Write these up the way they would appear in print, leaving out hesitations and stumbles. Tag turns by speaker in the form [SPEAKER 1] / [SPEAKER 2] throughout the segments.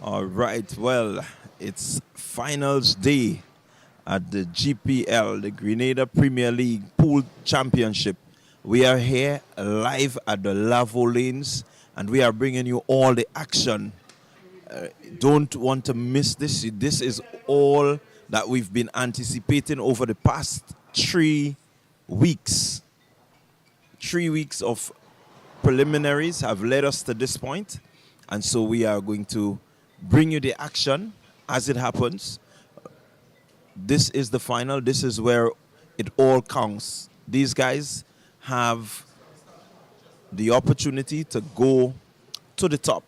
[SPEAKER 1] All right, well, it's finals day at the GPL, the Grenada Premier League Pool Championship. We are here live at the Lavo lanes and we are bringing you all the action. Don't want to miss this. This is all that we've been anticipating over the past 3 weeks. 3 weeks of preliminaries have led us to this point, and so we are going to bring you the action as it happens. This is the final. This is where it all counts. These guys have the opportunity to go to the top.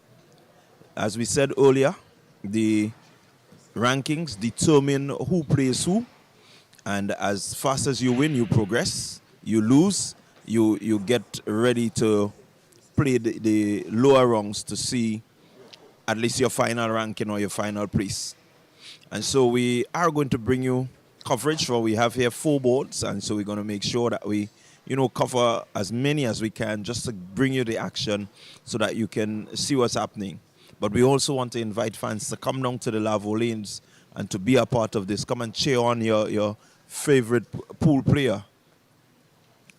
[SPEAKER 1] As we said earlier, the rankings determine who plays who, and as fast as you win, you progress. You lose, you get ready to play the lower rungs to see at least your final ranking or your final place. And so we are going to bring you coverage. For we have here 4 boards, and so we're going to make sure that we cover as many as we can just to bring you the action so that you can see what's happening. But we also want to invite fans to come down to the Lavo lanes and to be a part of this. Come and cheer on your favorite pool player.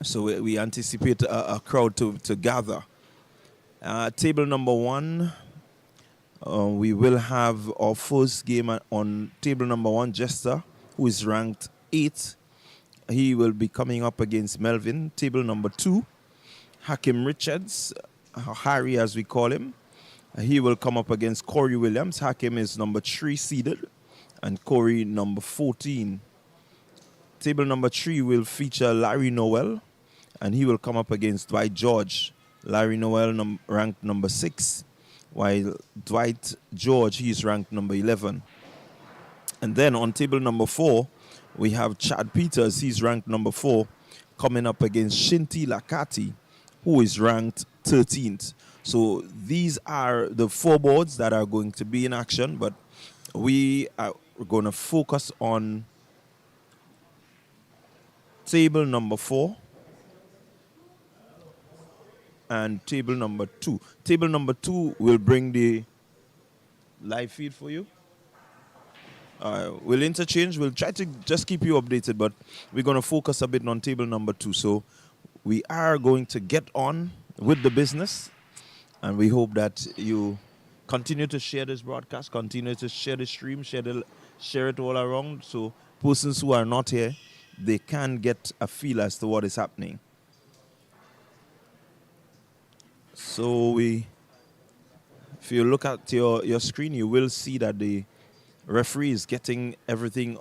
[SPEAKER 1] So we anticipate a crowd to gather. Table number 1, we will have our first game on table number 1, Jester, who is ranked 8. He will be coming up against Melvin. Table number 2, Hakim Richards, Harry as we call him. He will come up against Corey Williams. Hakim is number 3 seeded and Corey number 14. Table number 3 will feature Larry Noel, and he will come up against Dwight George. Larry Noel ranked number 6, while Dwight George, he is ranked number 11. And then on table number 4, we have Chad Peters. He's ranked number 4, coming up against Shinti Lakati, who is ranked 13th. So these are the 4 boards that are going to be in action, but we are going to focus on table number 4 and table number 2. Table number 2 will bring the live feed for you. We'll interchange. We'll try to just keep you updated, but we're going to focus a bit on table number 2. So we are going to get on with the business, and we hope that you continue to share this broadcast, continue to share the stream, share it all around, so persons who are not here, they can get a feel as to what is happening. So if you look at your screen, you will see that the referee is getting everything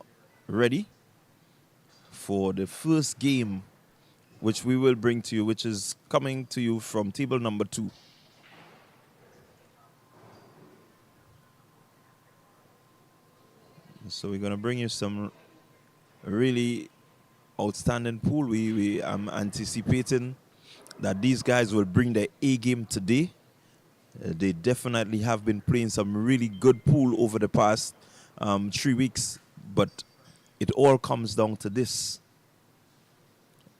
[SPEAKER 1] ready for the first game, which we will bring to you, which is coming to you from table number 2. So we're going to bring you some really outstanding pool. I'm anticipating that these guys will bring their A game today. They definitely have been playing some really good pool over the past 3 weeks, but it all comes down to this.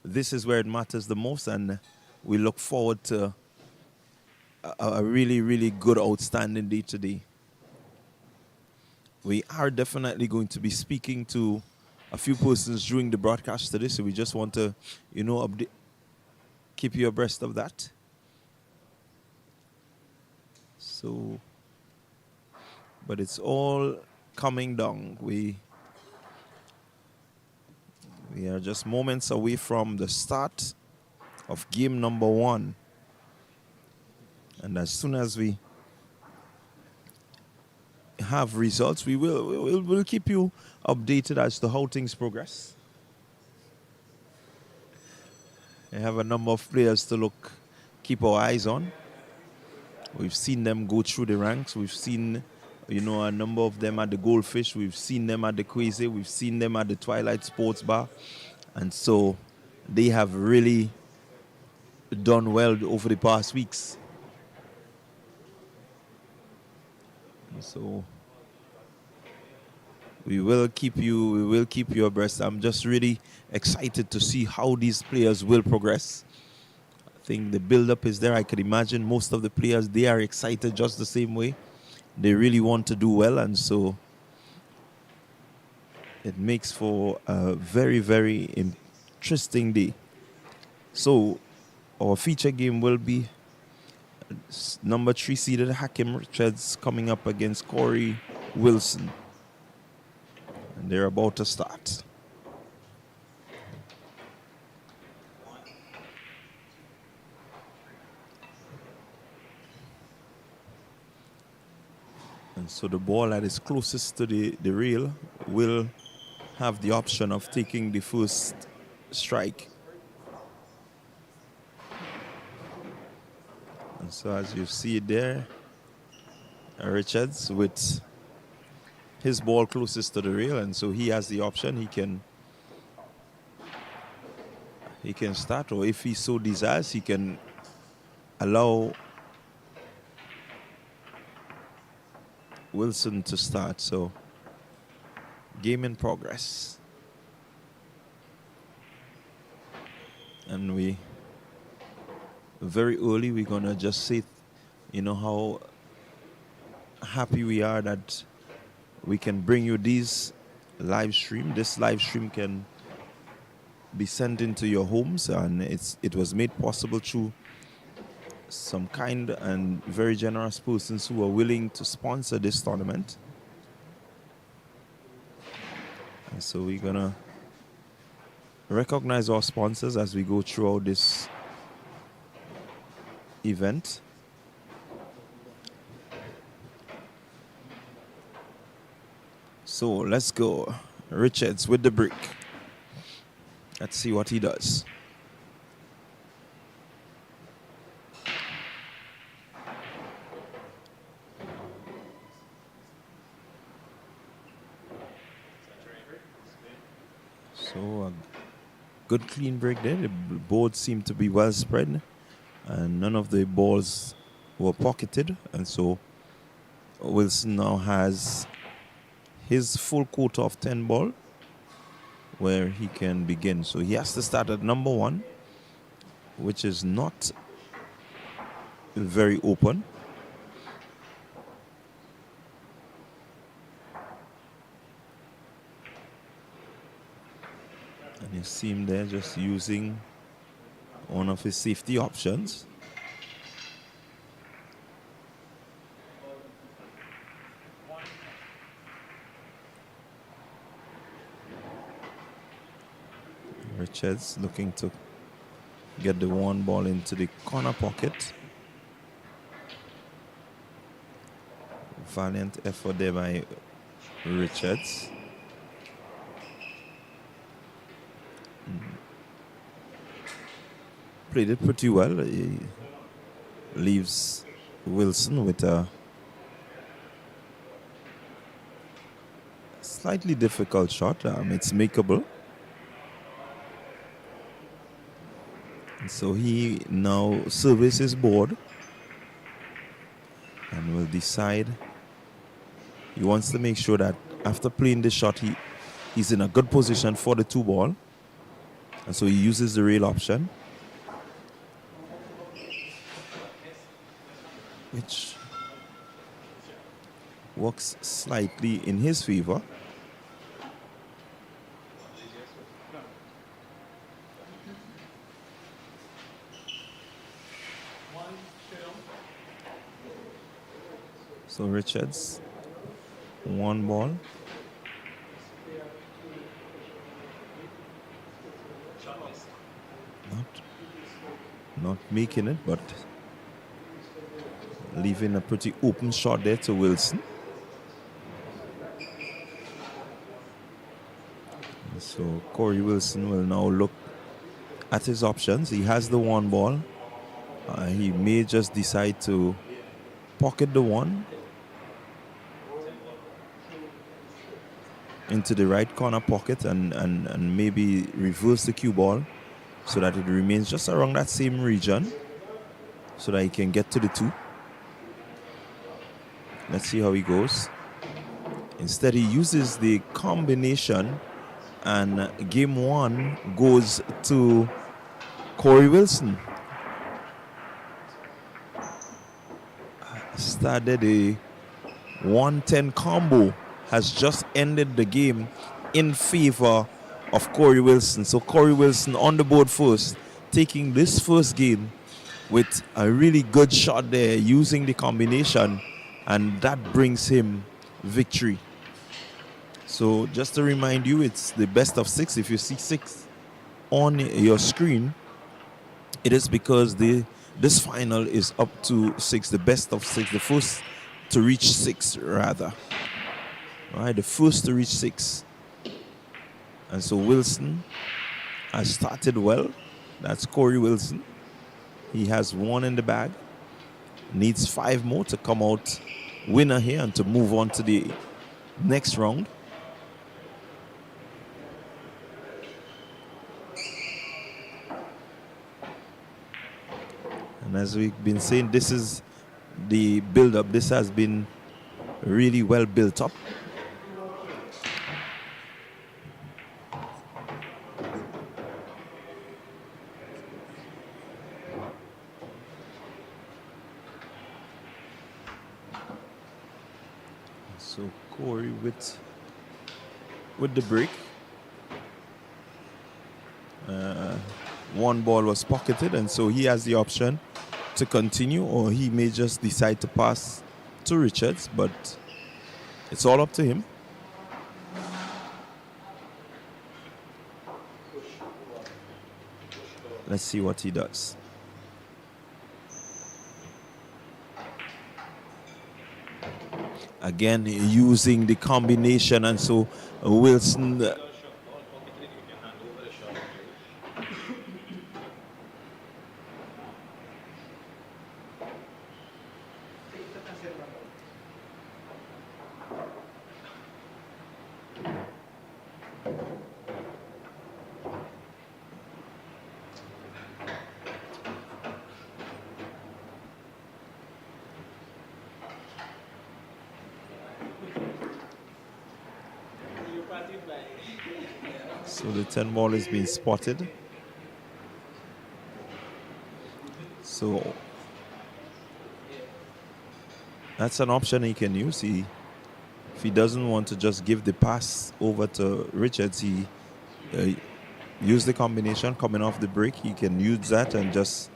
[SPEAKER 1] This is where it matters the most, and we look forward to a really, really good, outstanding day today. We are definitely going to be speaking to a few persons during the broadcast today, so we just want to, keep you abreast of that. So, but it's all coming down. We are just moments away from the start of game number 1. And as soon as we have results, we'll keep you updated as to how things progress. We have a number of players to keep our eyes on. We've seen them go through the ranks. We've seen, a number of them at the Goldfish. We've seen them at the Quasi. We've seen them at the Twilight Sports Bar. And so they have really done well over the past weeks. So we will keep you abreast. I'm just really excited to see how these players will progress. I think the build-up is there. I could imagine most of the players, they are excited just the same way. they really want to do well, and so it makes for a very, very interesting day. So our feature game will be number 3 seeded Hakim Richards coming up against Corey Wilson. And they're about to start. And so the ball that is closest to the rail will have the option of taking the first strike. And so as you see there, Richards with his ball closest to the rail, and so he has the option. He can start, or if he so desires, he can allow Wilson to start. So game in progress. And we very early we're gonna just say, you know, how happy we are that we can bring you these live stream. This live stream can be sent into your homes, and it was made possible through some kind and very generous persons who are willing to sponsor this tournament. And so we're gonna recognize our sponsors as we go throughout this event. So let's go. Richards with the brick. Let's see what he does. So a good clean break there. The board seemed to be well spread, and none of the balls were pocketed. And so Wilson now has his full quota of 10 ball where he can begin. So he has to start at number 1, which is not very open. And you see him there just using one of his safety options. Richards looking to get the 1 ball into the corner pocket. Valiant effort there by Richards. Played it pretty well. He leaves Wilson with a slightly difficult shot. It's makeable. And so he now surveys his board and will decide. He wants to make sure that after playing the shot, he's in a good position for the 2 ball. And so he uses the rail option, which works slightly in his favor. So Richards, 1 ball. Not making it, but leaving a pretty open shot there to Wilson. So Corey Wilson will now look at his options. He has the 1 ball. He may just decide to pocket the 1 into the right corner pocket and maybe reverse the cue ball so that it remains just around that same region so that he can get to the 2. Let's see how he goes. Instead, he uses the combination, and game 1 goes to Corey Wilson. Started a 110 combo has just ended the game in favor of Corey Wilson. So Corey Wilson on the board first, taking this first game with a really good shot there, using the combination, and that brings him victory. So just to remind you, it's the best of 6. If you see 6 on your screen, it is because this final is up to 6, the best of 6, the first to reach 6 rather. All right, the first to reach 6. And so Wilson has started well. That's Corey Wilson. He has 1 in the bag. Needs 5 more to come out winner here and to move on to the next round. And as we've been saying, this is the build-up. This has been really well built up. So Corey with the break. 1 ball was pocketed, and so he has the option to continue, or he may just decide to pass to Richards, but it's all up to him. Let's see what he does. Again, using the combination, and so Wilson so the 10 ball is being spotted. So that's an option he can use. If he doesn't want to just give the pass over to Richards, he use the combination coming off the break. He can use that and just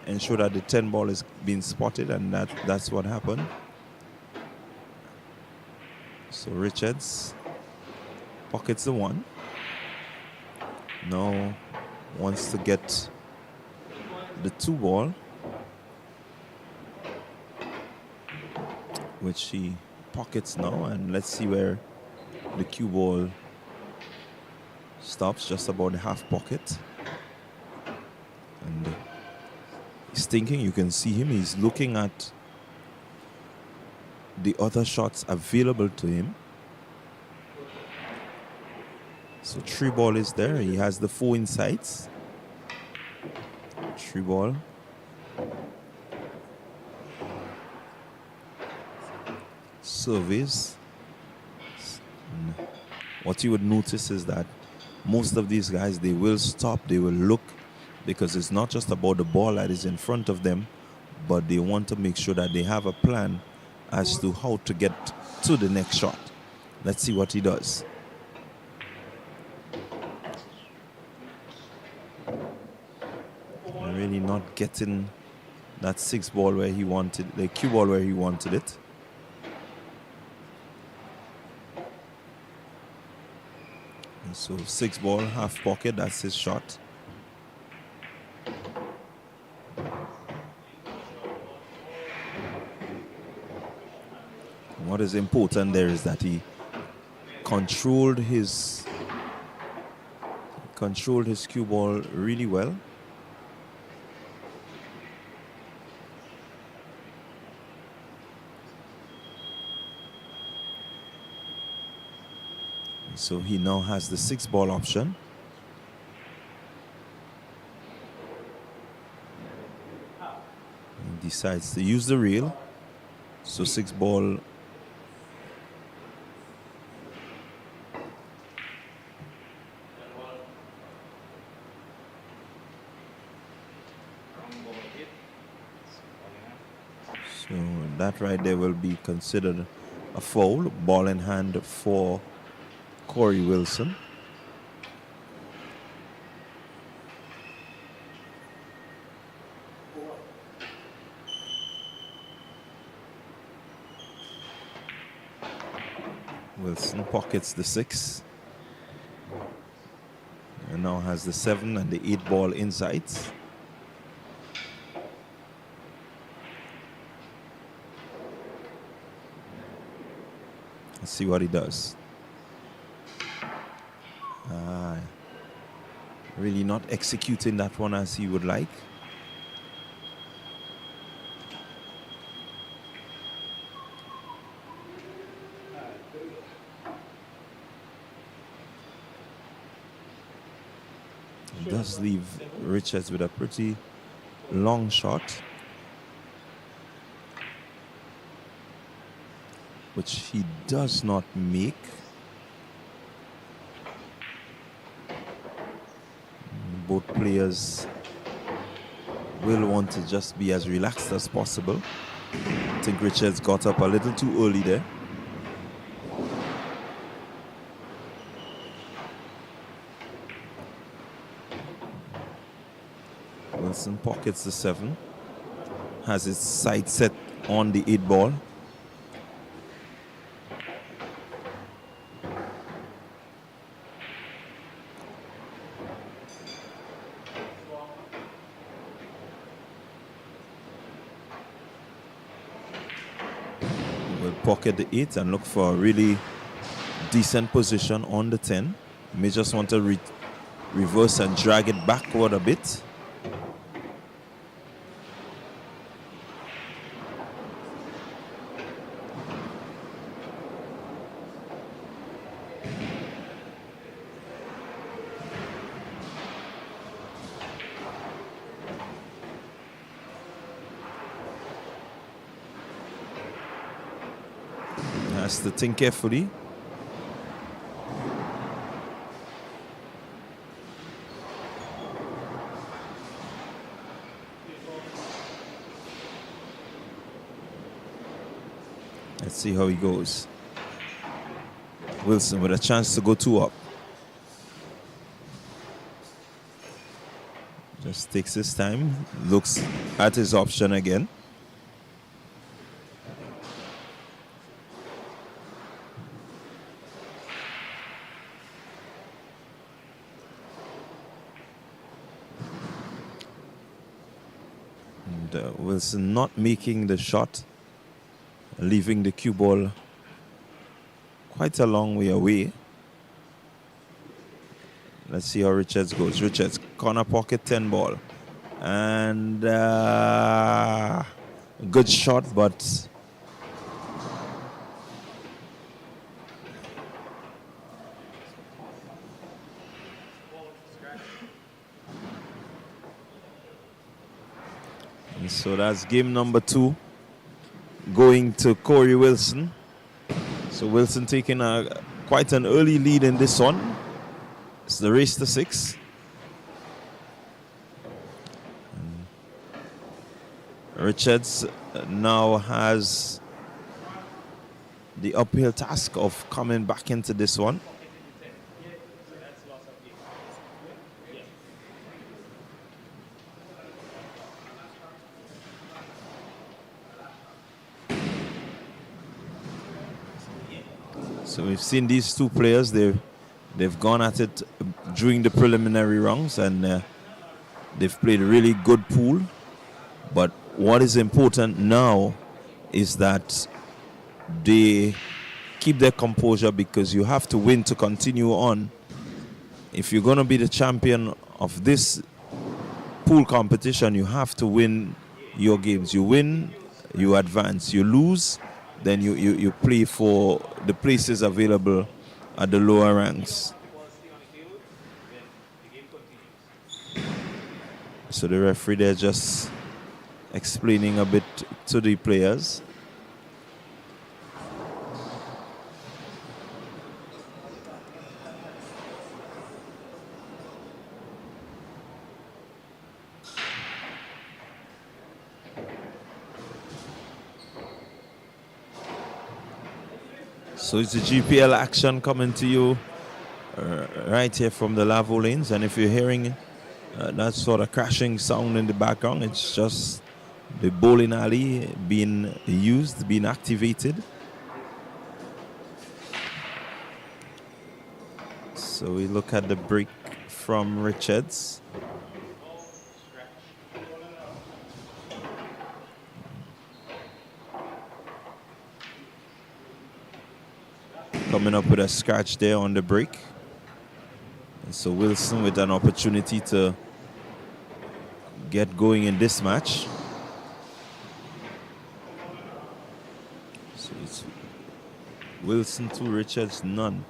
[SPEAKER 1] ensure that the 10 ball is being spotted, and that's what happened. So Richards pockets the 1. Now wants to get the 2 ball, which he pockets now, and let's see where the cue ball stops, just about the half pocket. And he's thinking, you can see him, he's looking at the other shots available to him. So 3 ball is there. He has the 4 insights. 3 ball. Surveys. What you would notice is that most of these guys, they will stop, they will look, because it's not just about the ball that is in front of them, but they want to make sure that they have a plan as to how to get to the next shot. Let's see what he does. Really not getting that 6 ball where he wanted, the cue ball where he wanted it. And so 6 ball, half pocket, that's his shot. What is important there is that he controlled his cue ball really well. So he now has the 6 ball option. He decides to use the reel. So 6 ball. that right there will be considered a foul. Ball in hand for Corey Wilson. Wilson pockets the 6. And now has the 7 and the 8 ball inside. Let's see what he does. Really not executing that one as he would like. It does leave Richards with a pretty long shot, which he does not make. Both players will want to just be as relaxed as possible. I think Richards got up a little too early there. Wilson pockets the 7, has his sight set on the 8 ball. Will pocket the 8 and look for a really decent position on the 10. May just want to reverse and drag it backward a bit. Has to think carefully. Let's see how he goes. Wilson with a chance to go 2 up. Just takes his time, looks at his option again. And Wilson not making the shot, leaving the cue ball quite a long way away. Let's see how Richards goes. Richards, corner pocket 10 ball. And good shot, but and so that's game number 2 going to Corey Wilson. So Wilson taking quite an early lead in this one. It's the race to 6. Richards now has the uphill task of coming back into this one. So we've seen these two players, they've gone at it during the preliminary rounds, and they've played a really good pool. But what is important now is that they keep their composure, because you have to win to continue on. If you're going to be the champion of this pool competition, you have to win your games. You win, you advance. You lose, then you play for the places available at the lower ranks. So the referee there just explaining a bit to the players. So it's the GPL action coming to you right here from the Lavo lanes. And if you're hearing that sort of crashing sound in the background, it's just the bowling alley being used, being activated. So we look at the break from Richards. Coming up with a scratch there on the break. And so Wilson with an opportunity to get going in this match. So it's Wilson 2, Richards none.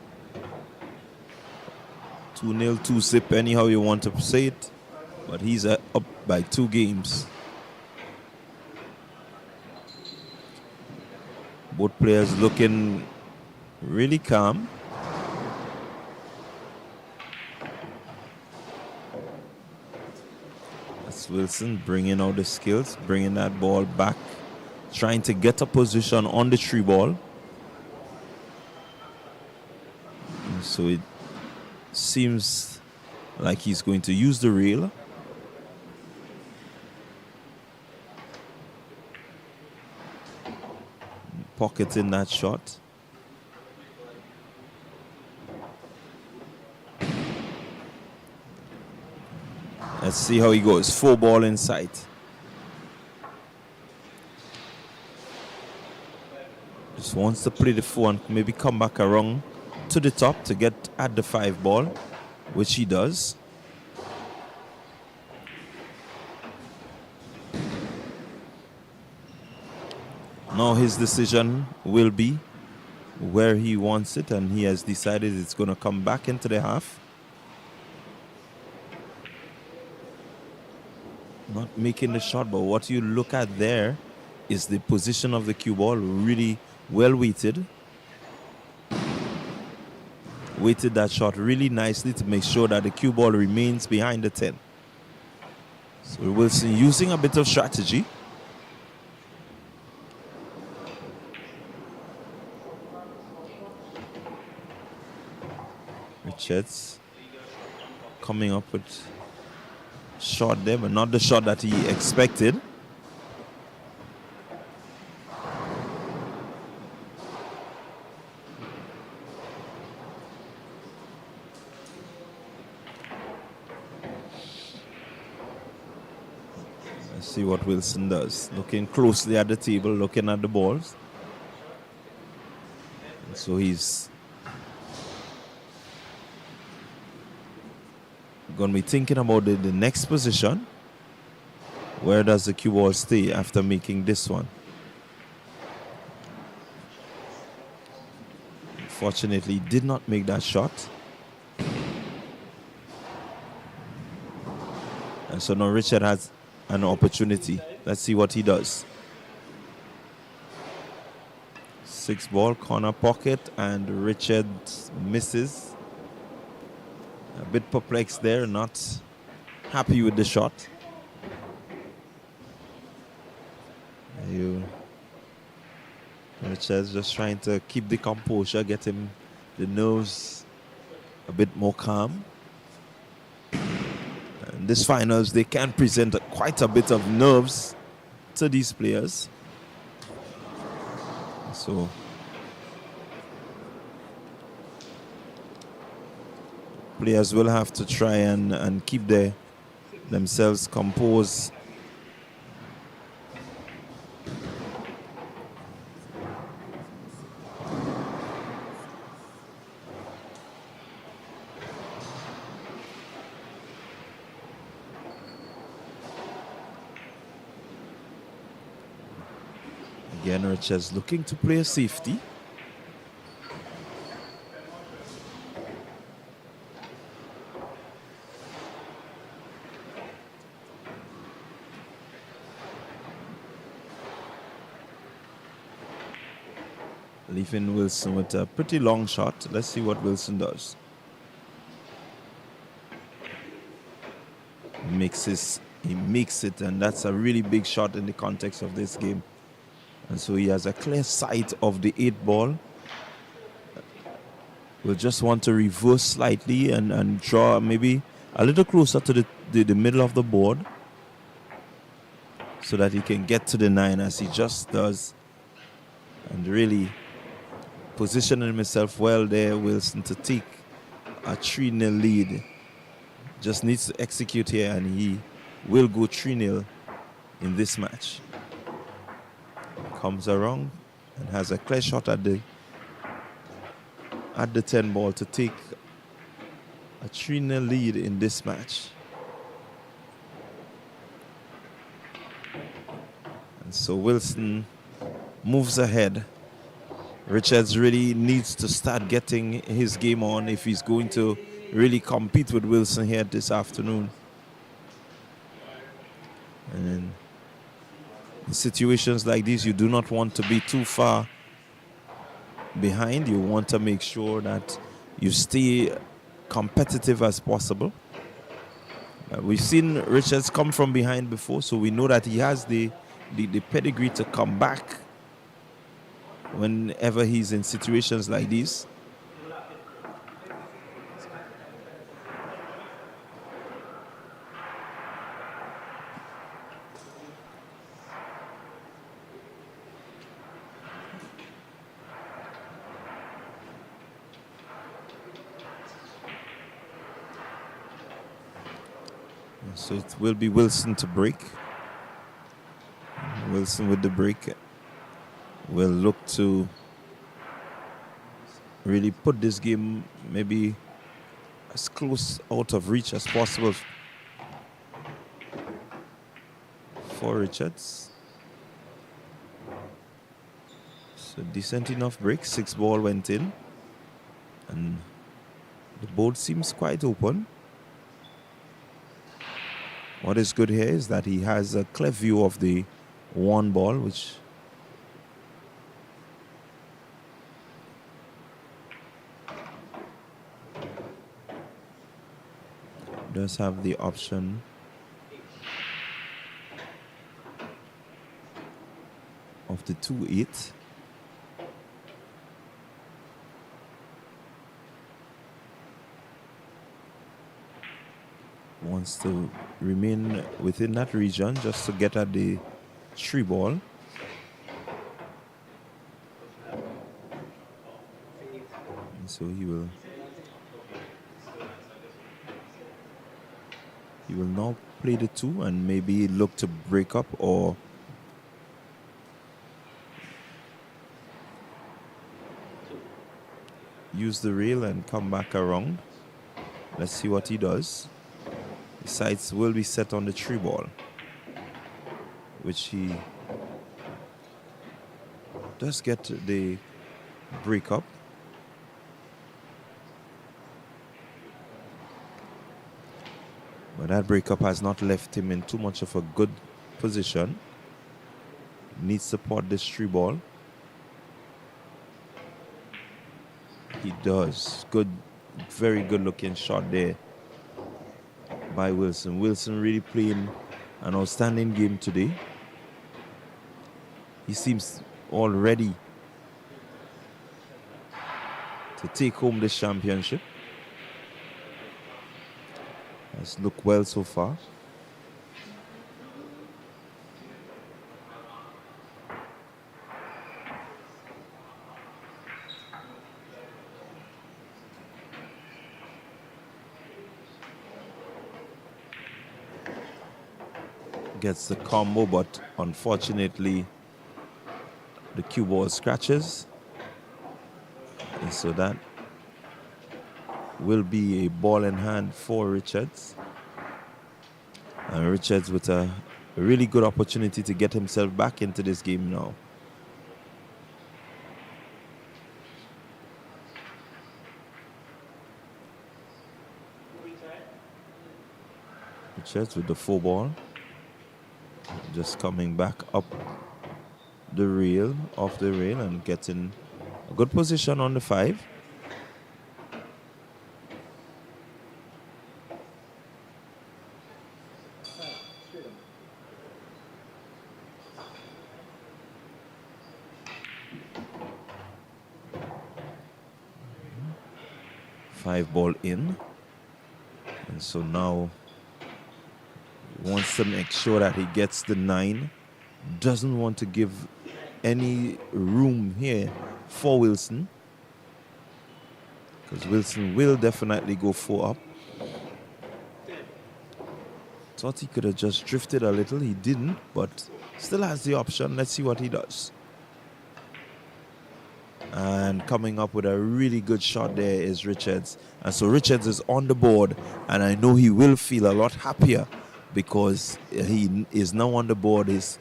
[SPEAKER 1] 2-0, 2-zip, anyhow you want to say it. But he's up by 2 games. Both players looking really calm. That's Wilson bringing out the skills, bringing that ball back, trying to get a position on the 3 ball. And so it seems like he's going to use the reel. Pocketing that shot. Let's see how he goes. 4 ball in sight. Just wants to play the 4 and maybe come back around to the top to get at the 5 ball, which he does. Now his decision will be where he wants it, and he has decided it's going to come back into the half. Not making the shot, but what you look at there is the position of the cue ball, really well weighted. Weighted that shot really nicely to make sure that the cue ball remains behind the 10. So Wilson using a bit of strategy. Richards coming up with shot there, but not the shot that he expected. Let's see what Wilson does. Looking closely at the table, looking at the balls. And so he's going to be thinking about the next position. Where does the cue ball stay after making this one? Unfortunately, he did not make that shot. And so now Richard has an opportunity. Let's see what he does. 6 ball, corner pocket, and Richard misses. A bit perplexed there, not happy with the shot. Richard's just trying to keep the composure, get him the nerves a bit more calm. And this finals, they can present quite a bit of nerves to these players. So players will have to try and keep themselves composed. Again, Richards looking to play a safety. Leaving Wilson with a pretty long shot. Let's see what Wilson does. He makes it, and that's a really big shot in the context of this game. And so he has a clear sight of the 8 ball. will just want to reverse slightly and draw maybe a little closer to the middle of the board so that he can get to the 9 as he just does, and really positioning himself well there, Wilson, to take a 3-0 lead. Just needs to execute here and he will go 3-0 in this match. Comes around and has a clear shot at the 10 ball to take a 3-0 lead in this match. And so Wilson moves ahead. Richards really needs to start getting his game on if he's going to really compete with Wilson here this afternoon. And in situations like these, you do not want to be too far behind. You want to make sure that you stay competitive as possible. We've seen Richards come from behind before, so we know that he has the pedigree to come back whenever he's in situations like these. So it will be Wilson to break. Wilson with the break will look to really put this game maybe as close out of reach as possible for Richards. So decent enough break. 6 ball went in. And the board seems quite open. What is good here is that he has a clear view of the 1 ball, which does have the option of the 2-8. Wants to remain within that region just to get at the 3 ball. And so he will now play the 2 and maybe look to break up or use the rail and come back around. Let's see what he does. The sights will be set on the 3 ball, which he does get the break up. But that breakup has not left him in too much of a good position. Needs support this 3 ball. He does. Good, very good looking shot there by Wilson. Wilson really playing an outstanding game today. He seems all ready to take home this championship. Has looked well so far. Gets the combo, but unfortunately the cue ball scratches. And so that will be a ball in hand for Richards. And Richards with a really good opportunity to get himself back into this game now. Richards with the 4 ball. Just coming back up the rail, off the rail, and getting a good position on the 5. 5 ball in. And so now he wants to make sure that he gets the 9. Doesn't want to give any room here for Wilson, because Wilson will definitely go 4 up. Thought he could have just drifted a little. He didn't, but still has the option. Let's see what he does. And coming up with a really good shot there is Richards. And so Richards is on the board, and I know he will feel a lot happier because he is now on the board. His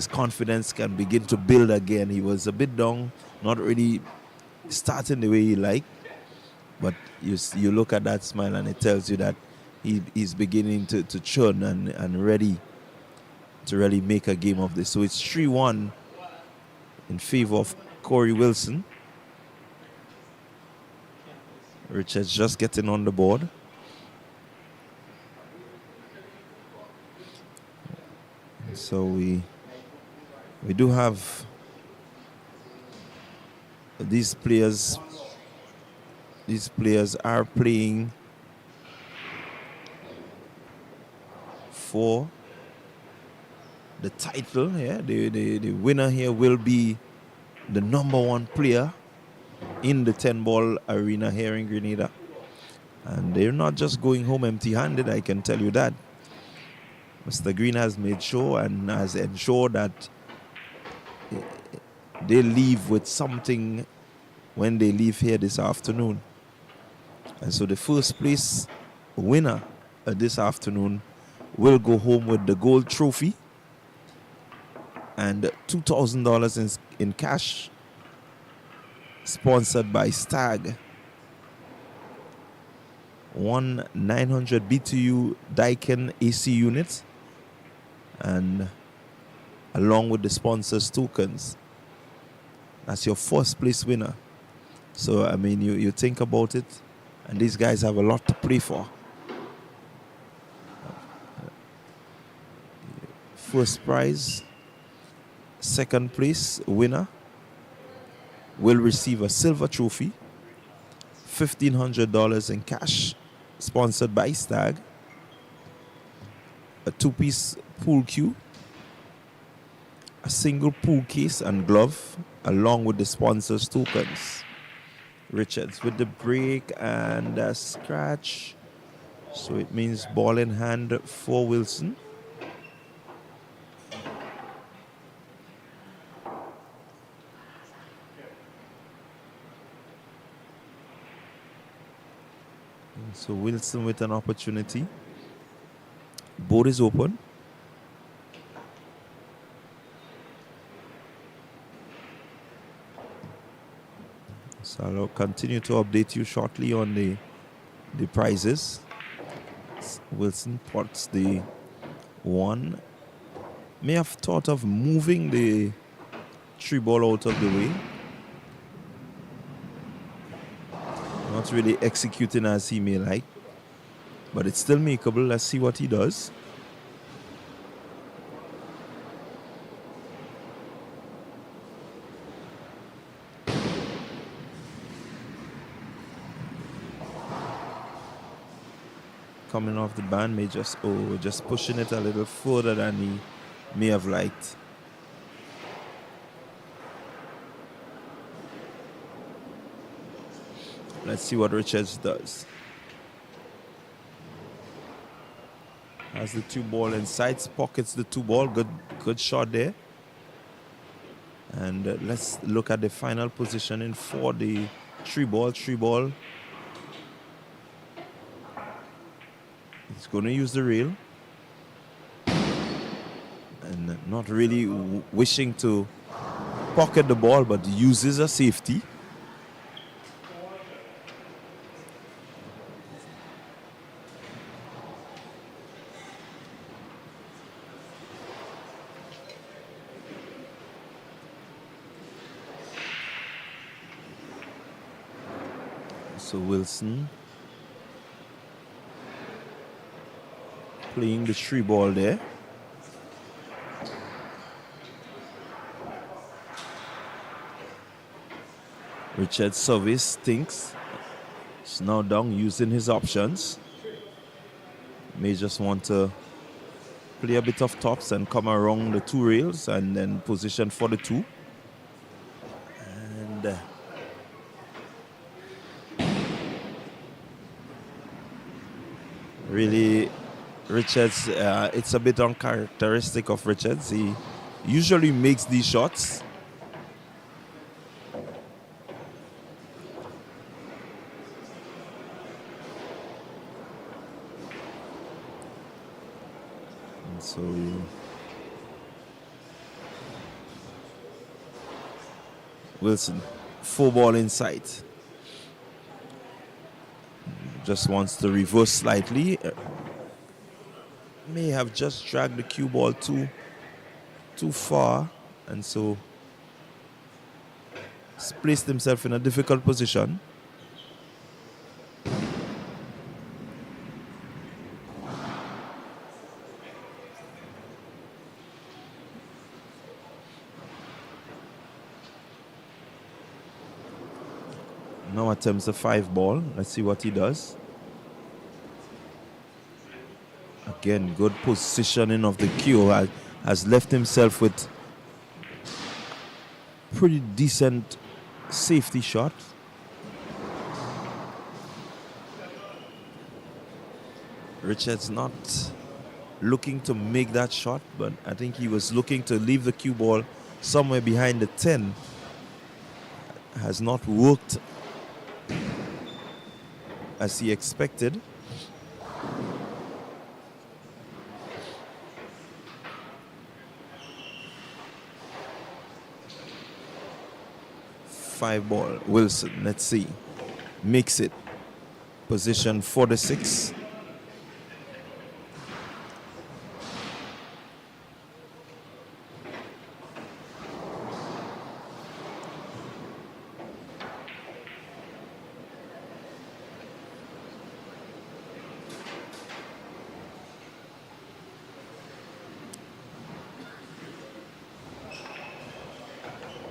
[SPEAKER 1] confidence can begin to build again. He was a bit down, not really starting the way he liked. But you look at that smile and it tells you that he's beginning to churn and ready to really make a game of this. So it's 3-1 in favor of Corey Wilson. Richards just getting on the board. So we do have these players. These players are playing for the title. Yeah, the winner here will be the #1 player in the 10-ball arena here in Grenada. And they're not just going home empty-handed, I can tell you that. Mr. Green has made sure and has ensured that they leave with something when they leave here this afternoon. And so the first place winner this afternoon will go home with the gold trophy and $2,000 in cash, sponsored by Stag. 900 BTU Daikin AC units, and along with the sponsors tokens. That's your first place winner. So I mean, you think about it, and these guys have a lot to play for. First prize, second place winner will receive a silver trophy, $1,500 in cash, sponsored by Stag, a 2-piece pool cue, a single pool case and glove, along with the sponsors tokens. Richards with the break and a scratch. So it means ball in hand for Wilson. And so Wilson with an opportunity. Board is open. So I'll continue to update you shortly on the prizes. Wilson pots the 1. May have thought of moving the 3 ball out of the way. Not really executing as he may like, but it's still makeable. Let's see what he does. Coming off the band, may just pushing it a little further than he may have liked. Let's see what Richards does. Has the 2 ball inside, pockets the 2 ball. Good shot there. And let's look at the final positioning for the 3 ball. 3 ball. He's going to use the rail. And not really wishing to pocket the ball, but uses a safety. So Wilson playing the 3 ball there. Richard's service stinks. He's now down using his options. May just want to play a bit of tops and come around the two rails and then position for the two. And really, Richards, it's a bit uncharacteristic of Richards. He usually makes these shots. And so Wilson, 4-ball in sight. Just wants to reverse slightly. May have just dragged the cue ball too far, and so he's placed himself in a difficult position. Now attempts a 5-ball. Let's see what he does. Again, good positioning of the cue. Has left himself with pretty decent safety shot. Richards not looking to make that shot, but I think he was looking to leave the cue ball somewhere behind the 10. Has not worked as he expected. Five-ball, Wilson, let's see. Makes it. Position for the 6.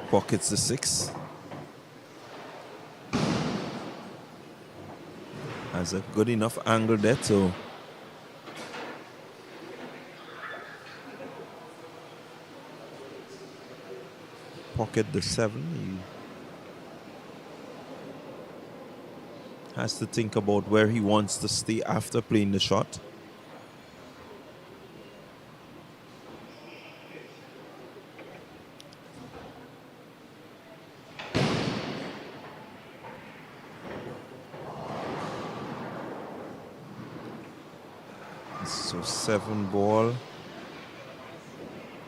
[SPEAKER 1] Pockets the 6. Has a good enough angle there to pocket the 7. He has to think about where he wants to stay after playing the shot. So 7-ball.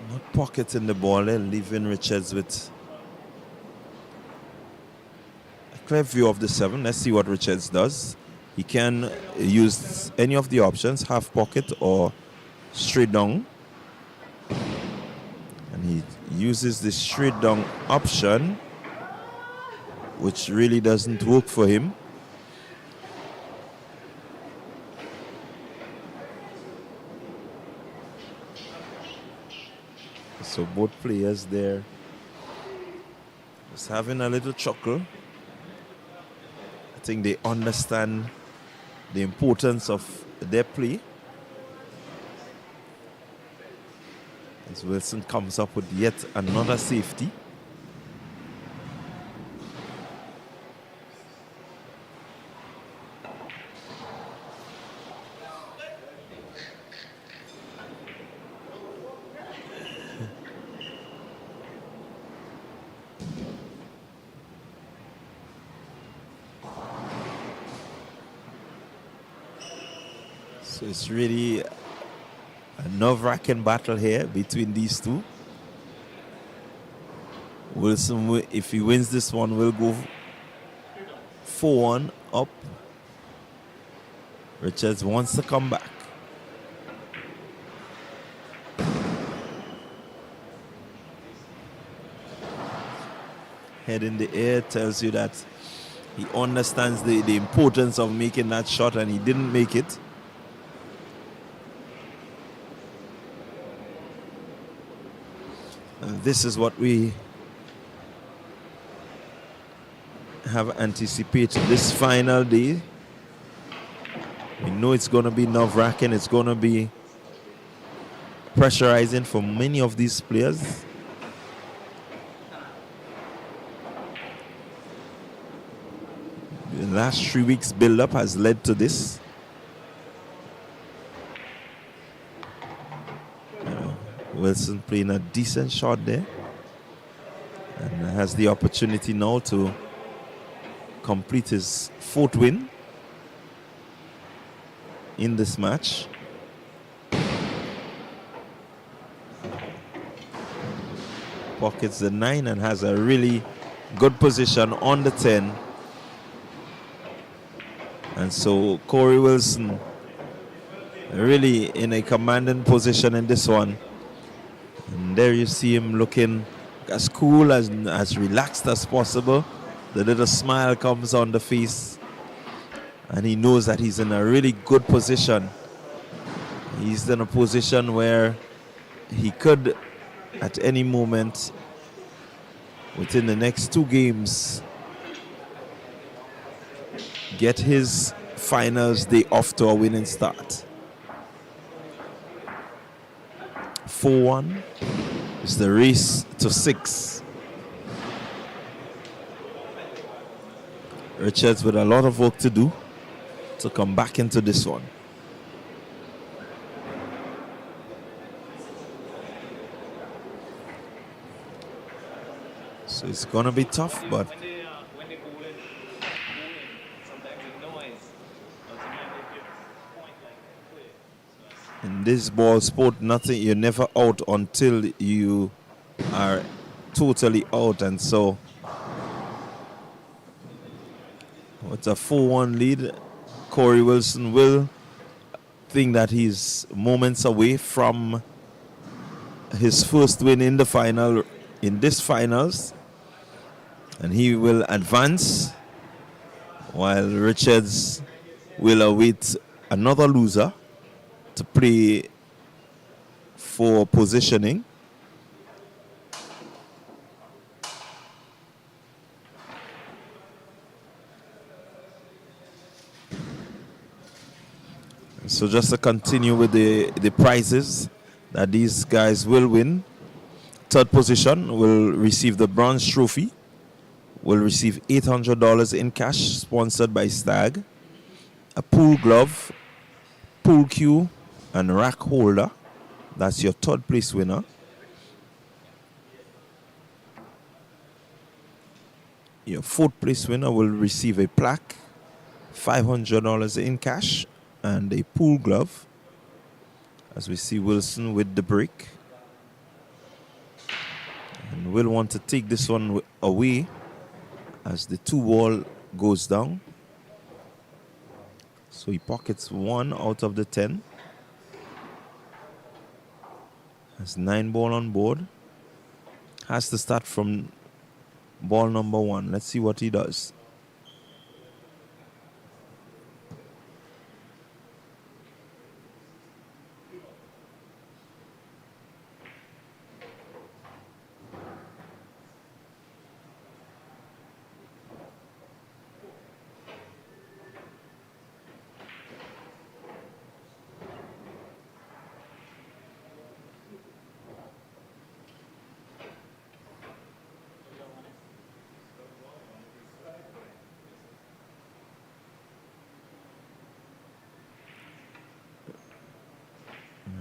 [SPEAKER 1] Not pocketing the ball there, leaving Richards with a clear view of the 7. Let's see what Richards does. He can use any of the options, half pocket or straight down. And he uses the straight down option, which really doesn't work for him. So both players there just having a little chuckle. I think they understand the importance of their play. As Wilson comes up with yet another safety. So it's really a nerve-wracking battle here between these two. Wilson, if he wins this one, will go 4-1 up. Richards wants to come back. Head in the air tells you that he understands the importance of making that shot, and he didn't make it. And this is what we have anticipated this final day. We know it's going to be nerve-wracking. It's going to be pressurizing for many of these players. The last 3 weeks build-up has led to this. Wilson playing a decent shot there and has the opportunity now to complete his 4th win in this match. Pockets the 9 and has a really good position on the 10. And so Corey Wilson really in a commanding position in this one. And there you see him looking as cool, as relaxed as possible. The little smile comes on the face. And he knows that he's in a really good position. He's in a position where he could, at any moment, within the next 2 games, get his finals day off to a winning start. 4-1 is the race to 6. Richards with a lot of work to do to come back into this one. So it's going to be tough, but in this ball sport, nothing, you're never out until you are totally out. And so with a 4-1 lead, Corey Wilson will think that he's moments away from his first win in the final, in this finals, and he will advance while Richards will await another loser to play for positioning. So just to continue with the prizes that these guys will win. 3rd position will receive the bronze trophy, will receive $800 in cash sponsored by Stag, a pool glove, pool cue, and rack holder. That's your 3rd place winner. Your 4th place winner will receive a plaque, $500 in cash, and a pool glove. As we see Wilson with the break. And will want to take this one away as the 2 ball goes down. So he pockets 1 out of the 10. Has 9 ball on board. Has to start from ball number 1. Let's see what he does.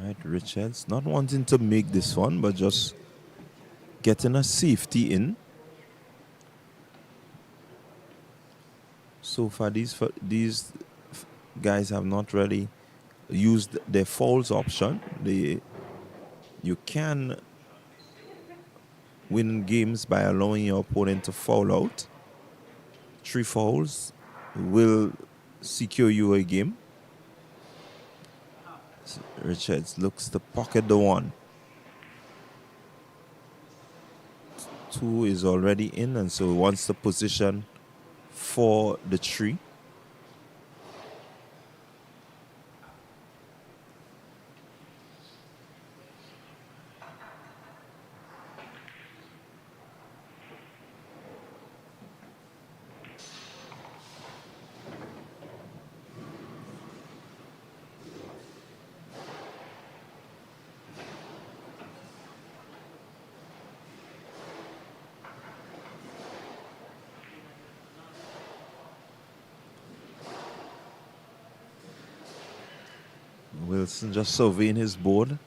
[SPEAKER 1] Right, Richards not wanting to make this one, but just getting a safety in. So far, these guys have not really used their fouls option. You can win games by allowing your opponent to foul out. 3 fouls will secure you a game. Richards looks to pocket the 1. 2 is already in, and so wants the position for the 3. Wilson just surveying his board,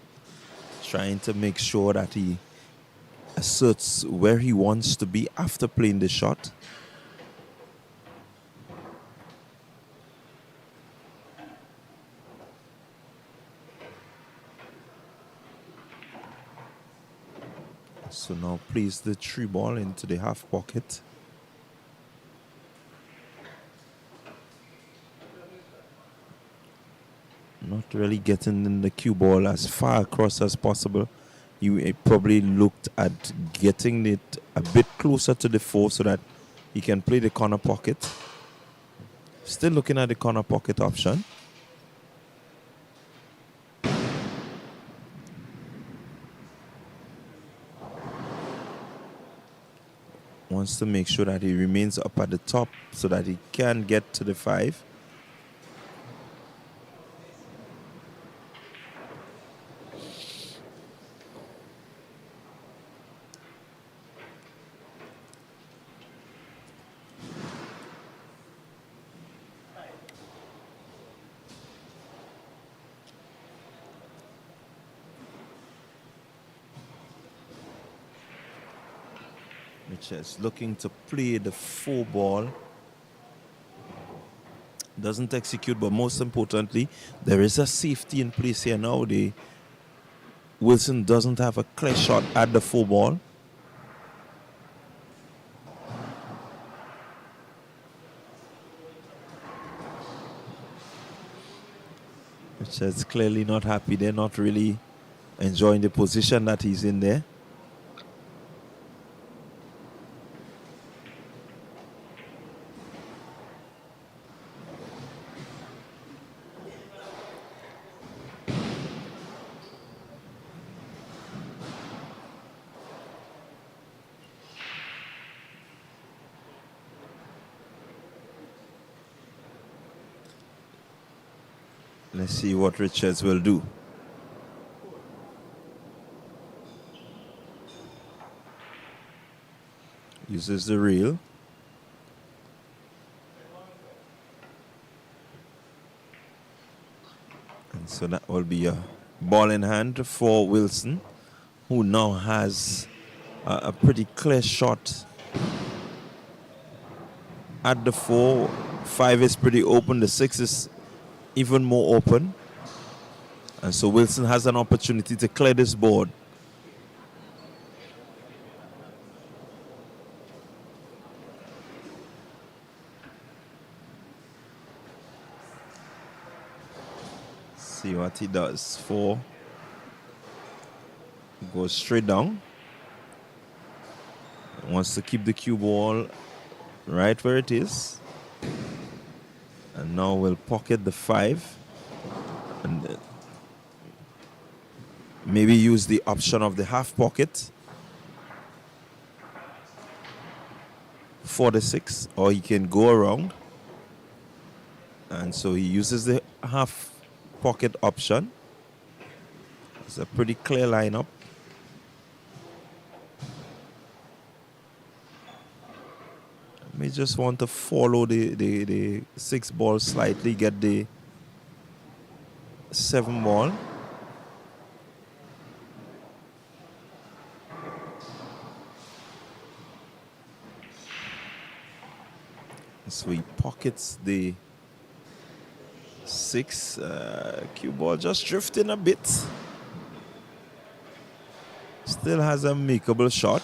[SPEAKER 1] trying to make sure that he asserts where he wants to be after playing the shot. So now plays the 3 ball into the half pocket. Not really getting in the cue ball as far across as possible. He probably looked at getting it a bit closer to the 4 so that he can play the corner pocket. Still looking at the corner pocket option. Wants to make sure that he remains up at the top so that he can get to the 5. Richards looking to play the 4 ball. Doesn't execute, but most importantly, there is a safety in place here now. Wilson doesn't have a clear shot at the 4 ball. Richards clearly not happy. They're not really enjoying the position that he's in there. Let's see what Richards will do. Uses the reel. And so that will be a ball in hand for Wilson, who now has a pretty clear shot at the 4. 5 is pretty open. The 6 is even more open. And so Wilson has an opportunity to clear this board. See what he does. 4 goes straight down. Wants to keep the cue ball right where it is. And now we'll pocket the 5 and maybe use the option of the half pocket for the 6, or he can go around. And so he uses the half pocket option. It's a pretty clear lineup. May just want to follow the 6 ball slightly, get the 7 ball. So he pockets the 6. Cue ball just drifting a bit. Still has a makeable shot.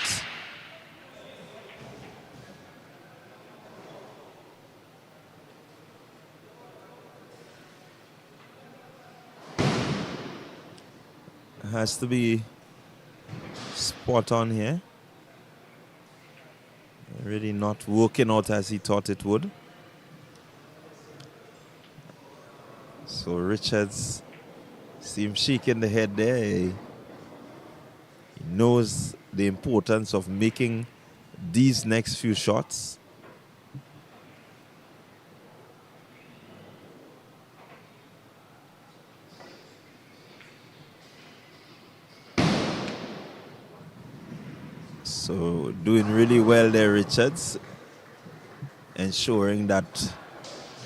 [SPEAKER 1] Has to be spot on here. Really not working out as he thought it would. So Richards seems shaking the head there. He knows the importance of making these next few shots. So doing really well there, Richards. Ensuring that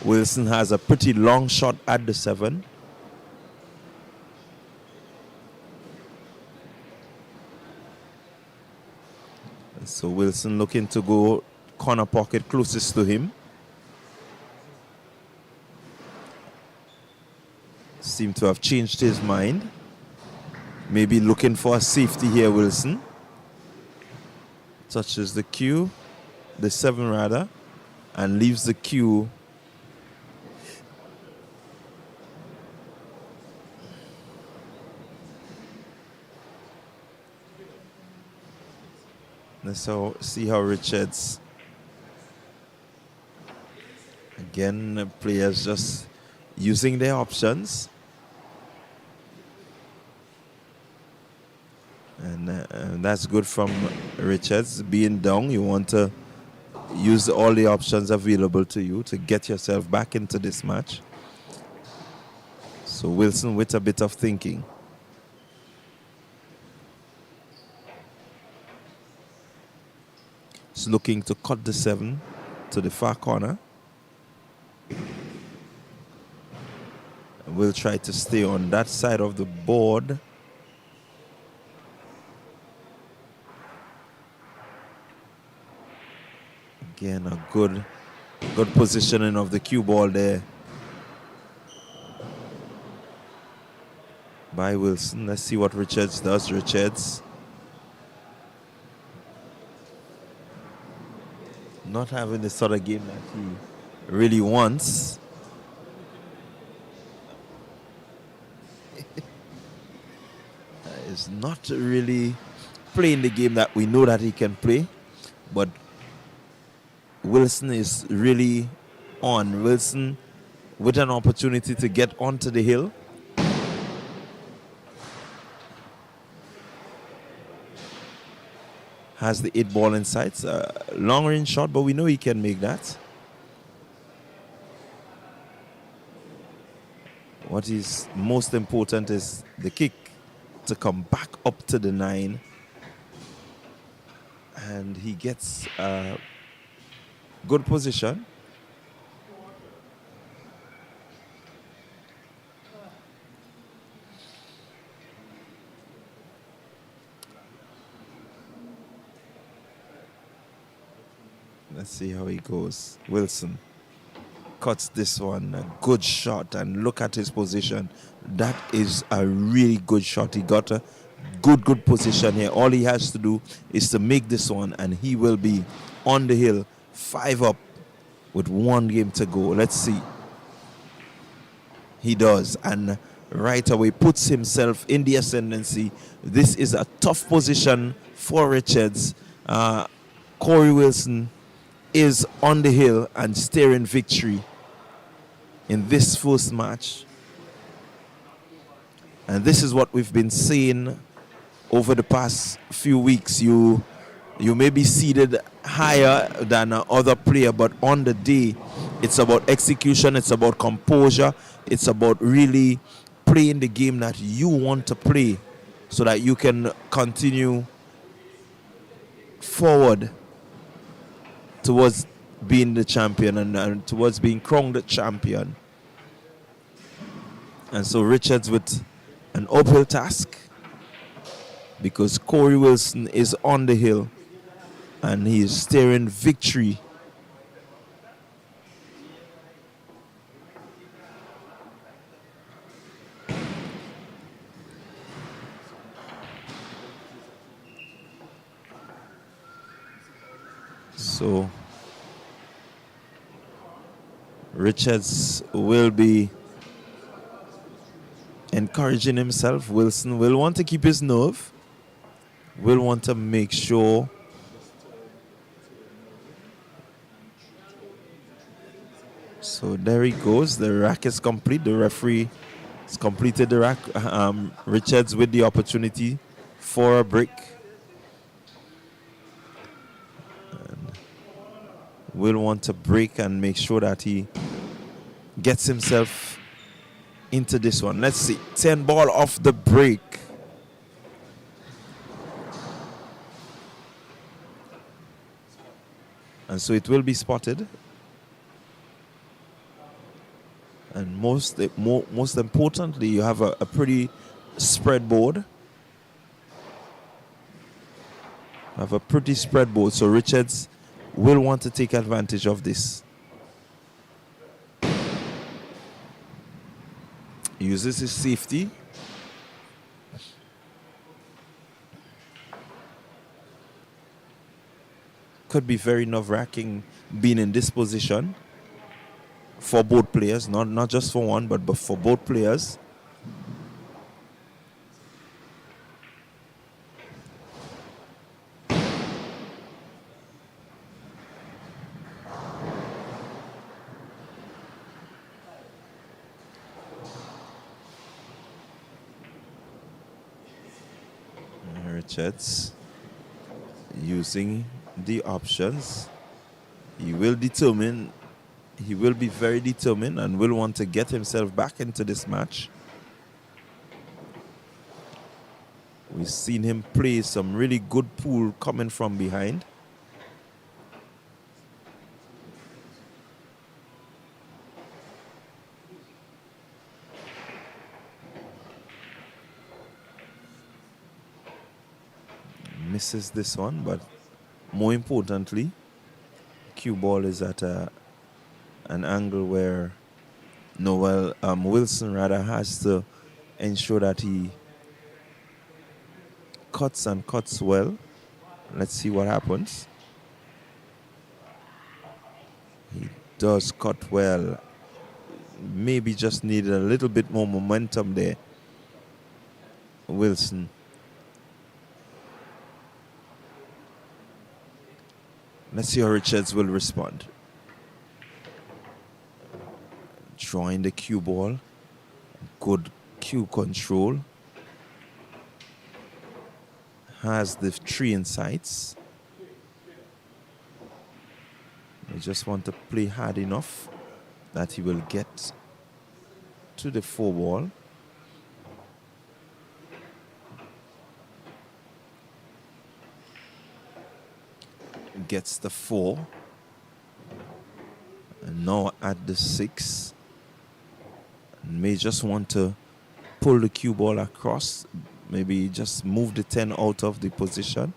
[SPEAKER 1] Wilson has a pretty long shot at the 7. So Wilson looking to go corner pocket closest to him. Seem to have changed his mind. Maybe looking for a safety here, Wilson. Touches the cue, the 7 rather, and leaves the cue. Let's see how Richards. Again, players just using their options. And that's good from Richards. Being down, you want to use all the options available to you to get yourself back into this match. So Wilson with a bit of thinking. He's looking to cut the 7 to the far corner. And we'll try to stay on that side of the board. Again, a good positioning of the cue ball there by Wilson. Let's see what Richards does. Richards not having the sort of game that he really wants. Is not really playing the game that we know that he can play, but Wilson is really on. Wilson with an opportunity to get onto the hill. Has the 8 ball in sights. Long range shot, but we know he can make that. What is most important is the kick to come back up to the 9. And he gets good position. Let's see how he goes. Wilson cuts this one. A good shot, and look at his position. That is a really good shot. He got a good position here. All he has to do is to make this one, and he will be on the hill, 5 up with 1 game to go. Let's see. He does, and right away puts himself in the ascendancy. This is a tough position for Richards. Corey Wilson is on the hill and staring victory in this first match. And this is what we've been seeing over the past few weeks. You may be seated higher than other player, but on the day, it's about execution, it's about composure, it's about really playing the game that you want to play so that you can continue forward towards being the champion and towards being crowned the champion. And so Richards with an uphill task, because Corey Wilson is on the hill and he is staring victory. So Richards will be encouraging himself. Wilson will want to keep his nerve, will want to make sure so there he goes. The rack is complete. The referee has completed the rack. Richards with the opportunity for a break. Will want to break and make sure that he gets himself into this one. Let's see. 10 ball off the break. And so it will be spotted. And most importantly, you have a pretty spread board. Have a pretty spread board, so Richards will want to take advantage of this. Uses his safety. Could be very nerve-wracking being in this position for both players, not just for one, but for both players. Richards using the options. He will be very determined and will want to get himself back into this match. We've seen him play some really good pool coming from behind. Misses this one, but more importantly, cue ball is at an angle where Wilson rather has to ensure that he cuts well. Let's see what happens. He does cut well. Maybe just needed a little bit more momentum there. Wilson. Let's see how Richards will respond. Drawing the cue ball. Good cue control. Has the 3 insights. We just want to play hard enough that he will get to the 4 ball. Gets the 4. And now at the 6. May just want to pull the cue ball across. Maybe just move the 10 out of the position.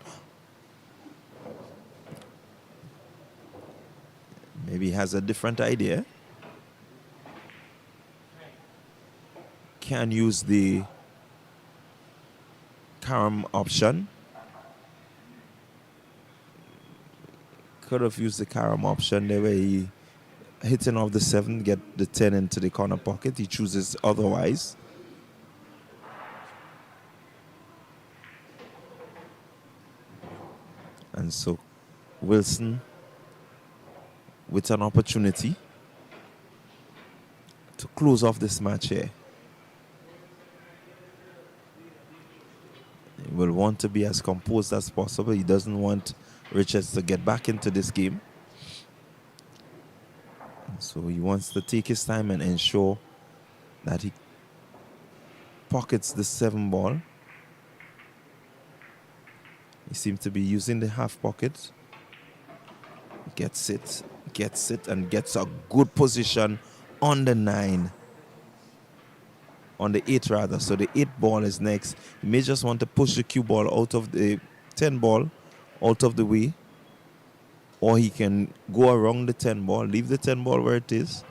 [SPEAKER 1] Maybe he has a different idea. Can use the carom option. Could have used the carom option there where he hitting off the 7, get the 10 into the corner pocket. He chooses otherwise. And so Wilson with an opportunity to close off this match here. He will want to be as composed as possible. He doesn't want Richards to get back into this game. So he wants to take his time and ensure that he pockets the 7 ball. He seems to be using the half pocket. Gets it, and gets a good position on the 9. On the 8 rather. So the 8 ball is next. He may just want to push the cue ball out of the 10 ball, out of the way. Or he can go around the 10 ball, leave the 10 ball where it is,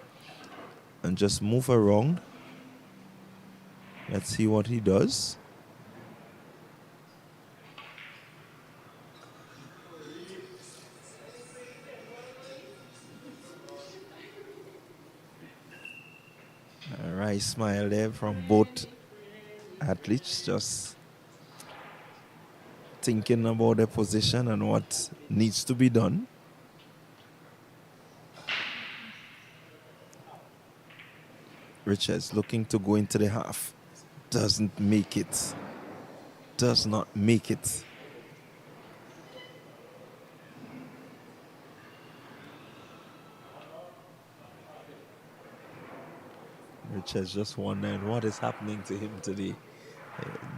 [SPEAKER 1] and just move around. Let's see what he does. A wry smile there from both athletes, just thinking about their position and what needs to be done. Richards looking to go into the half. Doesn't make it. Does not make it. Richards just wondering what is happening to him today.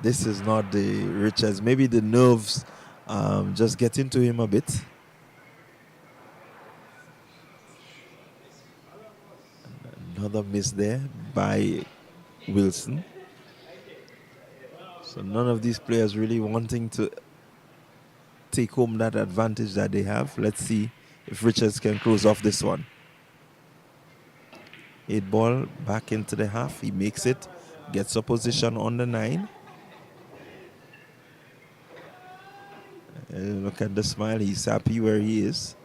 [SPEAKER 1] This is not the Richards. Maybe the nerves just get into him a bit. Another miss there by Wilson. So none of these players really wanting to take home that advantage that they have. Let's see if Richards can close off this one. 8 ball back into the half. He makes it. Gets a position on the 9. Look at the smile. He's happy where he is.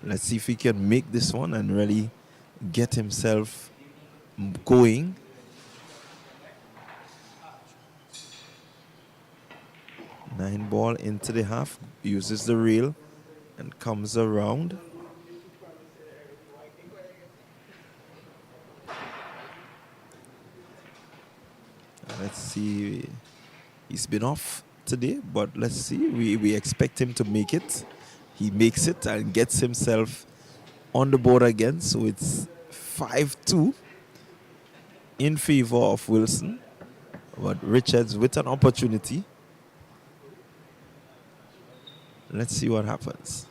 [SPEAKER 1] Let's see if he can make this one and really get himself going. Nine ball into the half. Uses the rail and comes around. Let's see. He's been off today, but let's see. We expect him to make it. He makes it and gets himself on the board again. So it's 5-2 in favor of Wilson. But Richards with an opportunity. Let's see what happens.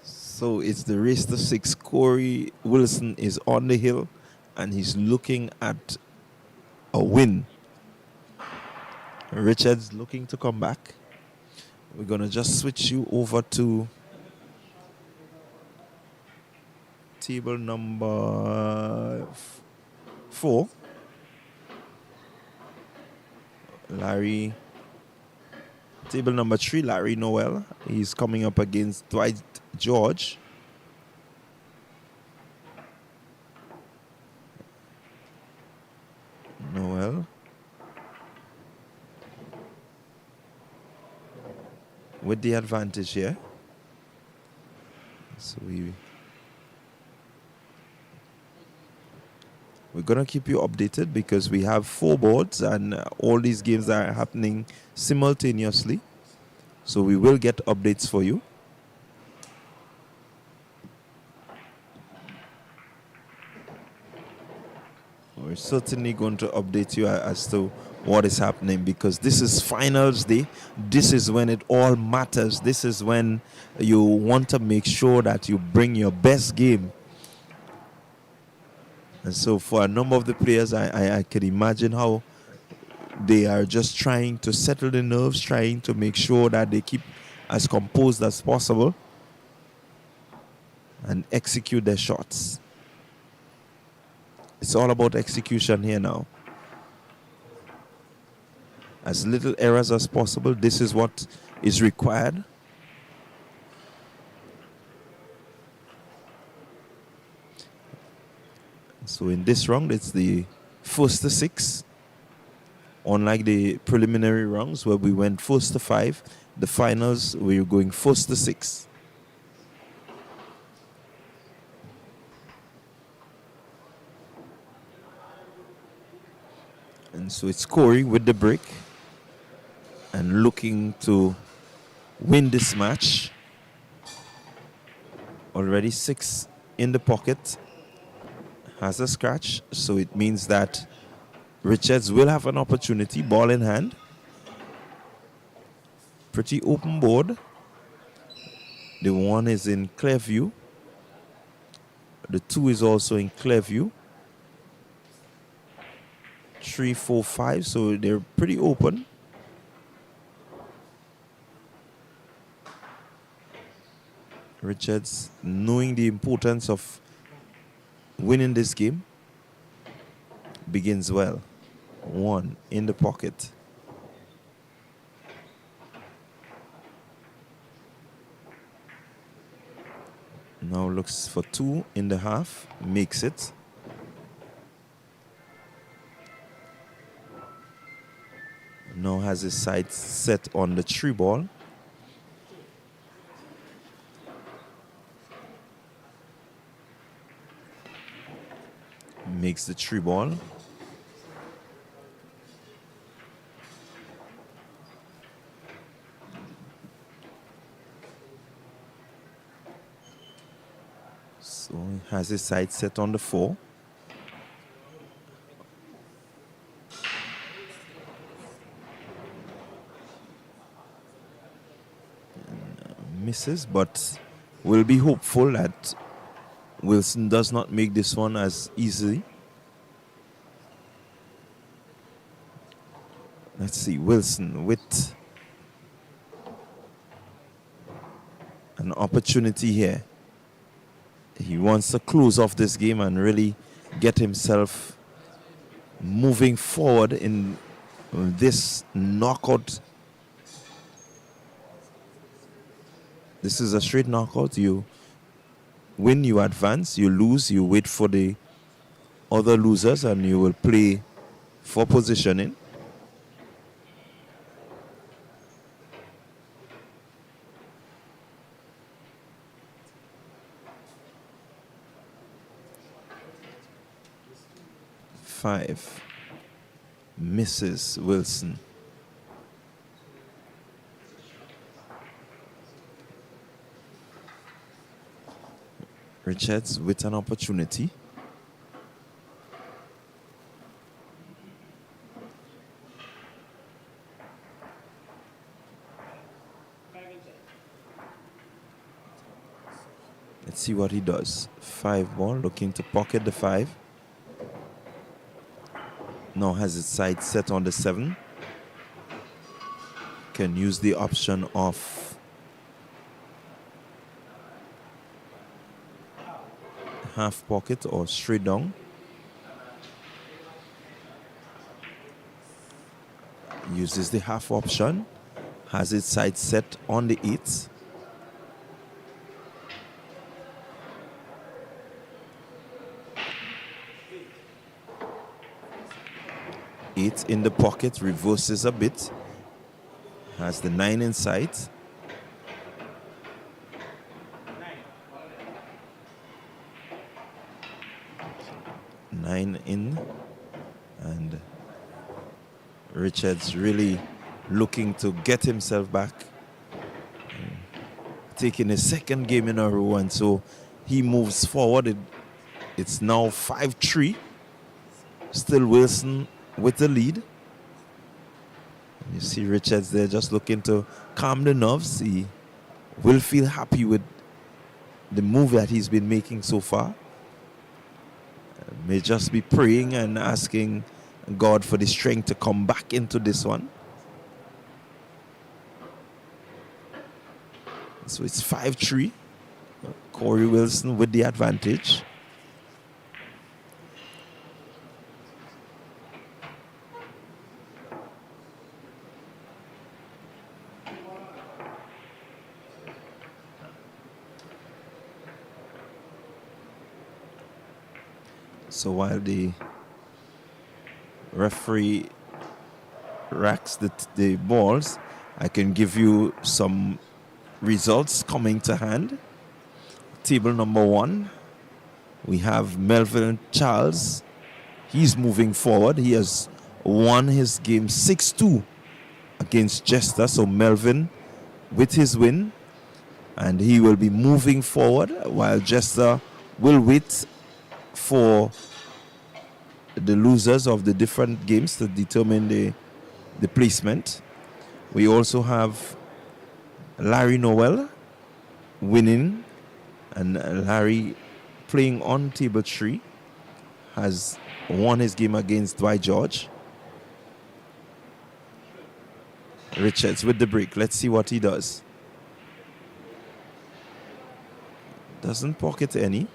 [SPEAKER 1] So it's the race to 6. Corey Wilson is on the hill and he's looking at a win. Richards looking to come back. We're going to just switch you over to table number 4. Larry. Table number 3, Larry Noel. He's coming up against Dwight George. Noel. With the advantage here. So we're going to keep you updated because we have 4 boards and all these games are happening simultaneously. So we will get updates for you. We're certainly going to update you as to what is happening because this is finals day. This is when it all matters. This is when you want to make sure that you bring your best game. And so for a number of the players, I can imagine how they are just trying to settle the nerves, trying to make sure that they keep as composed as possible and execute their shots. It's all about execution here now. As little errors as possible. This is what is required. So in this round, it's the first to 6. Unlike the preliminary rounds where we went first to 5, the finals we're going first to 6. And so it's Corey with the break and looking to win this match. Already 6 in the pocket. Has a scratch, so it means that Richards will have an opportunity, ball in hand. Pretty open board. The 1 is in clear view. The 2 is also in clear view. 3, 4, 5, so they're pretty open. Richards, knowing the importance of winning this game, begins well. 1 in the pocket. Now looks for 2 in the half, makes it. Now has his sights set on the 3 ball. Makes the 3 ball. So he has his sights set on the 4. Misses, but we'll be hopeful that Wilson does not make this one as easily. Let's see, Wilson with an opportunity here. He wants to close off this game and really get himself moving forward in this knockout. This is a straight knockout. You win, you advance. You lose, you wait for the other losers and you will play for positioning. Five. Misses Wilson. Richards with an opportunity. Let's see what he does. 5 ball, looking to pocket the 5. Now has its side set on the 7. Can use the option of half pocket or straight down. Uses the half option. Has its side set on the 8. Eight in the pocket, reverses a bit. Has the 9 in sight. Nine in, and Richards really looking to get himself back, taking his second game in a row, and so he moves forward. It's now 5-3. Still Wilson with the lead. You see Richards there just looking to calm the nerves. He will feel happy with the move that he's been making so far. May just be praying and asking God for the strength to come back into this one. So it's 5-3. Corey Wilson with the advantage. So while the referee racks the balls, I can give you some results coming to hand. Table number 1, we have Melvin Charles. He's moving forward. He has won his game 6-2 against Jester. So Melvin with his win, and he will be moving forward while Jester will wait for the losers of the different games to determine the placement. We also have Larry Noel winning, and Larry playing on table 3 has won his game against Dwight George. Richards with the break. Let's see what he does. Doesn't pocket any.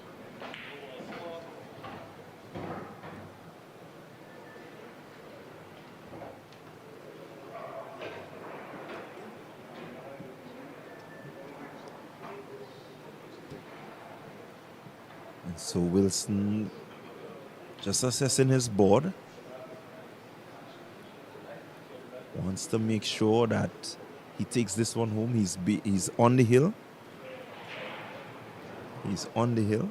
[SPEAKER 1] And so Wilson just assessing his board. Wants to make sure that he takes this one home. He's on the hill. He's on the hill.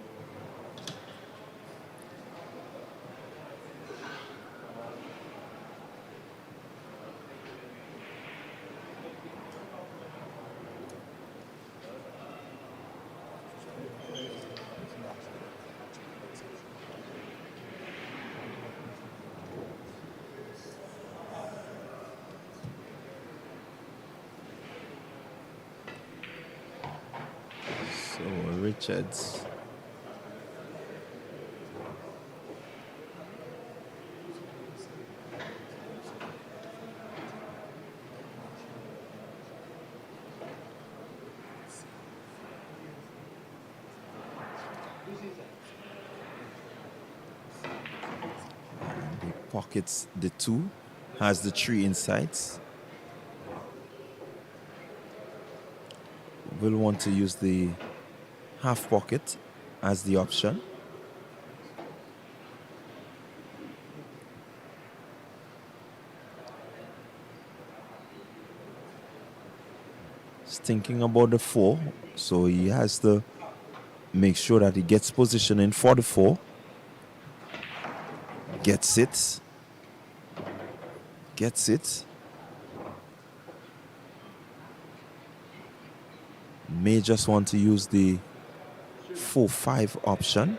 [SPEAKER 1] So Richards pockets the 2, has the 3 insides. Will want to use the half pocket as the option. He's thinking about the 4, so he has to make sure that he gets position in for the 4. Gets it. Gets it. May just want to use the 4-5 option.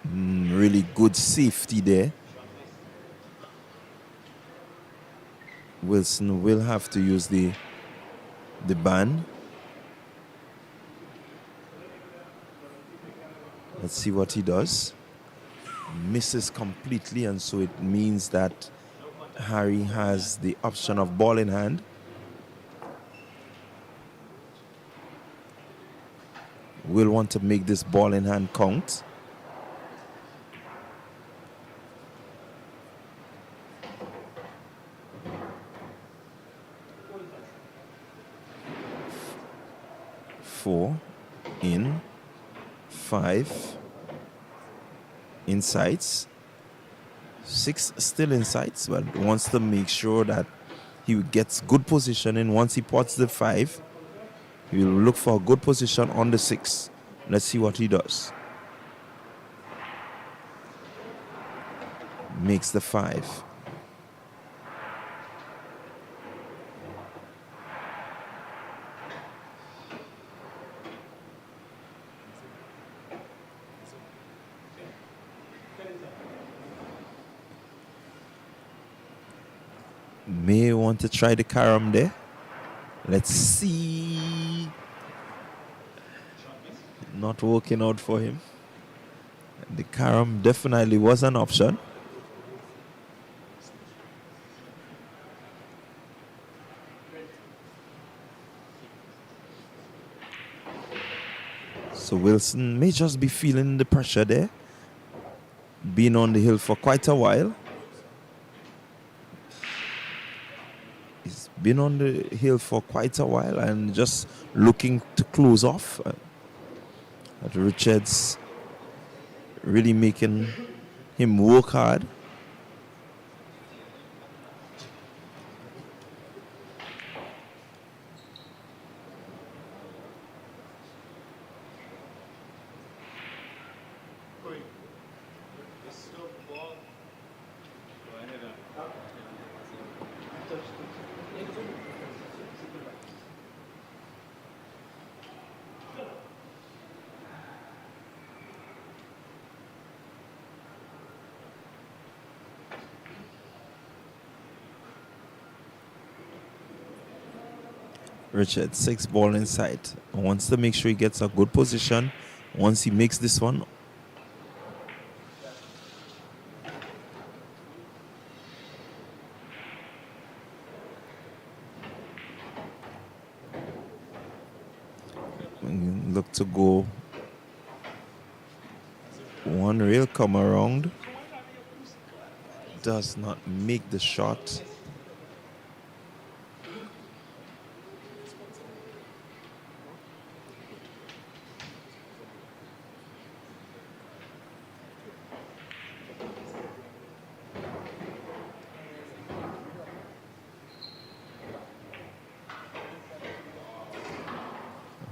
[SPEAKER 1] Really good safety there. Wilson will have to use the ban. Let's see what he does. Misses completely, and so it means that Harry has the option of ball in hand. Will want to make this ball in hand count. Four in, 5 insides, 6 still insides, but wants to make sure that he gets good position in. Once he pots the 5, he will look for a good position on the 6. Let's see what he does. Makes the 5. May want to try the carom there. Let's see. Not working out for him. The carom definitely was an option. So Wilson may just be feeling the pressure there. Been on the hill for quite a while. He's been on the hill for quite a while and just looking to close off. But Richards really making him work hard. Richard, 6 ball inside. Wants to make sure he gets a good position. Once he makes this one, look to go one rail, come around. Does not make the shot.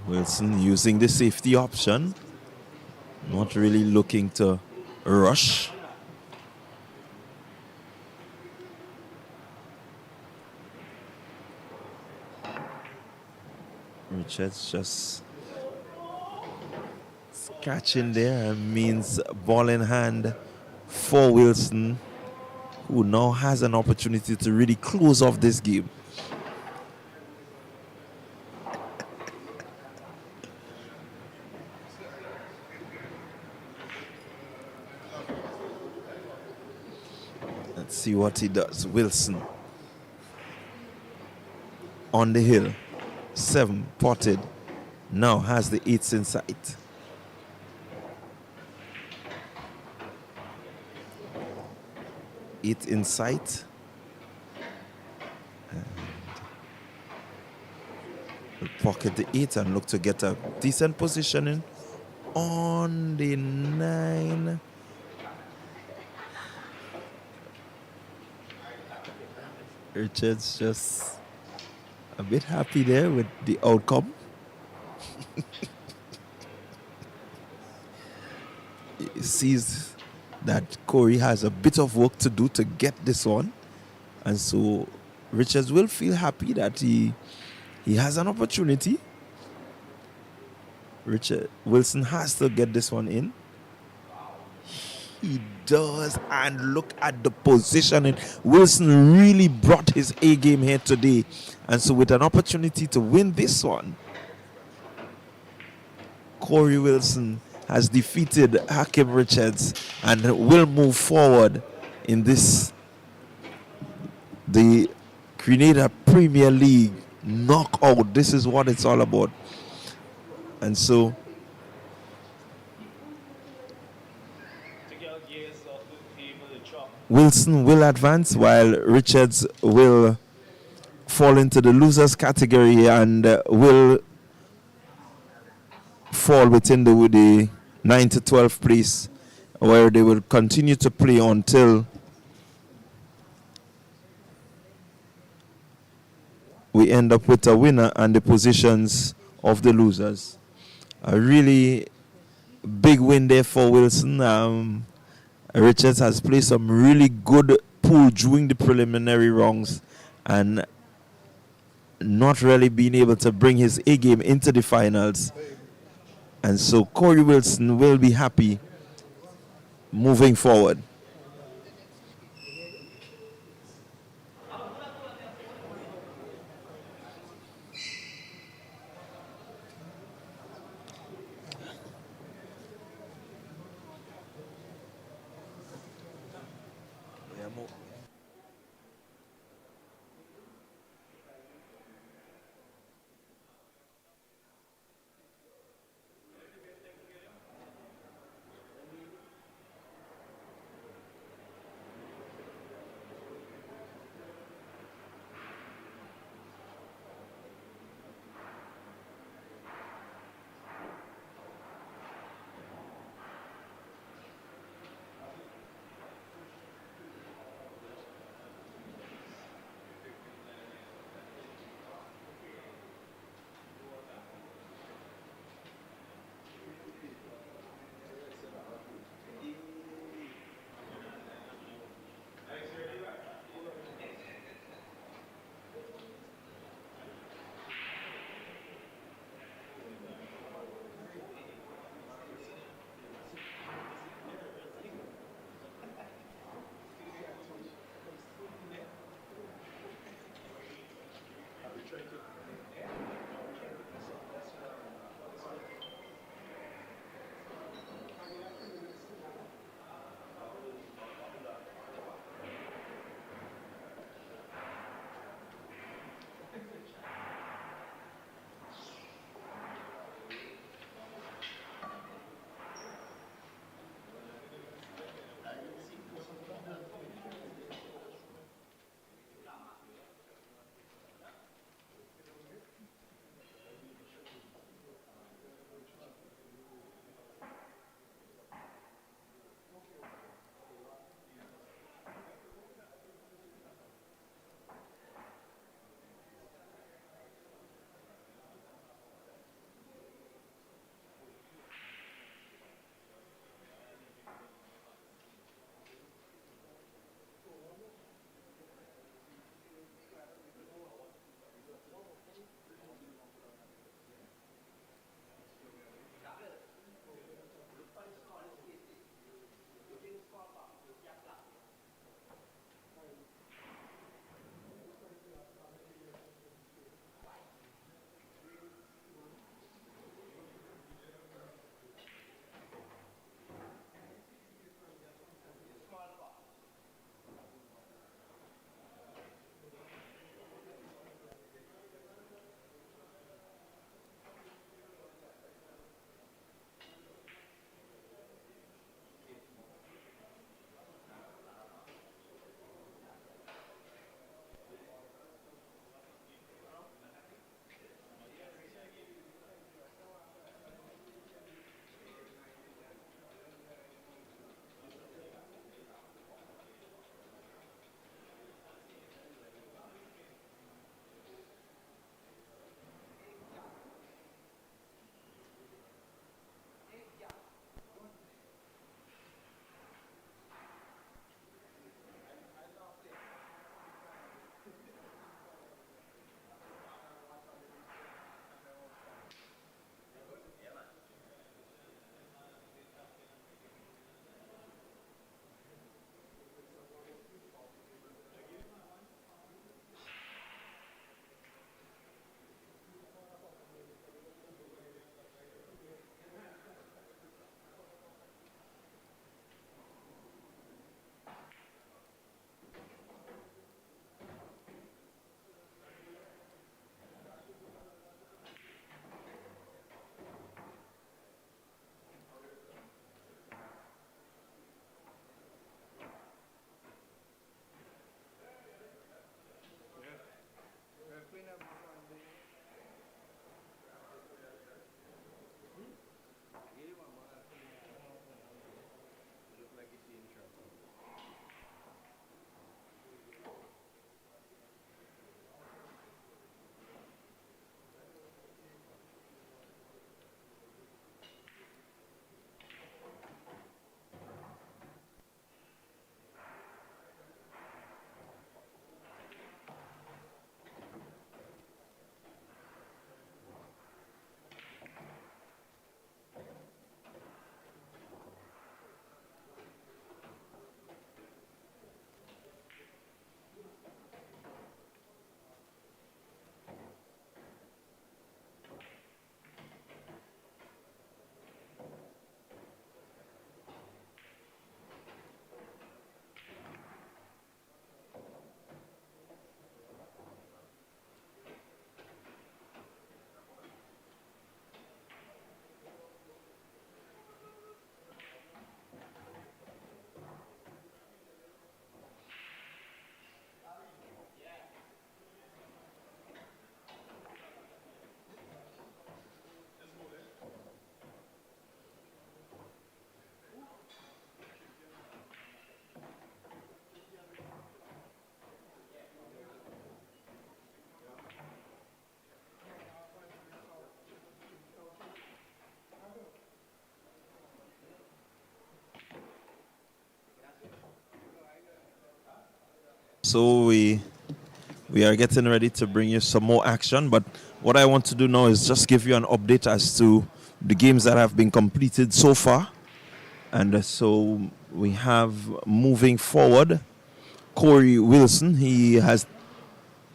[SPEAKER 1] Wilson using the safety option, not really looking to rush. Richards just scratching there, means ball in hand for Wilson, who now has an opportunity to really close off this game. Let's see what he does. Wilson on the hill, 7 potted, now has the 8s in sight. 8 in sight. We'll pocket the 8 and look to get a decent positioning on the 9. Richards just a bit happy there with the outcome. He sees that Corey has a bit of work to do to get this one. And so Richards will feel happy that he has an opportunity. Richard Wilson has to get this one in. He does, and look at the positioning. Wilson really brought his A game here today, and so with an opportunity to win this one, Corey Wilson has defeated Hakim Richards and will move forward in this, the Grenada Premier League knockout. This is what it's all about. And so Wilson will advance while Richards will fall into the losers category and will fall within the 9 to 12 place, where they will continue to play until we end up with a winner and the positions of the losers. A really big win there for Wilson. Richards has played some really good pool during the preliminary rounds and not really being able to bring his A game into the finals. And so Corey Wilson will be happy moving forward. So we are getting ready to bring you some more action, but what I want to do now is just give you an update as to the games that have been completed so far. And so we have, moving forward, Corey Wilson. He has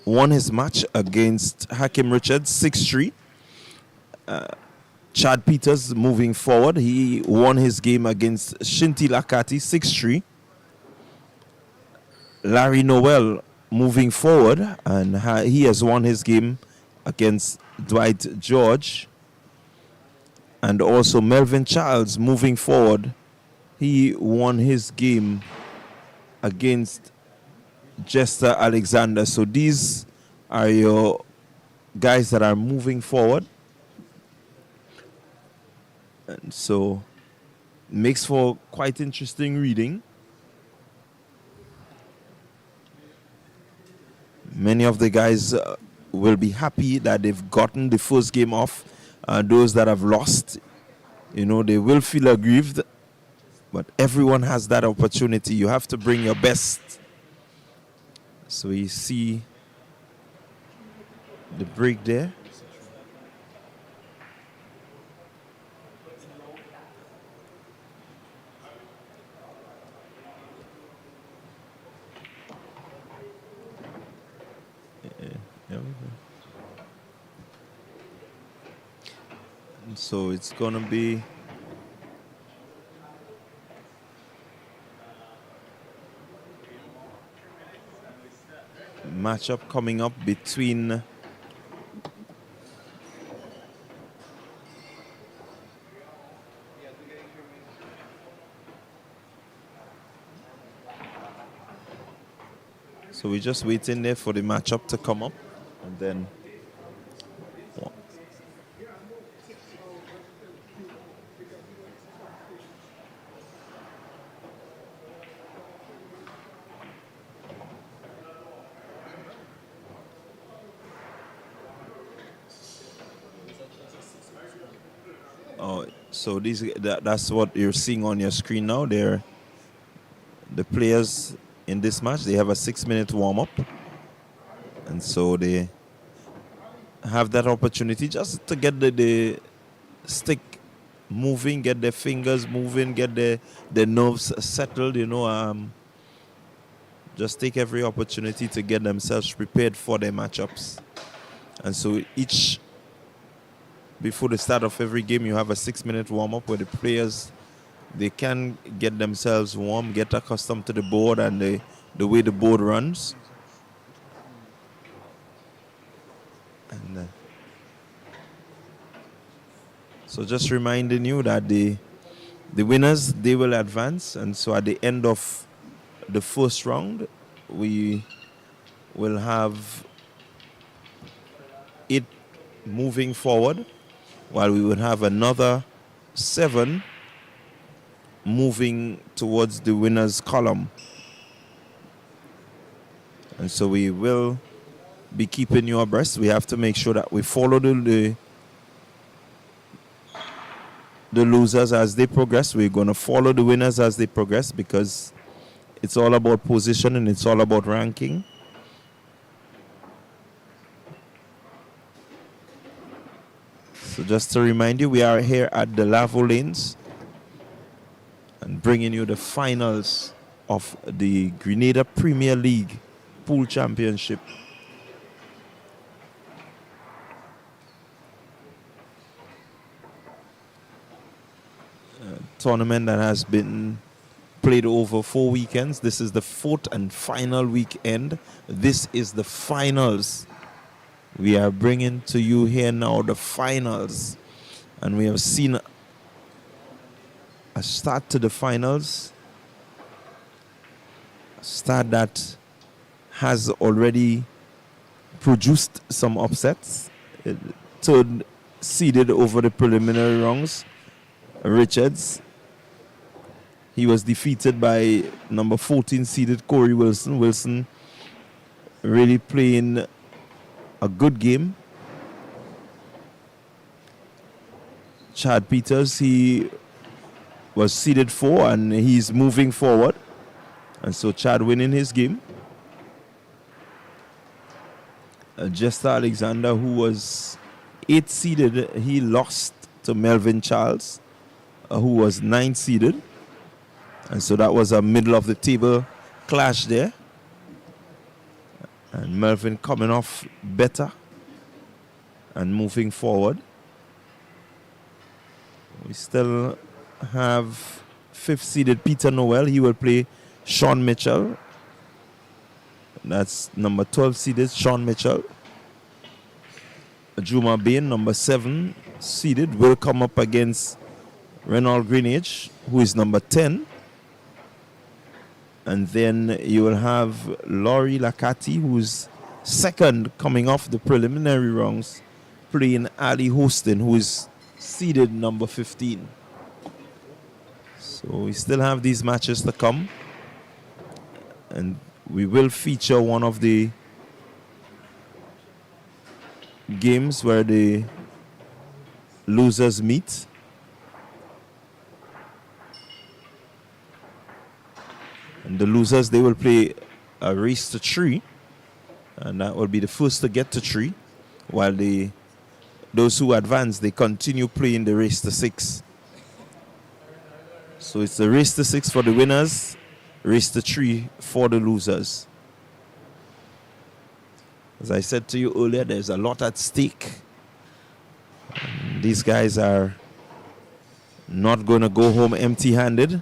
[SPEAKER 1] won his match against Hakim Richards 6-3. Chad Peters, moving forward, he won his game against Shinti Lakati 6-3. Larry Noel, moving forward, and he has won his game against Dwight George. And also Melvin Charles, moving forward, he won his game against Jester Alexander. So these are your guys that are moving forward. And so makes for quite interesting reading. Many of the guys will be happy that they've gotten the first game off. Those that have lost, they will feel aggrieved. But everyone has that opportunity. You have to bring your best. So you see the break there. So it's going to be matchup coming up between so we're just waiting there for the matchup to come up, and then so that's what you're seeing on your screen now. They're the players in this match. They have a 6-minute warm-up, and so they have that opportunity just to get the stick moving, get their fingers moving, get their nerves settled. Just take every opportunity to get themselves prepared for their matchups. And so before the start of every game, you have a 6-minute warm-up where the players, they can get themselves warm, get accustomed to the board and the way the board runs. And so just reminding you that the winners, they will advance. And so at the end of the first round, we will have 8 moving forward, while we would have another 7 moving towards the winners column. And so we will be keeping you abreast. We have to make sure that we follow the losers as they progress. We're going to follow the winners as they progress, because it's all about position and it's all about ranking. So just to remind you, we are here at the Lavo Lanes and bringing you the finals of the Grenada Premier League Pool Championship. Tournament that has been played over 4 weekends. This is the 4th and final weekend. This is the finals. We are bringing to you here now the finals. And we have seen a start to the finals. A start that has already produced some upsets. Third seeded over the preliminary rounds, Richards. He was defeated by number 14 seeded Corey Wilson. Wilson really playing a good game. Chad Peters, he was seeded 4 and he's moving forward. And so Chad winning his game. Jester Alexander, who was 8 seeded, he lost to Melvin Charles, who was 9 seeded. And so that was a middle of the table clash there. And Melvin coming off better and moving forward. We still have 5th seeded Peter Noel. He will play Sean Mitchell. That's number 12 seeded Sean Mitchell. Juma Bain, number 7 seeded, will come up against Renald Greenage, who is number 10. And then you will have Laurie Lacati, who's 2nd coming off the preliminary rounds, playing Ali Hostin, who is seeded number 15. So we still have these matches to come. And we will feature one of the games where the losers meet. And the losers, they will play a race to 3. And that will be the first to get to 3. While those who advance, they continue playing the race to 6. So it's the race to 6 for the winners, race to 3 for the losers. As I said to you earlier, there's a lot at stake. And these guys are not going to go home empty-handed.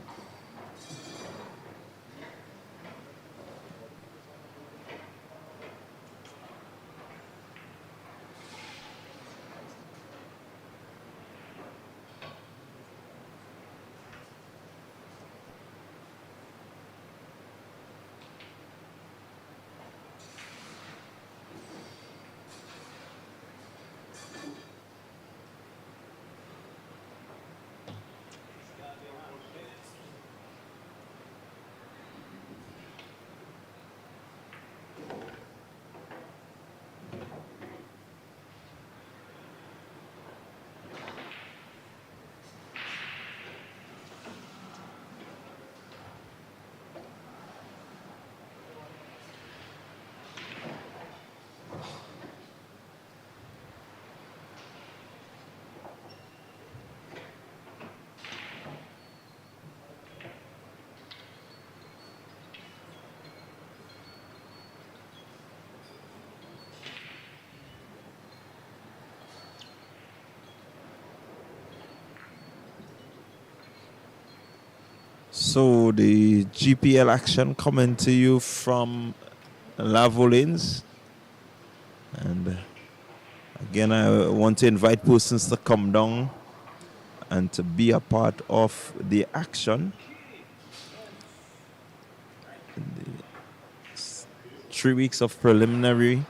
[SPEAKER 1] So the GPL action coming to you from Lavo Lanes. And again, I want to invite persons to come down and to be a part of the action. 3 weeks of preliminary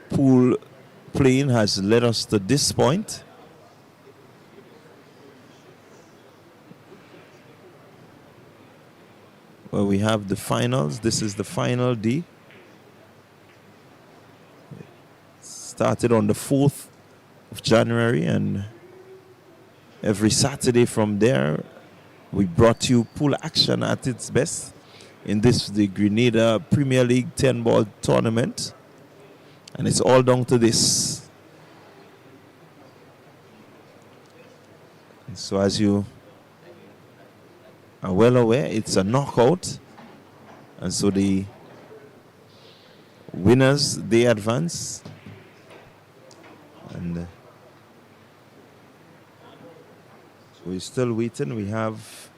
[SPEAKER 1] pool playing has led us to this point. Where we have the finals. This is the final day. It started on the 4th of January, and every Saturday from there, we brought you pool action at its best. In this, the Grenada Premier League 10-ball tournament. And it's all down to this. And so as you are well aware, it's a knockout, and so the winners, they advance. And we're still waiting. We have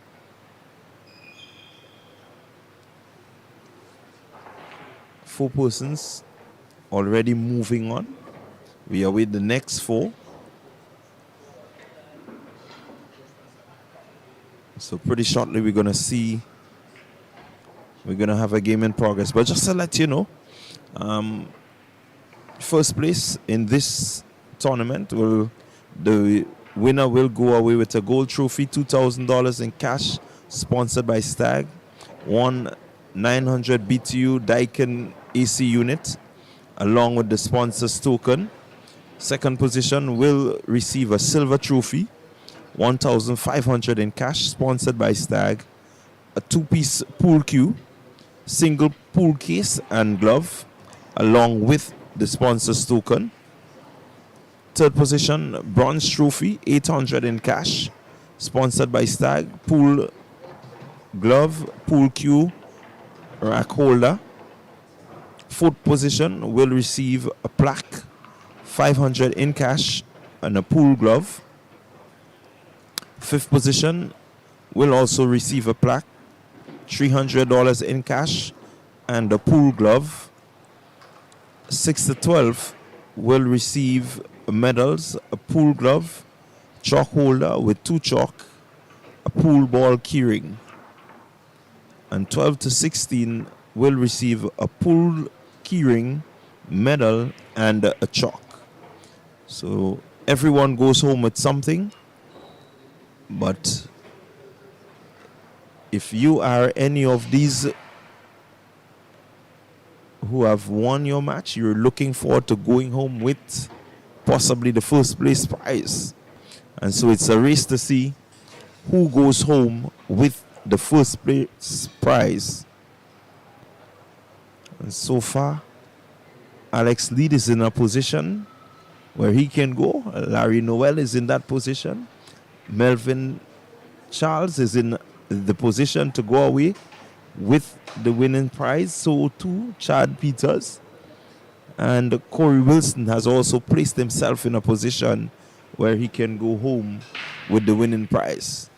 [SPEAKER 1] four persons already moving on. We await the next 4. So pretty shortly we're going to have a game in progress. But just to let you know, first place in this tournament, the winner will go away with a gold trophy, $2,000 in cash, sponsored by Stag, 900 BTU Daikin AC unit, along with the sponsor's token. Second position will receive a silver trophy, 1,500 in cash, sponsored by Stag, a 2-piece pool cue, single pool case and glove, along with the sponsor's token. Third position, bronze trophy, 800 in cash, sponsored by Stag. Pool glove, pool cue, rack holder. Fourth position will receive a plaque, 500 in cash, and a pool glove. Fifth position will also receive a plaque, $300 in cash, and a pool glove. 6 to 12 will receive medals, a pool glove, chalk holder with 2 chalk, a pool ball keyring. And 12 to 16 will receive a pool keyring, medal, and a chalk. So everyone goes home with something, but if you are any of these who have won your match, you're looking forward to going home with possibly the first place prize. And so it's a race to see who goes home with the first place prize. And so far, Alex Lead is in a position where he can go. Larry Noel is in that position. Melvin Charles is in the position to go away with the winning prize. So too, Chad Peters. And Corey Wilson has also placed himself in a position where he can go home with the winning prize.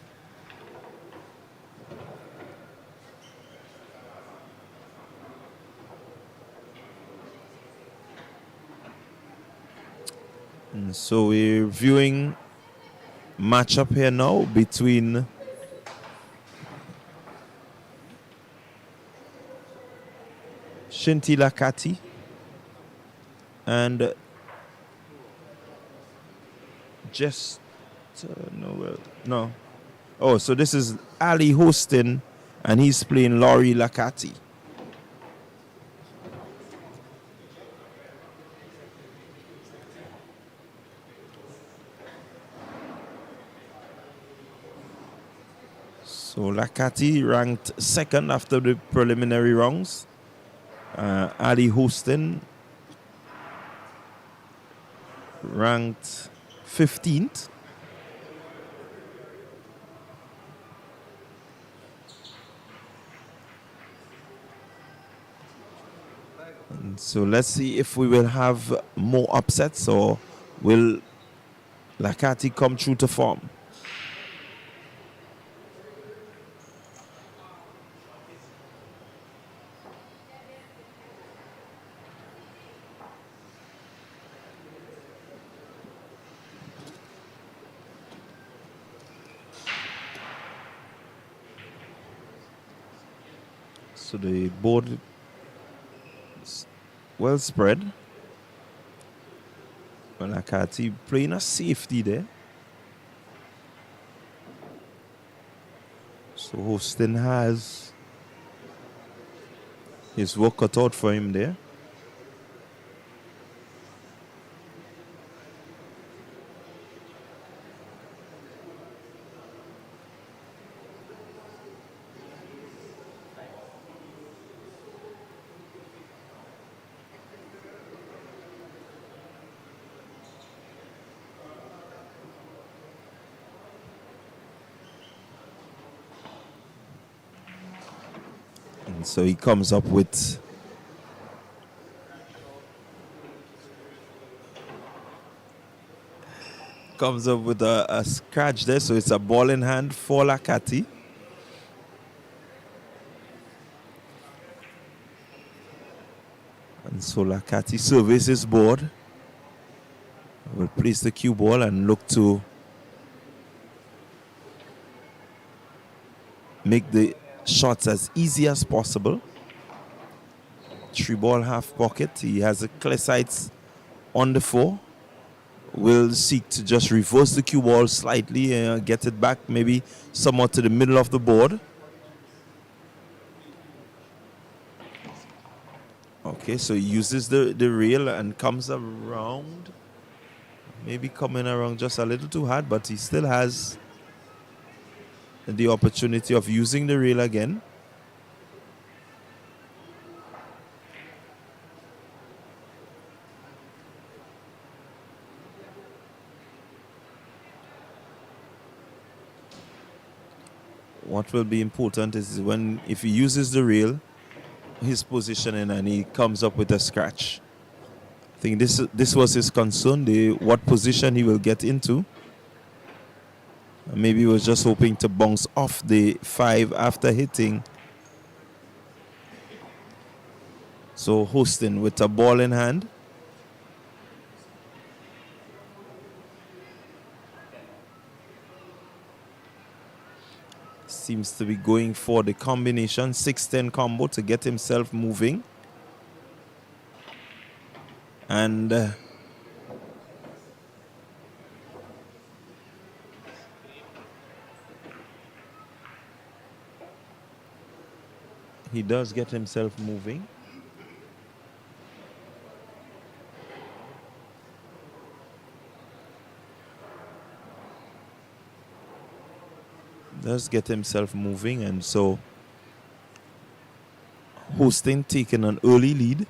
[SPEAKER 1] And so we're viewing matchup here now between Shinti Lakati and just no. Oh, so this is Ali hosting, and he's playing Laurie Lakati. So Lakati ranked second after the preliminary rounds. Ali Houston ranked 15th. And so let's see if we will have more upsets, or will Lakati come true to form. So the board is well spread. Lakati playing a safety there. So Hostin has his work cut out for him there. So he comes up with a scratch there. So it's a ball in hand for Lakati. And so Lakati surveys his board. Will place the cue ball and look to make the shots as easy as possible. 3-ball half pocket. He has a clear sights on the 4. Will seek to just reverse the cue ball slightly and get it back maybe somewhat to the middle of the board. Okay, so he uses the rail and comes around. Maybe coming around just a little too hard, but he still has the opportunity of using the rail again. What will be important is if he uses the rail, his positioning, and he comes up with a scratch. I think this was his concern, what position he will get into. Maybe he was just hoping to bounce off the 5 after hitting. So Hostin with a ball in hand. Seems to be going for the combination 6-10 combo to get himself moving. And he does get himself moving. Does get himself moving, and so Hostin taking an early lead.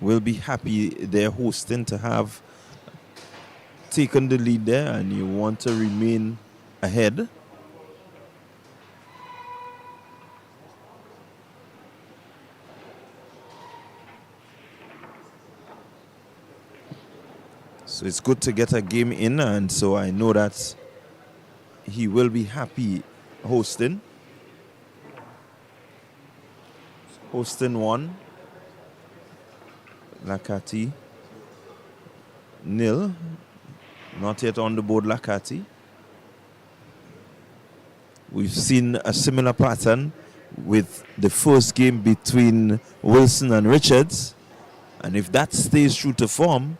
[SPEAKER 1] Will be happy they're Hostin to have taken the lead there, and you want to remain ahead. So it's good to get a game in, and so I know that he will be happy Hostin. Hostin 1. Lakati 0. Not yet on the board, Lakati. We've seen a similar pattern with the first game between Wilson and Richards. And if that stays true to form,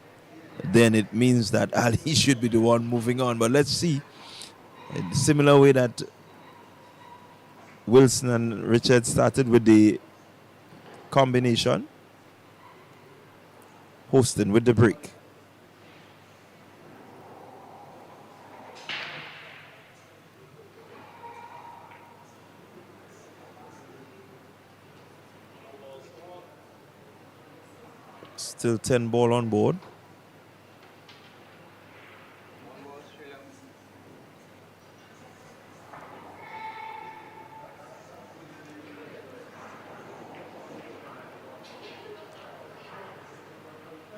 [SPEAKER 1] then it means that Ali should be the one moving on. But let's see. In a similar way that Wilson and Richards started with the combination, Hostin with the break. Still 10 ball on board.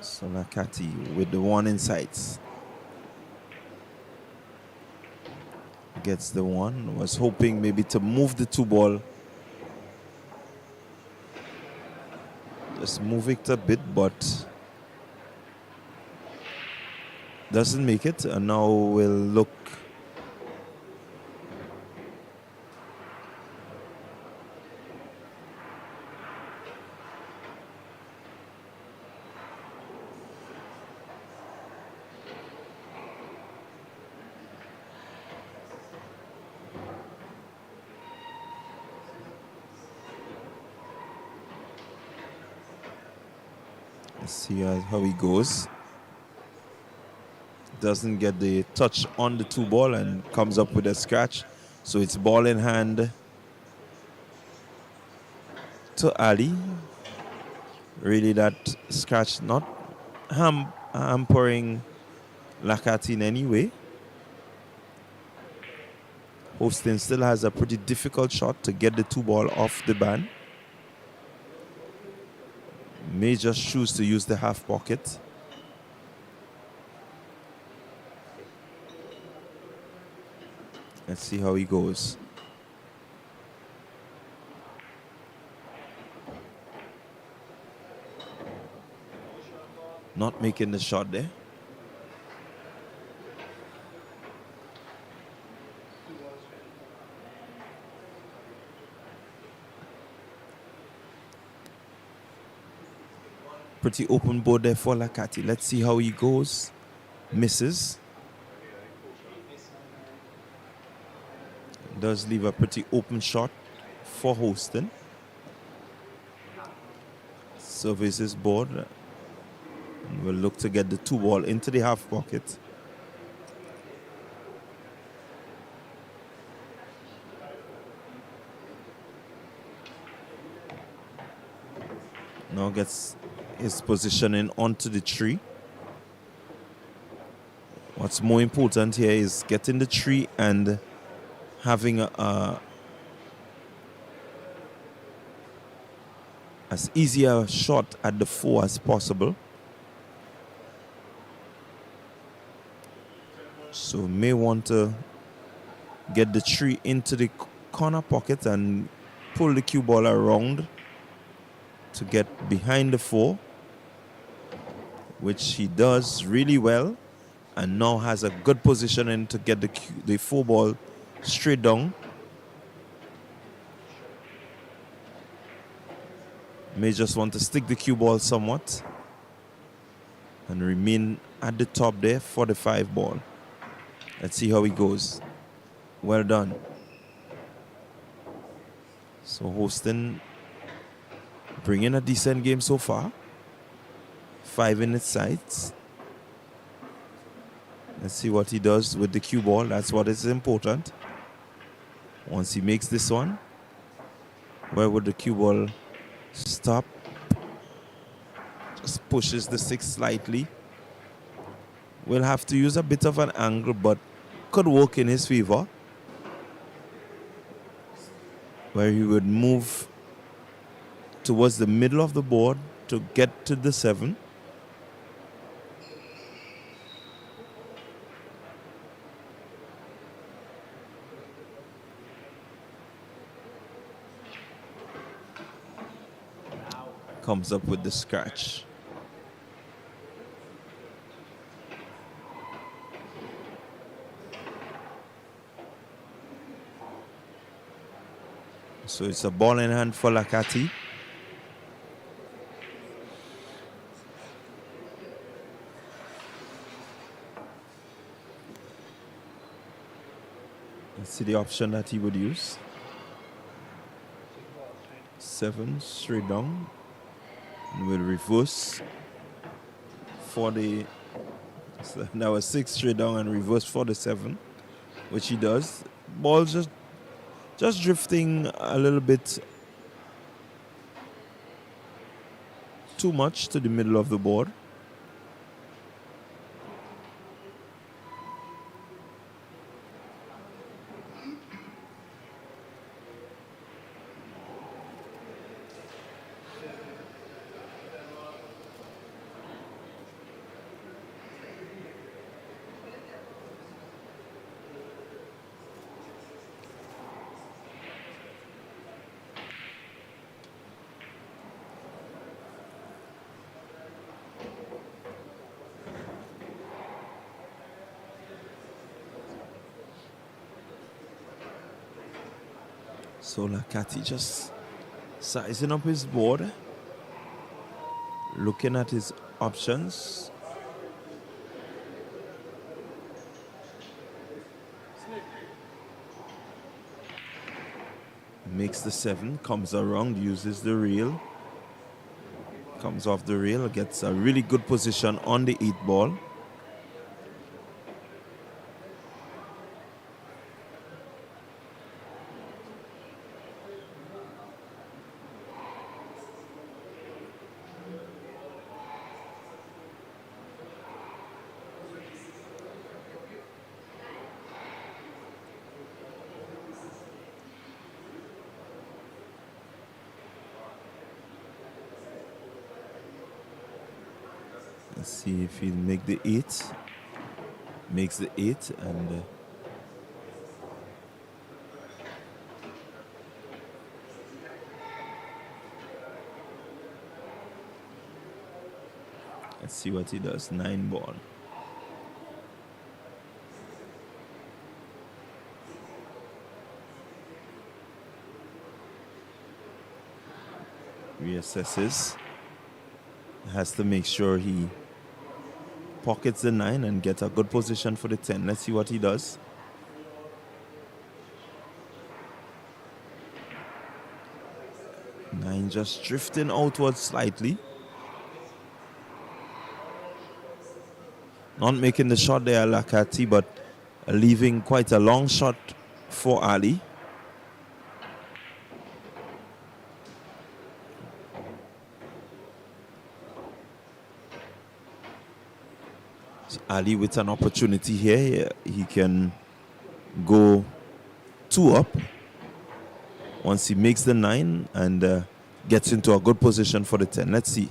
[SPEAKER 1] So Nakati with the one in sights. Gets the one. Was hoping maybe to move the 2 ball. Just move it a bit, but doesn't make it. And now we'll look. Let's see how he goes. Doesn't get the touch on the 2 ball and comes up with a scratch. So it's ball in hand to Ali. Really, that scratch not hampering Lakati in any way. Hostin still has a pretty difficult shot to get the 2 ball off the band. May just choose to use the half pocket. Let's see how he goes. Not making the shot there. Pretty open board there for Lakati. Let's see how he goes. Misses. Does leave a pretty open shot for Hostin. Services board. And we'll look to get the 2 ball into the half pocket. Now gets his positioning onto the tree. What's more important here is getting the tree and having as easy a shot at the 4 as possible. So may want to get the tree into the corner pocket and pull the cue ball around to get behind the 4, which he does really well, and now has a good positioning to get the 4 ball straight down. May just want to stick the cue ball somewhat and remain at the top there for the 5 ball. Let's see how he goes. Well done. So Hostin bringing a decent game so far. 5 in its sights. Let's see what he does with the cue ball. That's what is important. Once he makes this one, where would the cue ball stop? Just pushes the 6 slightly. Will have to use a bit of an angle, but could work in his favor, where he would move towards the middle of the board to get to the 7. Comes up with the scratch. So it's a ball in hand for Lakati. Let's see the option that he would use. 7 straight down. And we'll reverse for the... So now a 6 straight down and reverse for the 7, which he does. Ball just drifting a little bit too much to the middle of the board. So Lakati just sizing up his board, looking at his options. Makes the 7, comes around, uses the rail. Comes off the rail, gets a really good position on the 8 ball. Let's see if he'll make the 8. Makes the 8 and let's see what he does. 9 ball. Reassesses. Has to make sure he pockets the 9 and gets a good position for the 10. Let's see what he does. Nine just drifting outwards slightly. Not making the shot there, Lakati, but leaving quite a long shot for Ali. Ali with an opportunity here. He can go 2 up once he makes the 9 and gets into a good position for the 10. Let's see.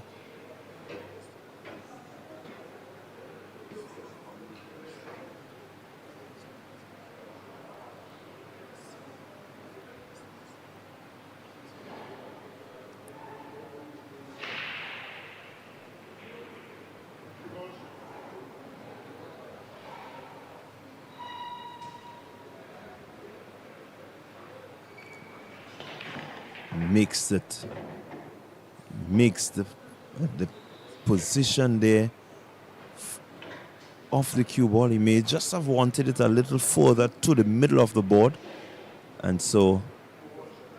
[SPEAKER 1] Makes the position there off the cue ball. He may just have wanted it a little further to the middle of the board, and so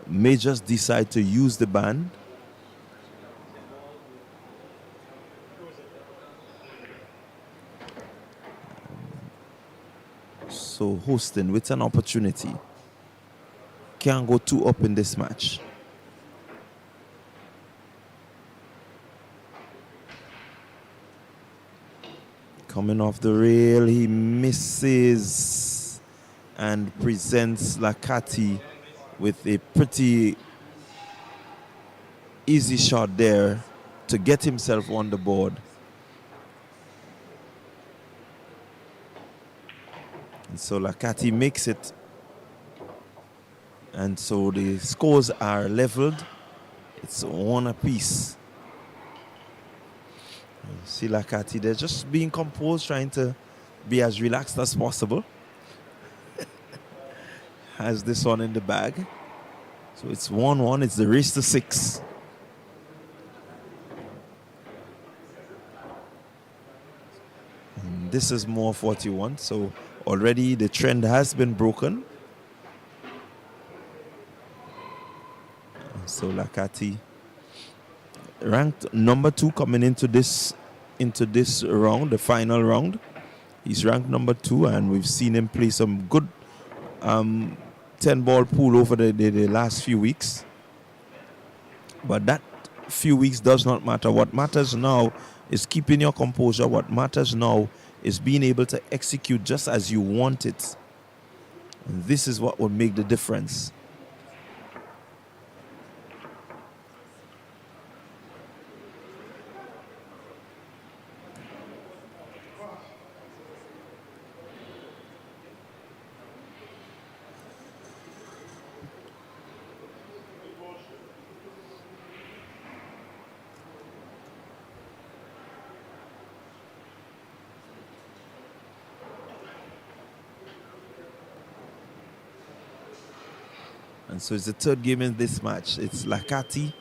[SPEAKER 1] may just decide to use the band. So Houston with an opportunity can go 2 up in this match. Coming off the rail, he misses and presents Lakati with a pretty easy shot there to get himself on the board. And so Lakati makes it. And so the scores are leveled. It's 1 apiece. See Lakati, they're just being composed, trying to be as relaxed as possible. Has this one in the bag. So it's 1-1. It's the race to 6. And this is more 41. So already the trend has been broken. So Lakati, ranked number 2 coming into this round, the final round. He's ranked number 2, and we've seen him play some good 10-ball pool over the last few weeks. But that few weeks does not matter. What matters now is keeping your composure. What matters now is being able to execute just as you want it. And this is what will make the difference. And so it's the third game in this match. It's Lakati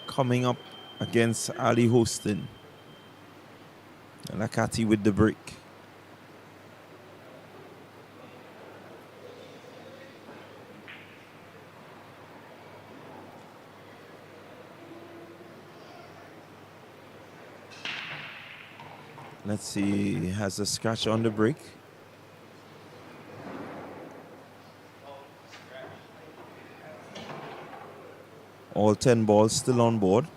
[SPEAKER 1] coming up against Ali Houston. Lakati with the break. Let's see, he has a scratch on the break. All 10 balls still on board.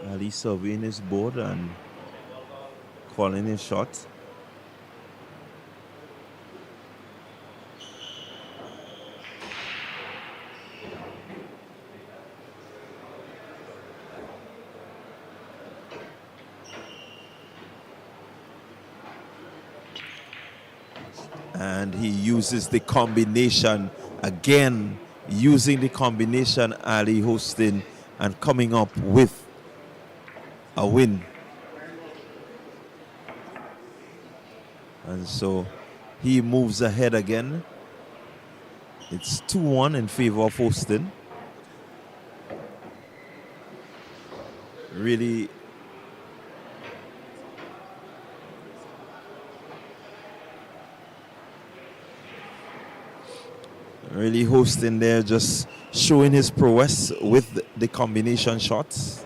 [SPEAKER 1] Ali surveying his board and calling his shot. And he uses the combination again, using the combination, Ali Houston, and coming up with a win. And so he moves ahead again. It's 2-1 in favor of Houston. Really Houston there, just showing his prowess with the combination shots.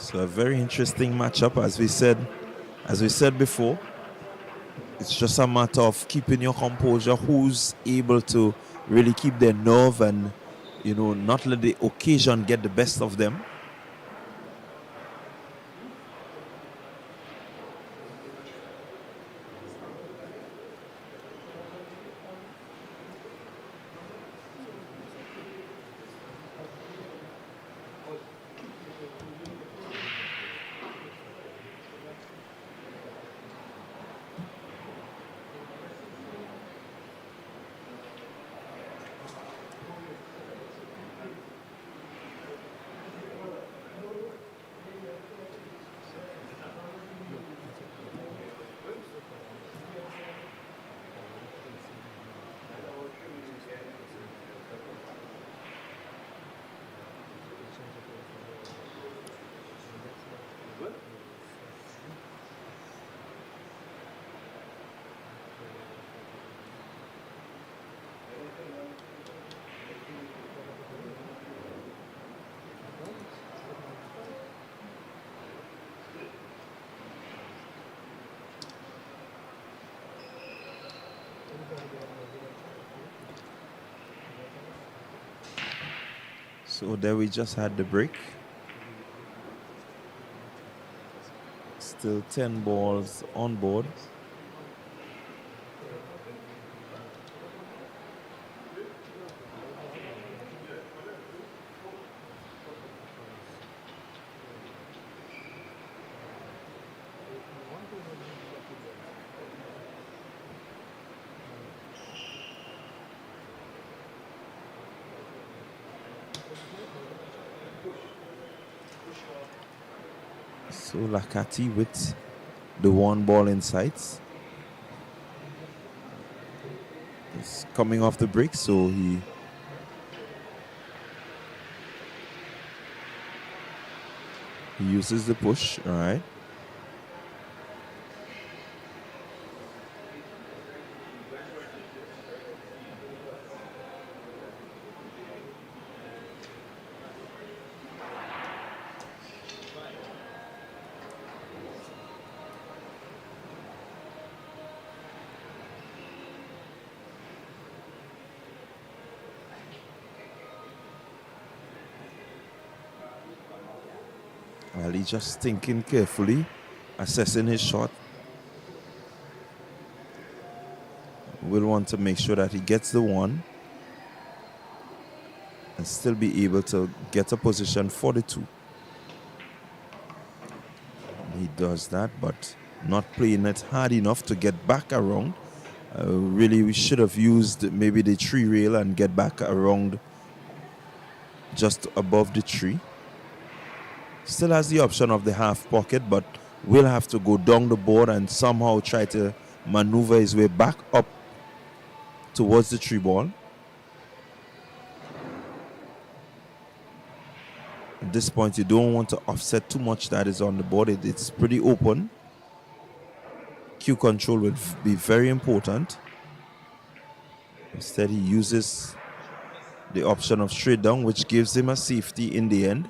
[SPEAKER 1] So a very interesting matchup, as we said before. It's just a matter of keeping your composure. Who's able to really keep their nerve and, not let the occasion get the best of them. So there we just had the break. Still 10 balls on board. So Lakati with the one ball in sight. He's coming off the break, so he uses the push. All right. Well, he's just thinking carefully, assessing his shot. Will want to make sure that he gets the one and still be able to get a position for the two. He does that, but not playing it hard enough to get back around. Really, we should have used maybe the tree rail and get back around just above the tree. Still has the option of the half pocket, but will have to go down the board and somehow try to maneuver his way back up towards the tree ball. At this point, you don't want to offset too much that is on the board. It's pretty open. Cue control will be very important. Instead, he uses the option of straight down, which gives him a safety in the end.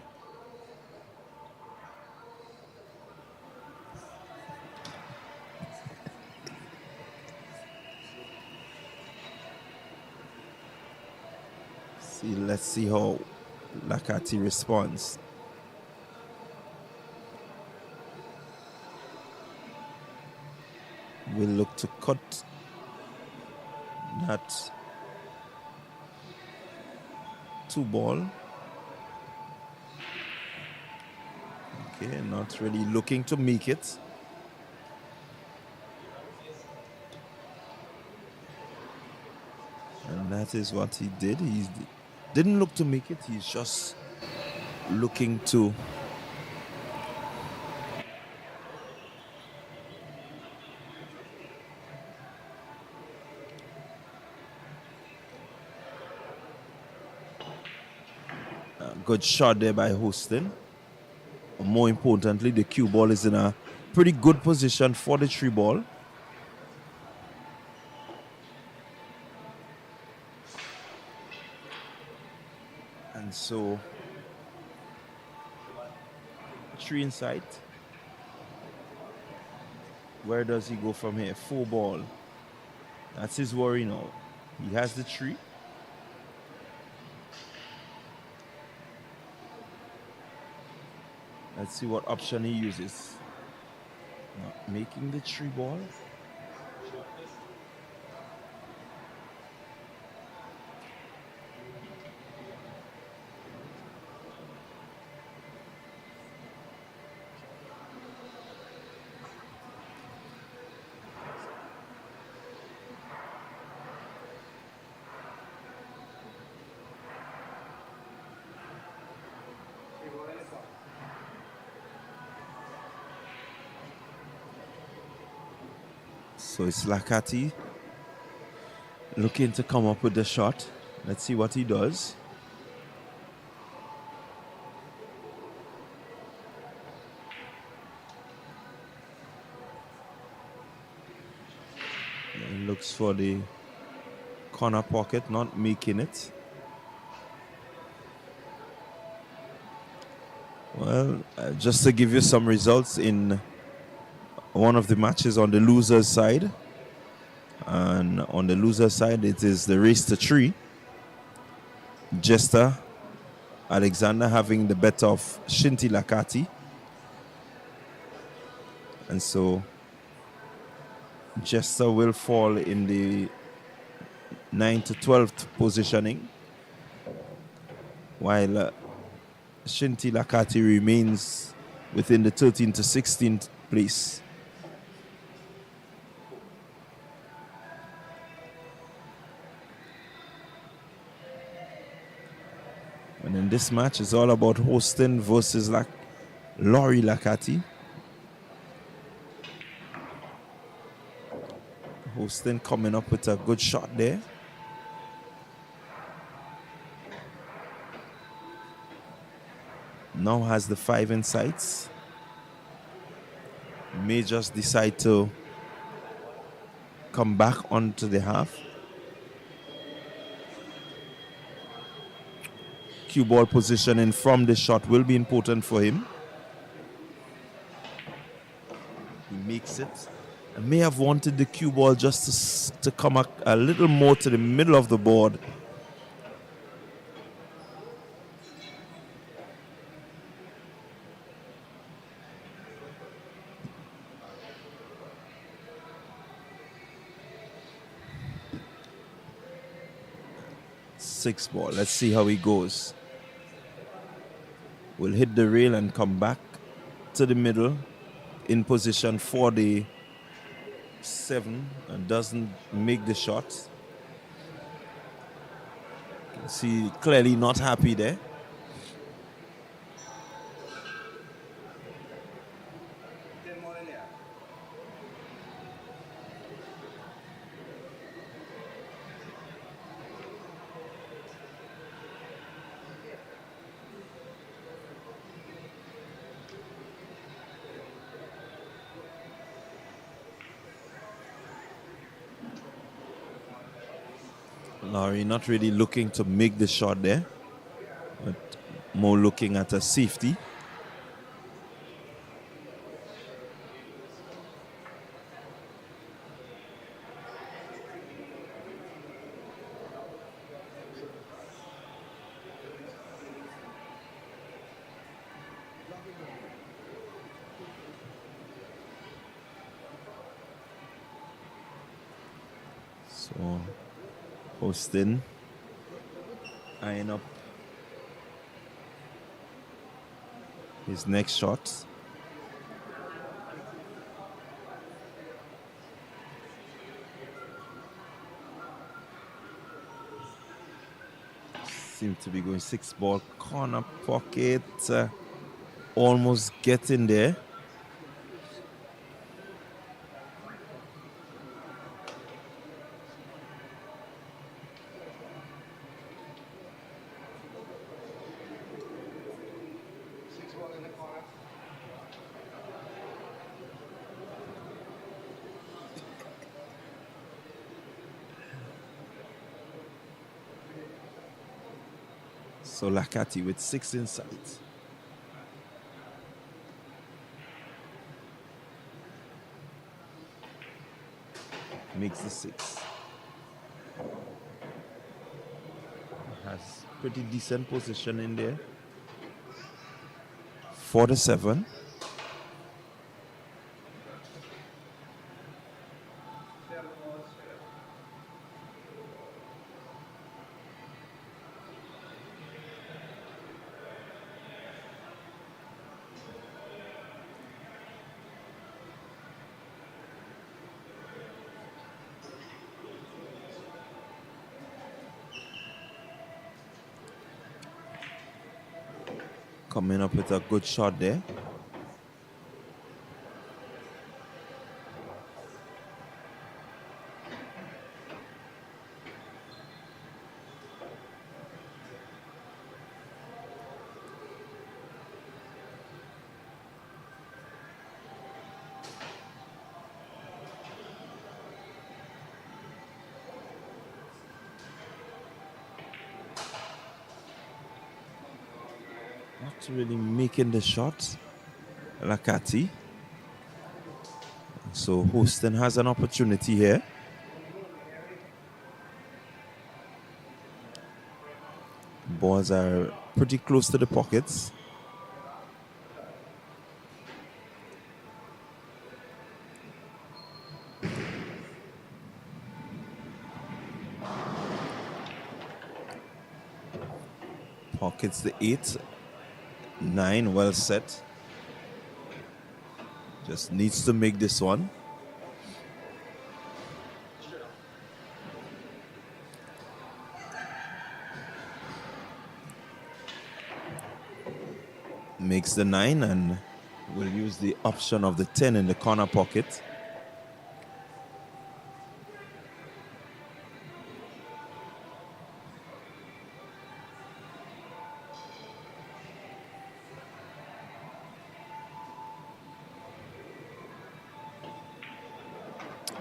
[SPEAKER 1] Let's see how Lakati responds. We'll look to cut that two ball. Okay, not really looking to make it. And that is what he did. He didn't look to make it. He's just looking to good shot there by Houston. More importantly, the cue ball is in a pretty good position for the tree ball. And so tree in sight. Where does he go from here? 4 ball. That's his worry now. He has the tree. Let's see what option he uses. Not making the tree ball. So it's Lakati looking to come up with the shot. Let's see what he does. He looks for the corner pocket, not making it. Well, just to give you some results in one of the matches on the loser's side. And on the loser's side, it is the race to three. Jester Alexander having the better of Shinti Lakati. And so Jester will fall in the 9 to 12th positioning, while Shinti Lakati remains within the 13 to 16th place. And in this match, it's all about Hostin versus Laurie Lakati. Hostin coming up with a good shot there. Now has the 5 in sights. May just decide to come back onto the half. Cue ball positioning from the shot will be important for him. He makes it. I may have wanted the cue ball just to come a little more to the middle of the board. Six ball. Let's see how he goes. Will hit the rail and come back to the middle in position for the 7 and doesn't make the shot. You can see clearly not happy there. Laurie not really looking to make the shot there, but more looking at a safety. So Hostin eyeing up his next shot. Seems to be going 6 ball, corner pocket, almost getting there. So Lakati with 6 in sight. makes the 6. Has pretty decent position in there. 4 to 7. Coming up with a good shot there. Not really making the shot, Lakati. So Houston has an opportunity here. Balls are pretty close to the pockets. Pockets the 8. 9, well set. Just needs to make this one. Makes the 9 and will use the option of the 10 in the corner pocket.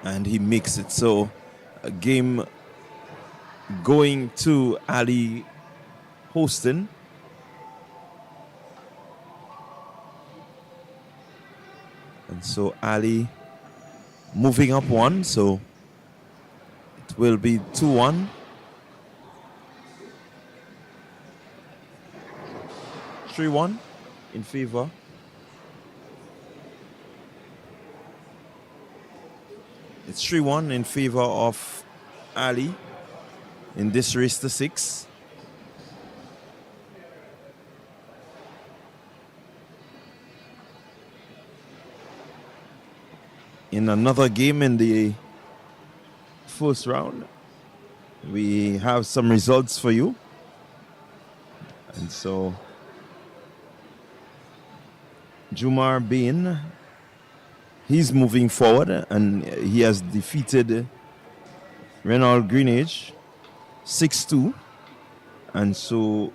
[SPEAKER 1] And he makes it. So a game going to Ali Houston. And so Ali moving up 1, so it will be 2-1. 3-1 in favor. It's 3-1 in favor of Ali in this race to 6. In another game in the first round, we have some results for you. And so Jumar Bain, he's moving forward and he has defeated Renald Greenage 6-2. And so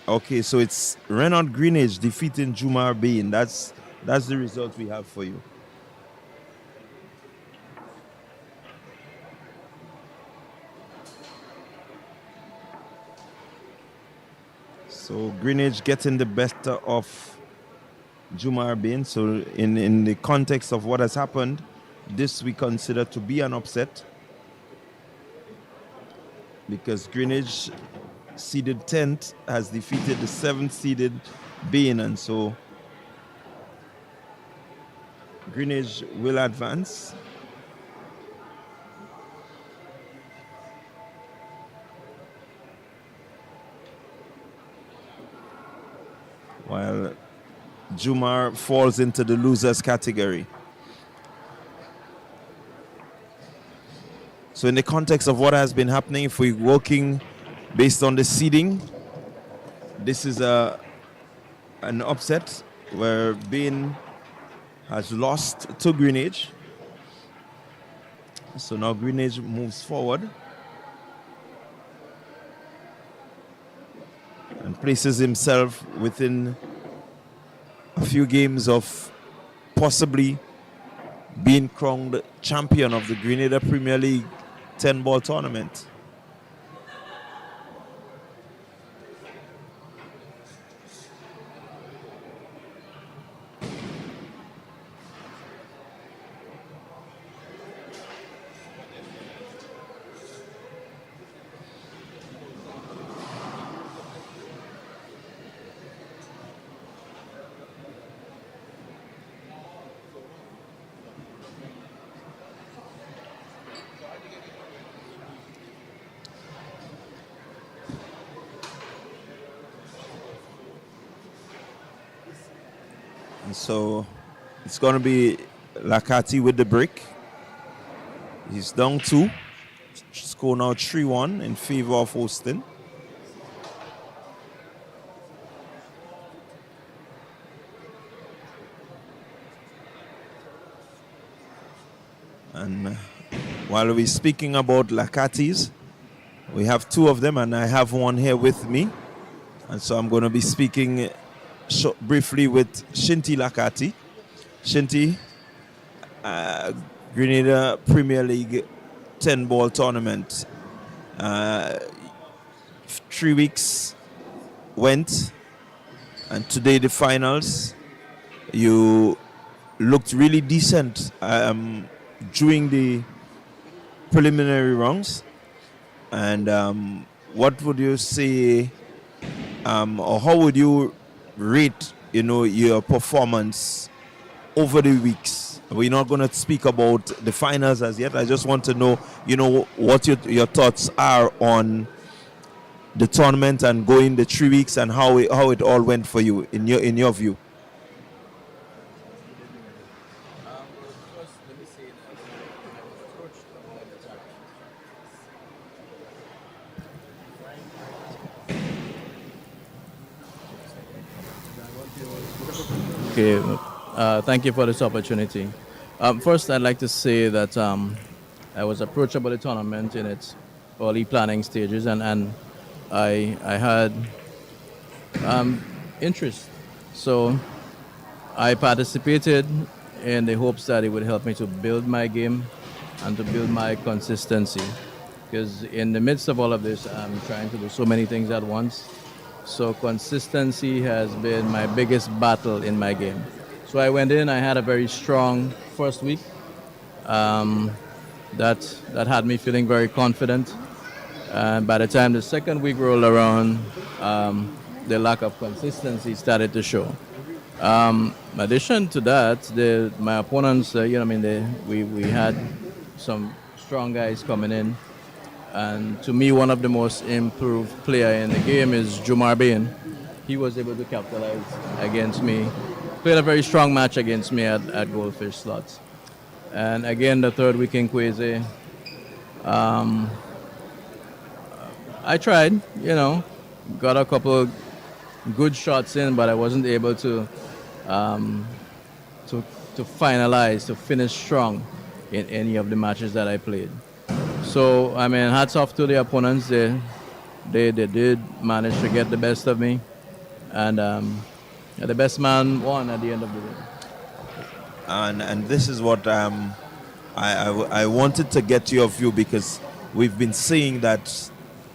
[SPEAKER 1] okay, so it's Renald Greenage defeating Jumar Bain. That's the result we have for you. So Greenage getting the better of Jumar Bain. So in the context of what has happened, this we consider to be an upset, because Greenage seeded 10th has defeated the 7th seeded Bain, and so Greenage will advance. While Jumar falls into the losers category. So in the context of what has been happening, if we're working based on the seeding, this is an upset where Bain has lost to Greenage. So now Greenage moves forward and places himself within a few games of possibly being crowned champion of the Grenada Premier League 10-ball tournament. So it's going to be Lakati with the break. He's down two. Score now 3-1 in favor of Austin. And while we're speaking about Lakatis, we have two of them, and I have one here with me. And so I'm going to be speaking briefly with Shinty Lakati. Shinty, Grenada Premier League 10-ball tournament. 3 weeks went, and today the finals. You looked really decent during the preliminary rounds. And what would you say, or how would you rate, your performance over the weeks? We're not going to speak about the finals as yet. I just want to know, what your thoughts are on the tournament and going the 3 weeks and how it all went for you in your view.
[SPEAKER 2] Okay, thank you for this opportunity. First, I'd like to say that I was approached about the tournament in its early planning stages, and I had interest. So I participated in the hopes that it would help me to build my game and to build my consistency. Because in the midst of all of this, I'm trying to do so many things at once. So consistency has been my biggest battle in my game. So I went in, I had a very strong first week. That had me feeling very confident. And by the time the second week rolled around, the lack of consistency started to show. In addition to that, my opponents, we had some strong guys coming in. And to me, one of the most improved player in the game is Jumar Bain. He was able to capitalize against me. Played a very strong match against me at Goldfish Slots. And again, the third week in Kweze, I tried, got a couple good shots in, but I wasn't able to finalize, to finish strong in any of the matches that I played. So, hats off to the opponents. They did manage to get the best of me. And the best man won at the end of the day.
[SPEAKER 1] And this is what I wanted to get your view, because we've been saying that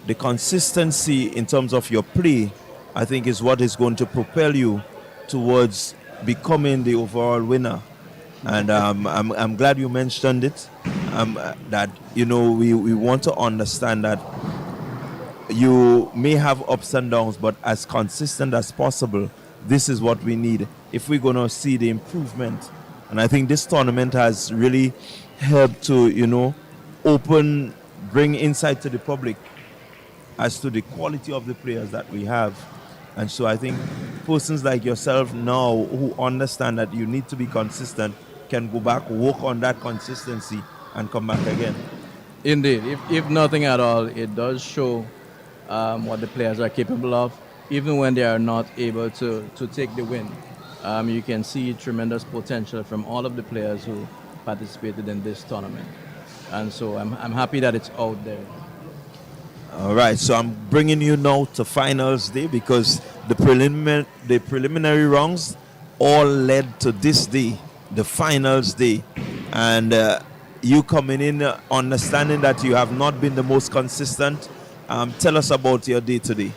[SPEAKER 1] the consistency in terms of your play, I think, is what is going to propel you towards becoming the overall winner. And I'm glad you mentioned it. That we want to understand that you may have ups and downs, but as consistent as possible. This is what we need if we're going to see the improvement. And I think this tournament has really helped to bring insight to the public as to the quality of the players that we have. And so I think persons like yourself now who understand that you need to be consistent can go back, work on that consistency, and come back again.
[SPEAKER 2] Indeed. If nothing at all, it does show what the players are capable of, even when they are not able to take the win. You can see tremendous potential from all of the players who participated in this tournament. And so I'm happy that it's out there.
[SPEAKER 1] All right, so I'm bringing you now to finals day, because the preliminary rounds all led to this day, the finals day. And you coming in understanding that you have not been the most consistent. Tell us about your day today.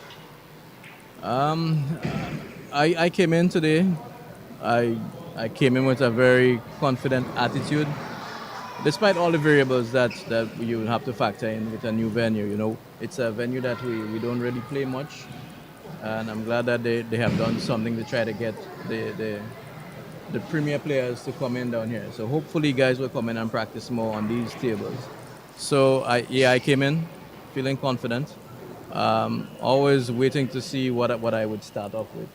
[SPEAKER 2] I came in today. I came in with a very confident attitude, despite all the variables that you have to factor in with a new venue. It's a venue that we don't really play much, and I'm glad that they have done something to try to get the premier players to come in down here. So hopefully guys will come in and practice more on these tables. So I came in feeling confident, always waiting to see what I would start off with.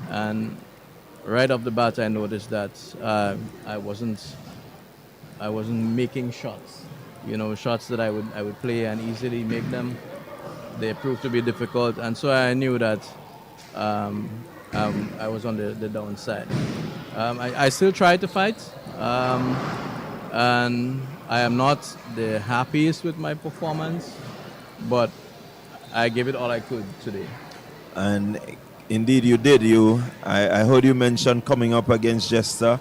[SPEAKER 2] And right off the bat, I noticed that I wasn't making shots. Shots that I would play and easily make them. They proved to be difficult, and so I knew that I was on the downside. I still try to fight, and I am not the happiest with my performance, but I gave it all I could today.
[SPEAKER 1] And indeed, you did. I heard you mention coming up against Jester.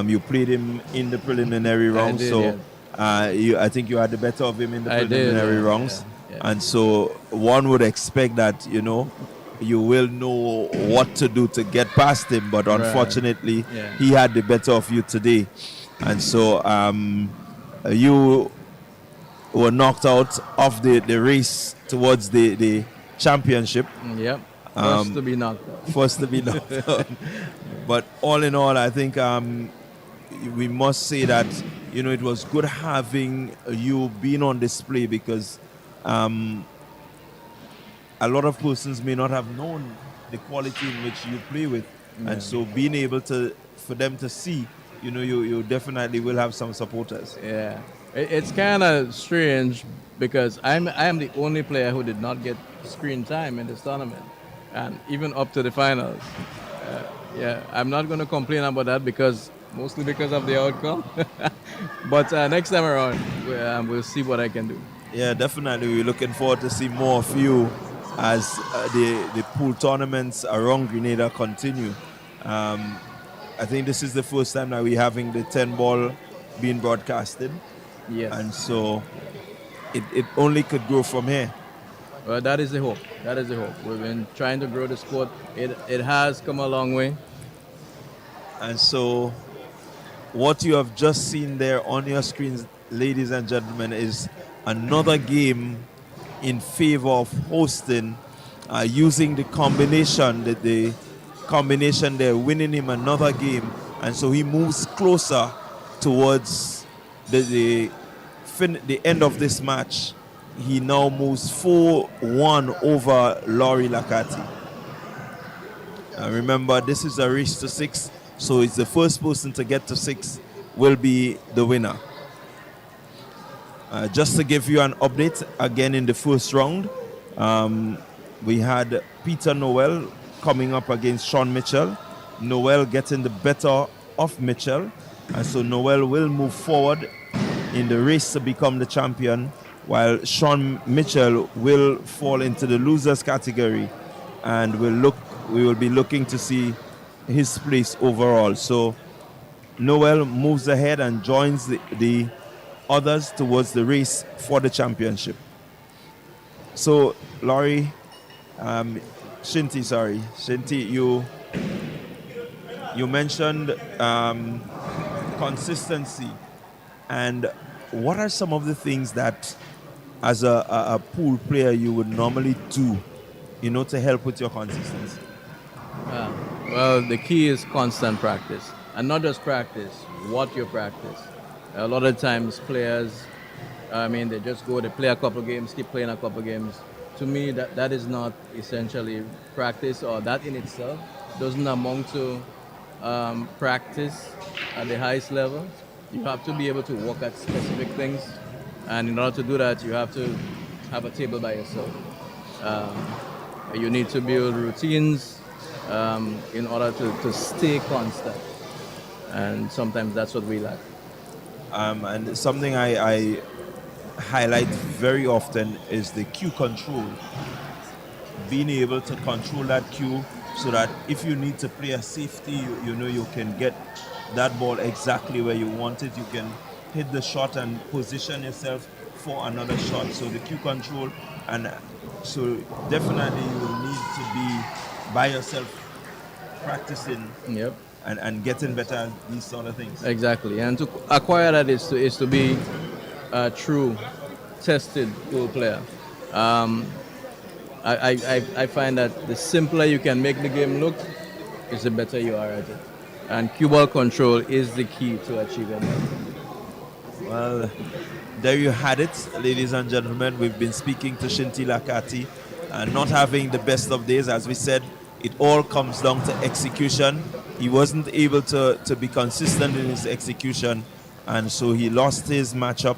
[SPEAKER 1] You played him in the preliminary
[SPEAKER 2] I
[SPEAKER 1] rounds,
[SPEAKER 2] did,
[SPEAKER 1] so
[SPEAKER 2] yes.
[SPEAKER 1] I think you had the better of him in the
[SPEAKER 2] I did,
[SPEAKER 1] preliminary
[SPEAKER 2] yeah,
[SPEAKER 1] rounds.
[SPEAKER 2] yeah, yeah.
[SPEAKER 1] And so one would expect that you will know what to do to get past him. But
[SPEAKER 2] Right.
[SPEAKER 1] unfortunately,
[SPEAKER 2] Yeah.
[SPEAKER 1] he had the better of you today, and so you were knocked out of the race towards the championship.
[SPEAKER 2] Yep. First to be knocked out.
[SPEAKER 1] First to be knocked out. But all in all, I think we must say that it was good having you being on display, because a lot of persons may not have known the quality in which you play with,
[SPEAKER 2] Yeah.
[SPEAKER 1] and so being able to for them to see, you definitely will have some supporters.
[SPEAKER 2] Yeah, it's kind of strange because I am the only player who did not get screen time in this tournament, and even up to the finals. Yeah, I'm not going to complain about that because mostly because of the outcome. But next time around, we'll see what I can do.
[SPEAKER 1] Yeah, definitely. We're looking forward to see more of you as the pool tournaments around Grenada continue. I think this is the first time that we're having the 10 ball being broadcasted,
[SPEAKER 2] Yes.
[SPEAKER 1] and so it only could grow from here.
[SPEAKER 2] Well, that is the hope. That is the hope. We've been trying to grow the sport. It has come a long way.
[SPEAKER 1] And so what you have just seen there on your screens, ladies and gentlemen, is another game in favor of hosting, using the combination, the combination there, winning him another game, and so he moves closer towards the end of this match. He now moves 4-1 over Laurie Lakati. Remember, this is a race to 6, so it's the first person to get to 6 will be the winner. Just to give you an update, again in the first round, we had Peter Noel coming up against Sean Mitchell. Noel getting the better of Mitchell, and so Noel will move forward in the race to become the champion, while Sean Mitchell will fall into the losers category, and we will be looking to see his place overall. So Noel moves ahead and joins the others towards the race for the championship. So Laurie, Shinty, you mentioned consistency, and what are some of the things that as a pool player you would normally do, to help with your consistency?
[SPEAKER 2] Well, the key is constant practice, and not just practice. What you practice. A lot of times, players, they just go, they play a couple games, keep playing a couple games. To me, that is not essentially practice, or that in itself doesn't amount to practice at the highest level. You have to be able to work at specific things, and in order to do that, you have to have a table by yourself. You need to build routines in order to stay constant, and sometimes that's what we lack.
[SPEAKER 1] And something I highlight very often is the cue control. Being able to control that cue so that if you need to play a safety, you can get that ball exactly where you want it. You can hit the shot and position yourself for another shot. So the cue control, and so definitely you will need to be by yourself practicing
[SPEAKER 2] Yep.
[SPEAKER 1] and getting better at these sort of things.
[SPEAKER 2] Exactly, and to acquire that is to be a true, tested pool player. Um, I find that the simpler you can make the game look, is the better you are at it. And cue ball control is the key to achieving that.
[SPEAKER 1] Well, there you had it, ladies and gentlemen. We've been speaking to Shinty Lakati, not having the best of days, as we said. it all comes down to execution. He wasn't able to be consistent in his execution, and so he lost his matchup,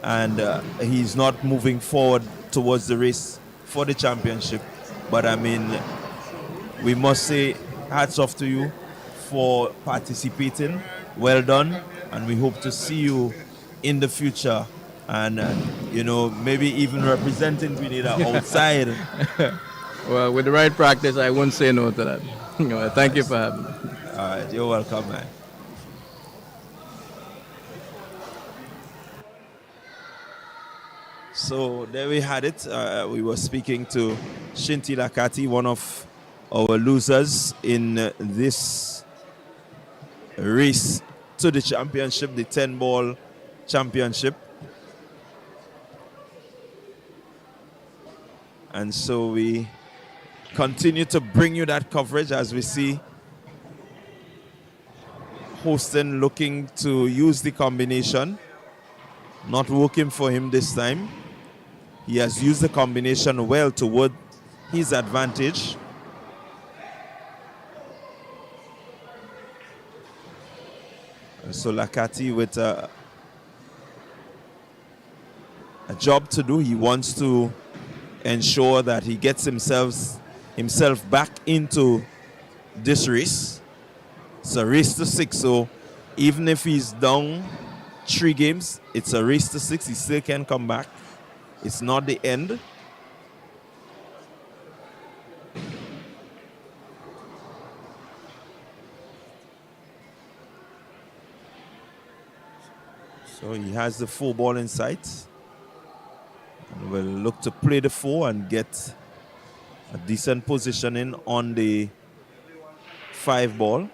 [SPEAKER 1] and he's not moving forward towards the race for the championship. But I mean, we must say hats off to you for participating. Well done, and we hope to see you in the future, and maybe even representing Grenada outside.
[SPEAKER 2] Well, with the right practice, I won't say no to that. Well, thank you for having me.
[SPEAKER 1] All right, you're welcome, man. So there we had it. We were speaking to Shinti Lakati, one of our losers in this race to the championship, the 10-ball championship. And so we continue to bring you that coverage as we see Houston looking to use the combination. Not working for him this time. He has used the combination well toward his advantage. And so Lakati with a job to do. He wants to ensure that he gets himself back into this race. It's a race to 6, so even if he's down 3 games, it's a race to 6. He still can come back. It's not the end. So he has the 4 ball in sight. And will look to play the 4 and get a decent positioning on the 5 ball.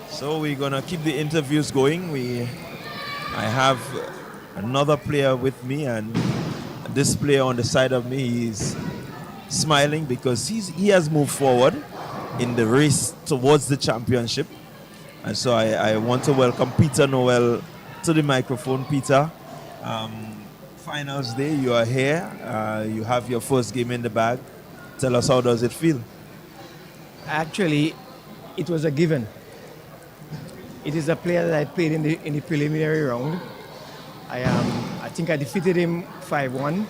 [SPEAKER 1] So we're gonna keep the interviews going. I have another player with me, and this player on the side of me, he's smiling because he has moved forward in the race towards the championship. And so I want to welcome Peter Noel to the microphone. Peter, finals day, you are here. You have your first game in the bag. Tell us, how does it feel?
[SPEAKER 3] Actually, it was a given. It is a player that I played in the preliminary round. I think I defeated him 5-1,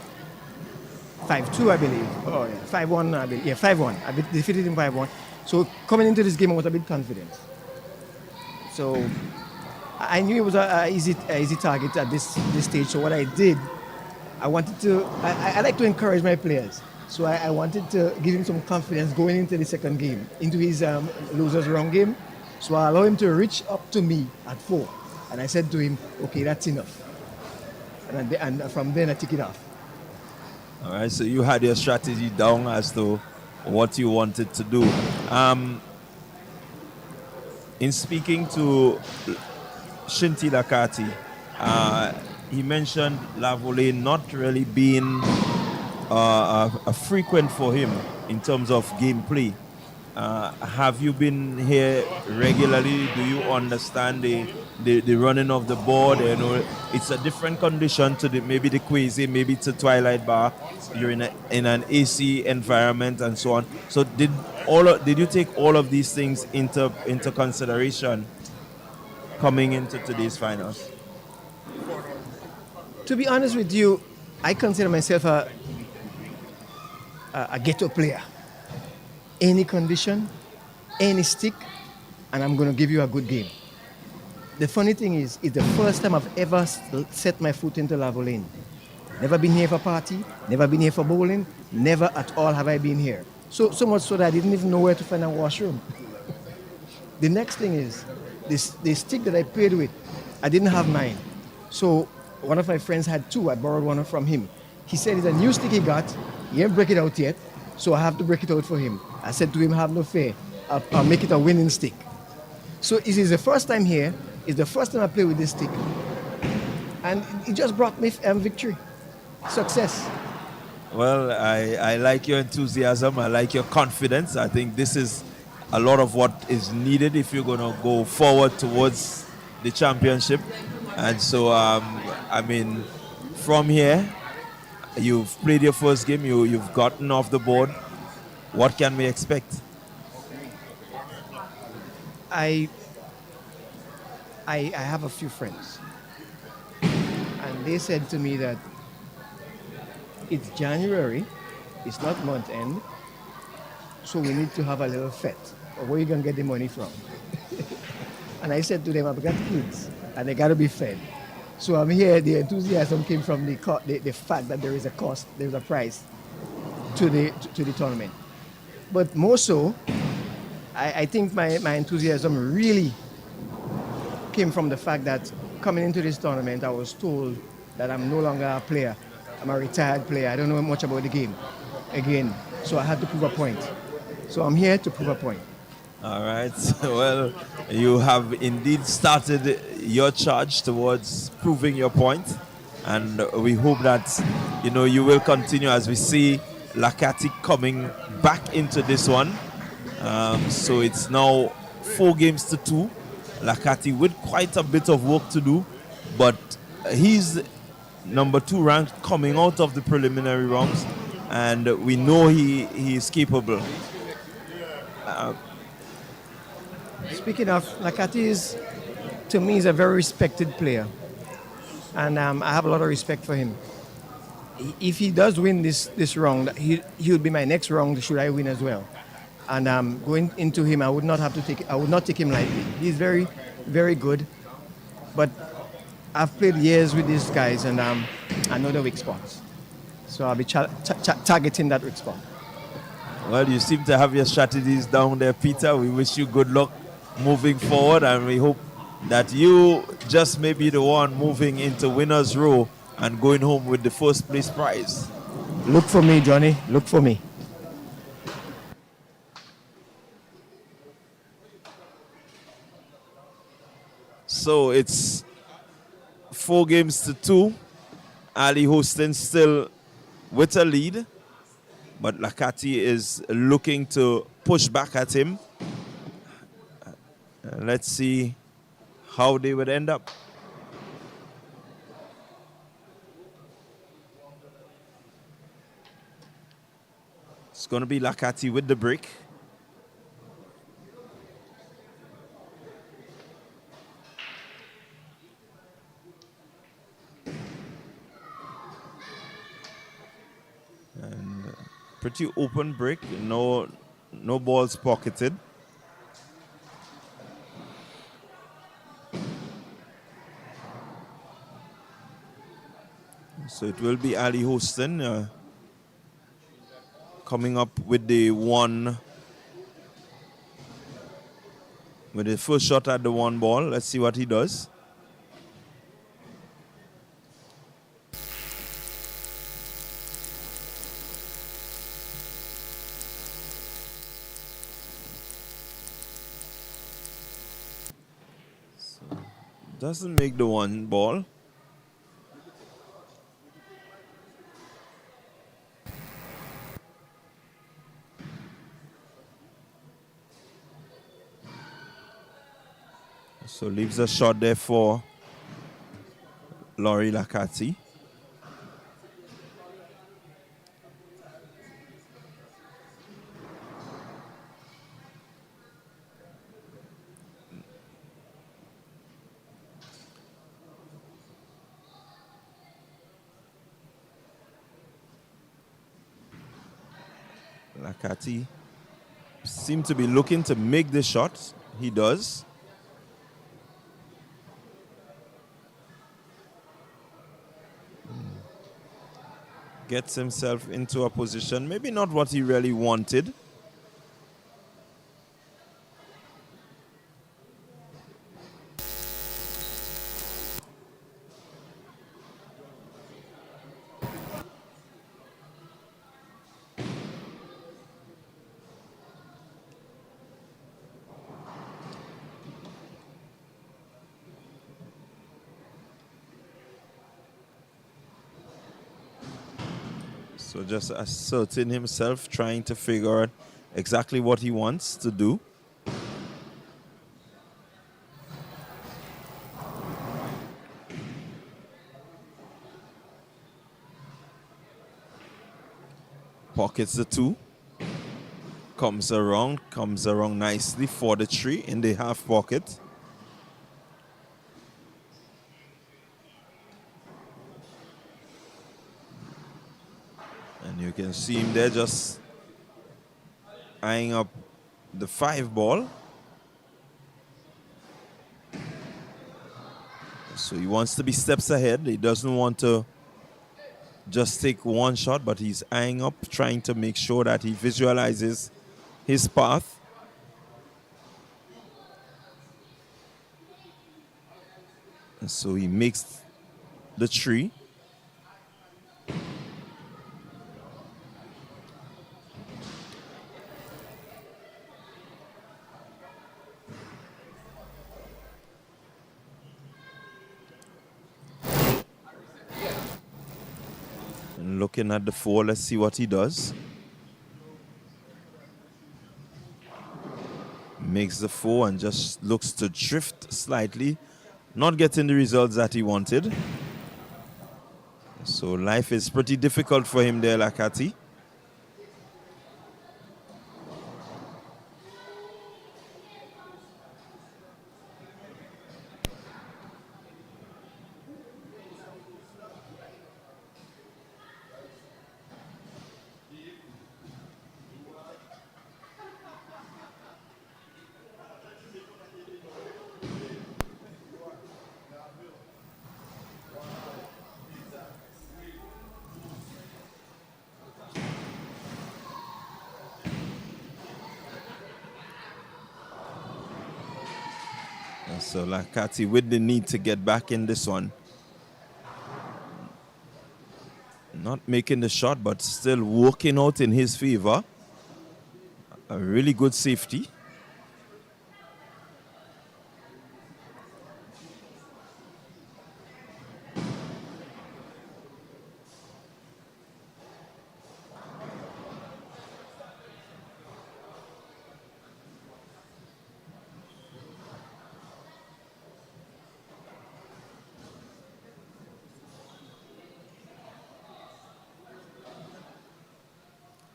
[SPEAKER 3] 5-2, I believe. Oh yeah, 5-1, I believe. Yeah, 5-1. I defeated him 5-1. So coming into this game, I was a bit confident. So I knew it was an easy target at this stage. So what I did, I like to encourage my players. So I wanted to give him some confidence going into the second game, into his losers round game. So I allowed him to reach up to me at 4. And I said to him, okay, that's enough. And from then I took it off.
[SPEAKER 1] All right, so you had your strategy down as to what you wanted to do. In speaking to Shinti Lakati, he mentioned Lavo not really being a frequent for him in terms of gameplay. Have you been here regularly? Do you understand the running of the board? You know, it's a different condition to maybe the Quasi, maybe to Twilight Bar. You're in an AC environment and so on. So did you take all of these things into consideration coming into today's finals?
[SPEAKER 3] To be honest with you, I consider myself a ghetto player. Any condition, any stick, and I'm going to give you a good game. The funny thing is, it's the first time I've ever set my foot into Lavo Lane. Never been here for party, never been here for bowling, never at all have I been here. So much so that I didn't even know where to find a washroom. The next thing is, the stick that I played with, I didn't have mine. So one of my friends had 2, I borrowed one from him. He said it's a new stick he got, he ain't break it out yet, so I have to break it out for him. I said to him, have no fear, I'll make it a winning stick. So it is the first time here, it's the first time I play with this stick. And it just brought me victory, success.
[SPEAKER 1] Well, I like your enthusiasm. I like your confidence. I think this is a lot of what is needed if you're going to go forward towards the championship. And so, I mean, from here, you've played your first game, you've gotten off the board. What can we expect?
[SPEAKER 3] I, I have a few friends, and they said to me that it's January, it's not month end, so we need to have a little fete. Where are you going to get the money from? And I said to them, I've got kids, and they got to be fed. So I'm here. The enthusiasm came from the fact that there is a cost, there's a price to the tournament. But more so, I think my enthusiasm really came from the fact that coming into this tournament, I was told that I'm no longer a player. I'm a retired player. I don't know much about the game again. So I had to prove a point. So I'm here to prove a point.
[SPEAKER 1] All right. Well, you have indeed started your charge towards proving your point, and we hope that you will continue as we see Lakati coming back into this one. So it's now 4 games to 2. Lakati with quite a bit of work to do, but he's number 2 ranked coming out of the preliminary rounds, and we know he is capable.
[SPEAKER 3] Speaking of, Nakati is, to me, is a very respected player. And I have a lot of respect for him. If he does win this round, he'll be my next round should I win as well. And going into him, I would not take him lightly. He's very, very good. But I've played years with these guys, and I know the weak spots. So I'll be targeting that weak spot.
[SPEAKER 1] Well, you seem to have your strategies down there, Peter. We wish you good luck moving forward, and we hope that you just may be the one moving into winner's row and going home with the first place prize.
[SPEAKER 3] Look for me, Johnny. Look for me.
[SPEAKER 1] So it's 4 games to 2. Ali Hostin still with a lead, but Lakati is looking to push back at him. Let's see how they would end up. It's going to be Lakati with the break. And pretty open break, no balls pocketed. So it will be Ali Hostin coming up with the first shot at the 1 ball. Let's see what he does. Doesn't make the 1 ball. So leaves a shot there for Laurie Lakati. Lakati seemed to be looking to make the shot. He does. Gets himself into a position, maybe not what he really wanted. So just asserting himself, trying to figure out exactly what he wants to do. Pockets the two. Comes around nicely for the three in the half pocket. And you can see him there just eyeing up the 5 ball. So he wants to be steps ahead. He doesn't want to just take one shot, but he's eyeing up, trying to make sure that he visualizes his path. And so he makes the tree. And looking at the 4, let's see what he does. Makes the 4 and just looks to drift slightly, not getting the results that he wanted. So life is pretty difficult for him there, Lakati. And so Lakati with the need to get back in this one. Not making the shot, but still working out in his favor. A really good safety.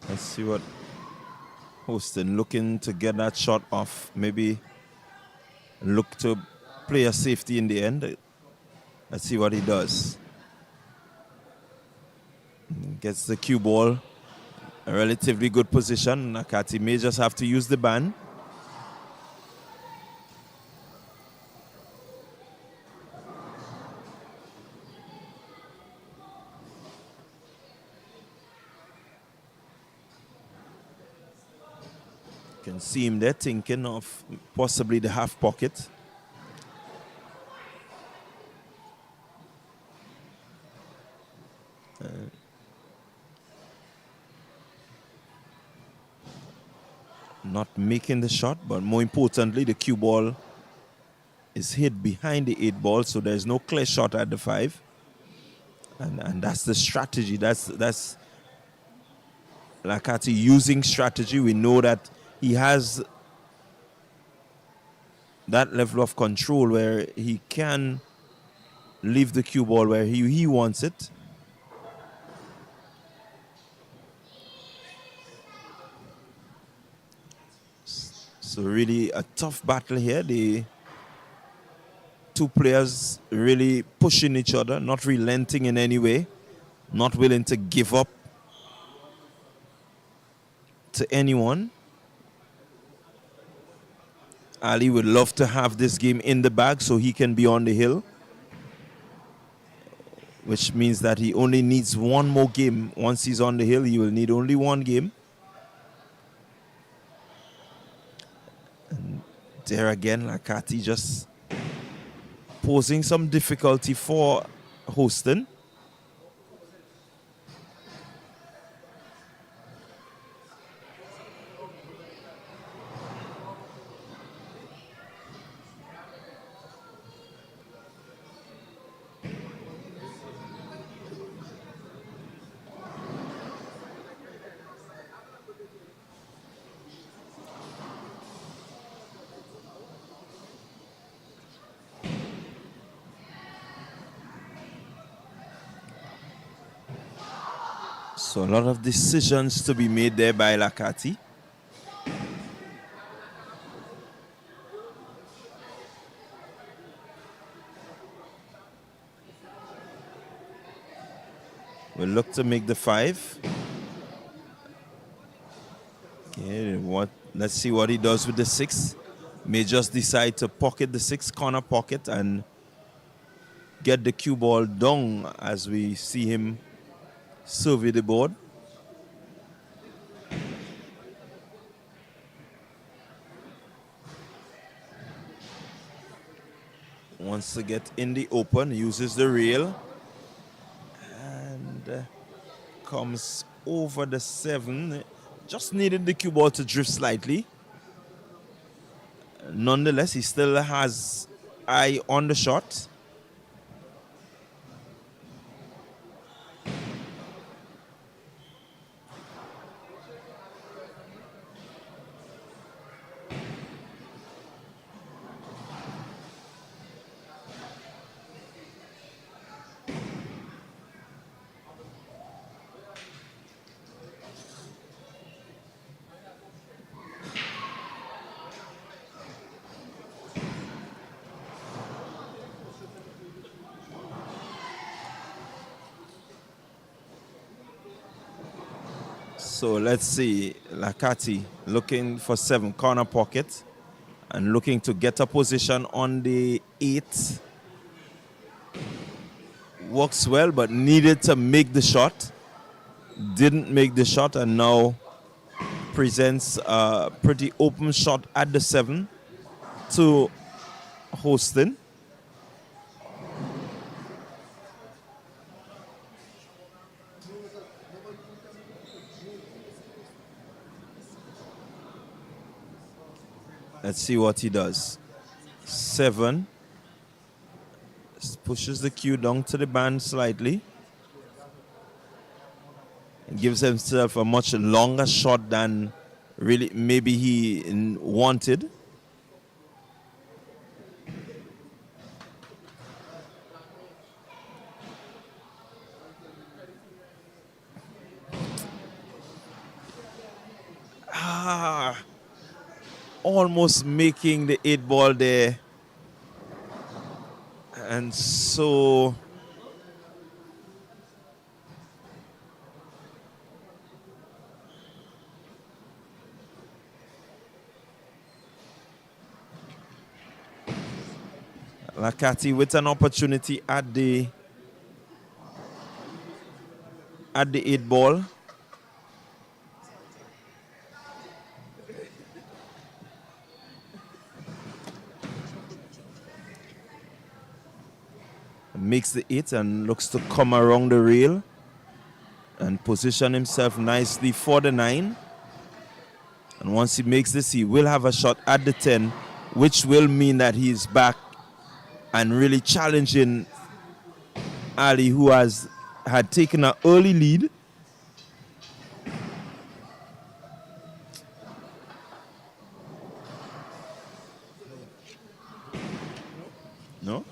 [SPEAKER 1] Let's see what Houston looking to get that shot off. Maybe look to play a safety in the end. Let's see what he does. Gets the cue ball. A relatively good position. Nakati may just have to use the ban. Can see him there thinking of possibly the half pocket. Not making the shot, but more importantly, the cue ball is hit behind the 8 ball, so there's no clear shot at the 5. And that's the strategy. That's Lakati using strategy. We know that he has that level of control where he can leave the cue ball where he wants it. So really a tough battle here. The two players really pushing each other, not relenting in any way, not willing to give up to anyone. Ali would love to have this game in the bag so he can be on the hill, which means that he only needs one more game. Once he's on the hill, he will need only one game. And there again, Lakati just posing some difficulty for Houston. So a lot of decisions to be made there by Lakati. We'll look to make the 5. Okay, let's see what he does with the 6. May just decide to pocket the 6, corner pocket, and get the cue ball down as we see him survey the board. Wants to get in the open, uses the rail, and comes over the 7. Just needed the cue ball to drift slightly. Nonetheless, he still has eye on the shot. So let's see, Lakati looking for 7, corner pocket, and looking to get a position on the 8. Works well, but needed to make the shot. Didn't make the shot, and now presents a pretty open shot at the 7 to Hostin. Let's see what he does. 7. Pushes the cue down to the band slightly. Gives himself a much longer shot than really maybe he wanted. Almost making the 8 ball there. And so Lakati with an opportunity at the 8 ball. Makes the 8 and looks to come around the rail and position himself nicely for the 9. And once he makes this, he will have a shot at the 10, which will mean that he's back and really challenging Ali, who had taken an early lead. No?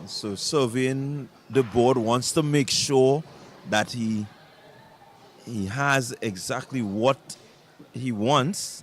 [SPEAKER 1] So surveying the board, wants to make sure that he has exactly what he wants.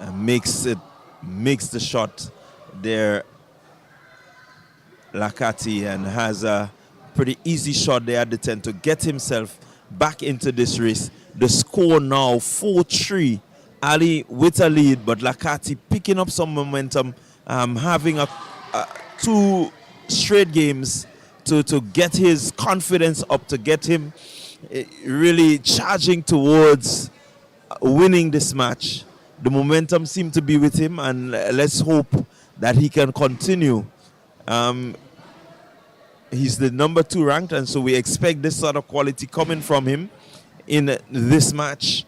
[SPEAKER 1] And makes the shot there, Lakati, and has a pretty easy shot there at the 10 to get himself back into this race. The score now 4-3. Ali with a lead, but Lakati picking up some momentum, having 2 straight games to get his confidence up, to get him really charging towards winning this match. The momentum seemed to be with him, and let's hope that he can continue. Um, he's the number 2 ranked, and so we expect this sort of quality coming from him in this match.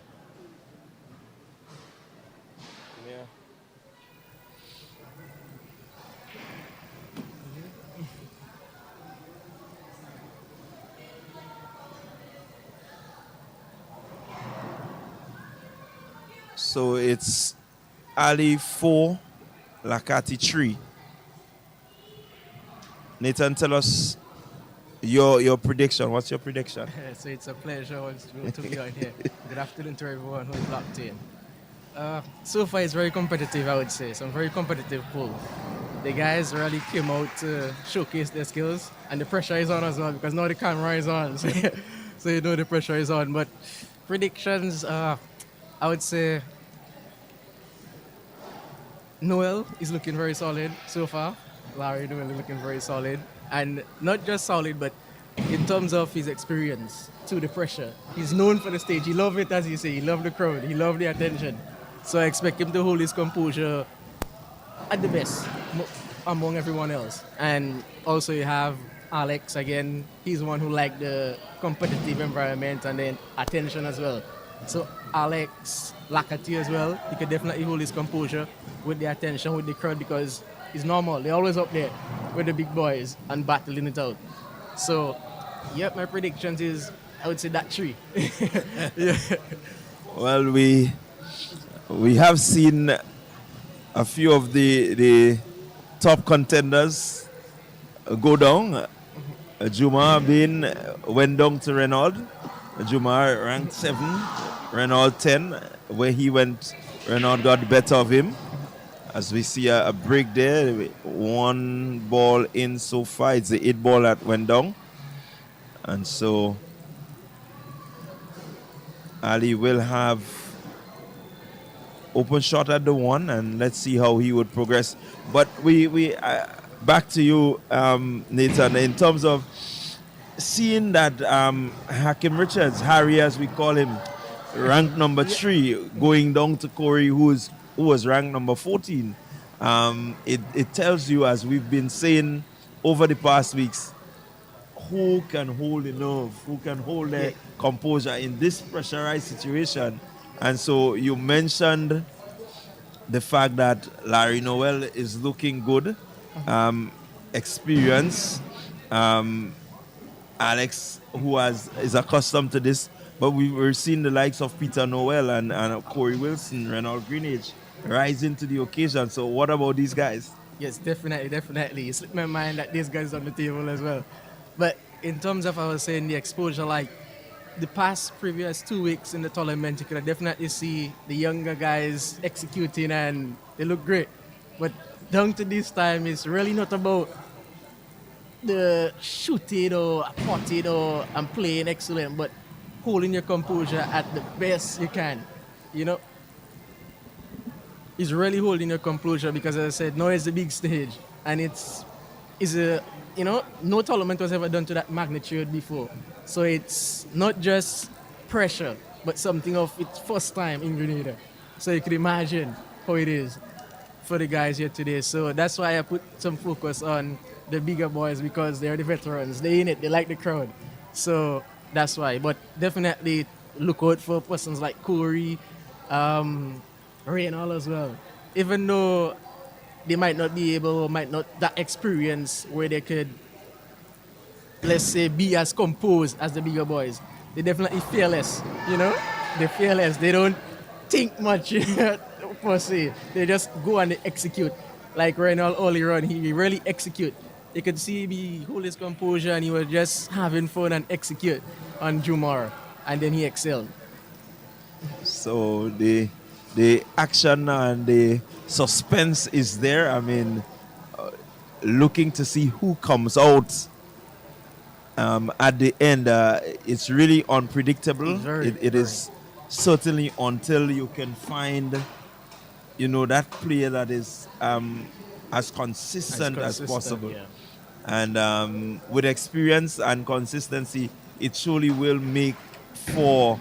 [SPEAKER 1] So it's Ali 4, Lakati 3. Nathan, tell us your prediction. What's your prediction?
[SPEAKER 4] So it's a pleasure once to be out here. Good afternoon to everyone who's locked in. So far, it's very competitive, I would say. Some very competitive pool. The guys really came out to showcase their skills, and the pressure is on as well because now the camera is on. So you know the pressure is on. But predictions, I would say Noel is looking very solid so far. Larry Noel is looking very solid. And not just solid, but in terms of his experience to the pressure. He's known for the stage. He loved it, as you say. He loved the crowd. He loved the attention. So I expect him to hold his composure at the best among everyone else. And also you have Alex again. He's the one who liked the competitive environment and then attention as well. So Alex Lakati as well. He could definitely hold his composure with the attention, with the crowd, because it's normal. They're always up there with the big boys and battling it out. So, yep, my predictions is I would say that 3. Yeah.
[SPEAKER 1] Well, we have seen a few of the top contenders go down. Juma went down to Renaud. Juma ranked 7, Renaud 10. Where he went, Renaud got the better of him. As we see a break there, 1 ball in so far. It's the 8 ball that went down. And so Ali will have open shot at the 1, and let's see how he would progress. But we back to you, Nathan, in terms of seeing that Hakim Richards, Harry as we call him, ranked number 3, going down to Corey, who was ranked number 14. It tells you, as we've been saying over the past weeks, who can hold the nerve, who can hold their composure in this pressurized situation. And so you mentioned the fact that Larry Noel is looking good, experience. Alex, who is accustomed to this, but we're seeing the likes of Peter Noel and Corey Wilson, Renaud Greenidge rising to the occasion. So what about these guys?
[SPEAKER 4] Yes, definitely. It slipped my mind that these guys on the table as well. But in terms of, I was saying, the exposure, like the previous 2 weeks in the tournament, you could definitely see the younger guys executing and they look great. But down to this time, it's really not about the shooting or potting or and playing excellent, but holding your composure at the best you can. You know, it's really holding your composure because, as I said, now it's the big stage, and it's a no tournament was ever done to that magnitude before. So it's not just pressure, but something of its first time in Grenada. So you can imagine how it is for the guys here today. So that's why I put some focus on the bigger boys, because they're the veterans. They're in it. They like the crowd. So that's why. But definitely look out for persons like Corey, Reynolds as well. Even though they might not be able, might not that experience where they could, let's say, be as composed as the bigger boys. They're definitely fearless, They're fearless. They don't think much per se. They just go and they execute. Like Reynolds earlier on, he really execute. You could see he hold his composure and he was just having fun and execute on Jumar, and then he excelled.
[SPEAKER 1] So the action and the suspense is there. I mean, looking to see who comes out at the end. It's really unpredictable. It is certainly until you can find, that player that is as consistent as possible.
[SPEAKER 4] Yeah.
[SPEAKER 1] And with experience and consistency, it surely will make for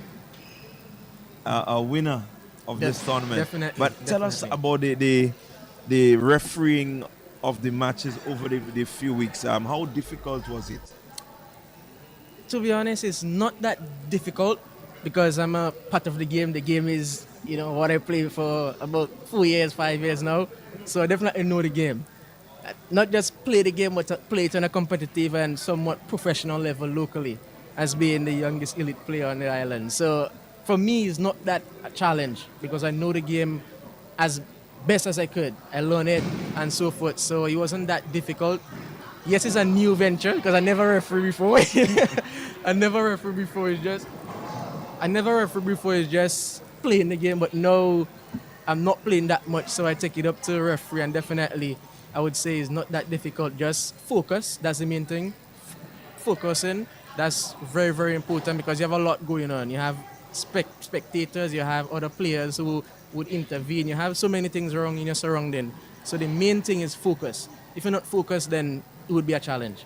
[SPEAKER 1] a winner of this tournament.
[SPEAKER 4] Definitely,
[SPEAKER 1] But tell us
[SPEAKER 4] definitely.
[SPEAKER 1] about the refereeing of the matches over the few weeks. How difficult was it?
[SPEAKER 4] To be honest, it's not that difficult because I'm a part of the game. The game is, what I play for about 4 years, 5 years now. So I definitely know the game. Not just play the game, but to play it on a competitive and somewhat professional level locally, as being the youngest elite player on the island. So for me, it's not that a challenge because I know the game as best as I could. I learned it and so forth. So it wasn't that difficult. Yes, it's a new venture because I never referee before. I never referee before. I never referee before. It's just playing the game. But no, I'm not playing that much, so I take it up to the referee. And definitely, I would say it's not that difficult. Just focus. That's the main thing. Focusing. That's very very important because you have a lot going on. You have spectators. You have other players who would intervene. You have so many things wrong in your surrounding. So the main thing is focus. If you're not focused, then it would be a challenge.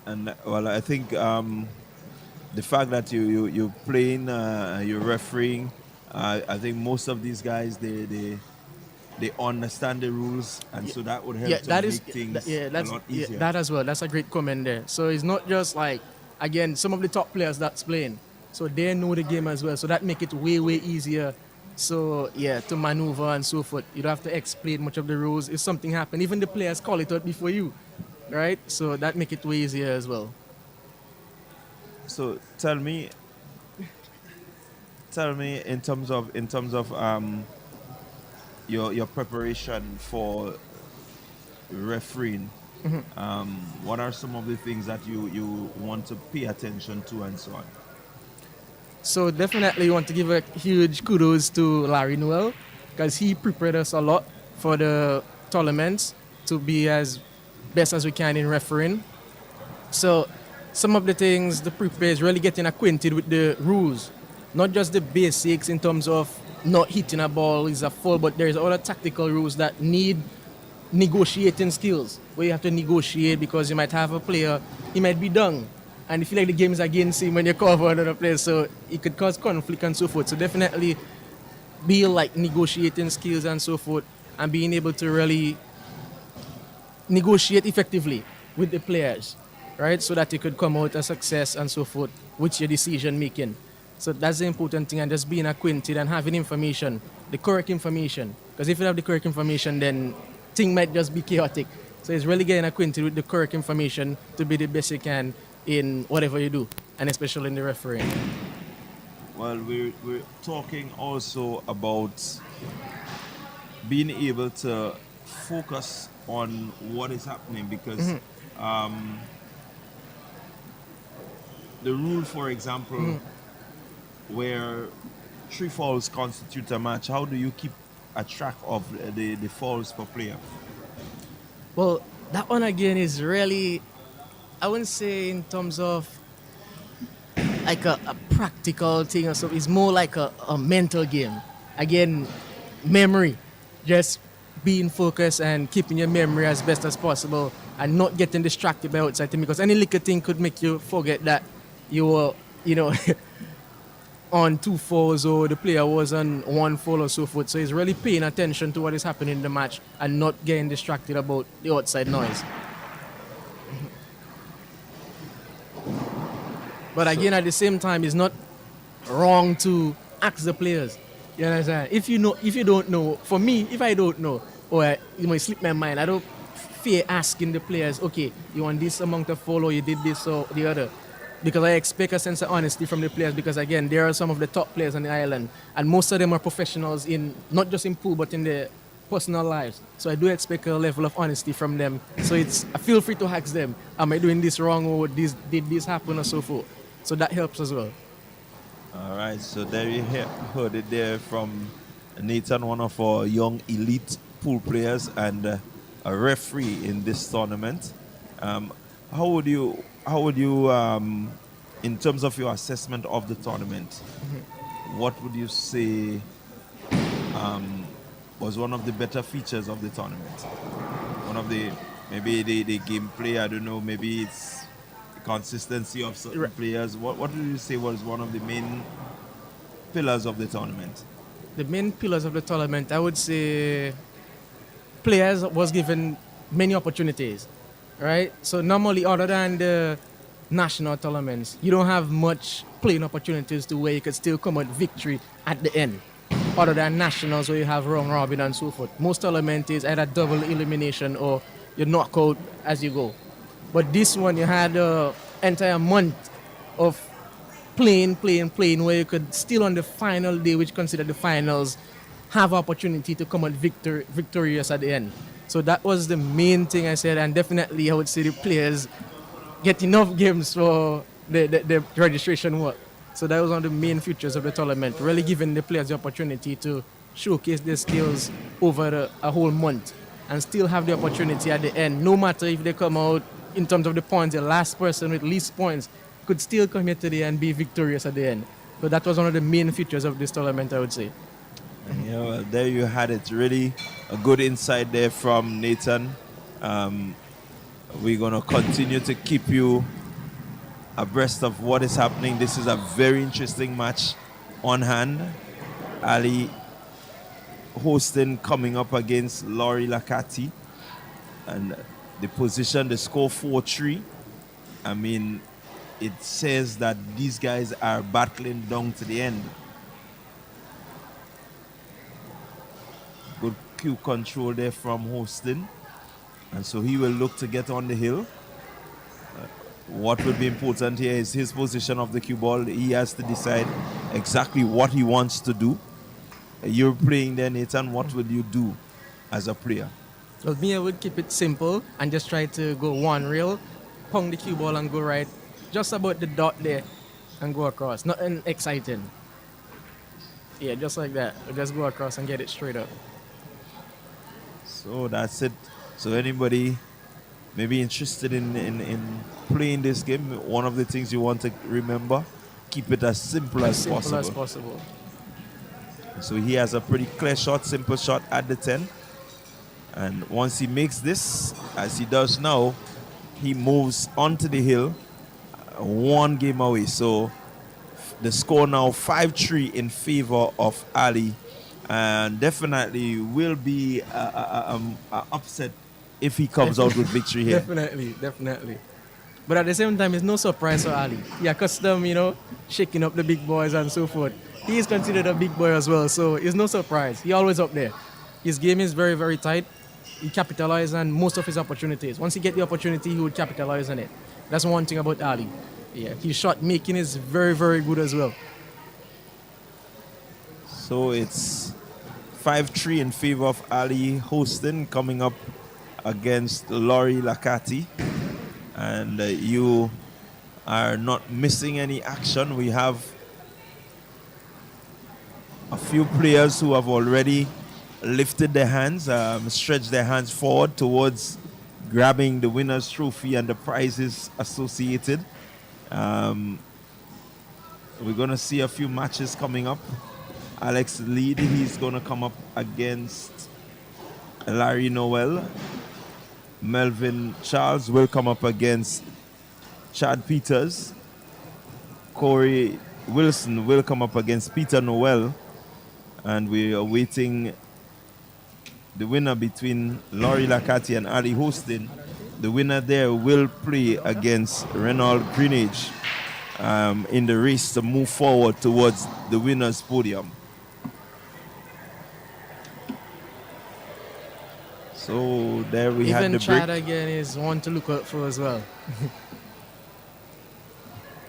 [SPEAKER 1] And well, I think the fact that you playing, you're refereeing, I think most of these guys they understand the rules, and so that would help
[SPEAKER 4] Yeah,
[SPEAKER 1] to
[SPEAKER 4] that is
[SPEAKER 1] make things
[SPEAKER 4] yeah,
[SPEAKER 1] a
[SPEAKER 4] that's
[SPEAKER 1] lot
[SPEAKER 4] yeah,
[SPEAKER 1] easier.
[SPEAKER 4] that as well. That's a great comment there. So it's not just like again some of the top players that's playing, so they know the game as well. So that make it way way easier. So yeah, to maneuver and so forth. You don't have to explain much of the rules. If something happen, even the players call it out before you, right? So that make it way easier as well.
[SPEAKER 1] So tell me in terms of your preparation for refereeing. What are some of the things that you want to pay attention to and so on?
[SPEAKER 4] So definitely want to give a huge kudos to Larry Noel because he prepared us a lot for the tournaments to be as best as we can in refereeing. So some of the things the prepare is really getting acquainted with the rules, not just the basics in terms of not hitting a ball is a foul, but there's other tactical rules that need negotiating skills where you have to negotiate because you might have a player, he might be done and you feel like the game is against him when you cover another player, so it could cause conflict and so forth. So definitely be like negotiating skills and so forth and being able to really negotiate effectively with the players, right? So that you could come out a success and so forth with your decision making. So that's the important thing, and just being acquainted and having information, the correct information. Because if you have the correct information, then thing might just be chaotic. So it's really getting acquainted with the correct information to be the best you can in whatever you do, and especially in the refereeing.
[SPEAKER 1] Well, we're talking also about being able to focus on what is happening because um, the rule, for example, where three fouls constitute a match, how do you keep a track of the fouls per player?
[SPEAKER 4] Well, that one again is really, I wouldn't say in terms of like a practical thing or something. It's more like a mental game. Again, memory. Just being focused and keeping your memory as best as possible and not getting distracted by outside thing because any little thing could make you forget that you were, you know, on two falls or the player was on one fall or so forth. So he's really paying attention to what is happening in the match and not getting distracted about the outside noise. But
[SPEAKER 1] So
[SPEAKER 4] again, at the same time, it's not wrong to ask the players. You understand? If you know, if you don't know, for me, if I don't know, or you might slip my mind, I don't fear asking the players. Okay, you want this amount of follow, you did this or the other, because I expect a sense of honesty from the players. Because again, there are some of the top players on the island, and most of them are professionals in not just in pool but in their personal lives. So I do expect a level of honesty from them. So it's feel free to ask them, am I doing this wrong or did this happen or so forth. So that helps as well.
[SPEAKER 1] all right, so there you heard it there from Nathan, one of our young elite pool players and a referee in this tournament. Um, how would you, in terms of your assessment of the tournament, what would you say was one of the better features of the tournament? One of the maybe the gameplay, I don't know, maybe it's the consistency of certain players. What did you say was one of the main pillars of the tournament?
[SPEAKER 4] The main pillars of the tournament, I would say players was given many opportunities, right? So normally, other than the national tournaments, you don't have much playing opportunities to where you could still come out victory at the end. Other than nationals where you have round robin and so forth. Most tournament is either double elimination or you knock out as you go. But this one, you had an entire month of playing, where you could still on the final day, which considered the finals, have opportunity to come out victorious at the end. So that was the main thing I said, and definitely I would say the players get enough games for the registration work. So that was one of the main features of the tournament, really giving the players the opportunity to showcase their skills over a whole month and still have the opportunity at the end, no matter if they come out in terms of the points, the last person with least points could still come here today and be victorious at the end. So that was one of the main features of this tournament, I would say.
[SPEAKER 1] Yeah, well, there you had it. Really a good insight there from Nathan. We're going to continue to keep you abreast of what is happening. This is a very interesting match on hand. Ali hosting, coming up against Laurie Lakati. And the position, the score 4-3. I mean, it says that these guys are battling down to the end. Good cue control there from Hostin. And so he will look to get on the hill. What will be important here is his position of the cue ball. He has to decide exactly what he wants to do. You're playing there, Nathan. What will you do as a player?
[SPEAKER 4] Well, me, I would keep it simple and just try to go one reel, pong the cue ball and go right, just about the dot there, and go across. Nothing exciting. Yeah, just like that. Just go across and get it straight up.
[SPEAKER 1] So that's it. So anybody maybe interested in playing this game, one of the things you want to remember, keep it as simple as possible.
[SPEAKER 4] Simple as possible.
[SPEAKER 1] So he has a pretty clear shot, simple shot at the 10. And once he makes this, as he does now, he moves onto the hill, one game away. So the score now 5-3 in favor of Ali. And definitely will be an upset if he comes out with victory here.
[SPEAKER 4] Definitely. But at the same time, it's no surprise for Ali. He accustomed, shaking up the big boys and so forth. He is considered a big boy as well, so it's no surprise. He always up there. His game is very, very tight. He capitalizes on most of his opportunities. Once he get the opportunity, he would capitalize on it. That's one thing about Ali. Yeah, his shot making is very, very good as well.
[SPEAKER 1] So it's 5-3 in favor of Ali Hostin coming up against Laurie Lakati. And you are not missing any action. We have a few players who have already lifted their hands, stretched their hands forward towards grabbing the winner's trophy and the prizes associated. We're going to see a few matches coming up. Alex Lead, he's going to come up against Larry Noel. Melvin Charles will come up against Chad Peters. Corey Wilson will come up against Peter Noel. And we are waiting the winner between Laurie Lakati and Ali Hostin. The winner there will play against Renald Greenage in the race to move forward towards the winner's podium. So there we had
[SPEAKER 4] Even
[SPEAKER 1] the
[SPEAKER 4] Chad
[SPEAKER 1] break.
[SPEAKER 4] again is one to look out for as well.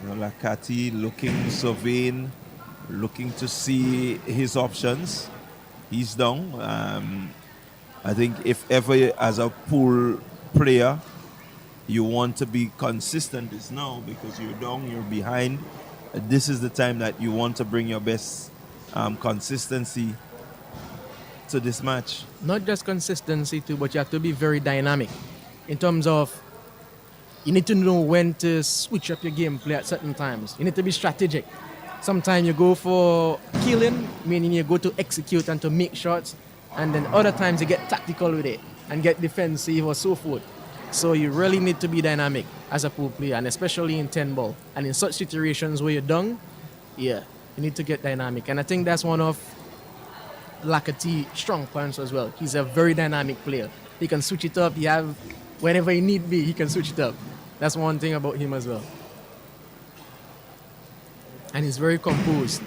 [SPEAKER 1] Lakati looking, surveying, looking to see his options. He's down. I think if ever as a pool player you want to be consistent, it's now, because you're down, you're behind. This is the time that you want to bring your best consistency to this match.
[SPEAKER 4] Not just consistency too, but you have to be very dynamic in terms of you need to know when to switch up your gameplay at certain times. You need to be strategic. Sometimes you go for killing, meaning you go to execute and to make shots, and then other times you get tactical with it and get defensive or so forth. So you really need to be dynamic as a pool player, and especially in 10 ball. And in such situations where you're down, yeah, You need to get dynamic. And I think that's one of Lacati's strong points as well. He's a very dynamic player. He can switch it up. Whenever he need be, he can switch it up. That's one thing about him as well. And he's very composed.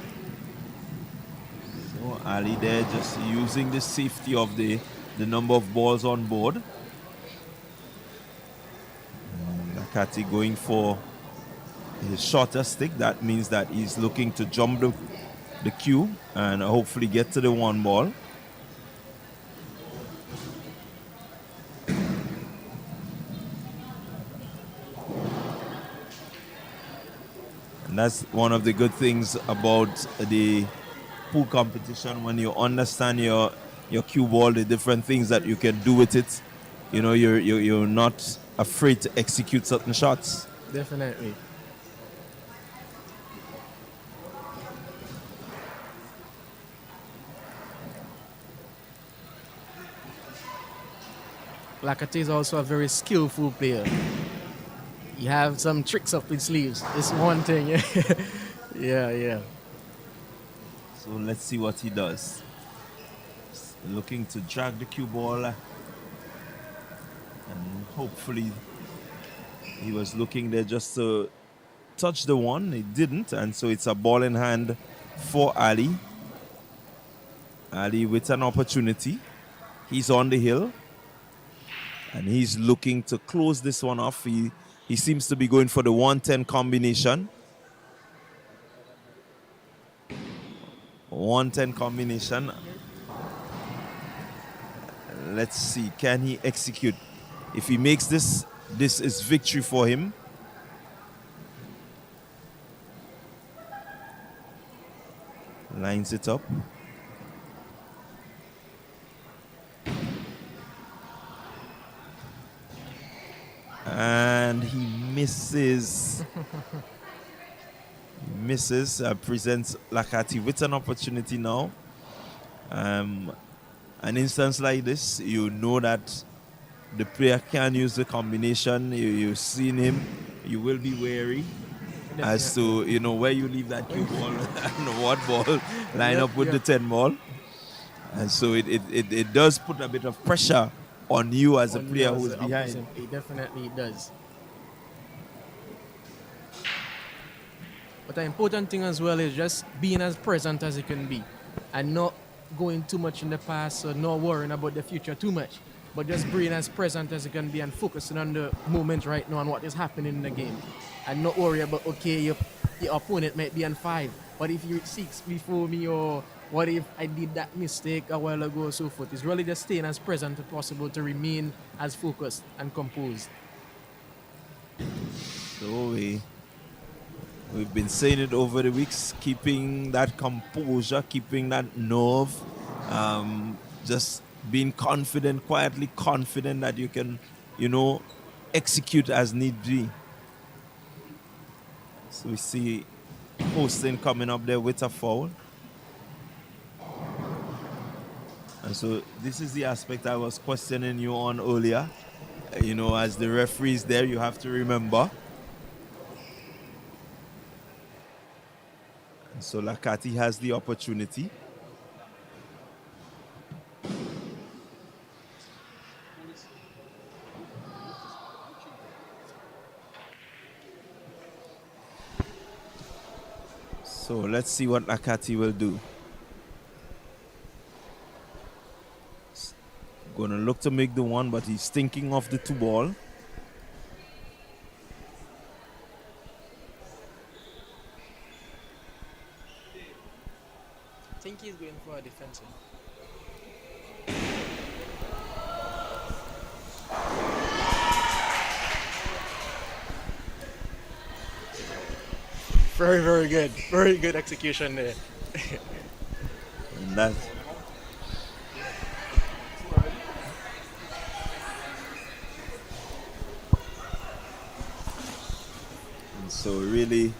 [SPEAKER 1] So Ali there just using the safety of the number of balls on board. Lakati going for his shorter stick. That means that he's looking to jump the queue and hopefully get to the one ball. And that's one of the good things about the pool competition, when you understand your cue ball, the different things that you can do with it. You know, you're not afraid to execute certain shots.
[SPEAKER 4] Definitely. Lacati is also a very skillful player. He have some tricks up his sleeves. It's one thing. Yeah.
[SPEAKER 1] So let's see what he does. Looking to drag the cue ball. And hopefully he was looking there just to touch the one. He didn't. And so it's a ball in hand for Ali. Ali with an opportunity. He's on the hill. And he's looking to close this one off. He seems to be going for the 110 combination. 110 combination. Let's see, can he execute? If he makes this, this is victory for him. Lines it up. And he misses. Misses. Presents Lakati with an opportunity now. An instance like this, you know that the player can use the combination. You've seen him. You will be wary as to, you know, where you leave that cue ball and what ball line up with the 10 ball. And so it does put a bit of pressure on you as a player who's behind.
[SPEAKER 4] It definitely does. But the important thing as well is just being as present as you can be and not going too much in the past or not worrying about the future too much, but just being as present as you can be and focusing on the moment right now and what is happening in the game, and not worry about, okay, your opponent might be on 5, but if you're 6 before me, or what if I did that mistake a while ago, or so forth. It's really just staying as present as possible to remain as focused and composed.
[SPEAKER 1] So we've been saying it over the weeks, keeping that composure, keeping that nerve, just being confident, quietly confident that you can, you know, execute as need be. So we see Hostin coming up there with a foul. And so this is the aspect I was questioning you on earlier. You know, as the referees there, you have to remember. And so Lakati has the opportunity. So let's see what Lakati will do. Gonna look to make the one, but he's thinking of the 2 ball.
[SPEAKER 4] I think he's going for a defensive. Very, very good. Very good execution there.
[SPEAKER 1] And that. And so really,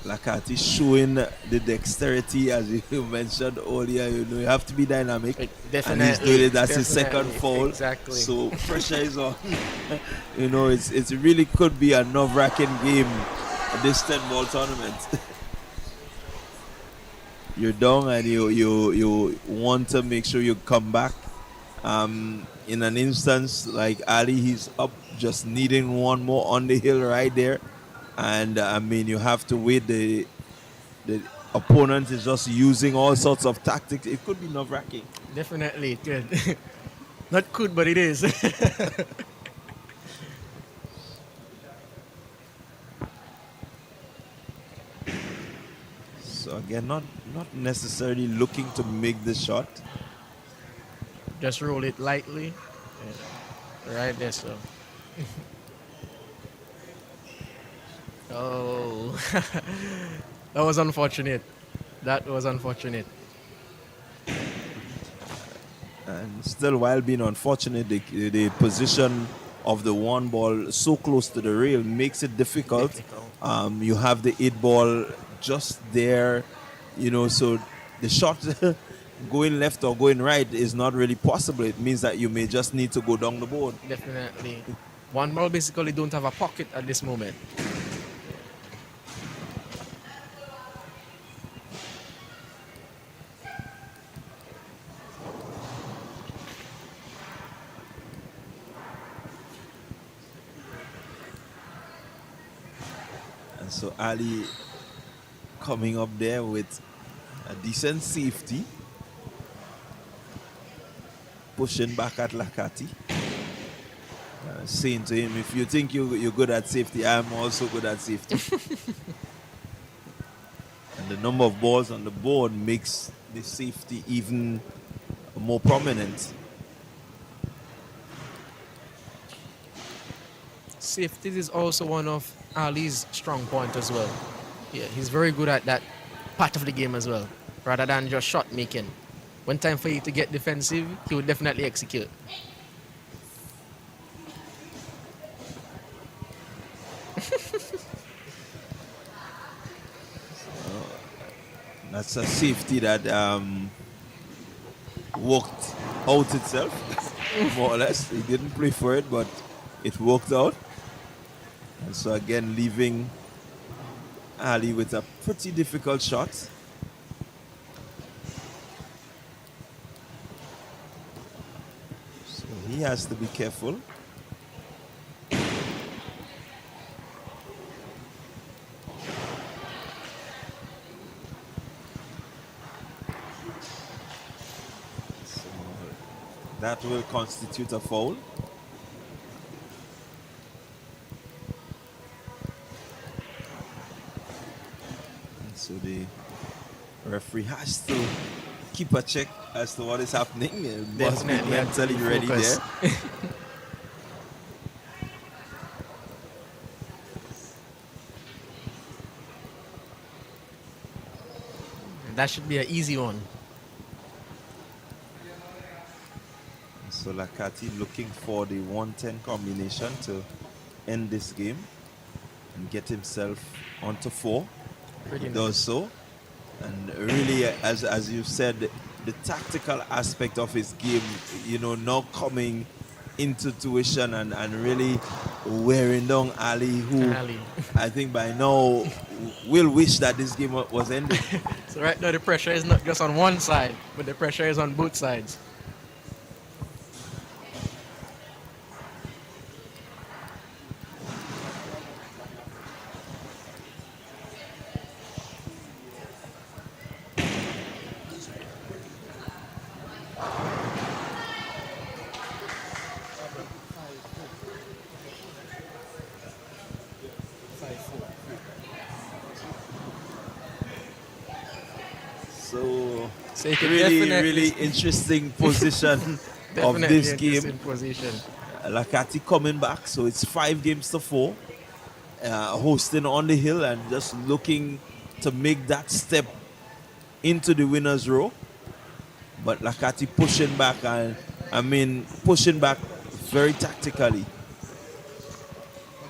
[SPEAKER 1] Lakati showing the dexterity, as you mentioned earlier. You know, you have to be dynamic.
[SPEAKER 4] Definitely.
[SPEAKER 1] And he's doing it. That's his second foul.
[SPEAKER 4] Exactly.
[SPEAKER 1] So pressure is on. You know, it really could be a nerve-wracking game, this 10-ball tournament. you're down and you want to make sure you come back. In an instance like Ali, he's up just needing one more on the hill right there, and I mean you have to wait. The opponent is just using all sorts of tactics. It could be nerve wracking.
[SPEAKER 4] Definitely it could. Not could, but it is.
[SPEAKER 1] So again, not necessarily looking to make the shot.
[SPEAKER 4] Just roll it lightly. Yeah. Right there, so. Oh. That was unfortunate. That was unfortunate.
[SPEAKER 1] And still, while being unfortunate, the position of the one ball so close to the rail makes it difficult. You have the 8 ball just there, so the shot going left or going right is not really possible. It means that you may just need to go down the board.
[SPEAKER 4] Definitely. One ball basically don't have a pocket at this moment.
[SPEAKER 1] And so Ali coming up there with a decent safety, pushing back at Lakati, saying to him, if you think you're good at safety, I'm also good at safety. And the number of balls on the board makes the safety even more prominent.
[SPEAKER 4] Safety is also one of Ali's strong point as well. Yeah, he's very good at that part of the game as well, rather than just shot making. When time for you to get defensive, he would definitely execute.
[SPEAKER 1] That's a safety that worked out itself, more or less. He didn't play for it, but it worked out. And so again, leaving Ali with a pretty difficult shot. So he has to be careful. So that will constitute a foul. So the referee has to keep a check as to what is happening. Must be
[SPEAKER 4] Definitely have to
[SPEAKER 1] mentally
[SPEAKER 4] be
[SPEAKER 1] ready
[SPEAKER 4] focused.
[SPEAKER 1] there.
[SPEAKER 4] That should be an easy one.
[SPEAKER 1] So Lakati looking for the 110 combination to end this game and get himself onto 4.
[SPEAKER 4] Pretty
[SPEAKER 1] He does so. And really, as you said, the tactical aspect of his game, now coming into tuition and really wearing down Ali, who
[SPEAKER 4] Ali.
[SPEAKER 1] I think by now will wish that this game was ended.
[SPEAKER 4] So right now the pressure is not just on one side, but the pressure is on both sides.
[SPEAKER 1] So
[SPEAKER 4] So you can
[SPEAKER 1] really,
[SPEAKER 4] definitely-
[SPEAKER 1] really interesting position of
[SPEAKER 4] Definitely
[SPEAKER 1] this
[SPEAKER 4] in
[SPEAKER 1] game.
[SPEAKER 4] this position.
[SPEAKER 1] Lakati coming back, so it's 5 games to 4. Hosting on the hill and just looking to make that step into the winner's row. But Lakati pushing back, and pushing back very tactically.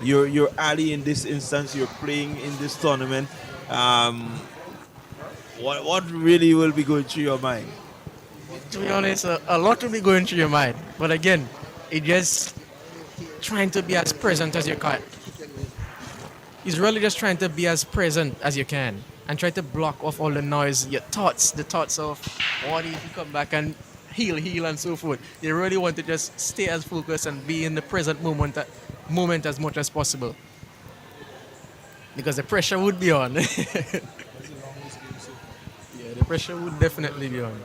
[SPEAKER 1] You're Ali in this instance. You're playing in this tournament. What really will be going through your mind?
[SPEAKER 4] To be honest, a lot will be going through your mind. But again, it just trying to be as present as you can. It's really just trying to be as present as you can. and try to block off all the noise, your thoughts, the thoughts of what if you come back and heal, and so forth. You really want to just stay as focused and be in the present moment as much as possible because the pressure would be on. Yeah, the pressure would definitely be on.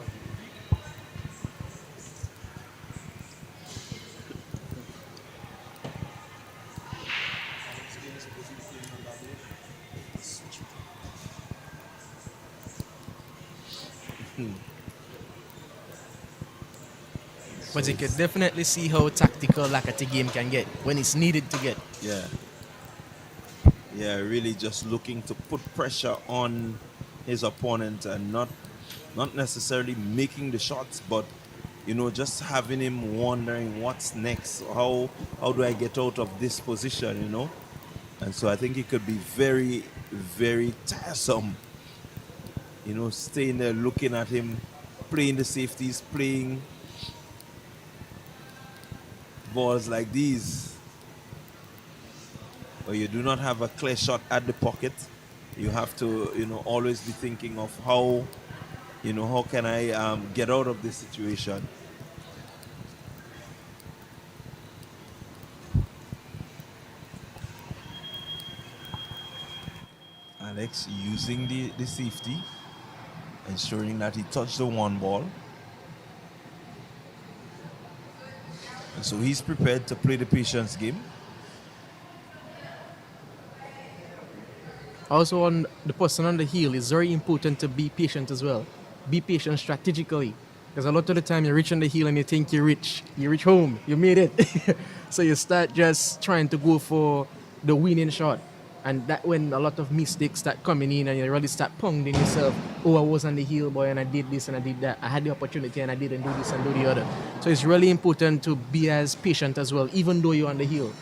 [SPEAKER 1] So
[SPEAKER 4] But you can
[SPEAKER 1] it's,
[SPEAKER 4] definitely see how tactical Lakati game can get when it's needed to get.
[SPEAKER 1] yeah, yeah, really just looking to put pressure on his opponent and not necessarily making the shots, but just having him wondering what's next. How do I get out of this position? And so I think it could be very, very tiresome. Staying there looking at him playing the safeties, playing balls like these, where you do not have a clear shot at the pocket. You have to, always be thinking of how can I get out of this situation. Alex using the safety, ensuring that he touched the one ball. And so he's prepared to play the patience game.
[SPEAKER 4] Also, on the person on the heel, it's very important to be patient as well. Be patient strategically, because a lot of the time you reach on the heel and you think you reach home, you made it. So you start just trying to go for the winning shot, and that when a lot of mistakes start coming in, and you really start pounding yourself. Oh, I was on the heel, boy, and I did this and I did that. I had the opportunity and I didn't do this and do the other. So it's really important to be as patient as well, even though you're on the heel.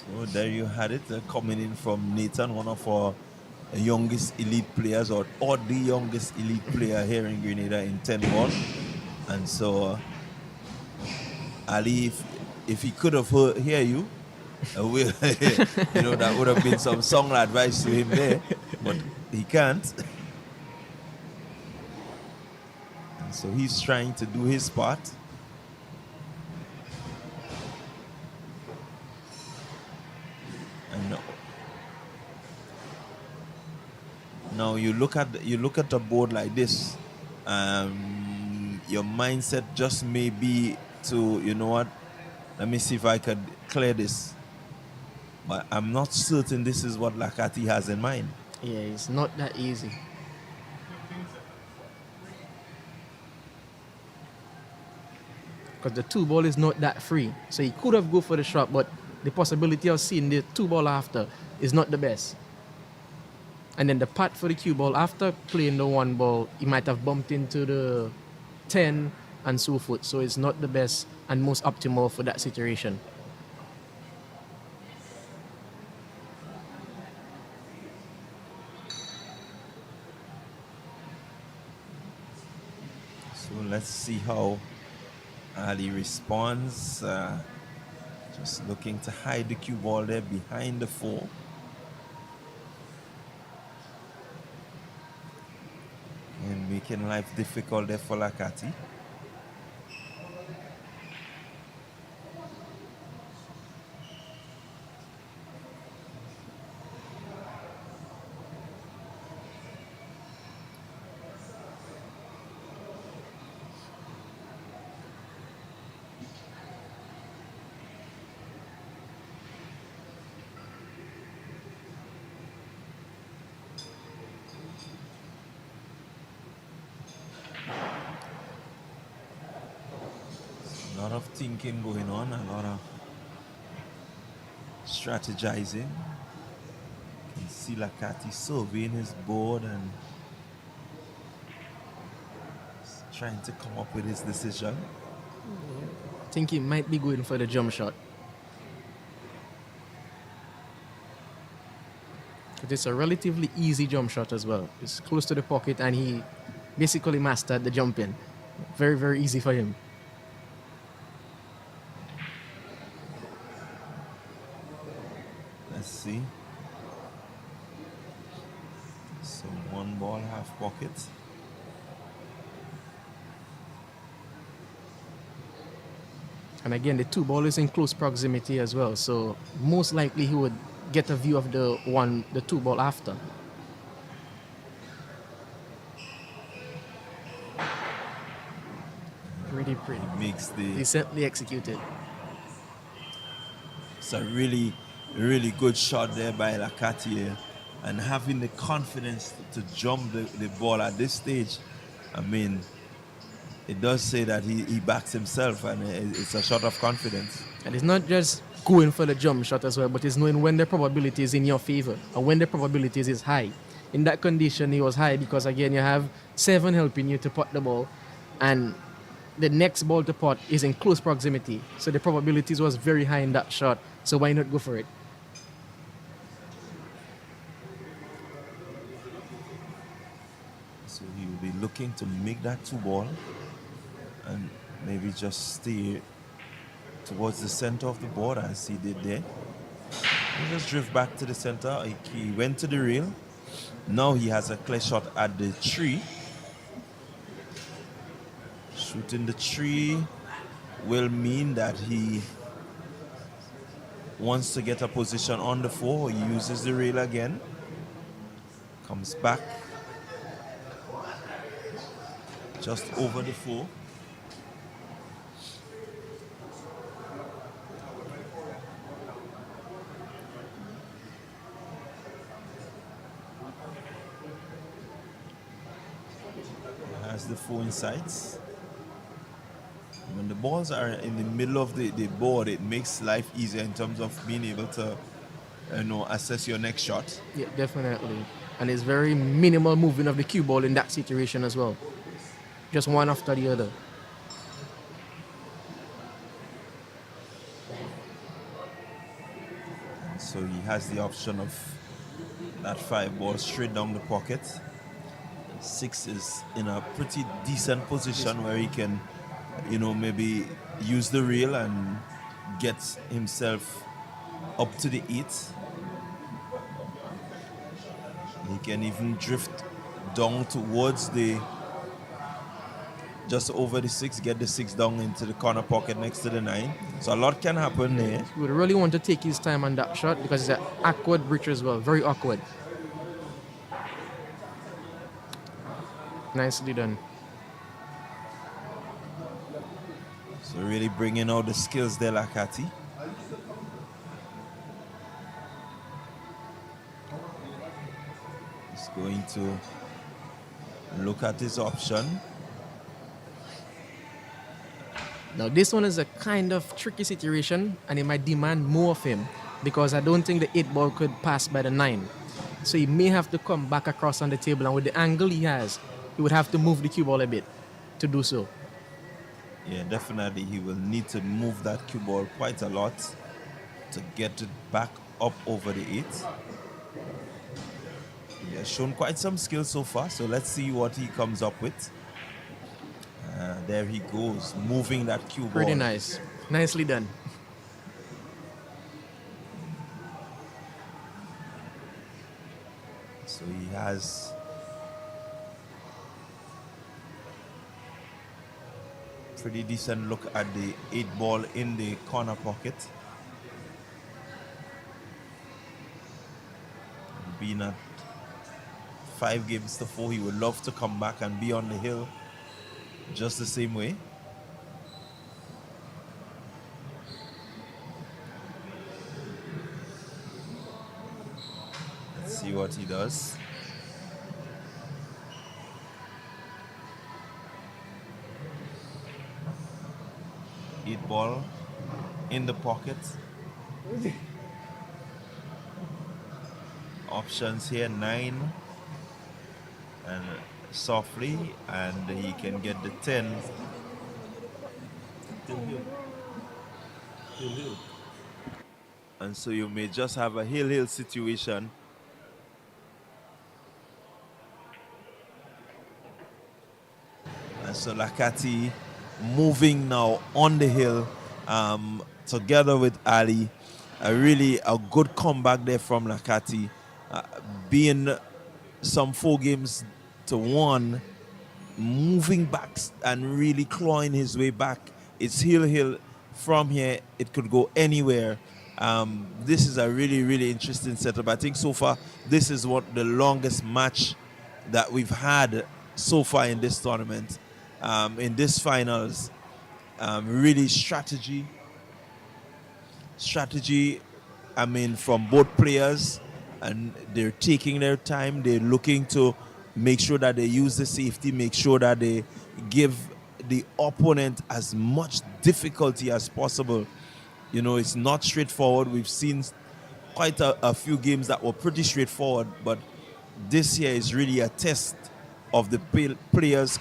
[SPEAKER 1] So there you had it, coming in from Nathan, one of our youngest elite players, or the youngest elite player here in Grenada in 10 ball. And so Ali, if he could have hear you, that would have been some song advice to him there, but he can't. And so he's trying to do his part. And now you look at a board like this, your mindset just may be to, what, let me see if I could clear this. But I'm not certain this is what Lakati has in mind.
[SPEAKER 4] Yeah, it's not that easy. Because the two ball is not that free. So he could have go for the shot, but the possibility of seeing the two ball after is not the best. And then the putt for the cue ball after playing the one ball, he might have bumped into the 10 and so forth. So it's not the best and most optimal for that situation.
[SPEAKER 1] So let's see how Ali responds. Just looking to hide the cue ball there behind the 4. And making life difficult there for Lakati. A lot of thinking going on, a lot of strategizing. You can see Lakati surveying his board and trying to come up with his decision.
[SPEAKER 4] I think he might be going for the jump shot. But it's a relatively easy jump shot as well. It's close to the pocket and he basically mastered the jump in. Very, very easy for him.
[SPEAKER 1] Let's see. pocket.
[SPEAKER 4] And again, the two ball is in close proximity as well. So most likely he would get a view of the two ball after. Pretty.
[SPEAKER 1] Makes the
[SPEAKER 4] Decently executed.
[SPEAKER 1] It's a really, really good shot there by Lacatier. And having the confidence to jump the ball at this stage, I mean, it does say that he backs himself, and it's a shot of confidence.
[SPEAKER 4] And it's not just going for the jump shot as well, but it's knowing when the probability is in your favor and when the probability is high. In that condition, he was high because, again, you have 7 helping you to pot the ball, and the next ball to pot is in close proximity. So the probabilities was very high in that shot. So why not go for it?
[SPEAKER 1] So he will be looking to make that 2 ball and maybe just stay towards the center of the board as he did there. He just drift back to the center. He went to the rail. Now he has a clear shot at the tree. Shooting the tree will mean that he wants to get a position on the 4. He uses the rail again. Comes back just over the 4. Has the 4 in sights. When the balls are in the middle of the board, it makes life easier in terms of being able to, assess your next shot.
[SPEAKER 4] Yeah, definitely. And it's very minimal moving of the cue ball in that situation as well. Just one after the other.
[SPEAKER 1] So he has the option of that 5 ball straight down the pocket. 6 is in a pretty decent position where he can, maybe use the rail and get himself up to the 8. He can even drift down towards just over the 6, get the 6 down into the corner pocket next to the 9. So a lot can happen there.
[SPEAKER 4] He would really want to take his time on that shot because it's an awkward bridge as well, very awkward. Nicely done.
[SPEAKER 1] So really bringing out the skills there, Lacati. He's going to look at his option.
[SPEAKER 4] Now this one is a kind of tricky situation and it might demand more of him because I don't think the 8 ball could pass by the 9. So he may have to come back across on the table, and with the angle he has, he would have to move the cue ball a bit to do so.
[SPEAKER 1] Yeah, definitely he will need to move that cue ball quite a lot to get it back up over the 8. He has shown quite some skill so far, so let's see what he comes up with. There he goes, moving that cue ball.
[SPEAKER 4] Pretty nice. Nicely done.
[SPEAKER 1] So he has pretty decent look at the 8 ball in the corner pocket. Being at 5 games to 4, he would love to come back and be on the hill just the same way. Let's see what he does. Eight ball in the pocket. Options here, 9 and softly, and he can get the 10. And so you may just have a hill situation. And so Lacati moving now on the hill together with Ali. Really a good comeback there from Lacati. Being some 4 games to 1, moving back and really clawing his way back. It's Hill. From here, it could go anywhere. This is a really, really interesting setup. I think so far, this is what the longest match that we've had so far in this tournament, in this finals. Really strategy, I mean, from both players, and they're taking their time. They're looking to make sure that they use the safety, make sure that they give the opponent as much difficulty as possible. You know, it's not straightforward. We've seen quite a few games that were pretty straightforward, but this here is really a test of the players'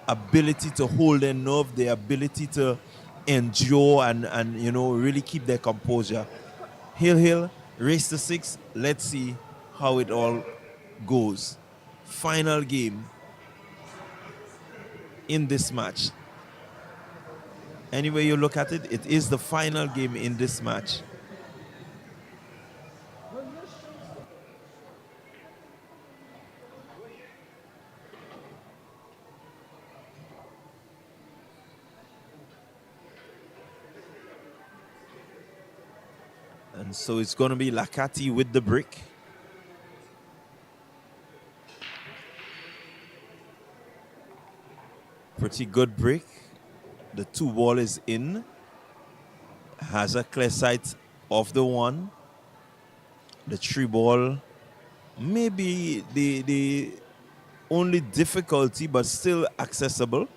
[SPEAKER 1] ability to hold their nerve, their ability to endure and you know, really keep their composure. Hill, race to 6. Let's see how it all goes. Final game in this match. Any way you look at it, it is the final game in this match. And so it's going to be Lakati with the brick. Pretty good brick. The 2 ball is in. Has a clear sight of the 1. The 3 ball, maybe the only difficulty, but still accessible.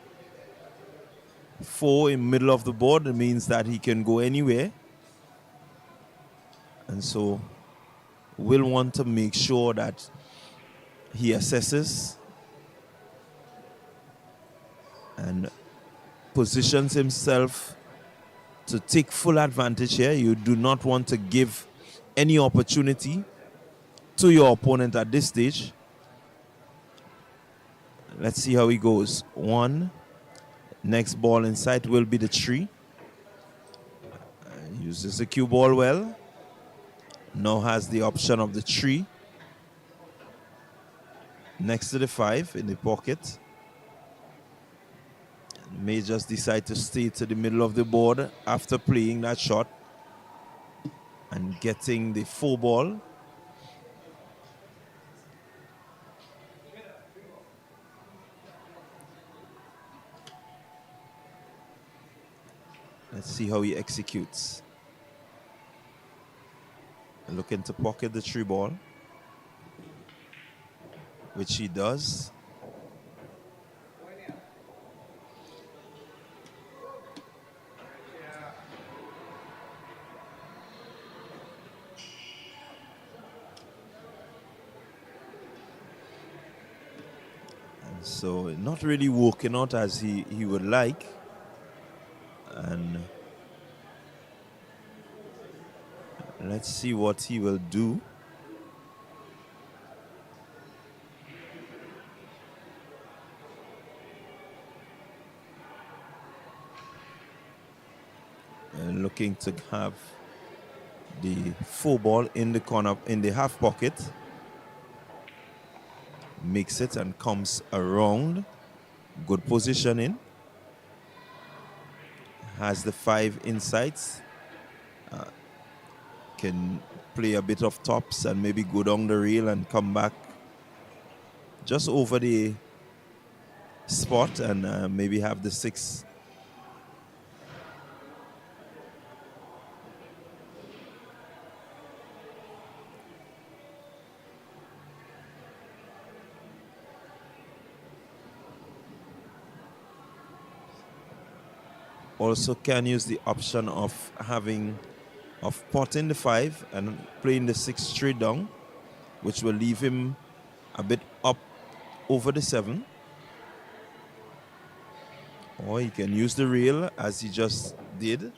[SPEAKER 1] 4 in middle of the board, it means that he can go anywhere. And so we'll want to make sure that he assesses and positions himself to take full advantage here. You do not want to give any opportunity to your opponent at this stage. Let's see how he goes. 1. Next ball in sight will be the 3. Uses the cue ball well. Now has the option of the 3 next to the 5 in the pocket. May just decide to stay to the middle of the board after playing that shot and getting the 4 ball. Let's see how he executes. Looking to pocket the 3 ball, which he does. And so not really working out as he would like. And let's see what he will do. And looking to have the 4 ball in the corner, in the half pocket. Makes it and comes around. Good positioning. Has the 5 insights. Can play a bit of tops and maybe go down the rail and come back just over the spot and maybe have the 6. Also can use the option of potting the 5 and playing the 6 straight down, which will leave him a bit up over the 7. Or he can use the rail as he just did.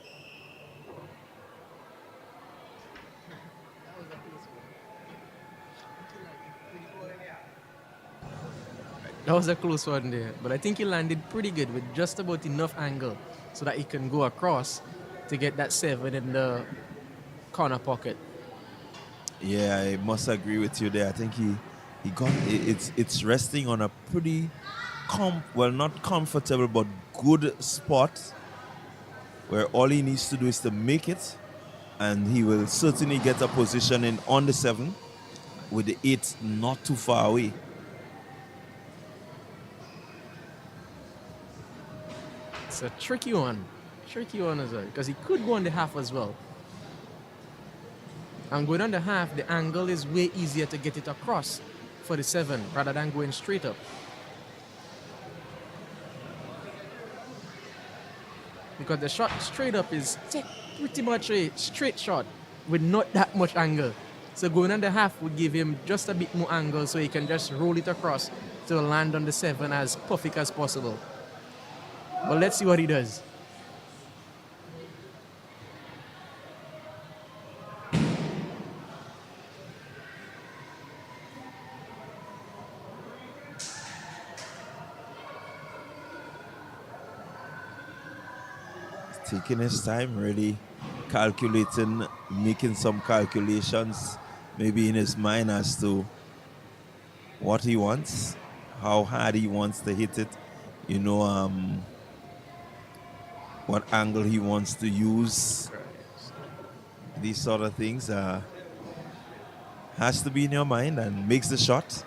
[SPEAKER 4] That was a close one there, but I think he landed pretty good with just about enough angle so that he can go across to get that 7 in the corner pocket.
[SPEAKER 1] Yeah, I must agree with you there. I think It's resting on a pretty well, not comfortable but good spot where all he needs to do is to make it, and he will certainly get a position in on the 7 with the 8 not too far away.
[SPEAKER 4] It's a tricky one. Tricky one as well. Because he could go on the half as well. And going on the half, the angle is way easier to get it across for the 7 rather than going straight up. Because the shot straight up is pretty much a straight shot with not that much angle. So going on the half would give him just a bit more angle so he can just roll it across to land on the 7 as perfect as possible. But let's see what he does.
[SPEAKER 1] Taking his time, really calculating, making some calculations, maybe in his mind as to what he wants, how hard he wants to hit it, what angle he wants to use. These sort of things has to be in your mind, and makes the shot.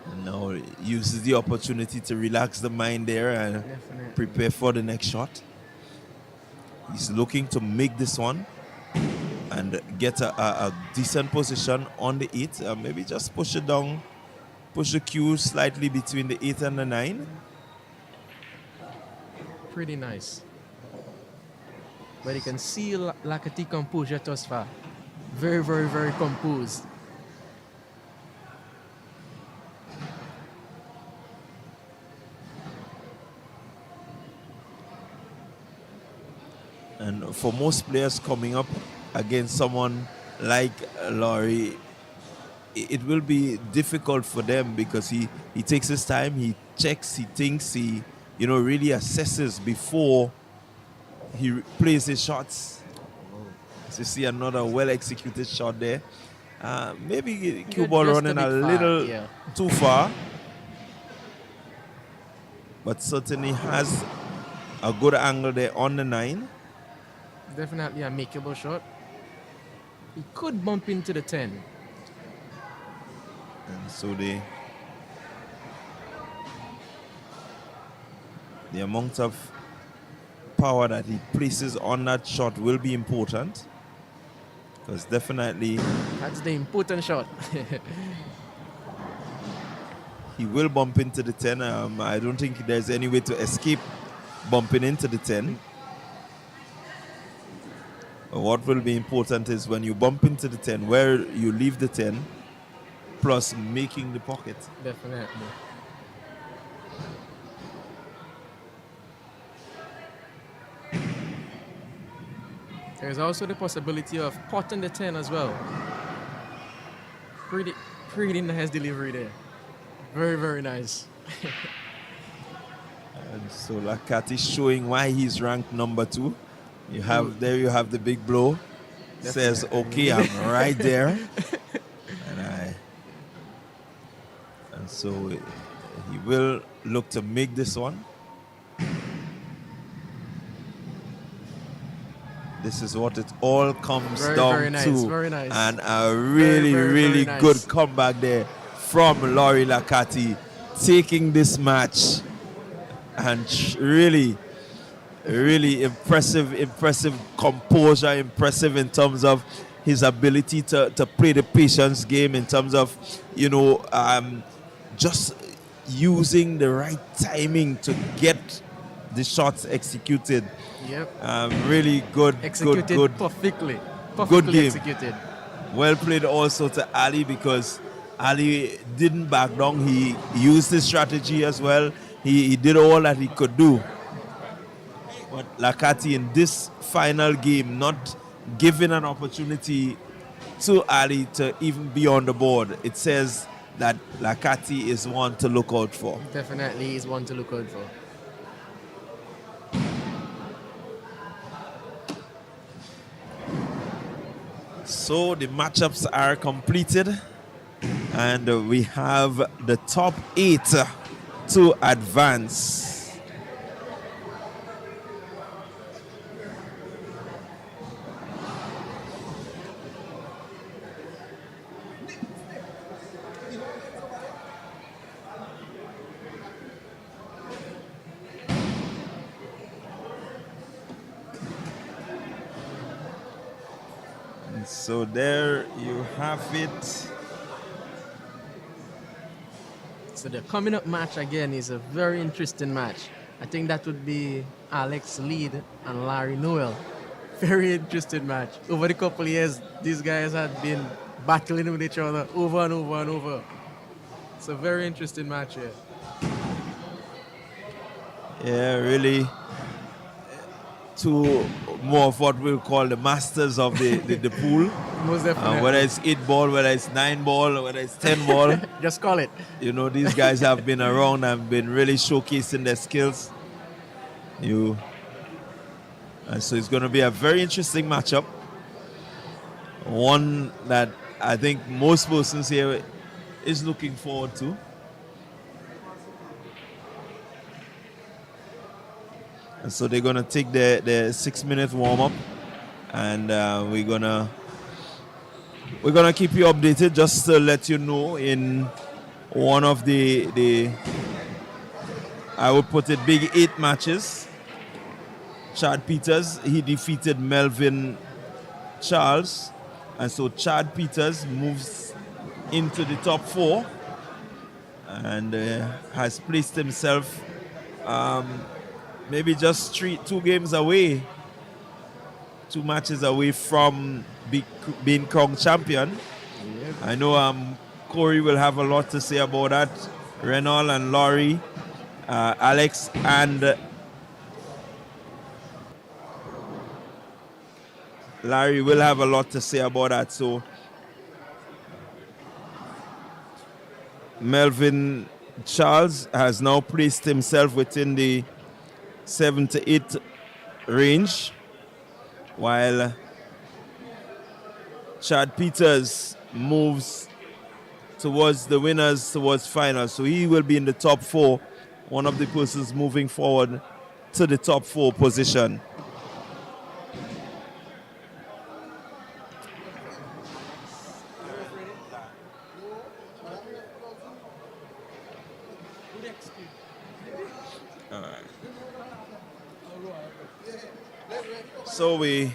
[SPEAKER 1] And now uses the opportunity to relax the mind there and prepare for the next shot. He's looking to make this one and get a decent position on the 8. Maybe just push it down, push the cue slightly between the 8 and the 9.
[SPEAKER 4] Pretty nice. But you can see Lakati composure thus far. Very, very, very composed.
[SPEAKER 1] And for most players coming up against someone like Laurie, it will be difficult for them because he takes his time, he checks, he thinks, he really assesses before he plays his shots. So you see another well-executed shot there. Maybe cue ball running a little too far, but certainly has a good angle there on the 9.
[SPEAKER 4] Definitely a makeable shot. He could bump into the 10.
[SPEAKER 1] And so the amount of power that he places on that shot will be important. Because definitely
[SPEAKER 4] that's the important shot.
[SPEAKER 1] He will bump into the 10. I don't think there's any way to escape bumping into the 10. What will be important is when you bump into the 10, where you leave the 10, plus making the pocket.
[SPEAKER 4] Definitely. There's also the possibility of potting the 10 as well. Pretty nice delivery there. Very, very nice.
[SPEAKER 1] And so Lakati showing why he's ranked number 2. You have the big blow. Says, okay, I'm right there. And so he will look to make this one. This is what it all comes down to.
[SPEAKER 4] Very nice.
[SPEAKER 1] And a really, really
[SPEAKER 4] nice.
[SPEAKER 1] good comeback there from Laurie Lakati, taking this match. And really impressive composure, impressive in terms of his ability to play the patience game, in terms of, just using the right timing to get the shots executed.
[SPEAKER 4] Yep.
[SPEAKER 1] Really good.
[SPEAKER 4] Executed
[SPEAKER 1] good.
[SPEAKER 4] Perfectly
[SPEAKER 1] Good game.
[SPEAKER 4] Executed.
[SPEAKER 1] Well played also to Ali, because Ali didn't back down. He used his strategy as well. He did all that he could do. But Lakati in this final game, not giving an opportunity to Ali to even be on the board. It says that Lakati is one to look out for.
[SPEAKER 4] Definitely is one to look out for.
[SPEAKER 1] So the matchups are completed, And we have the top 8 to advance. And so there you have it.
[SPEAKER 4] So the coming up match again is a very interesting match. I think that would be Alex Lead and Larry Noel. Very interesting match. Over the couple of years, these guys had been battling with each other over and over and over. It's a very interesting match here.
[SPEAKER 1] Yeah, really. Two more of what we'll call the masters of the pool.
[SPEAKER 4] Most definitely.
[SPEAKER 1] Whether it's 8 ball, whether it's 9 ball, or whether it's 10 ball.
[SPEAKER 4] Just call it.
[SPEAKER 1] You know, these guys have been around and been really showcasing their skills. And so it's going to be a very interesting matchup. One that I think most persons here is looking forward to. And so they're going to take their 6-minute warm-up, and we're gonna keep you updated just to let you know in one of the I would put it big 8 matches. Chad Peters, he defeated Melvin Charles, and so Chad Peters moves into the top 4 and has placed himself maybe just 2 games away, 2 matches away from being crowned champion.
[SPEAKER 4] Yep.
[SPEAKER 1] I know Corey will have a lot to say about that. Renal and Laurie, Alex and Larry will have a lot to say about that. So Melvin Charles has now placed himself within the 7 to 8 range, while Chad Peters moves towards the winners, towards finals. So he will be in the top 4, one of the persons moving forward to the top 4 position. All right. So we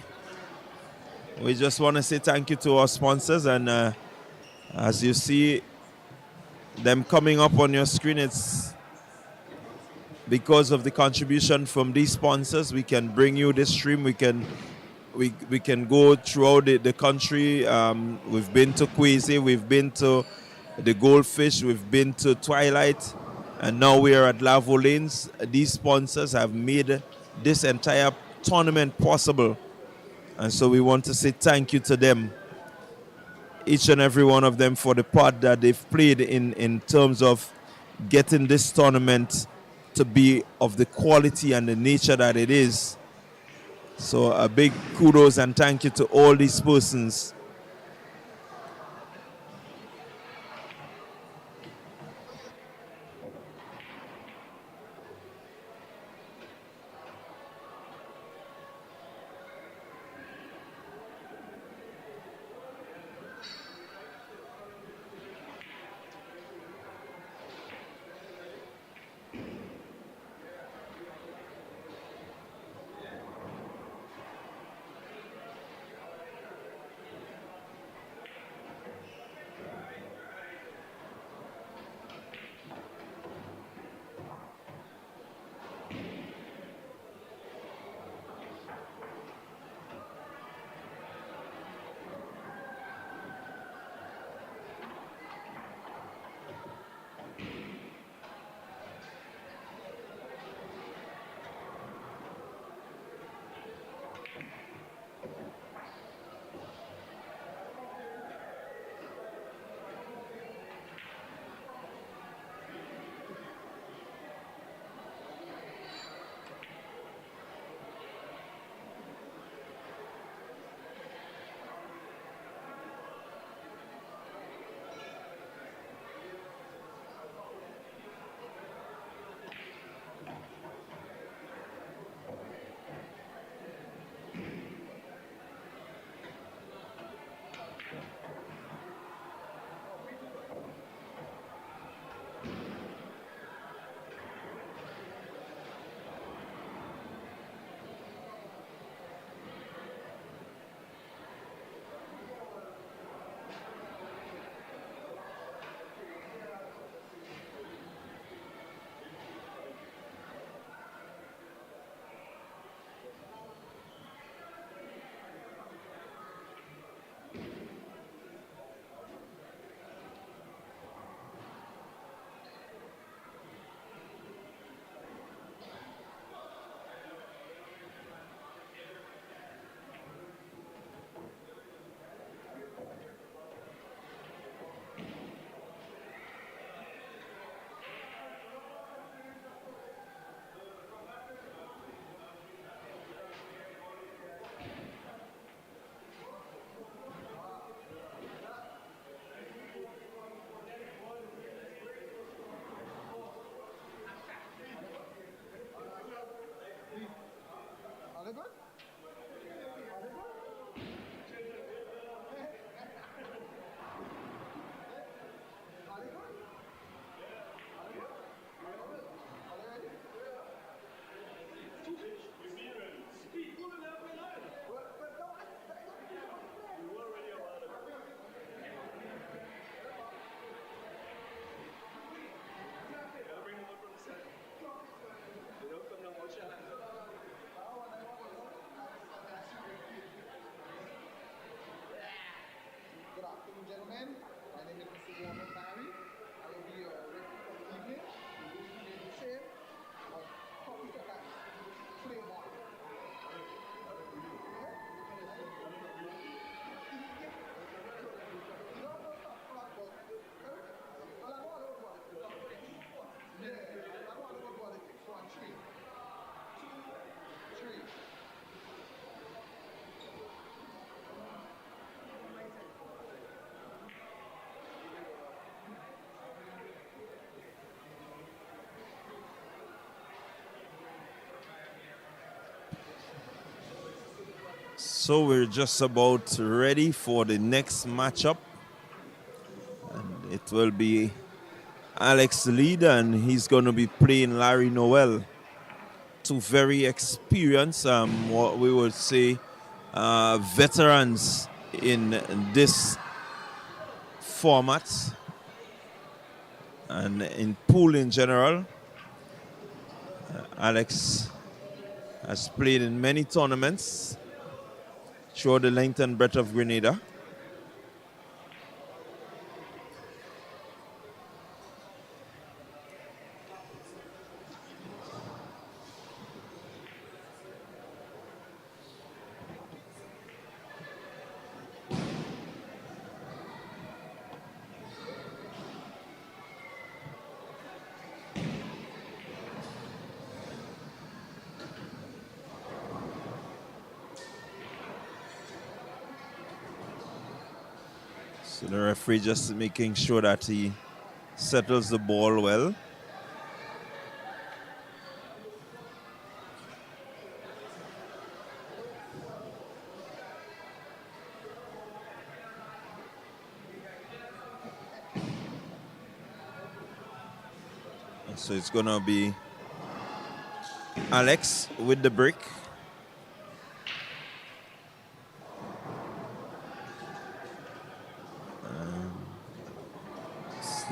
[SPEAKER 1] just want to say thank you to our sponsors, and as you see them coming up on your screen, it's because of the contribution from these sponsors we can bring you this stream. We can go throughout the country. We've been to Kwesi, we've been to the Goldfish, we've been to Twilight, and now we are at Lavo Lanes. These sponsors have made this entire tournament possible, and so we want to say thank you to them, each and every one of them, for the part that they've played in terms of getting this tournament to be of the quality and the nature that it is. So a big kudos and thank you to all these persons. So we're just about ready for the next matchup. And it will be Alex lead, and he's going to be playing Larry Noel. Two very experienced, what we would say, veterans in this format and in pool in general. Alex has played in many tournaments throughout the length and breadth of Grenada. So the referee just making sure that he settles the ball well. So it's going to be Alex with the brick.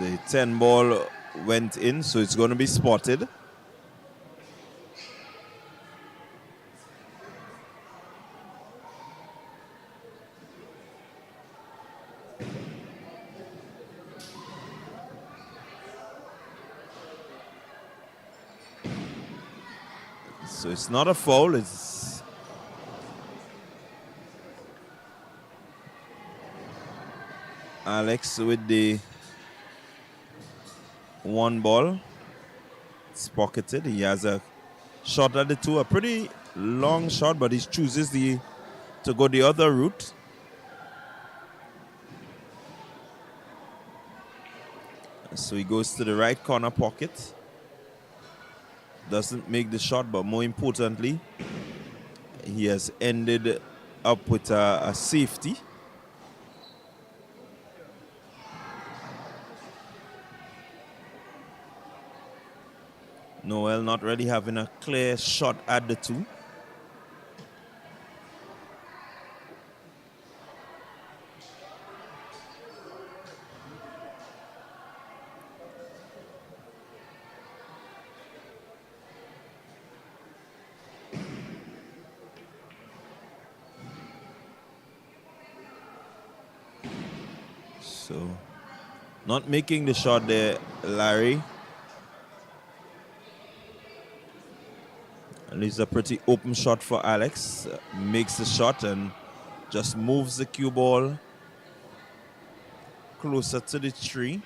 [SPEAKER 1] The 10 ball went in, so it's going to be spotted. So it's not a foul, it's Alex with the 1 ball. It's pocketed. He has a shot at the 2, a pretty long shot, but he chooses to go the other route. So he goes to the right corner pocket. Doesn't make the shot, but more importantly, he has ended up with a safety. Noel not really having a clear shot at the 2. So, not making the shot there, Larry. And it's a pretty open shot for Alex. Makes the shot and just moves the cue ball closer to the tree.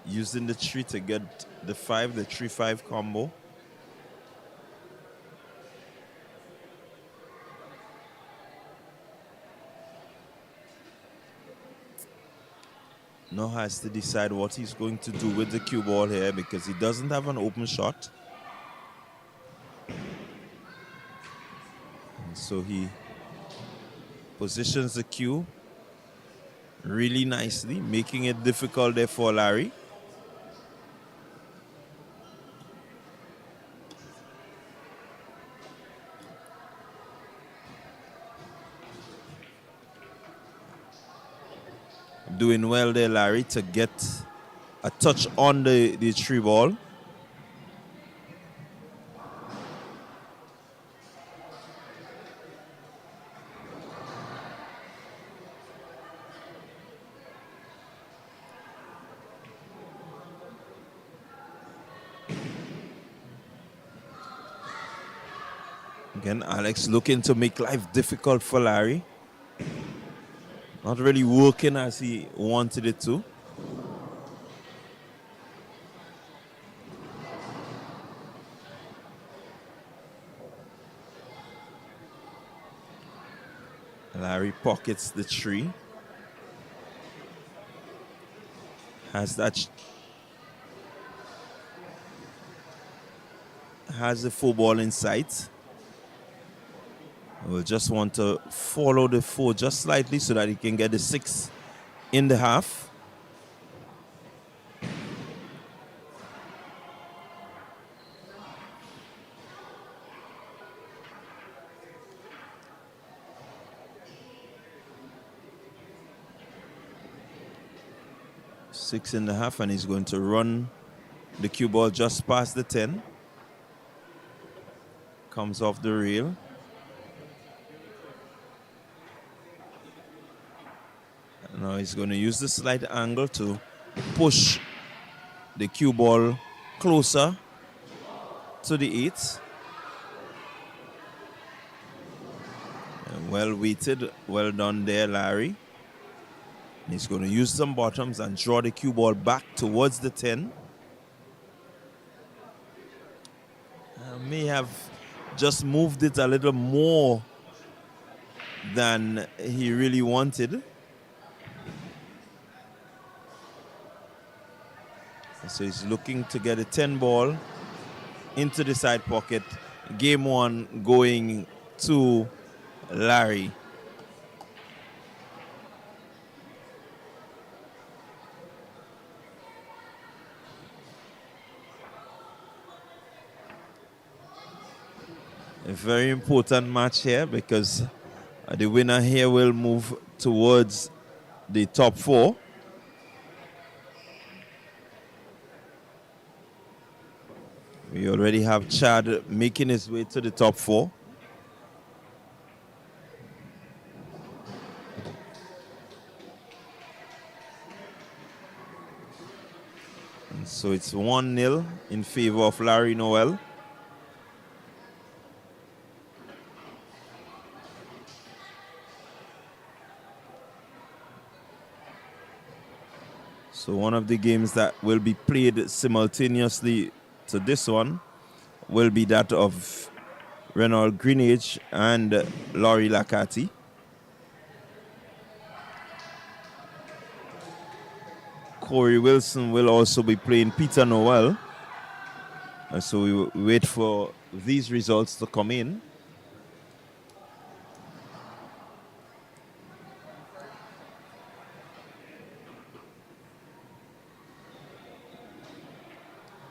[SPEAKER 1] Using the tree to get the 5, the 3-5 combo. Now has to decide what he's going to do with the cue ball here because he doesn't have an open shot. And so he positions the cue really nicely, making it difficult there for Larry. Doing well there, Larry, to get a touch on the 3 ball. Again, Alex looking to make life difficult for Larry. Not really working as he wanted it to. Larry pockets the 3. Has that has the 4 ball in sight. We'll just want to follow the 4 just slightly so that he can get the 6 in the half. Six in the half, and he's going to run the cue ball just past the 10. Comes off the rail. Now he's going to use the slight angle to push the cue ball closer to the 8. And well weighted, well done there, Larry. He's going to use some bottoms and draw the cue ball back towards the 10. May have just moved it a little more than he really wanted. So he's looking to get a 10 ball into the side pocket. Game 1 going to Larry. A very important match here because the winner here will move towards the top 4. We already have Chad making his way to the top 4. And so it's 1-0 in favor of Larry Noel. So one of the games that will be played simultaneously to this one will be that of Renault Greenage and Laurie Lacati. Corey Wilson will also be playing Peter Noel. And so we will wait for these results to come in.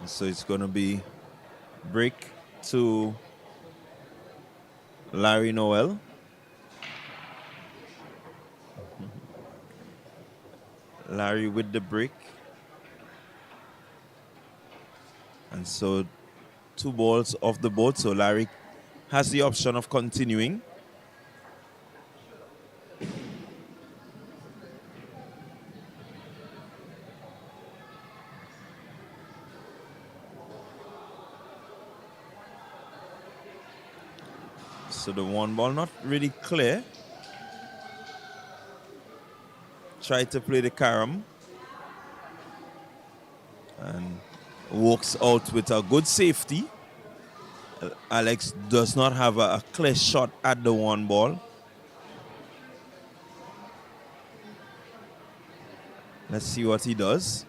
[SPEAKER 1] So it's going to be break to Larry Noel. Larry with the break. And so 2 balls off the board. So Larry has the option of continuing. So the 1 ball not really clear. Try to play the carom. And walks out with a good safety. Alex does not have a clear shot at the 1 ball. Let's see what he does.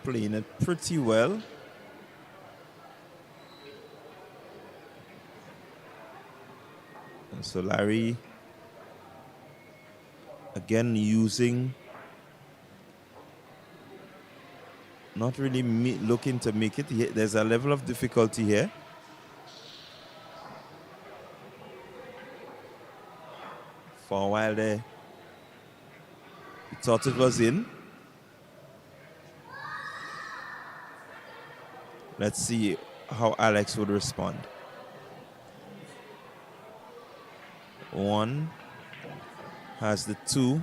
[SPEAKER 1] Playing it pretty well. And so Larry again using, not really looking to make it. There's a level of difficulty here. For a while there, he thought it was in. Let's see how Alex would respond. 1 has the 2.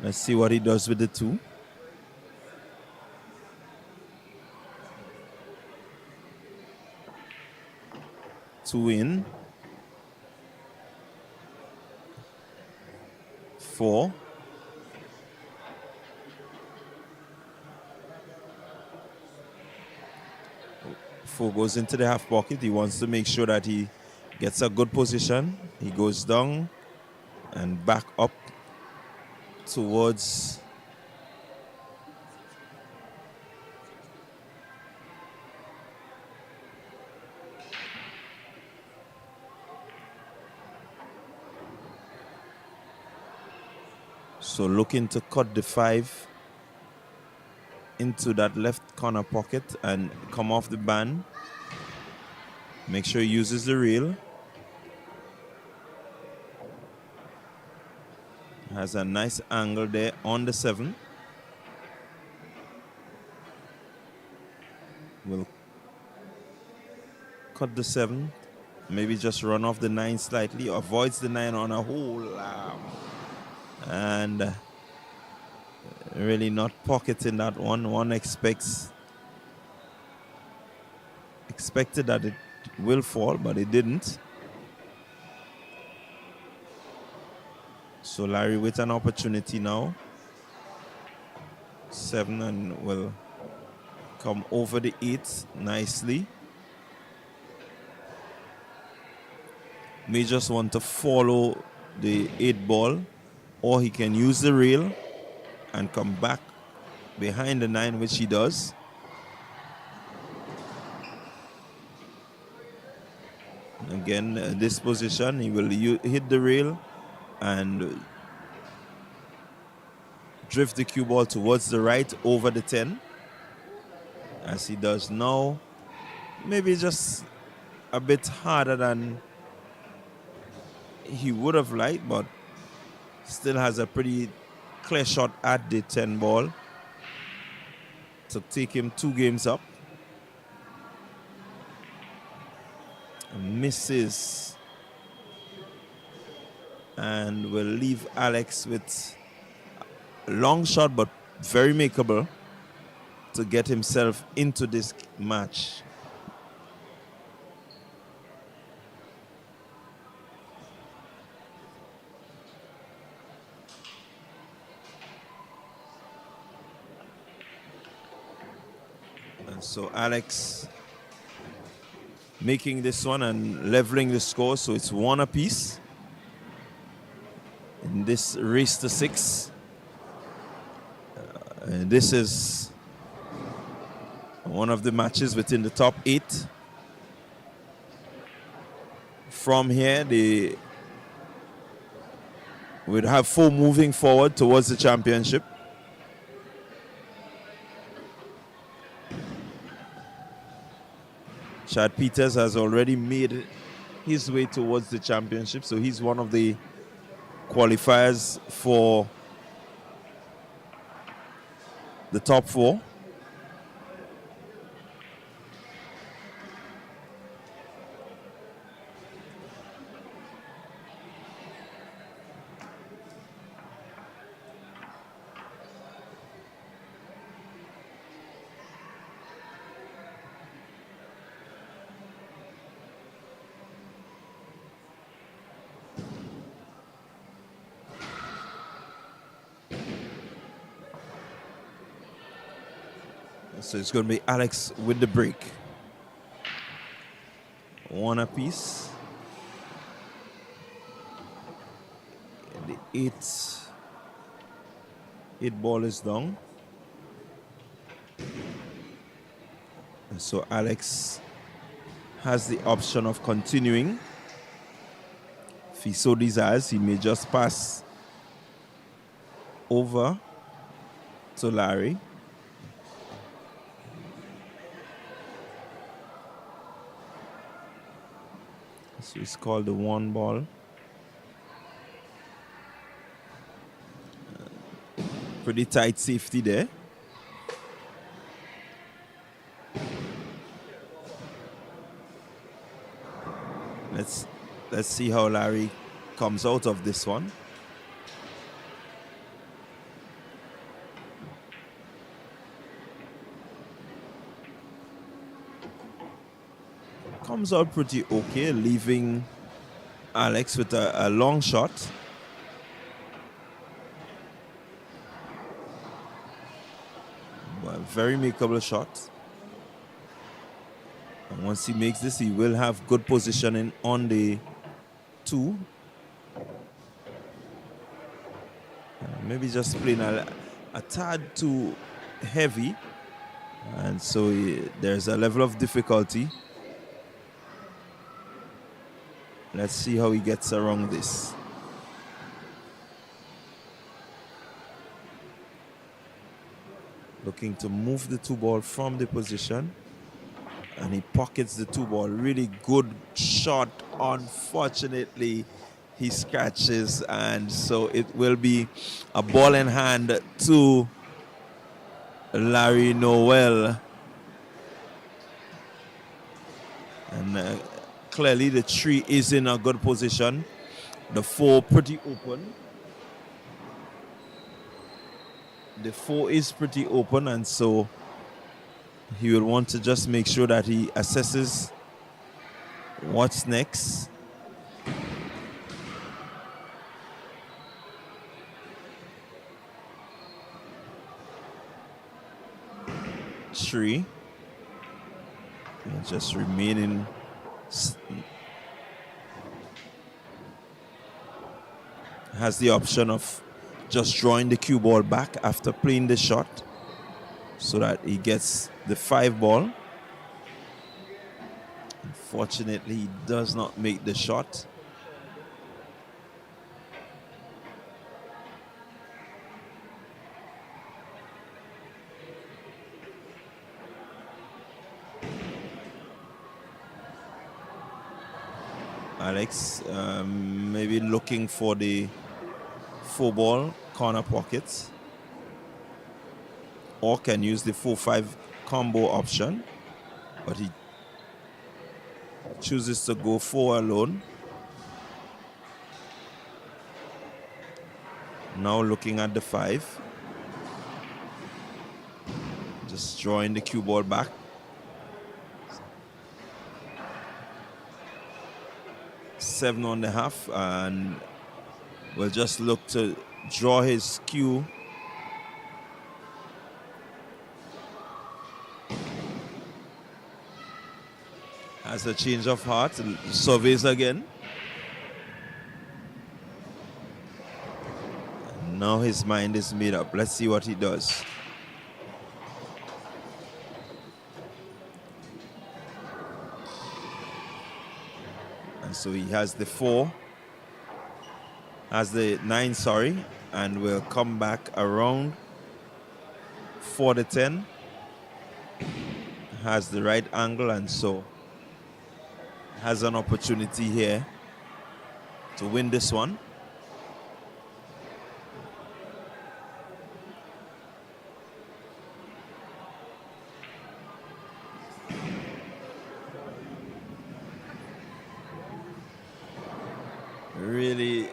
[SPEAKER 1] Let's see what he does with the 2. Two in. 4. Four goes into the half pocket. He wants to make sure that he gets a good position. He goes down and back up towards so looking to cut the 5 into that left corner pocket and come off the band. Make sure he uses the reel. Has a nice angle there on the 7. Will cut the 7. Maybe just run off the 9 slightly. Avoids the 9 on a hole. And really not pocketing that one. One expected that it will fall, but it didn't. So Larry with an opportunity now. 7 and will come over the 8 nicely. May just want to follow the 8 ball, or he can use the rail and come back behind the 9, which he does. Again, this position, he will hit the rail and drift the cue ball towards the right over the 10, as he does now. Maybe just a bit harder than he would have liked, but still has a pretty clear shot at the 10 ball to take him 2 games up. Misses and will leave Alex with a long shot, but very makeable to get himself into this match. And so Alex making this one and leveling the score, so it's 1 apiece in this race to 6. And this is one of the matches within the top 8. From here, they would have 4 moving forward towards the championship. Chad Peters has already made his way towards the championship, so he's one of the qualifiers for the top 4. So it's going to be Alex with the break. 1 apiece. The 8 ball is down. And so Alex has the option of continuing. If he so desires, he may just pass over to Larry. So it's called the 1 ball. Pretty tight safety there. Let's see how Larry comes out of this one. Comes out pretty okay, leaving Alex with a long shot. Well, very makeable shot. Once he makes this, he will have good positioning on the 2. Maybe just playing a tad too heavy. And so there's a level of difficulty. Let's see how he gets around this. Looking to move the 2 ball from the position. And he pockets the 2 ball. Really good shot. Unfortunately, he scratches. And so it will be a ball in hand to Larry Noel. And clearly the 3 is in a good position. The 4 pretty open. The 4 is pretty open, and so he will want to just make sure that he assesses what's next. Three. Just remaining. Has the option of just drawing the cue ball back after playing the shot so that he gets the 5 ball. Unfortunately, he does not make the shot. Alex maybe looking for the 4 ball corner pocket, or can use the 4-5 combo option, but he chooses to go 4 alone. Now looking at the 5, just drawing the cue ball back. Seven and a half, and will just look to draw his cue. Has a change of heart, surveys again. And now his mind is made up. Let's see what he does. And so he has the 4, has the 9, sorry, and will come back around for the 10. Has the right angle, and so has an opportunity here to win this one. Really,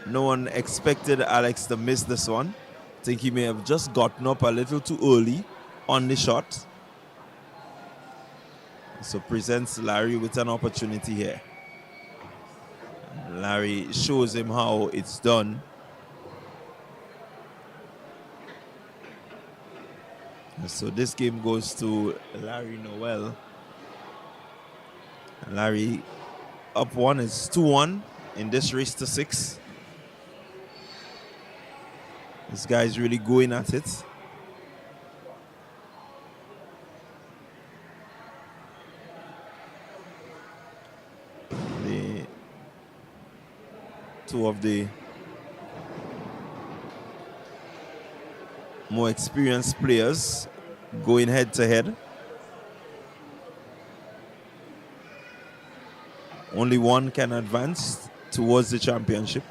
[SPEAKER 1] no one expected Alex to miss this one. I think he may have just gotten up a little too early on the shot. So presents Larry with an opportunity here. And Larry shows him how it's done. And so this game goes to Larry Noel. And Larry up 1 is 2-1 in this race to 6. This guy's really going at it. The 2 of the more experienced players going head to head. Only one can advance towards the championship.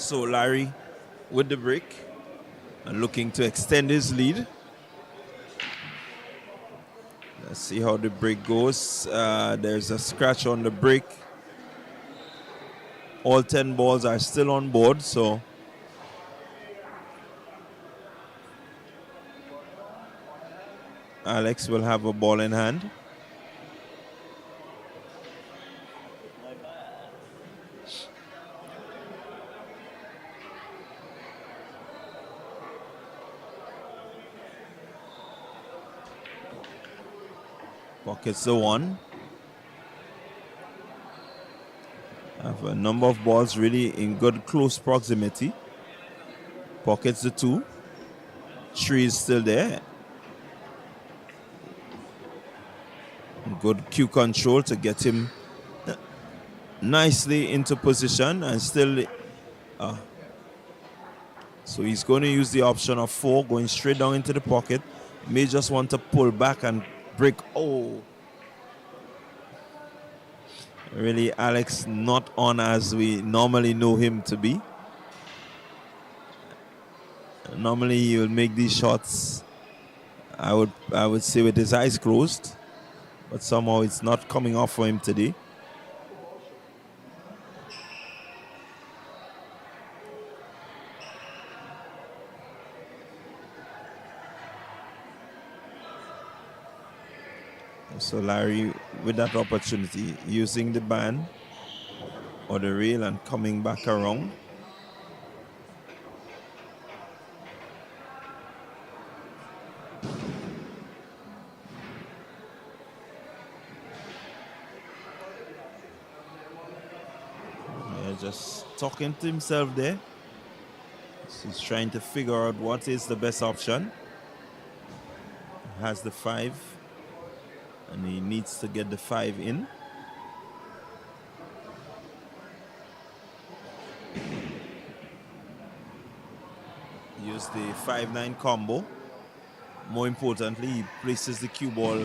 [SPEAKER 1] So Larry with the break and looking to extend his lead. Let's see how the break goes. There's a scratch on the break. All 10 balls are still on board, so Alex will have a ball in hand. Pockets the one. Have a number of balls really in good close proximity. Pockets the two. Three is still there. Good cue control to get him nicely into position and still. So he's going to use the option of 4 going straight down into the pocket. May just want to pull back and break. Oh. Really, Alex not on as we normally know him to be. Normally he will make these shots, I would say, with his eyes closed. But somehow it's not coming off for him today. So Larry with that opportunity, using the band or the rail and coming back around. Yeah, just talking to himself there. So he's trying to figure out what is the best option. Has the 5 and he needs to get the 5 in. Use the 5-9 combo. More importantly, he places the cue ball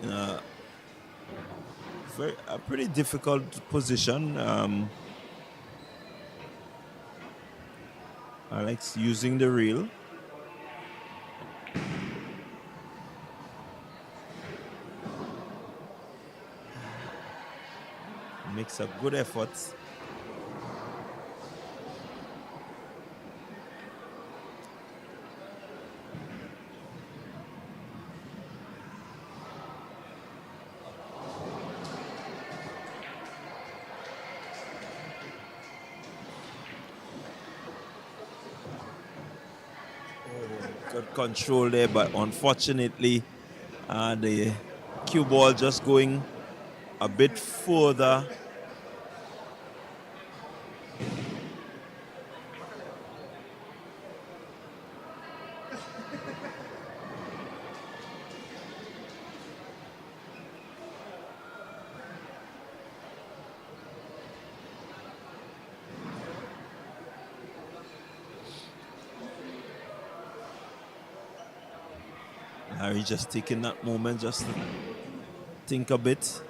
[SPEAKER 1] in a pretty difficult position. Alex using the reel. Makes a good effort. Good control there, but unfortunately the cue ball just going a bit further. Harry just taking that moment just to think a bit.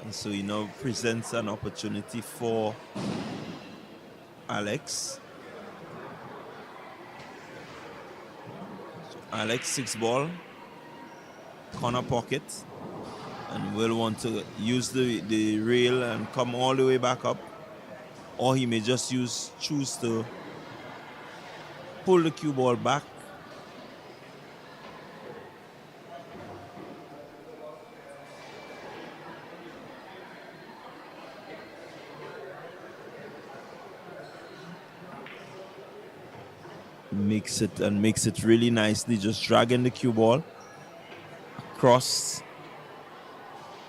[SPEAKER 1] And so he now presents an opportunity for Alex. Alex 6 ball, corner pocket, and will want to use the rail and come all the way back up, or he may just choose to pull the cue ball back. Makes it really nicely, just dragging the cue ball across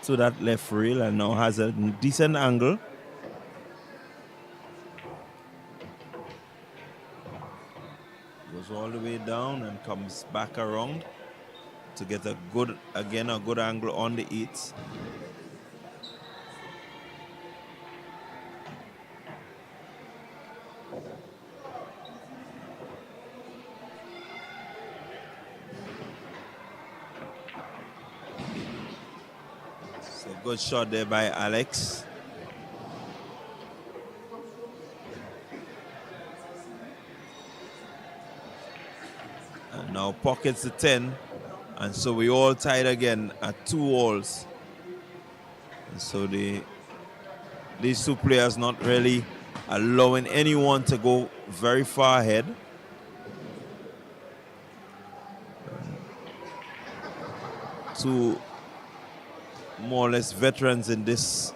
[SPEAKER 1] to that left rail and now has a decent angle. Goes all the way down and comes back around to get a good angle on the 8. Good shot there by Alex. And now pockets the 10. And so we all tied again at 2-2. And so these two players not really allowing anyone to go very far ahead. Two more or less veterans in this.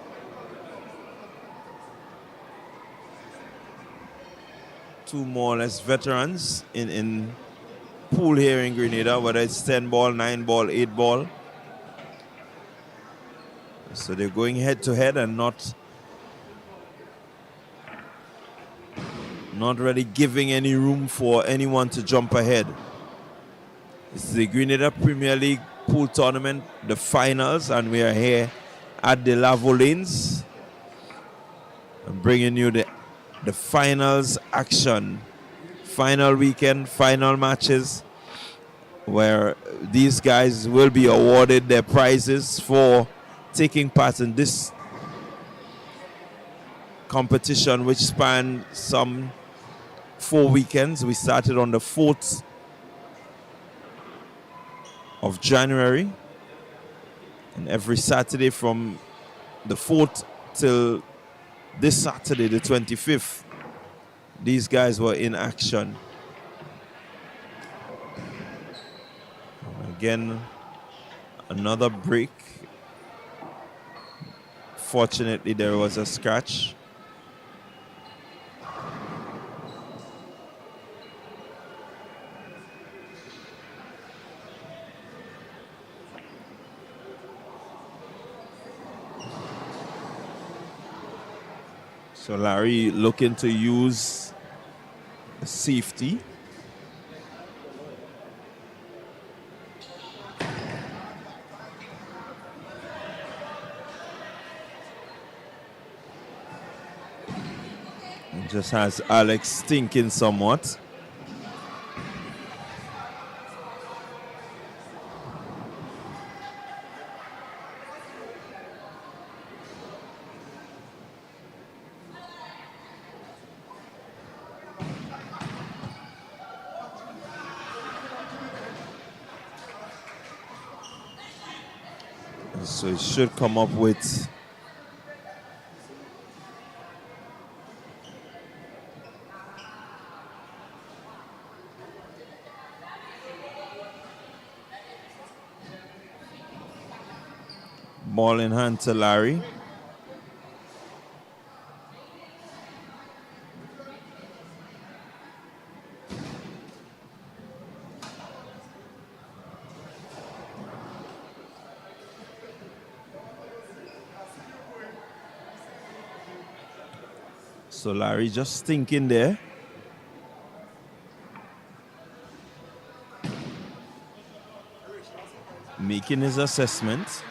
[SPEAKER 1] Two more or less veterans in pool here in Grenada, whether it's 10 ball, 9 ball, 8 ball. So they're going head to head and not really giving any room for anyone to jump ahead. It's the Grenada Premier League pool tournament, the finals, and we are here at the Lavo lanes. I'm bringing you the finals action. Final weekend, final matches, where these guys will be awarded their prizes for taking part in this competition, which spanned some 4 weekends. We started on the 4th of January, and every Saturday from the 4th till this Saturday, the 25th, these guys were in action. Again, another break. Fortunately, there was a scratch. So Larry looking to use safety. And just has Alex thinking somewhat. So it should come up with ball in hand to Larry. So Larry just thinking there. Making his assessment.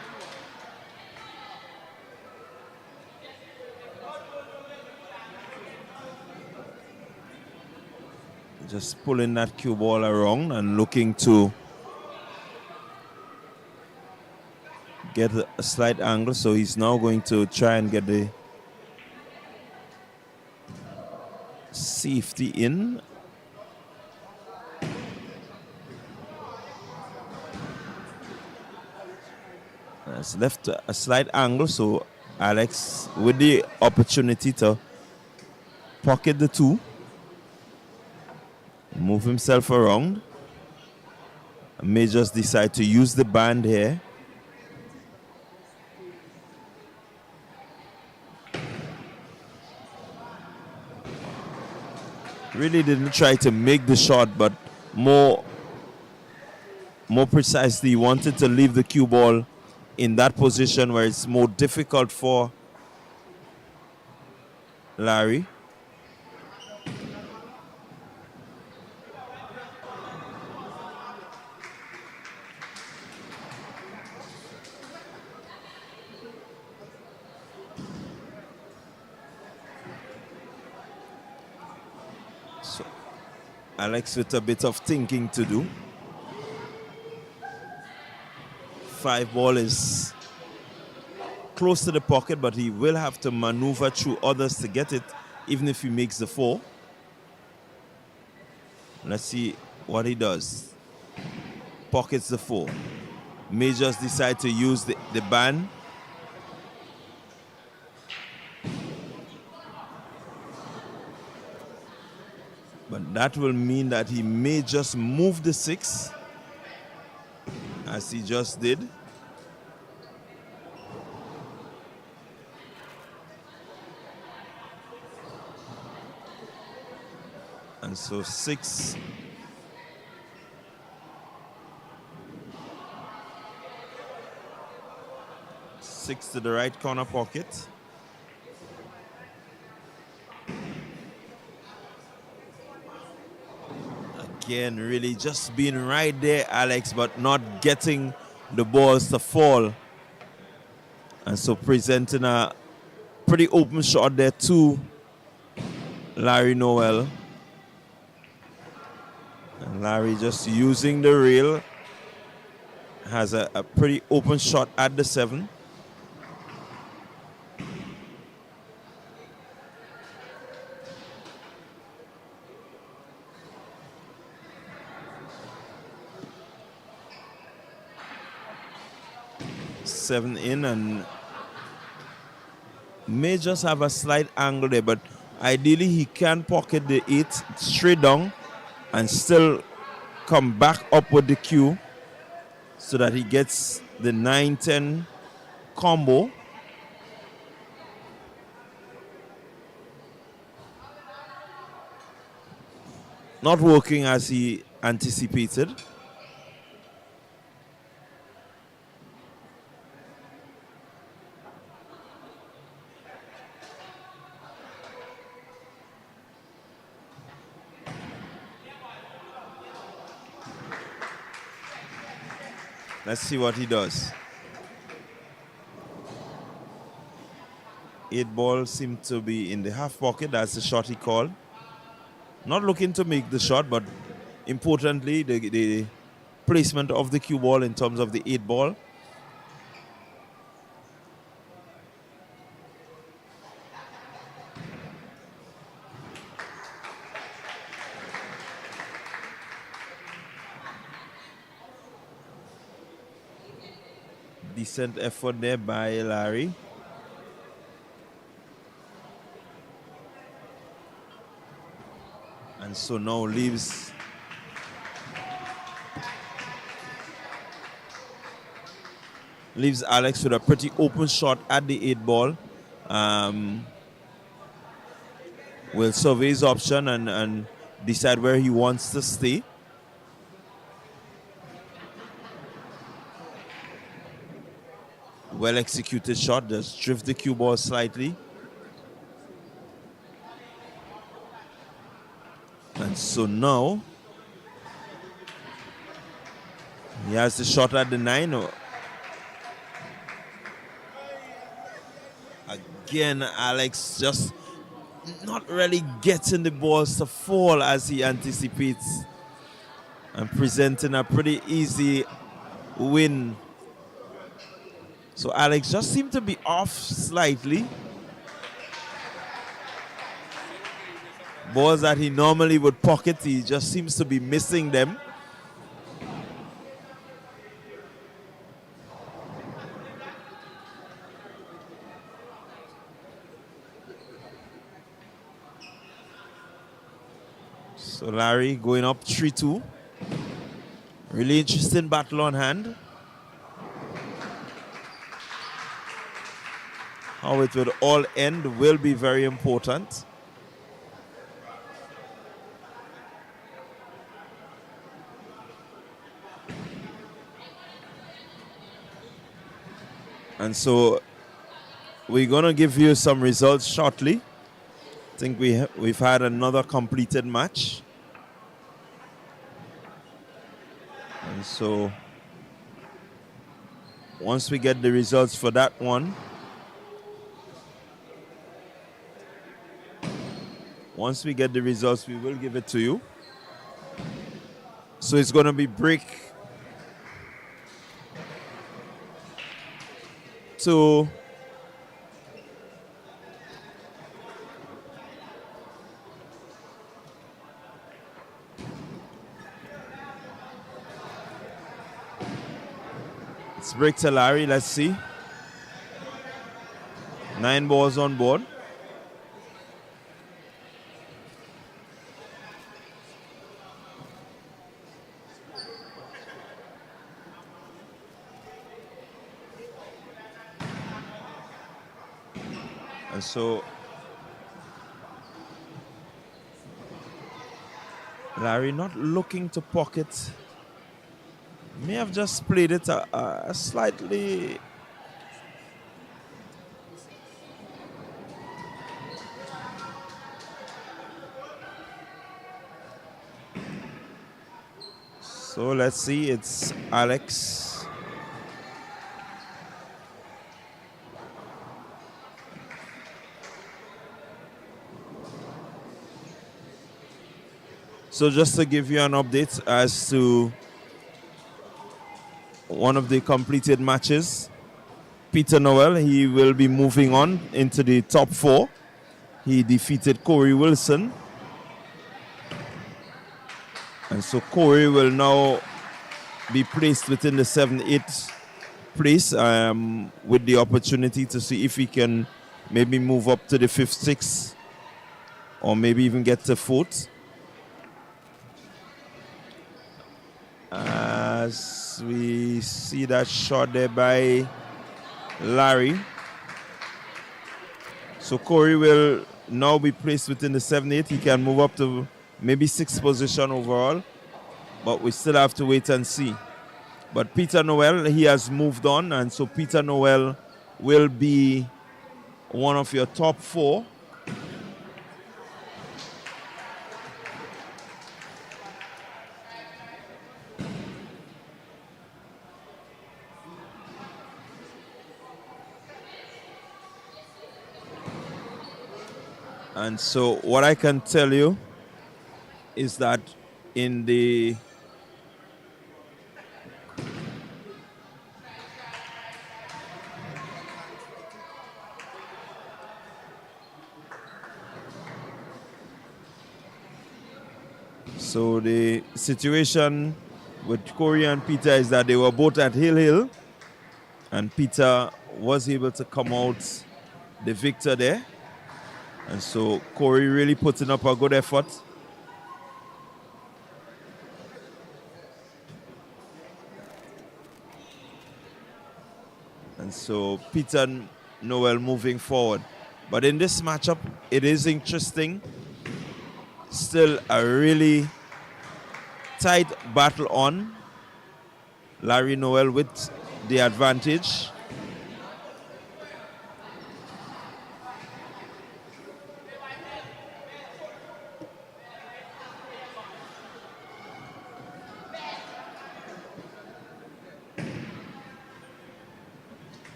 [SPEAKER 1] Just pulling that cue ball around and looking to get a slight angle. So he's now going to try and get the safety in. It's left a slight angle, so Alex with the opportunity to pocket the 2, move himself around, may just decide to use the band here. Really didn't try to make the shot, but more precisely wanted to leave the cue ball in that position where it's more difficult for Larry. So Alex with a bit of thinking to do. 5 ball is close to the pocket, but he will have to maneuver through others to get it, even if he makes the 4. Let's see what he does. Pockets the 4. May just decide to use the band. But that will mean that he may just move the 6, as he just did. And so 6 to the right corner pocket. Again, really just being right there, Alex, but not getting the balls to fall. And so presenting a pretty open shot there to Larry Noel. And Larry just using the rail. Has a pretty open shot at the 7. Seven in, and may just have a slight angle there, but ideally he can pocket the 8 straight down and still come back up with the cue so that he gets the 9-10 combo. Not working as he anticipated. Let's see what he does. 8 ball seemed to be in the half pocket. That's the shot he called. Not looking to make the shot, but importantly, the placement of the cue ball in terms of the 8 ball. Decent effort there by Larry. And so now leaves Alex with a pretty open shot at the 8 ball. Will survey his option and decide where he wants to stay. Well executed shot, just drift the cue ball slightly. And so now he has the shot at the 9. Again, Alex just not really getting the balls to fall as he anticipates, and presenting a pretty easy win. So Alex just seemed to be off slightly. Balls that he normally would pocket, he just seems to be missing them. So Larry going up 3-2. Really interesting battle on hand. How it will all end will be very important. And so we're going to give you some results shortly. I think we've had another completed match. And so once we get the results for that one, we will give it to you. So it's going to be break to It's break to Larry. Let's see. 9 balls on board. And so Larry not looking to pocket. May have just played it a slightly. So let's see, it's Alex. So just to give you an update as to one of the completed matches, Peter Noel, he will be moving on into the top 4. He defeated Corey Wilson. And so Corey will now be placed within the 7-8 place with the opportunity to see if he can maybe move up to the 5th, 6th, or maybe even get to 4th. As we see that shot there by Larry. So Corey will now be placed within the 7-8. He can move up to maybe 6th position overall, but we still have to wait and see. But Peter Noel, he has moved on, and so Peter Noel will be one of your top 4. And so what I can tell you is that in the situation with Corey and Peter is that they were both at Hill, and Peter was able to come out the victor there. And so Corey really putting up a good effort. And so Peter Noel moving forward. But in this matchup, it is interesting. Still a really tight battle on. Larry Noel with the advantage.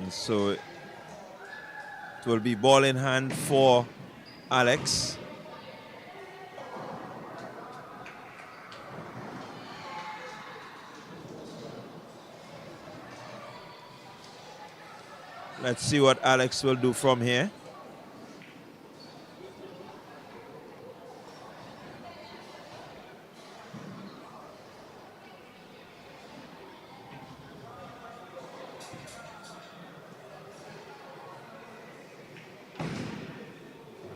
[SPEAKER 1] So it will be ball in hand for Alex. Let's see what Alex will do from here.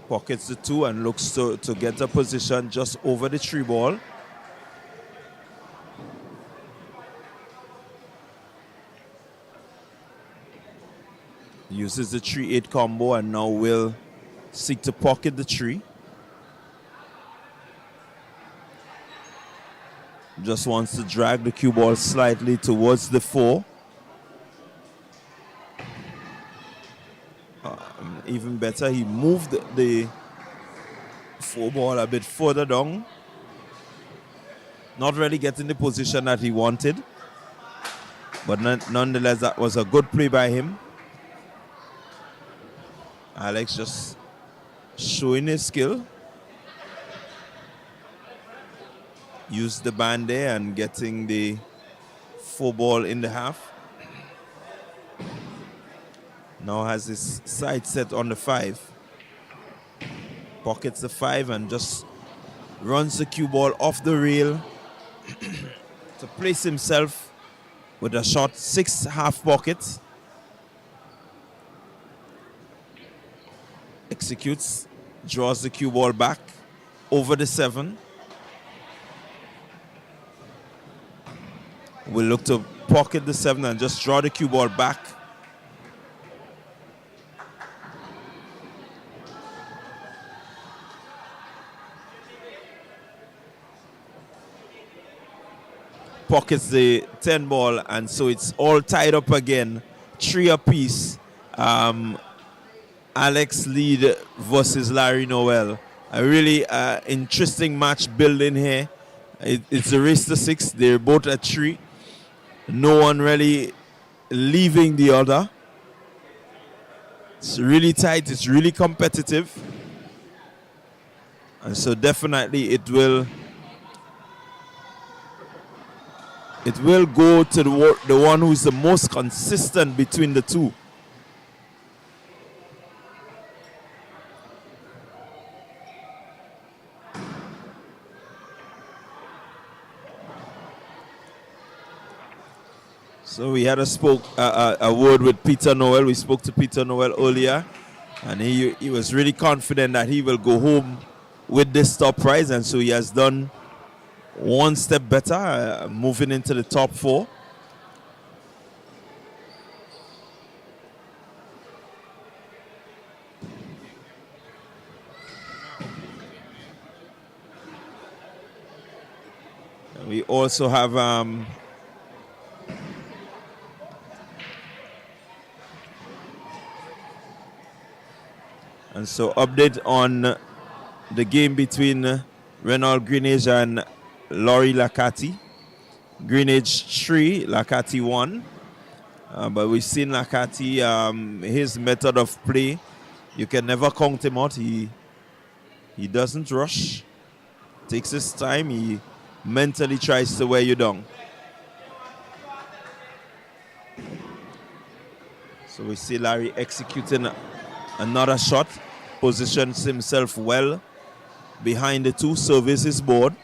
[SPEAKER 1] Pockets the 2 and looks to get a position just over the 3 ball. Uses the 3-8 combo and now will seek to pocket the 3. Just wants to drag the cue ball slightly towards the 4. Even better, he moved the 4 ball a bit further down. Not really getting the position that he wanted. But nonetheless, that was a good play by him. Alex just showing his skill. Used the band there and getting the 4 ball in the half. Now has his sight set on the 5. Pockets the 5 and just runs the cue ball off the rail to place himself with a shot 6 half pockets. Executes, draws the cue ball back over the 7. Will look to pocket the 7 and just draw the cue ball back. Pockets the 10 ball, and so it's all tied up again. 3 apiece. Alex lead versus Larry Noel. A really interesting match building here. It's a race to 6. They're both at 3. No one really leaving the other. It's really tight. It's really competitive. And so definitely it will go to the one who's the most consistent between the two. So we had a word with Peter Noel. We spoke to Peter Noel earlier, and he was really confident that he will go home with this top prize, and so he has done one step better, moving into the top 4. And we also have and so update on the game between Renald Greenage and Laurie Lakati. Greenage 3, Lakati 1. But we've seen Lakati, his method of play, you can never count him out. He doesn't rush, takes his time, he mentally tries to wear you down. So we see Larry executing another shot, positions himself well behind the 2, services board.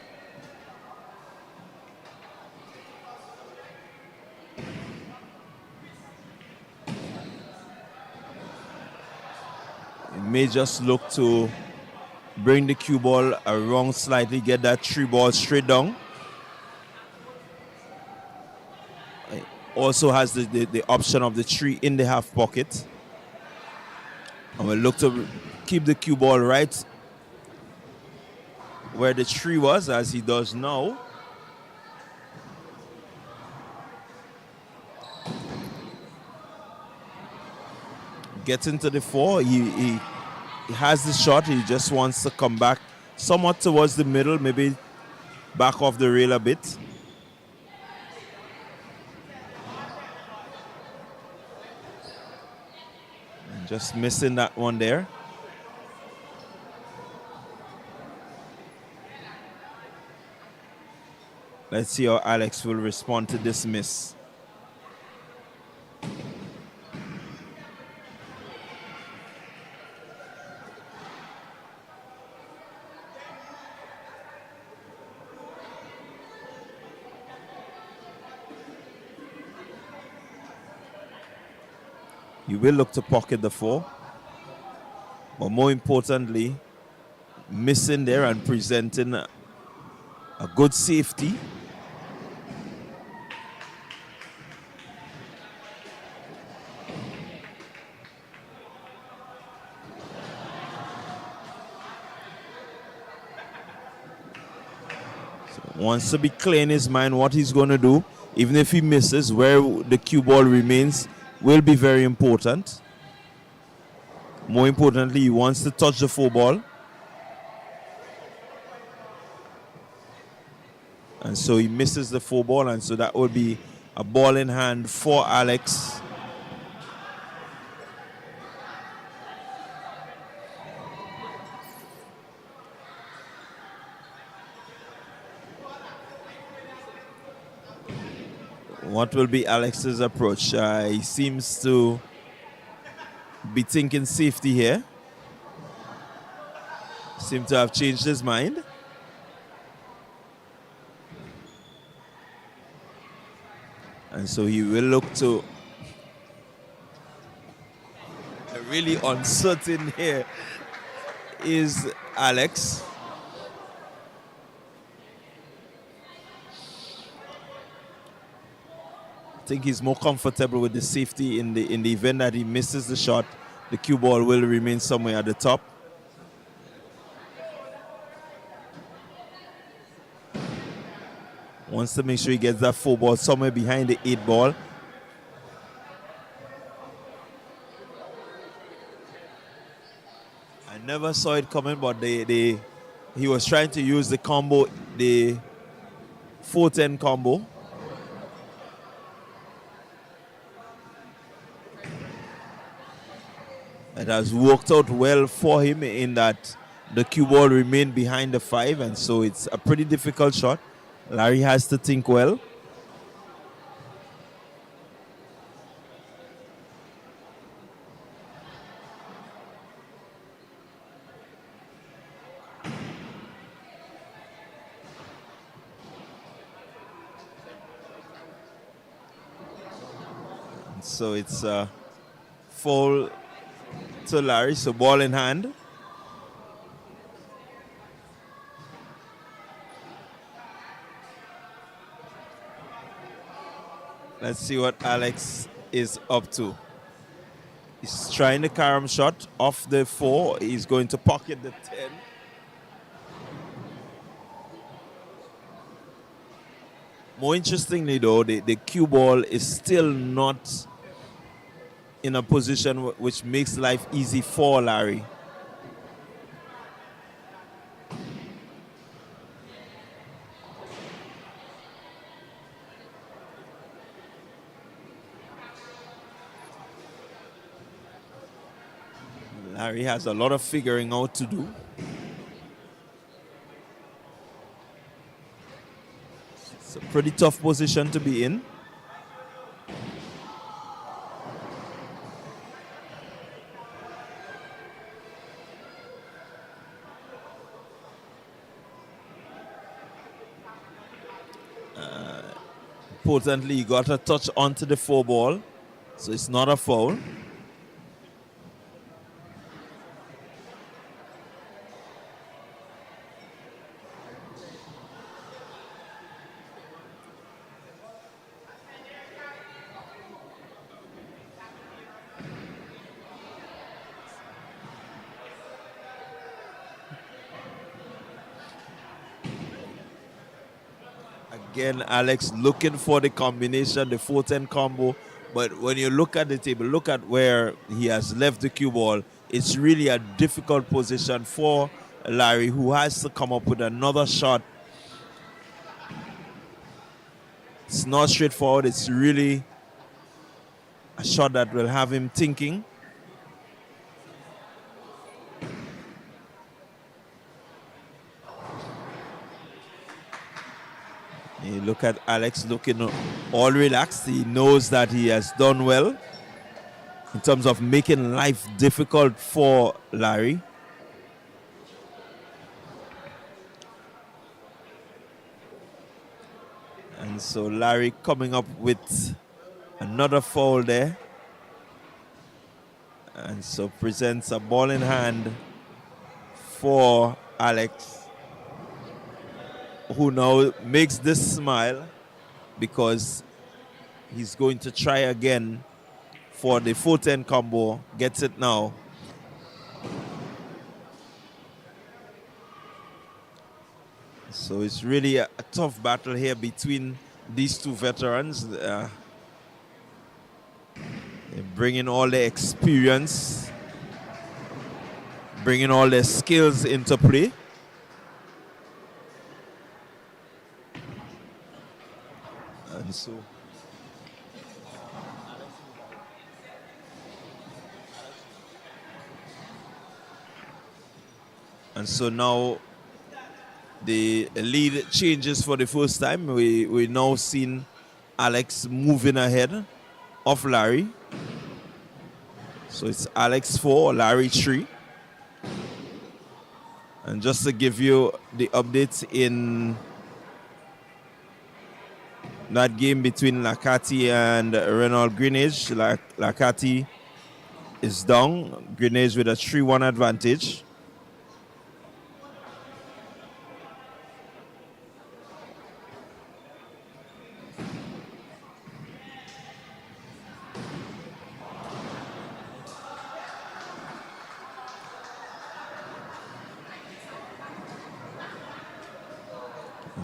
[SPEAKER 1] He may just look to bring the cue ball around slightly, get that 3 ball straight down. Also has the option of the 3 in the half pocket. And we'll look to keep the cue ball right where the 3 was, as he does now. Gets into the 4. He has the shot. He just wants to come back somewhat towards the middle, maybe back off the rail a bit. And just missing that one there. Let's see how Alex will respond to this miss. You will look to pocket the 4. But more importantly, missing there and presenting a good safety. So wants to be clear in his mind what he's going to do. Even if he misses, where the cue ball remains will be very important. More importantly, he wants to touch the 4 ball. And so he misses the 4 ball, and so that will be a ball in hand for Alex. What will be Alex's approach? He seems to be thinking safety here. Seem to have changed his mind. And so he will look to really uncertain here is Alex. I think he's more comfortable with the safety in the event that he misses the shot. The cue ball will remain somewhere at the top. Wants to make sure he gets that 4 ball somewhere behind the 8 ball. I never saw it coming, but he was trying to use the combo, the 4-10 combo. It has worked out well for him in that the cue ball remained behind the 5, and so it's a pretty difficult shot. Larry has to think well. And so it's a foul to Larry, so ball in hand. Let's see what Alex is up to. He's trying the carom shot off the 4. He's going to pocket the 10. More interestingly though, the cue ball is still not in a position which makes life easy for Larry. Larry has a lot of figuring out to do. It's a pretty tough position to be in. Importantly, he got a touch onto the 4 ball, so it's not a foul. Again, Alex looking for the combination, the 4-10 combo. But when you look at the table, look at where he has left the cue ball. It's really a difficult position for Larry, who has to come up with another shot. It's not straightforward. It's really a shot that will have him thinking. You look at Alex looking all relaxed. He knows that he has done well in terms of making life difficult for Larry. And so Larry coming up with another foul there. And so presents a ball in hand for Alex, who now makes this smile because he's going to try again for the 4-10 combo. Gets it now. So it's really a tough battle here between these two veterans. They're bringing all their experience, bringing all their skills into play. And so now the lead changes for the first time. We now seen Alex moving ahead of Larry. So it's Alex 4, Larry 3. And just to give you the updates in that game between Lakati and Renault Greenage, Lakati is down. Greenage with a 3-1 advantage.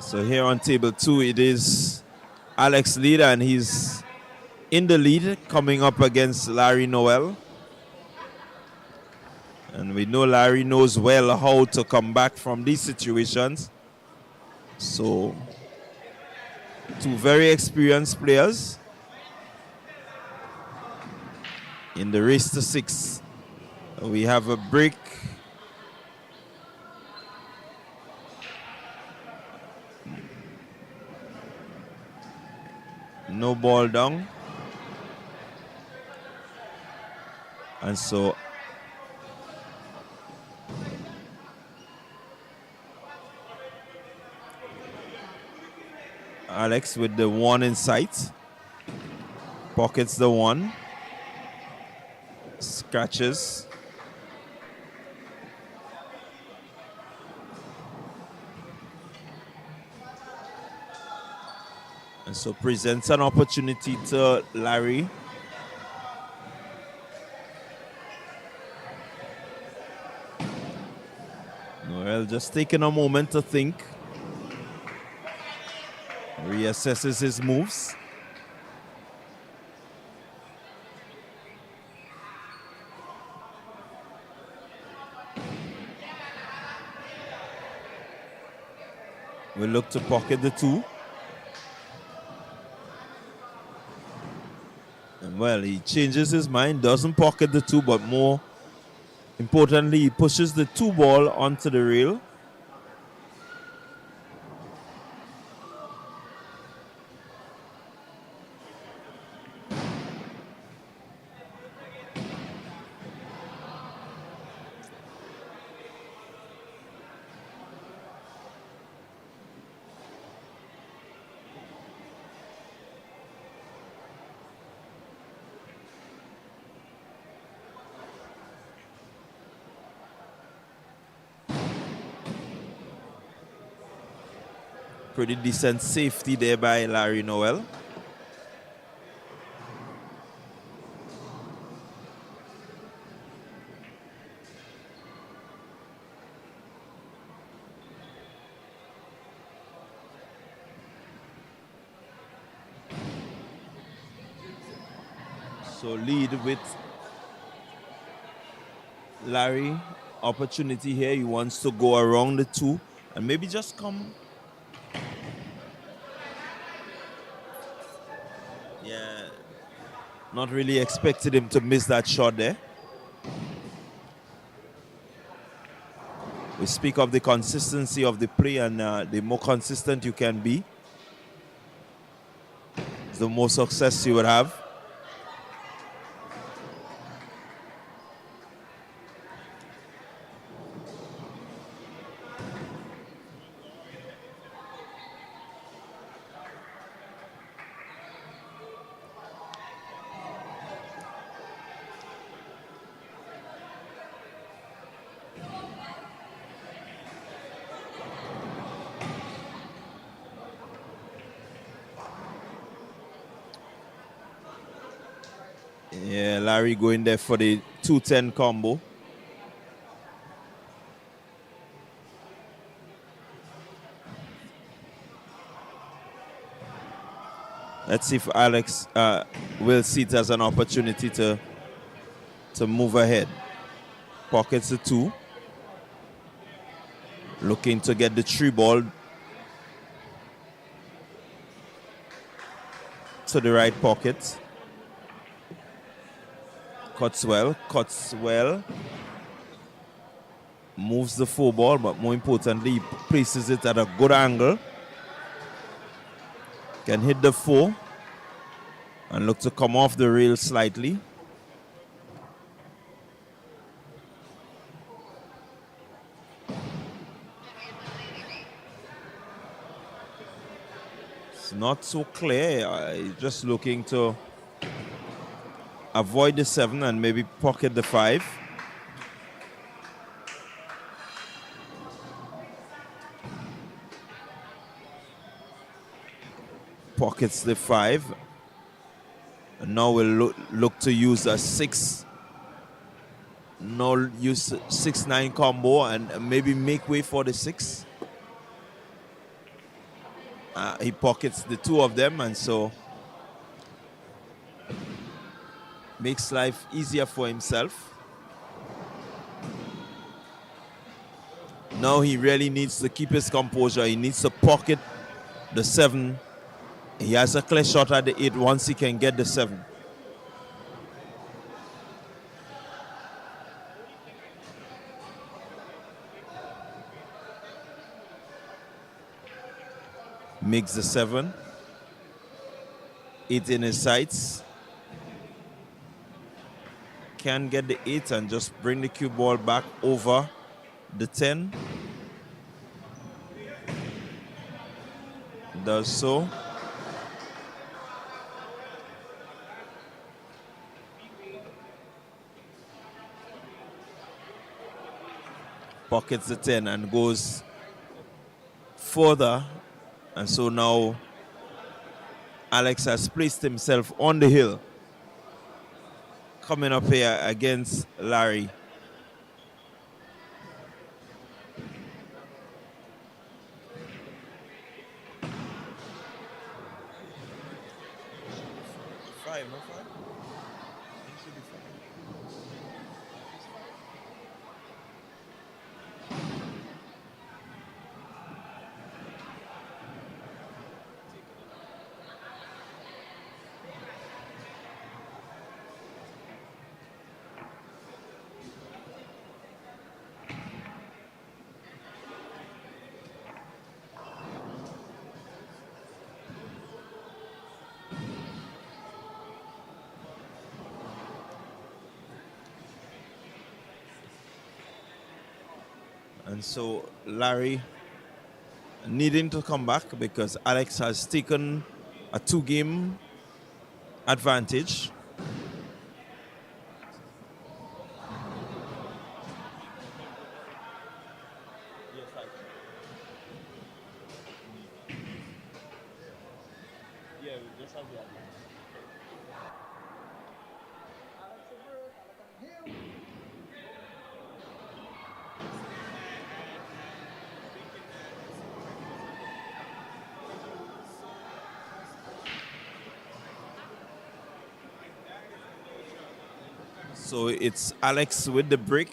[SPEAKER 1] So here on table 2, it is Alex leader, and he's in the lead coming up against Larry Noel. And we know Larry knows well how to come back from these situations. So, two very experienced players in the race to 6. We have a break. No ball down. And so Alex with the 1 in sight. Pockets the 1. Scratches. And so presents an opportunity to Larry. Noel just taking a moment to think. Reassesses his moves. We look to pocket the 2. And well, he changes his mind, doesn't pocket the 2, but more importantly, he pushes the 2 ball onto the rail. Pretty decent safety there by Larry Noel. So lead with Larry. Opportunity here. He wants to go around the 2 and maybe just come. Yeah, not really expected him to miss that shot there. We speak of the consistency of the play, and the more consistent you can be, the more success you would have. Yeah, Larry going there for the 2-10 combo. Let's see if Alex will see it as an opportunity to move ahead. Pockets the 2. Looking to get the 3 ball to the right pocket. Cuts well. Moves the 4 ball, but more importantly, he places it at a good angle. Can hit the 4 and look to come off the rail slightly. not so clear. Just looking to avoid the 7 and maybe pocket the 5. Pockets the 5. And now we'll look to use a 6. Now use 6-9 combo and maybe make way for the 6. He pockets the 2 of them, and so makes life easier for himself. Now he really needs to keep his composure. He needs to pocket the 7. He has a clear shot at the 8 once he can get the 7. Makes the 7. 8 in his sights. Can get the 8 and just bring the cue ball back over the 10. Does so. Pockets the 10 and goes further. And so now Alex has placed himself on the hill. Coming up here against Larry. And so Larry needing to come back because Alex has taken a 2-game advantage. So it's Alex with the break.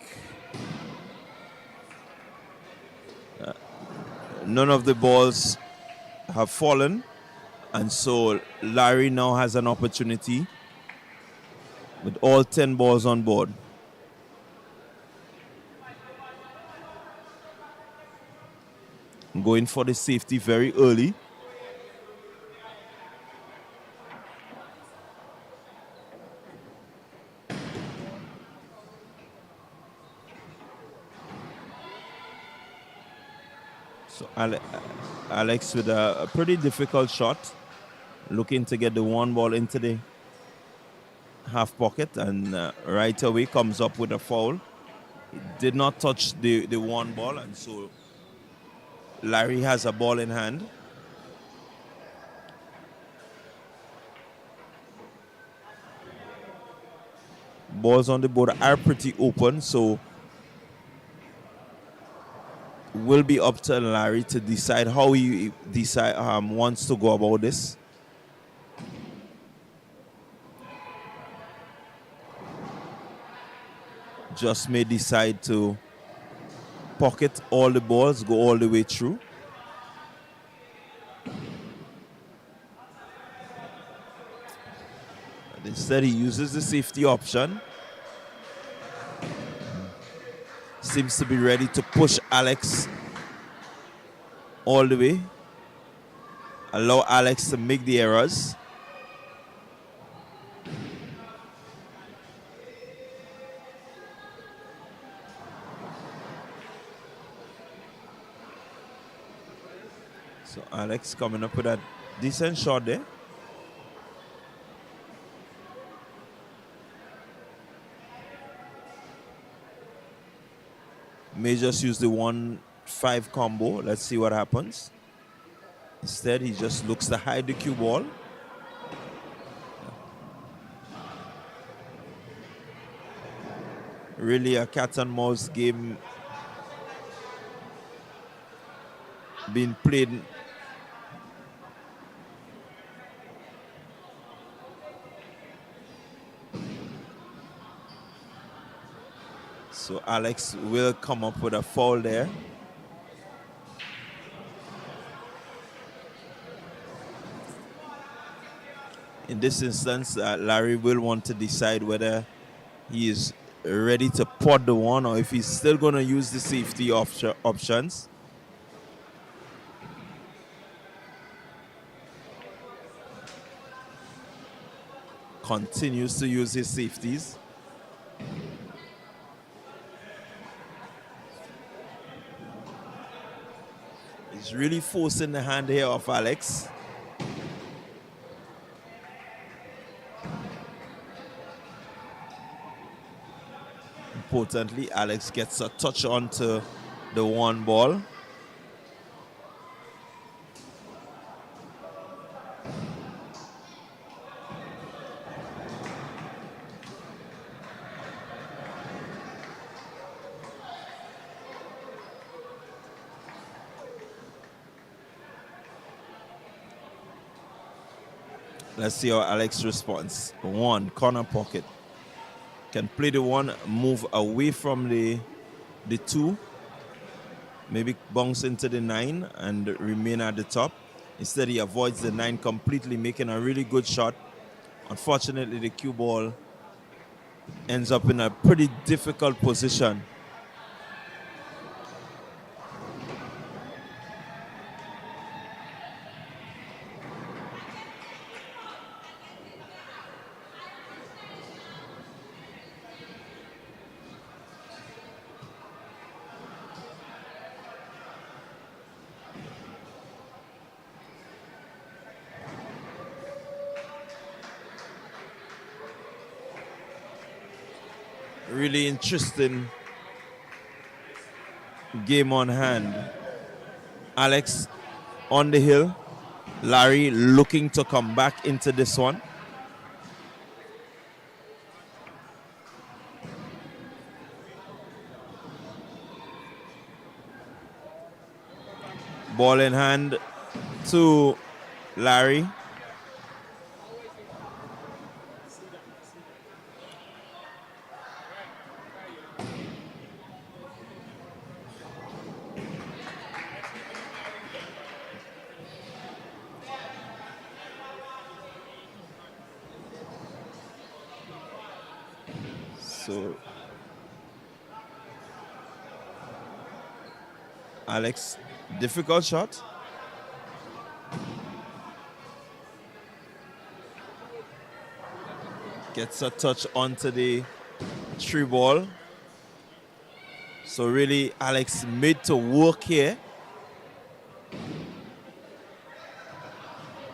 [SPEAKER 1] None of the balls have fallen. And so Larry now has an opportunity with all 10 balls on board. Going for the safety very early. So Alex with a pretty difficult shot, looking to get the 1 ball into the half pocket, and right away comes up with a foul. It did not touch the 1 ball, and so Larry has a ball in hand. Balls on the board are pretty open, so will be up to Larry to decide how he wants to go about this. Just may decide to pocket all the balls, go all the way through. But instead, he uses the safety option. Seems to be ready to push Alex all the way. Allow Alex to make the errors. So Alex coming up with that Decent shot there. May just use the 1-5 combo. Let's see what happens. Instead, he just looks to hide the cue ball. Really a cat and mouse game being played. So Alex will come up with a foul there. In this instance, Larry will want to decide whether he is ready to pot the one or if he's still going to use the safety options. Continues to use his safeties. He's really forcing the hand here of Alex. Importantly, Alex gets a touch onto the one ball. Let's see how Alex responds. One, corner pocket. Can play the one, move away from the two. Maybe bounce into the 9 and remain at the top. Instead, he avoids the 9 completely, making a really good shot. Unfortunately, the cue ball ends up in a pretty difficult position. Really interesting game on hand. Alex on the hill. Larry looking to come back into this one. Ball in hand to Larry. So Alex, difficult shot. Gets a touch onto the 3 ball. So really Alex made to work here.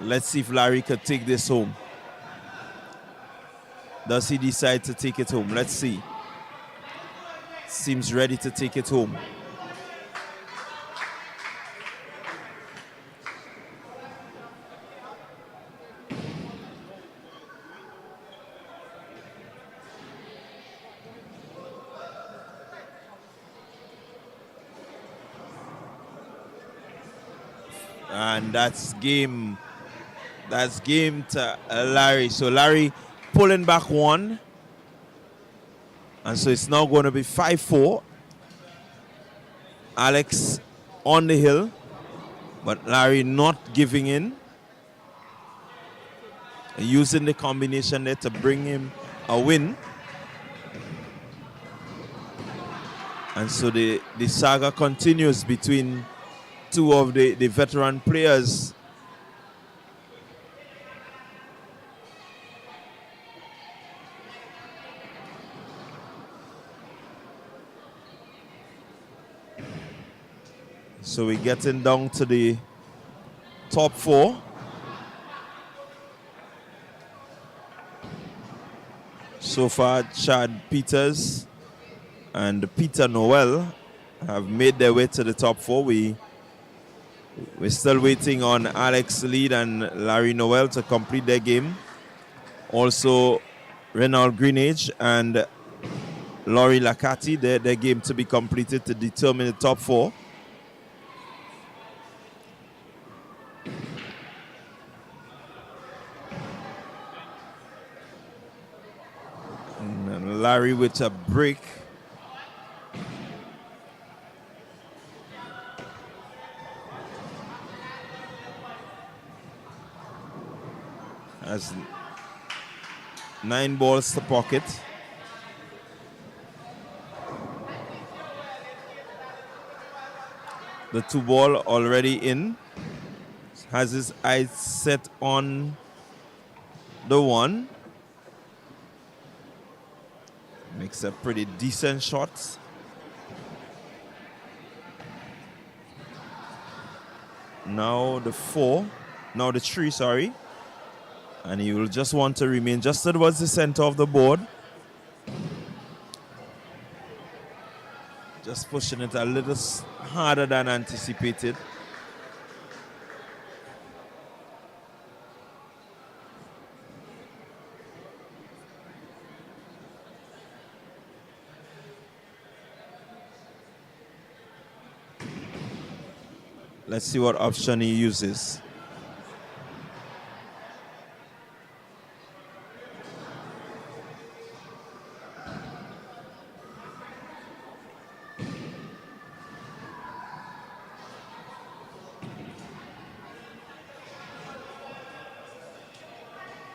[SPEAKER 1] Let's see if Larry could take this home. Does he decide to take it home? Let's see. Seems ready to take it home. And that's game. That's game to Larry. So Larry pulling back 1. And so it's now going to be 5-4. Alex on the hill, but Larry not giving in. And using the combination there to bring him a win. And so the saga continues between 2 of the veteran players. So we're getting down to the top 4. So far, Chad Peters and Peter Noel have made their way to the top 4. We're still waiting on Alex Lead and Larry Noel to complete their game. Also, Renald Greenage and Laurie Lacati, their game to be completed to determine the top 4. And Larry with a break. Has 9 balls to pocket. The 2 ball already in. Has his eyes set on the 1. Makes a pretty decent shot. Now the 4. Now the 3, sorry. And he will just want to remain just towards the center of the board. Just pushing it a little harder than anticipated. Let's see what option he uses.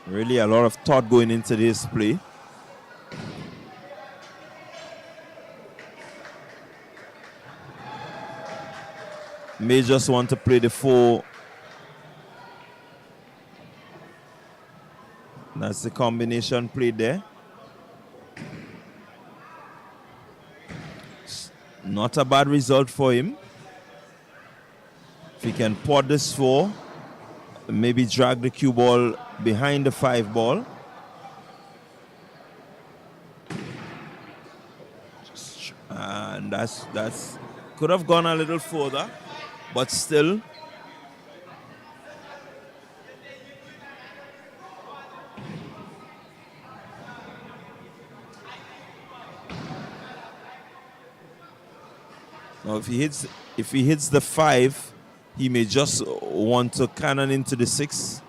[SPEAKER 1] Really a lot of thought going into this play. May just want to play the 4. That's the combination played there. Not a bad result for him. If he can pot this 4, maybe drag the cue ball behind the 5 ball. And that's could have gone a little further, but still. Now if he hits the 5, he may just want to cannon into the 6.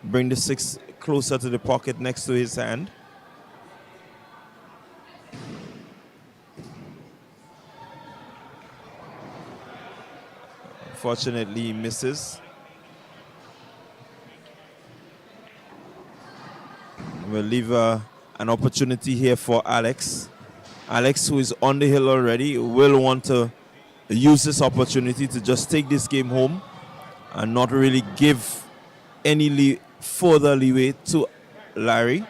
[SPEAKER 1] Bring the 6 closer to the pocket next to his hand. Unfortunately, he misses. We'll leave an opportunity here for Alex. Alex, who is on the hill already, will want to use this opportunity to just take this game home and not really give any further leeway to Larry.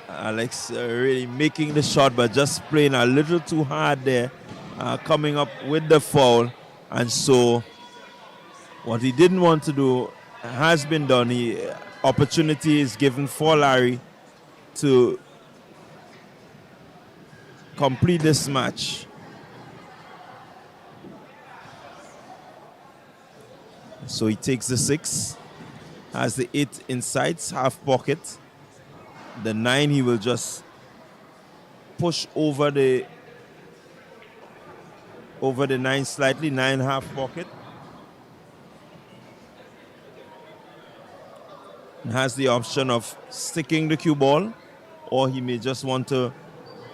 [SPEAKER 1] Alex really making the shot, but just playing a little too hard there, coming up with the foul. And so what he didn't want to do has been done. Opportunity is given for Larry to complete this match. So he takes the 6, has the 8 inside, half pocket. The 9 he will just push over the 9 slightly, 9 half pocket. And has the option of sticking the cue ball, or he may just want to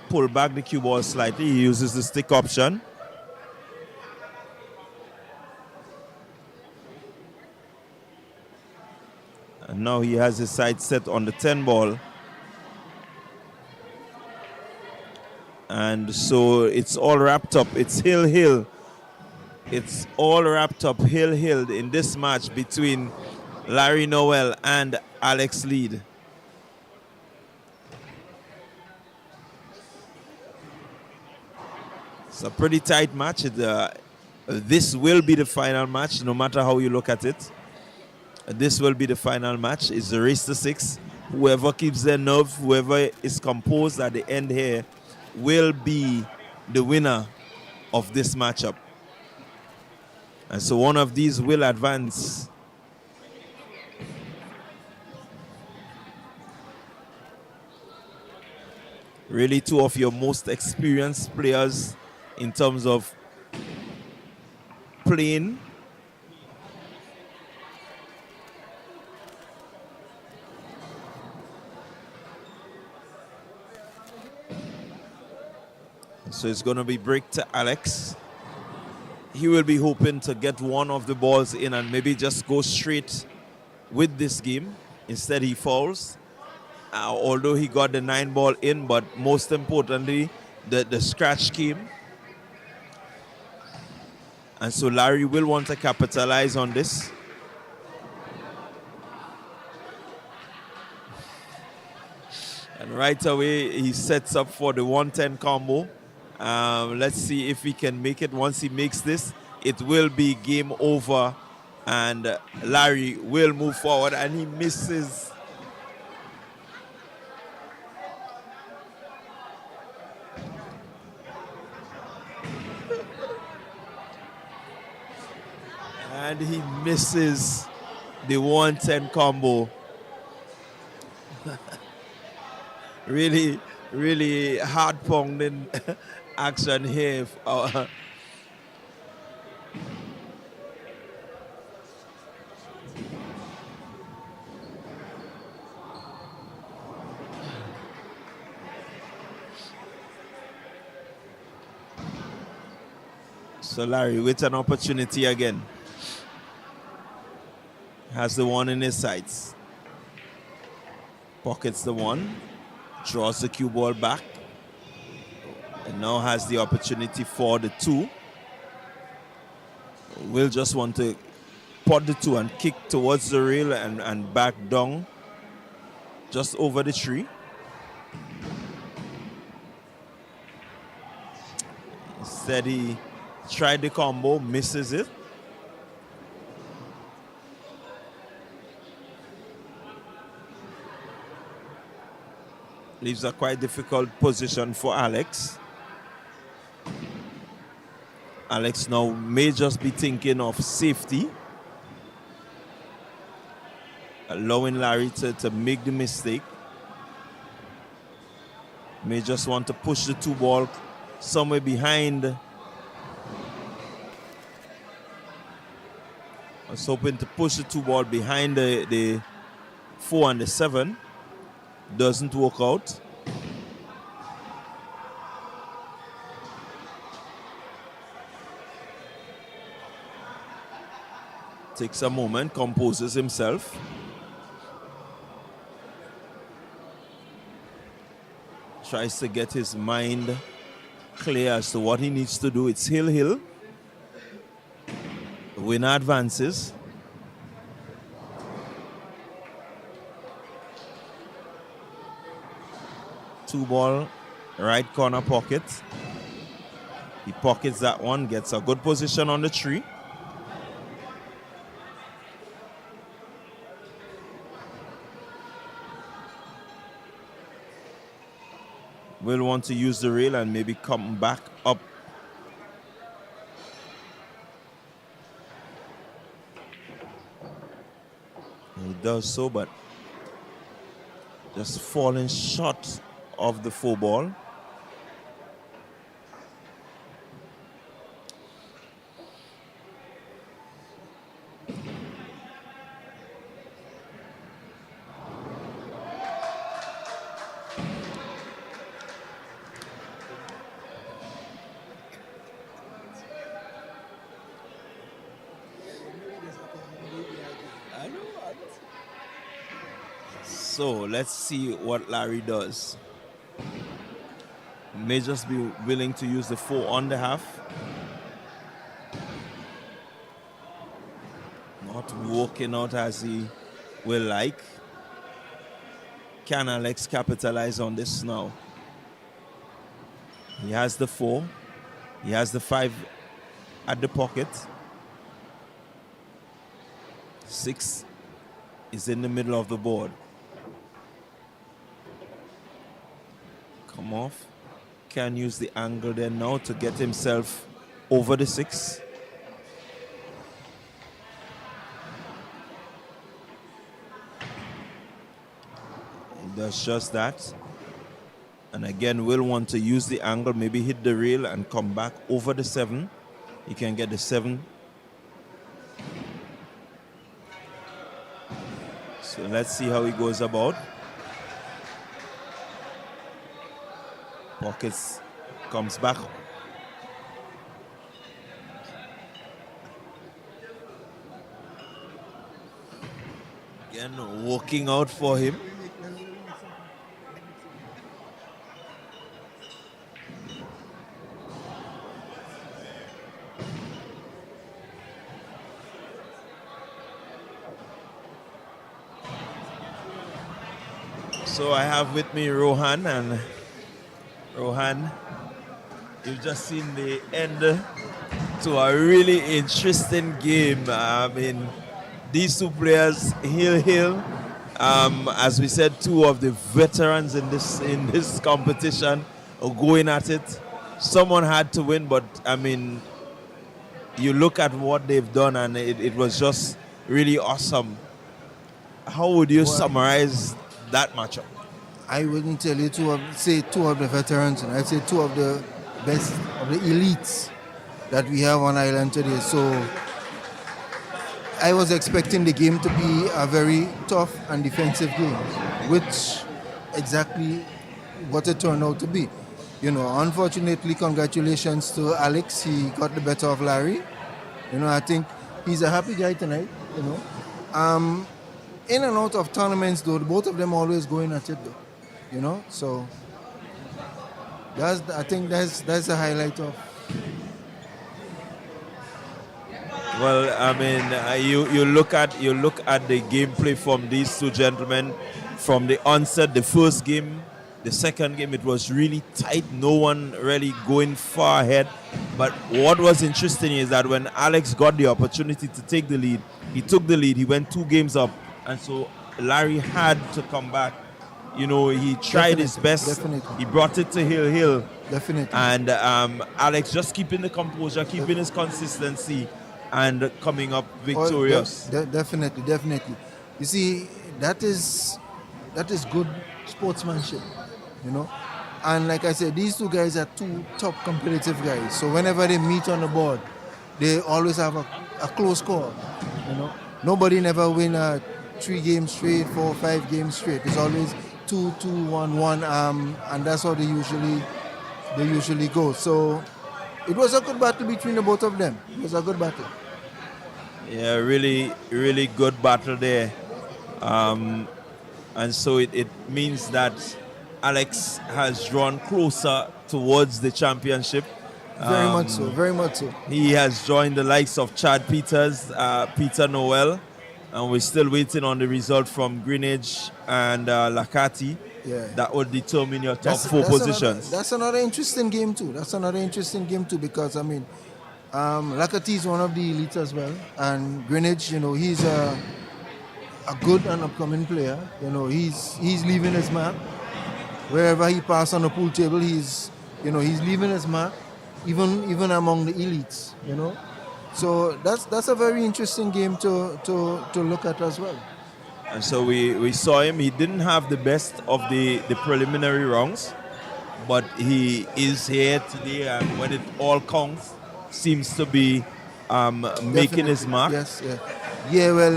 [SPEAKER 1] pull back the cue ball slightly. He uses the stick option. And now he has his sight set on the 10 ball. And so it's all wrapped up. It's hill. It's all wrapped up hill in this match between Larry Noel and Alex Lead. It's a pretty tight match. This will be the final match, no matter how you look at it. This will be the final match. It's the race to 6. Whoever keeps their nerve, whoever is composed at the end here, will be the winner of this matchup. And so one of these will advance. Really, two of your most experienced players in terms of playing. So it's going to be break to Alex. He will be hoping to get one of the balls in and maybe just go straight with this game. Instead, he falls. Although he got the 9 ball in, but most importantly, the scratch came. And so Larry will want to capitalize on this. And right away, he sets up for the 110 combo. Let's see if he can make it. Once he makes this, it will be game over. And Larry will move forward, and he misses. And he misses the 110 combo. Really, really hard-pounding action here. So Larry with an opportunity again. Has the one in his sights. Pockets the one. Draws the cue ball back. And now has the opportunity for the 2. Will just want to pot the 2 and kick towards the rail and back down just over the tree. Instead he tried the combo, misses it. Leaves a quite difficult position for Alex. Alex now may just be thinking of safety, allowing Larry to make the mistake. May just want to push the 2 ball somewhere behind. I was hoping to push the 2 ball behind the 4 and the 7. Doesn't work out. Takes a moment, composes himself. Tries to get his mind clear as to what he needs to do. It's hill. Winner advances. Two ball, right corner pocket. He pockets that one, gets a good position on the tree. Will want to use the rail and maybe come back up. He does so, but just falling short of the 4 ball. So let's see what Larry does. May just be willing to use the 4 on the half. Not working out as he will like. Can Alex capitalize on this now? He has the 4. He has the 5 at the pocket. 6 is in the middle of the board. Come off. Can use the angle there now to get himself over the 6. He does just that. And again, will want to use the angle, maybe hit the rail and come back over the 7. He can get the 7. So let's see how he goes about. Pockets comes back. Again, working out for him. So I have with me Rohan, and Rohan, you've just seen the end to a really interesting game. I mean, these two players, Hill, as we said, two of the veterans in this competition are going at it. Someone had to win, but I mean, you look at what they've done, and it was just really awesome. How would you summarize that matchup?
[SPEAKER 5] I wouldn't tell you two of the veterans, and I'd say two of the best of the elites that we have on island today. So I was expecting the game to be a very tough and defensive game, which exactly what it turned out to be. You know, unfortunately, congratulations to Alex. He got the better of Larry. You know, I think he's a happy guy tonight. You know, in and out of tournaments though, both of them always going at it though. You know, so I think that's the highlight of.
[SPEAKER 1] Well, I mean, you look at the gameplay from these two gentlemen from the onset. The first game, the second game, it was really tight. No one really going far ahead. But what was interesting is that when Alex got the opportunity to take the lead, he took the lead. He went 2 games up, and so Larry had to come back. You know, he tried his best.
[SPEAKER 5] Definitely.
[SPEAKER 1] He brought it to Hill.
[SPEAKER 5] Definitely.
[SPEAKER 1] And Alex just keeping the composure, keeping his consistency, and coming up victorious.
[SPEAKER 5] Definitely. You see, that is good sportsmanship, you know. And like I said, these two guys are two top competitive guys. So whenever they meet on the board, they always have a close call, you know. Nobody never win a 3 games straight, 4 or 5 games straight. It's always 2-2, 1-1, and that's how they usually go. So it was a good battle between the both of them. It was a good battle.
[SPEAKER 1] Yeah, really, really good battle there. And so it means that Alex has drawn closer towards the championship.
[SPEAKER 5] Very much so.
[SPEAKER 1] He has joined the likes of Chad Peters, Peter Noel, and we're still waiting on the result from Greenwich and Lakati.
[SPEAKER 5] Yeah.
[SPEAKER 1] That would determine your top 4 positions.
[SPEAKER 5] That's another interesting game too. Because I mean, Lakati is one of the elites as well, and Greenwich, you know, he's a good and upcoming player. You know, he's leaving his mark wherever he passes on the pool table. He's leaving his mark, even among the elites. You know, so that's a very interesting game to look at as well.
[SPEAKER 1] And so we saw him. He didn't have the best of the preliminary rounds, but he is here today, and when it all counts, seems to be making his mark.
[SPEAKER 5] Yes, yeah. Yeah, well,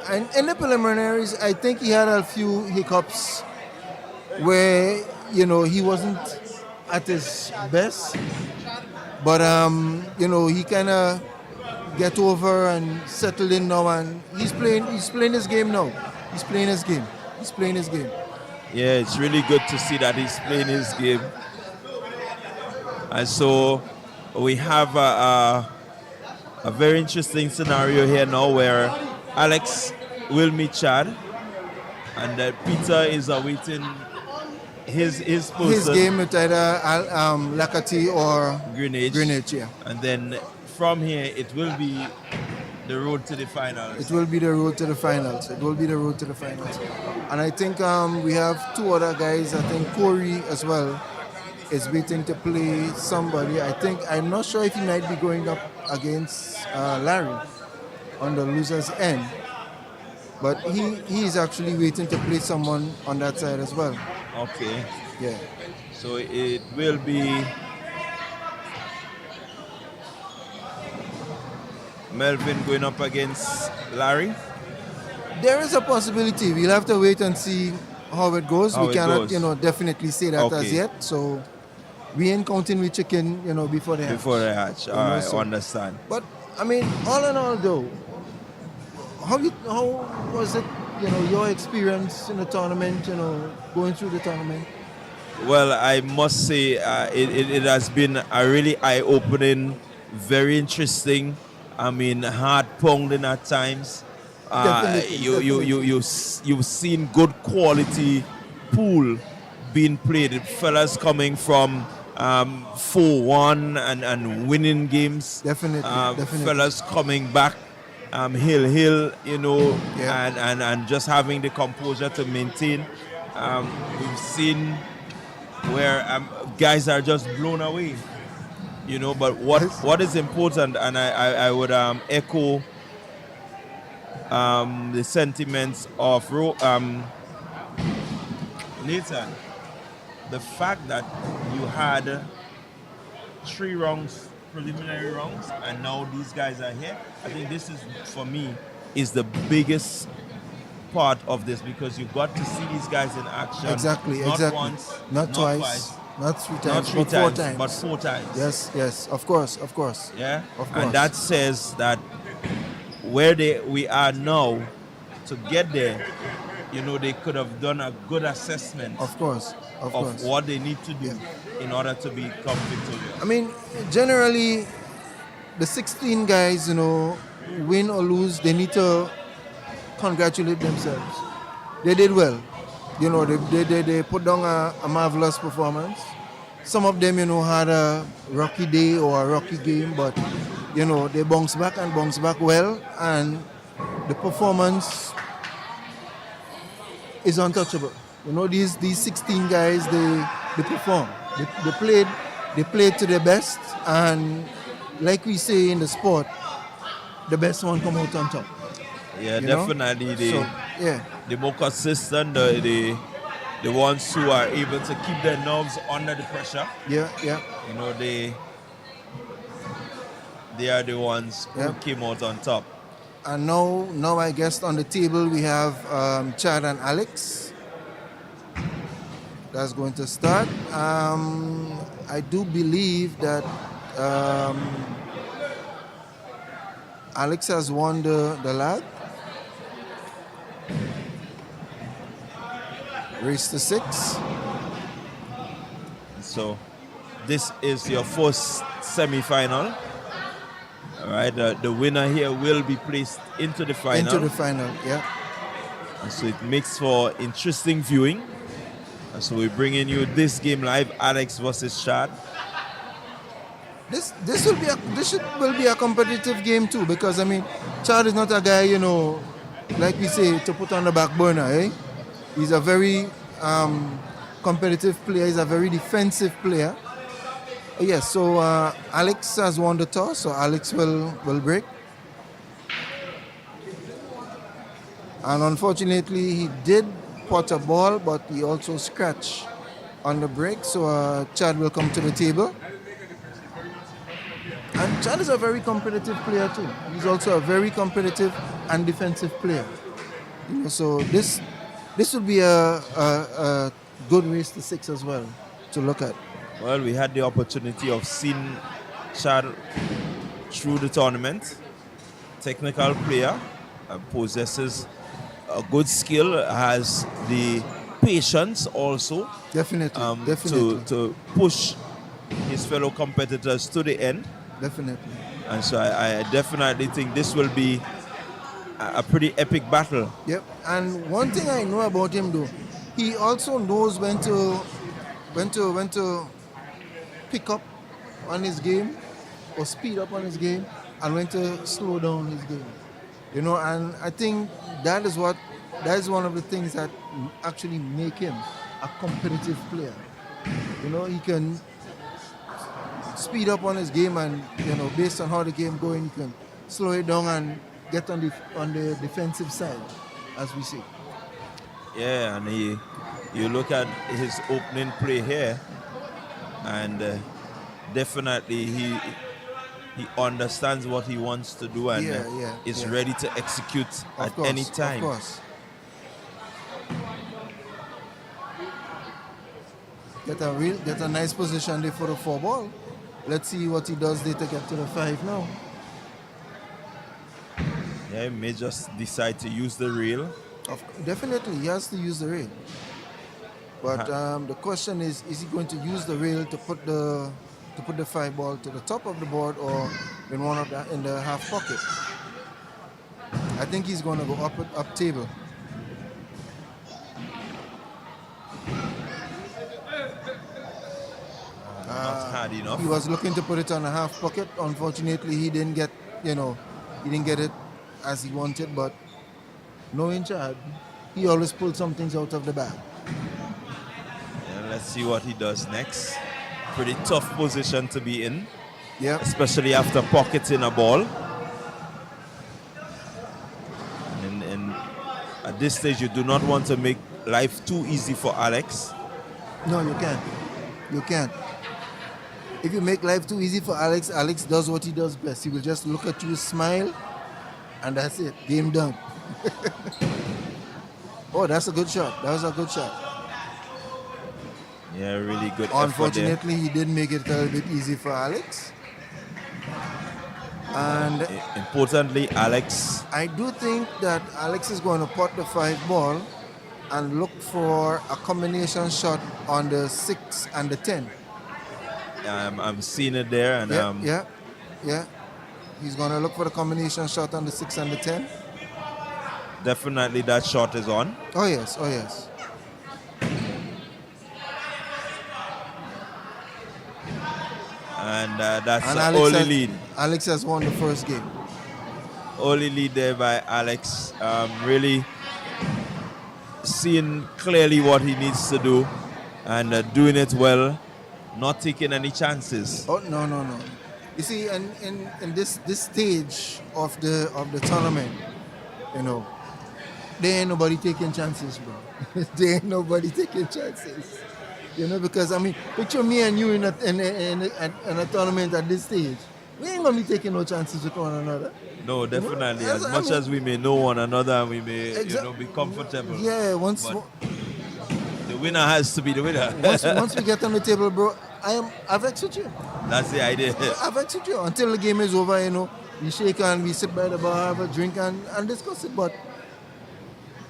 [SPEAKER 5] and in the preliminaries, I think he had a few hiccups where, you know, he wasn't at his best, but, you know, he kind of get over and settled in now, and he's playing his game now. He's playing his game.
[SPEAKER 1] Yeah, it's really good to see that he's playing his game. And so we have a very interesting scenario here now where Alex will meet Chad, and Peter is awaiting his
[SPEAKER 5] his
[SPEAKER 1] person,
[SPEAKER 5] game with either Lakati or
[SPEAKER 1] Greenwich,
[SPEAKER 5] Greenwich, yeah.
[SPEAKER 1] and then from here it will be the road to the finals.
[SPEAKER 5] It will be the road to the finals. It will be the road to the finals. And I think we have two other guys. I think Corey as well is waiting to play somebody. I'm not sure if he might be going up against Larry on the loser's end. But he is actually waiting to play someone on that side as well.
[SPEAKER 1] Okay,
[SPEAKER 5] Yeah.
[SPEAKER 1] so it will be Melvin going up against Larry.
[SPEAKER 5] There is a possibility. We'll have to wait and see how it goes.
[SPEAKER 1] How
[SPEAKER 5] We
[SPEAKER 1] it
[SPEAKER 5] cannot,
[SPEAKER 1] goes.
[SPEAKER 5] definitely say that as
[SPEAKER 1] Okay.
[SPEAKER 5] yet. So we ain't counting with chicken, before they hatch.
[SPEAKER 1] Before the hatch. All
[SPEAKER 5] know,
[SPEAKER 1] right,
[SPEAKER 5] so-
[SPEAKER 1] understand.
[SPEAKER 5] But I mean, all in all, though, how was it? Your experience in the tournament. Going through the tournament.
[SPEAKER 1] Well, I must say it has been a really eye-opening, very interesting. I mean, hard-pounding at times.
[SPEAKER 5] Definitely,
[SPEAKER 1] You've seen good quality pool being played. Fellas coming from 4-1 and winning games.
[SPEAKER 5] Definitely.
[SPEAKER 1] Fellas coming back hill,
[SPEAKER 5] Yeah.
[SPEAKER 1] and just having the composure to maintain. We've seen where guys are just blown away, but
[SPEAKER 5] Yes.
[SPEAKER 1] what is important, and I would echo the sentiments of Nathan, the fact that you had 3 rounds, preliminary rounds, and now these guys are here. I think this is, for me, is the biggest part of this, because you got to see these guys in action.
[SPEAKER 5] Exactly.
[SPEAKER 1] Not
[SPEAKER 5] Exactly.
[SPEAKER 1] once,
[SPEAKER 5] Not twice. Not 3 times.
[SPEAKER 1] not 3
[SPEAKER 5] but 4
[SPEAKER 1] times,
[SPEAKER 5] times.
[SPEAKER 1] but 4 times.
[SPEAKER 5] Yes. Of course.
[SPEAKER 1] Yeah,
[SPEAKER 5] Of course.
[SPEAKER 1] and that says that where we are now, to get there, they could have done a good assessment
[SPEAKER 5] Of course.
[SPEAKER 1] of what they need to do in order to become victorious.
[SPEAKER 5] I mean, generally, the 16 guys, win or lose, they need to congratulate themselves. They did well. They put down a marvelous performance. Some of them, had a rocky day or a rocky game, but, they bounce back well, and the performance is untouchable. These 16 guys, they perform. They played to their best, and like we say in the sport, the best one come out on top.
[SPEAKER 1] Yeah,
[SPEAKER 5] you know?
[SPEAKER 1] definitely.
[SPEAKER 5] So, yeah,
[SPEAKER 1] The more consistent, the ones who are able to keep their nerves under the pressure,
[SPEAKER 5] yeah.
[SPEAKER 1] they are the ones who
[SPEAKER 5] Yeah.
[SPEAKER 1] came out on top.
[SPEAKER 5] And now I guess on the table we have Chad and Alex. That's going to start. I do believe that Alex has won the lag. Race to 6.
[SPEAKER 1] So this is your first semi-final. All right, the winner here will be placed into the final.
[SPEAKER 5] Into the final, yeah.
[SPEAKER 1] And so it makes for interesting viewing. And so we're bringing you this game live, Alex versus Chad.
[SPEAKER 5] This will be a competitive game too, because I mean, Chad is not a guy, like we say, to put on the back burner, eh? He's a very competitive player. He's a very defensive player. Yes, so Alex has won the toss, so Alex will break. And unfortunately, he did pot a ball, but he also scratched on the break, so Chad will come to the table. And Chad is a very competitive player too. He's also a very competitive and defensive player. So this will be a good race to 6 as well to look at.
[SPEAKER 1] Well, we had the opportunity of seeing Chad through the tournament. Technical player, possesses a good skill, has the patience also
[SPEAKER 5] Definitely.
[SPEAKER 1] to push his fellow competitors to the end.
[SPEAKER 5] Definitely.
[SPEAKER 1] And so I definitely think this will be a pretty epic battle.
[SPEAKER 5] Yep. And one thing I know about him though, he also knows when to pick up on his game or speed up on his game and when to slow down his game. And I think that is one of the things that actually make him a competitive player. He can speed up on his game and based on how the game going, he can slow it down and get on the defensive side, as we say.
[SPEAKER 1] Yeah, and you look at his opening play here, and definitely he understands what he wants to do and is ready to execute at any time.
[SPEAKER 5] Of course. Get a nice position there for the 4 ball. Let's see what he does there to get to the 5 now.
[SPEAKER 1] Yeah, he may just decide to use the reel.
[SPEAKER 5] Definitely, he has to use the rail. But the question is he going to use the rail to put the 5 ball to the top of the board or in the half pocket? I think he's going to go up table.
[SPEAKER 1] Not hard enough.
[SPEAKER 5] He was looking to put it on a half pocket. Unfortunately, he didn't get it as he wanted. But knowing Chad, he always pulls some things out of the bag.
[SPEAKER 1] Yeah, let's see what he does next. Pretty tough position to be in.
[SPEAKER 5] Yeah.
[SPEAKER 1] Especially after pocketing a ball. And at this stage, you do not want to make life too easy for Alex.
[SPEAKER 5] No, you can't. You can't. If you make life too easy for Alex, Alex does what he does best. He will just look at you, smile, and that's it. Game done. Oh, that's a good shot. That was a good shot.
[SPEAKER 1] Yeah, really good effort there.
[SPEAKER 5] Unfortunately, he did make it a little bit easy for Alex. And
[SPEAKER 1] importantly, Alex.
[SPEAKER 5] I do think that Alex is going to put the 5 ball and look for a combination shot on the 6 and the 10.
[SPEAKER 1] I'm seeing it there, and
[SPEAKER 5] yeah. He's going to look for the combination shot on the 6 and the 10.
[SPEAKER 1] Definitely, that shot is on.
[SPEAKER 5] Oh yes.
[SPEAKER 1] And that's the only lead.
[SPEAKER 5] Alex has won the first game.
[SPEAKER 1] Only lead there by Alex. Really seeing clearly what he needs to do and doing it well, not taking any chances.
[SPEAKER 5] Oh no. You see, in this stage of the tournament, there ain't nobody taking chances, bro. There ain't nobody taking chances. Because picture me and you in a tournament at this stage. We ain't gonna be taking no chances with one another.
[SPEAKER 1] No, definitely. As much as we may know one another and we may, be comfortable.
[SPEAKER 5] Yeah,
[SPEAKER 1] the winner has to be the winner.
[SPEAKER 5] once we get on the table, bro, I've vexed with you.
[SPEAKER 1] That's the idea.
[SPEAKER 5] I've vexed with you until the game is over. We shake and we sit by the bar, have a drink and discuss it. But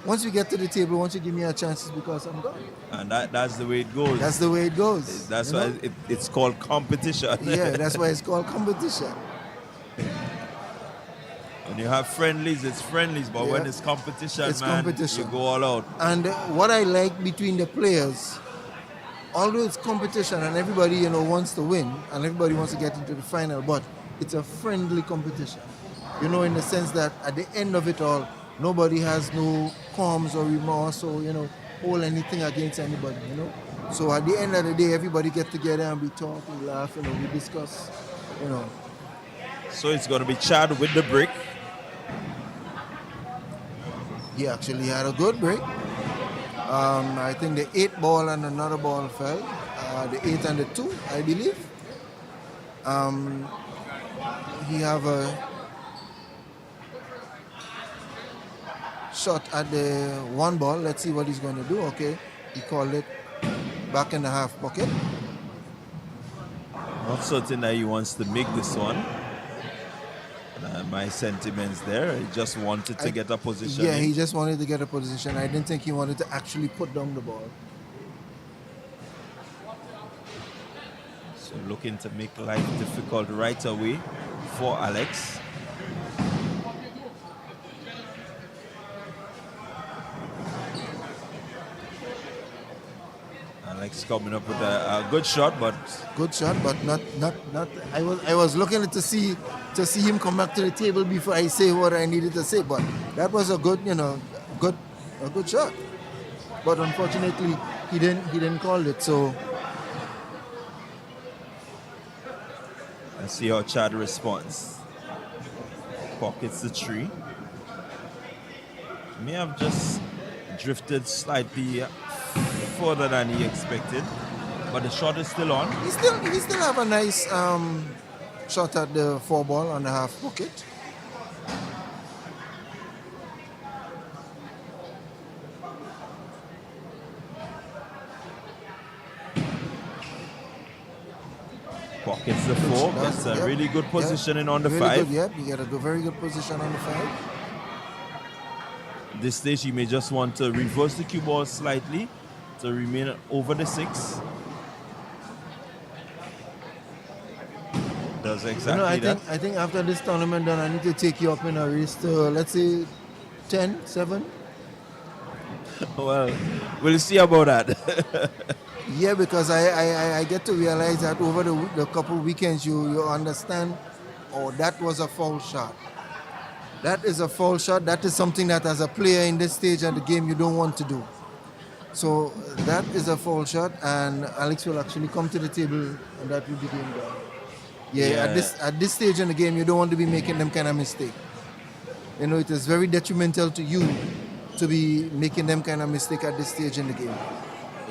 [SPEAKER 5] once we get to the table, once you give me a chance, it's because I'm gone.
[SPEAKER 1] And that's the way it goes.
[SPEAKER 5] That's the way it goes.
[SPEAKER 1] That's why it's called competition.
[SPEAKER 5] Yeah, that's why it's called competition.
[SPEAKER 1] When you have friendlies, it's friendlies. But when it's competition, you go all out.
[SPEAKER 5] And what I like between the players, although it's competition and everybody, wants to win and everybody wants to get into the final, but it's a friendly competition. In the sense that at the end of it all, nobody has no qualms or remorse or, hold anything against anybody, So at the end of the day, everybody get together and we talk, we laugh, we discuss,
[SPEAKER 1] So it's going to be Chad with the break.
[SPEAKER 5] He actually had a good break. I think the 8 ball and another ball fell. The 8 and the 2, I believe. He have a shot at the 1 ball. Let's see what he's going to do. Okay, he called it back in the half pocket.
[SPEAKER 1] Not certain that he wants to make this one. My sentiments there. He just wanted to get a position.
[SPEAKER 5] Yeah, he just wanted to get a position. I didn't think he wanted to actually put down the ball.
[SPEAKER 1] So looking to make life difficult right away for Alex. Alex coming up with a good shot, but
[SPEAKER 5] Good shot, but not. I was looking to see him come back to the table before I say what I needed to say. But that was a good, a good shot. But unfortunately, he didn't call it. So
[SPEAKER 1] let's see how Chad responds. Pockets the tree. May have just drifted slightly further than he expected, but the shot is still on.
[SPEAKER 5] he still have a nice shot at the 4 ball on the half pocket.
[SPEAKER 1] Pockets the 4, gets a really good positioning on the 5.
[SPEAKER 5] Good, he got a very good position on the 5.
[SPEAKER 1] This stage he may just want to reverse the cue ball slightly to remain over the 6. Does exactly that.
[SPEAKER 5] I think after this tournament done, I need to take you up in a race to, let's say, 10, 7.
[SPEAKER 1] Well, we'll see about that.
[SPEAKER 5] Yeah, because I get to realize that over the couple weekends you understand, oh, that was a foul shot. That is a foul shot. That is something that as a player in this stage of the game you don't want to do. So that is a foul shot, and Alex will actually come to the table, and that will be game done. Yeah, at this stage in the game you don't want to be making them kind of mistake. It is very detrimental to you to be making them kind of mistake at this stage in the game.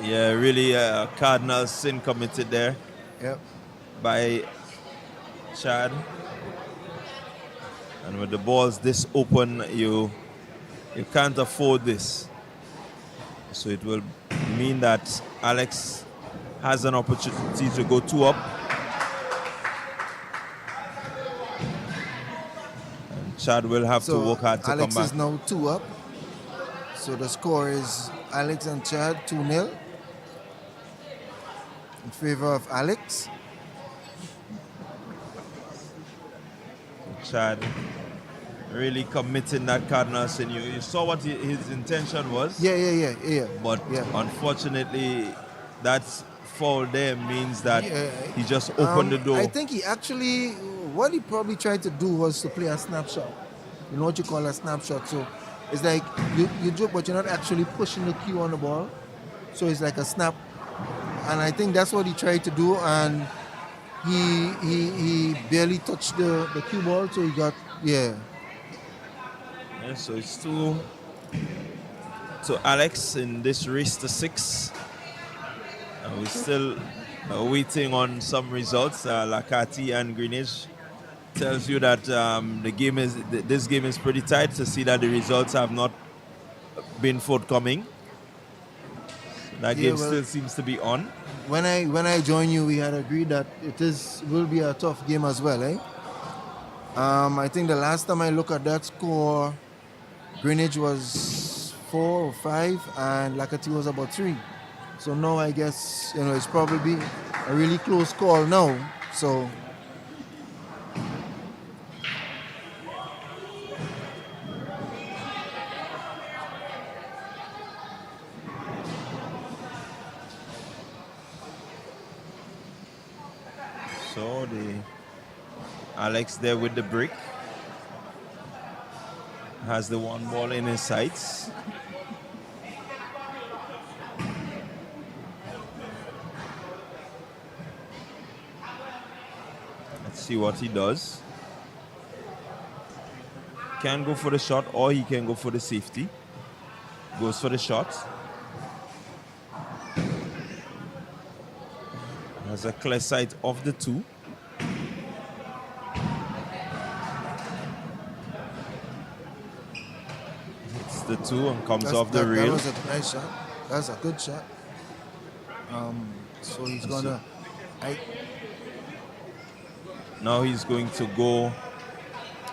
[SPEAKER 1] Yeah, really a cardinal sin committed there.
[SPEAKER 5] Yep.
[SPEAKER 1] By Chad. And with the balls this open, you can't afford this. So it will mean that Alex has an opportunity to go 2 up. And Chad will have to work hard to
[SPEAKER 5] Alex
[SPEAKER 1] come back.
[SPEAKER 5] is now 2 up. So the score is Alex and Chad 2-0 in favor of Alex.
[SPEAKER 1] Chad really committing that cardinal sin. You saw what his intention was.
[SPEAKER 5] Yeah.
[SPEAKER 1] But unfortunately, that foul there means that he just opened the door.
[SPEAKER 5] I think what he probably tried to do was to play a snapshot. You know what you call a snapshot. So it's like you joke, but you're not actually pushing the cue on the ball. So it's like a snap. And I think that's what he tried to do. And he barely touched the cue ball. So he got,
[SPEAKER 1] Yeah, so it's 2 to Alex in this race to 6. And we're still waiting on some results. Lakati and Greenwich tells you that this game is pretty tight, to see that the results have not been forthcoming. That game still seems to be on.
[SPEAKER 5] when I joined you, we had agreed that will be a tough game as well, eh? I think the last time I looked at that score, Greenwich was 4 or 5, and Lakati was about 3. So now I guess it's probably a really close call now. So
[SPEAKER 1] Alex there with the brick. Has the 1 ball in his sights. Let's see what he does. Can go for the shot, or he can go for the safety. Goes for the shot. Has a clear sight of the 2. The 2 and comes off the rail.
[SPEAKER 5] That was a nice shot. That's a good shot. So he's gonna.
[SPEAKER 1] Now he's going to go.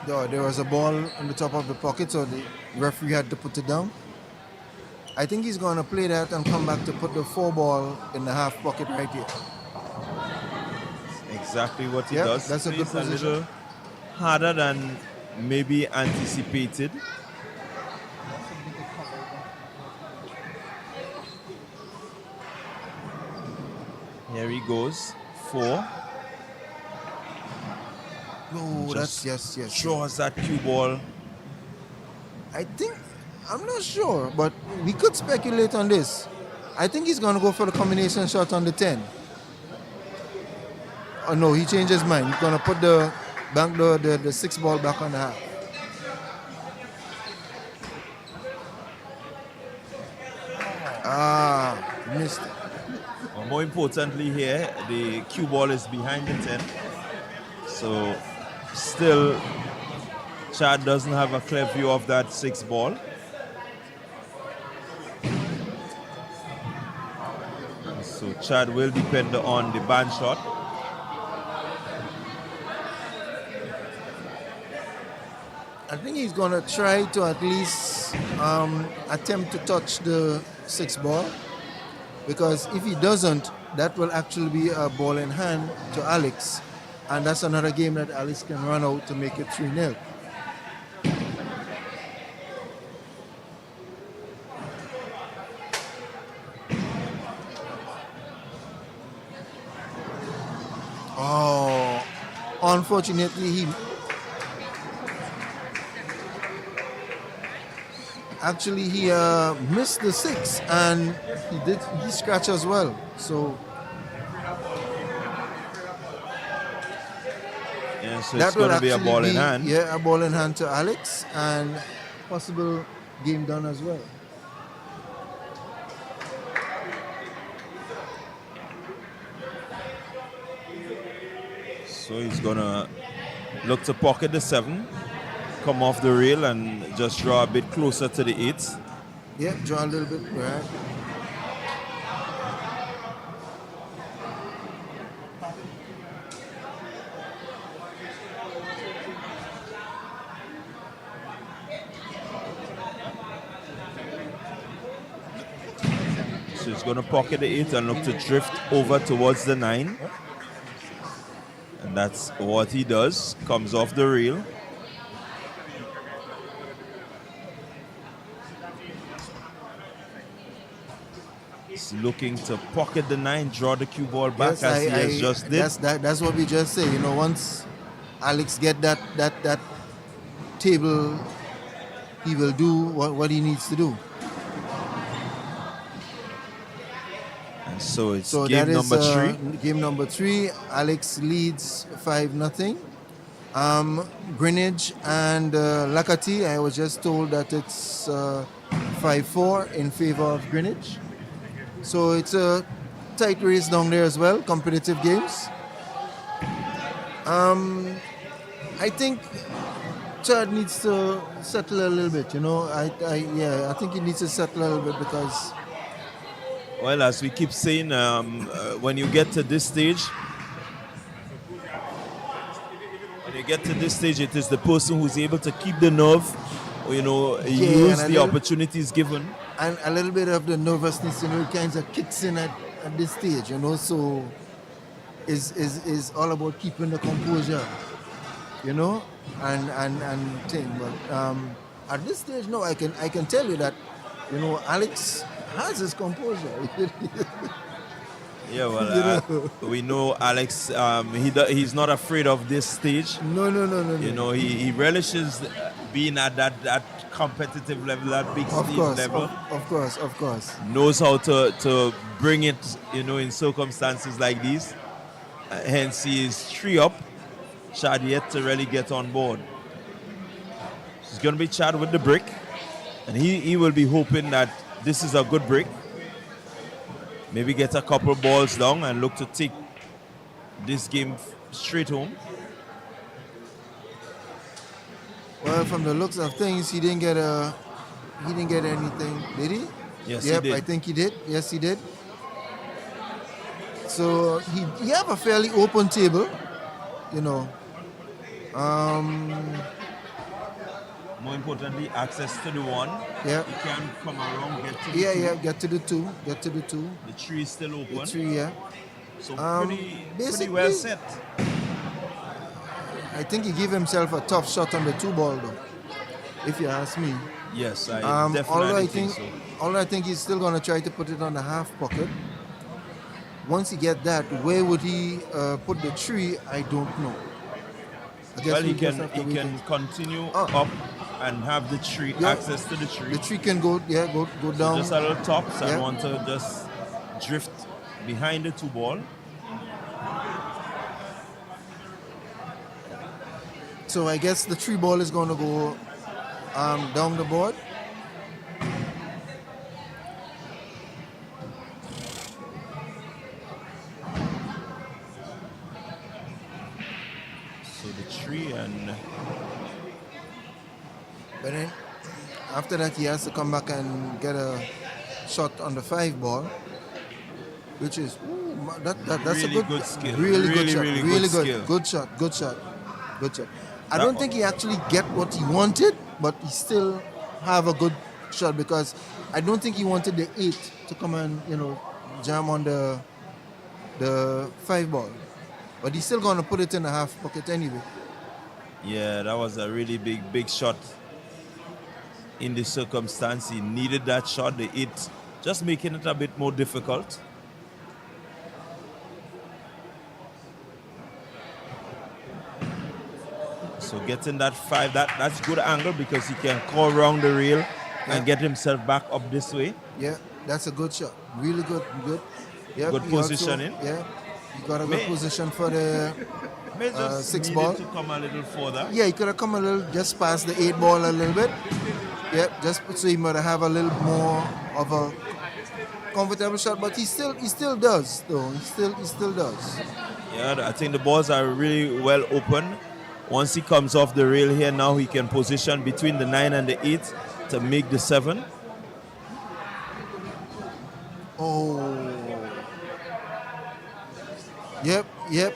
[SPEAKER 5] There was a ball on the top of the pocket, so the referee had to put it down. I think he's gonna play that and come back to put the 4 ball in the half pocket right here.
[SPEAKER 1] Exactly what he does.
[SPEAKER 5] That's a good position.
[SPEAKER 1] A little harder than maybe anticipated. Here he goes. 4.
[SPEAKER 5] No,
[SPEAKER 1] Just
[SPEAKER 5] yes.
[SPEAKER 1] draws that cue ball.
[SPEAKER 5] I think, I'm not sure, but we could speculate on this. I think he's going to go for the combination shot on the 10. Oh no, he changed his mind. He's going to put the 6 ball back on the half. Missed it.
[SPEAKER 1] More importantly here, the cue ball is behind the 10. So still, Chad doesn't have a clear view of that 6 ball. So Chad will depend on the band shot.
[SPEAKER 5] I think he's going to try to at least attempt to touch the 6 ball, because if he doesn't, that will actually be a ball in hand to Alex, and that's another game that Alex can run out to make it 3-0. Oh, unfortunately, he missed the 6, and he scratched as well. So
[SPEAKER 1] Yeah, so
[SPEAKER 5] that
[SPEAKER 1] it's
[SPEAKER 5] will
[SPEAKER 1] going to be a
[SPEAKER 5] actually
[SPEAKER 1] ball in hand.
[SPEAKER 5] Yeah, a ball in hand to Alex, and possible game done as well.
[SPEAKER 1] So he's going to look to pocket the 7, come off the rail and just draw a bit closer to the 8.
[SPEAKER 5] Yeah, draw a little bit, right?
[SPEAKER 1] So he's going to pocket the 8 and look to drift over towards the 9. And that's what he does. Comes off the rail. He's looking to pocket the 9, draw the cue ball back, as he has just did.
[SPEAKER 5] That's what we just say. You know, once Alex get that table, he will do what he needs to do.
[SPEAKER 1] And so it's
[SPEAKER 5] So
[SPEAKER 1] game
[SPEAKER 5] that is
[SPEAKER 1] number 3.
[SPEAKER 5] Game number 3. Alex leads 5-0. Greenwich and Lakati, I was just told that it's 5-4 in favor of Greenwich. So it's a tight race down there as well, competitive games. I think Chad needs to settle a little bit, you know. I think he needs to settle a little bit, because
[SPEAKER 1] Well, as we keep saying, when you get to this stage, it is the person who's able to keep the nerve, you know, use the opportunities given.
[SPEAKER 5] And a little bit of the nervousness, you know, it kind of kicks in at this stage, you know. So is all about keeping the composure, you know, and thing. But at this stage, no, I can tell you that, you know, Alex has his composure.
[SPEAKER 1] Yeah, well, we know Alex. He's not afraid of this stage.
[SPEAKER 5] No.
[SPEAKER 1] You know, he relishes being at that competitive level, that big stage level.
[SPEAKER 5] Of course.
[SPEAKER 1] Knows how to bring it, you know, in circumstances like these. Hence, he is 3 up. Chad yet to really get on board. It's going to be Chad with the brick, and he will be hoping that this is a good break. Maybe get a couple balls down and look to take this game straight home.
[SPEAKER 5] Well, from the looks of things, he didn't get anything, did he?
[SPEAKER 1] Yes,
[SPEAKER 5] yep,
[SPEAKER 1] he did.
[SPEAKER 5] I think he did. Yes, he did. So he have a fairly open table, you know.
[SPEAKER 1] More importantly, access to the 1.
[SPEAKER 5] Yeah.
[SPEAKER 1] He can come around, get to the 2.
[SPEAKER 5] Yeah, get to the 2.
[SPEAKER 1] The 3 is still open.
[SPEAKER 5] The 3, yeah.
[SPEAKER 1] So pretty well set.
[SPEAKER 5] I think he gave himself a tough shot on the 2 ball, though, if you ask me.
[SPEAKER 1] Yes, definitely think so.
[SPEAKER 5] Although I think he's still going to try to put it on the half pocket, once he get that, where would he put the tree? I don't know. I guess
[SPEAKER 1] Well, he
[SPEAKER 5] we just
[SPEAKER 1] can
[SPEAKER 5] have to
[SPEAKER 1] he
[SPEAKER 5] wait
[SPEAKER 1] can
[SPEAKER 5] and-
[SPEAKER 1] continue
[SPEAKER 5] Oh.
[SPEAKER 1] up and have the tree
[SPEAKER 5] Yeah.
[SPEAKER 1] access to the tree.
[SPEAKER 5] The tree can go go
[SPEAKER 1] So
[SPEAKER 5] down.
[SPEAKER 1] just a little tops and
[SPEAKER 5] Yeah.
[SPEAKER 1] want to just drift behind the 2 ball.
[SPEAKER 5] So I guess the 3 ball is going to go down the board.
[SPEAKER 1] So the tree and
[SPEAKER 5] But then after that, he has to come back and get a shot on the 5 ball, which is that's
[SPEAKER 1] Really
[SPEAKER 5] a
[SPEAKER 1] good skill.
[SPEAKER 5] really good
[SPEAKER 1] Really,
[SPEAKER 5] shot,
[SPEAKER 1] really
[SPEAKER 5] really
[SPEAKER 1] good skill.
[SPEAKER 5] good shot, good shot, good shot. I
[SPEAKER 1] That
[SPEAKER 5] don't
[SPEAKER 1] one-
[SPEAKER 5] think he actually get what he wanted, but he still have a good shot because I don't think he wanted the 8 to come and jam on the 5 ball, but he's still gonna put it in the half pocket anyway.
[SPEAKER 1] yeah, that was a really big shot. In the circumstance, he needed that shot. The 8 just making it a bit more difficult. So getting that 5, that's good angle because he can call around the rail and get himself back up this way.
[SPEAKER 5] Yeah, that's a good shot. Really good. Yeah,
[SPEAKER 1] Good
[SPEAKER 5] he also-
[SPEAKER 1] positioning.
[SPEAKER 5] Yeah, he got a good
[SPEAKER 1] May-
[SPEAKER 5] position for the.
[SPEAKER 1] May just
[SPEAKER 5] 6
[SPEAKER 1] needed
[SPEAKER 5] ball.
[SPEAKER 1] to come a little further.
[SPEAKER 5] Yeah, he could have come a little just past the 8 ball a little bit. Yeah, just so he might have a little more of a comfortable shot, but he still does though. He still does.
[SPEAKER 1] Yeah, I think the balls are really well open. Once he comes off the rail here, now he can position between the 9 and the 8 to make the 7.
[SPEAKER 5] Oh. Yep. You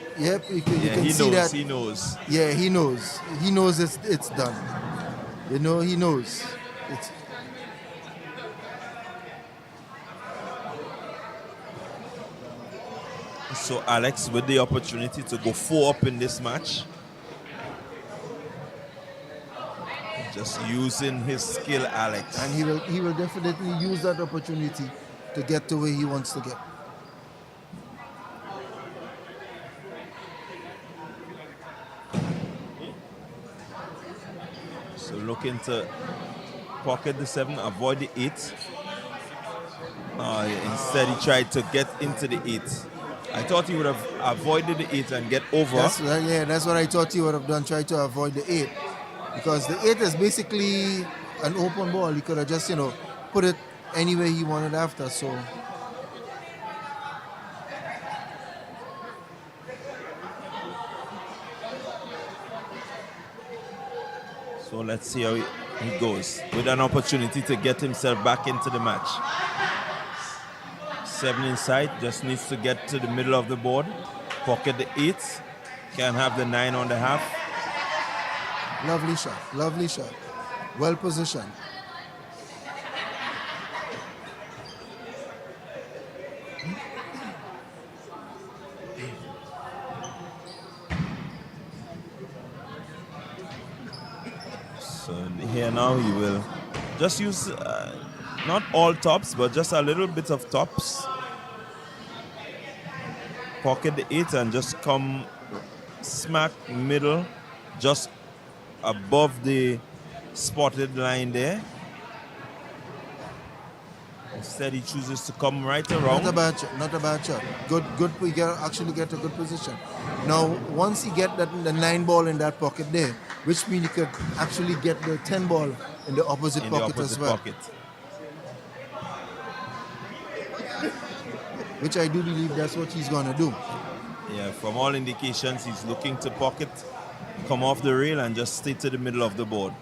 [SPEAKER 5] can
[SPEAKER 1] Yeah, he
[SPEAKER 5] see
[SPEAKER 1] knows.
[SPEAKER 5] that.
[SPEAKER 1] He knows.
[SPEAKER 5] Yeah, he knows. He knows it's done. He knows. It's
[SPEAKER 1] So Alex with the opportunity to go 4 up in this match. Just using his skill, Alex.
[SPEAKER 5] and he will definitely use that opportunity to get to where he wants to get.
[SPEAKER 1] So looking to pocket the 7, avoid the 8. Instead he tried to get into the 8. I thought he would have avoided the 8 and get over.
[SPEAKER 5] That's what I thought he would have done. Try to avoid the 8, because the 8 is basically an open ball. He could have just put it anywhere he wanted after. So
[SPEAKER 1] So let's see how he goes with an opportunity to get himself back into the match. 7 inside, just needs to get to the middle of the board, pocket the 8, can have the 9 on the half.
[SPEAKER 5] lovely shot, well positioned.
[SPEAKER 1] So here now he will just use not all tops, but just a little bit of tops. Pocket the 8 and just come smack middle, just above the spotted line there. Instead he chooses to come right around.
[SPEAKER 5] Not a bad shot. Good. We actually get a good position. Now, once he get the 9 ball in that pocket there, which means he could actually get the 10 ball in the opposite
[SPEAKER 1] In the
[SPEAKER 5] pocket
[SPEAKER 1] opposite
[SPEAKER 5] as well.
[SPEAKER 1] pocket.
[SPEAKER 5] Which I do believe that's what he's gonna do.
[SPEAKER 1] Yeah, from all indications, he's looking to pocket, come off the rail, and just stay to the middle of the board.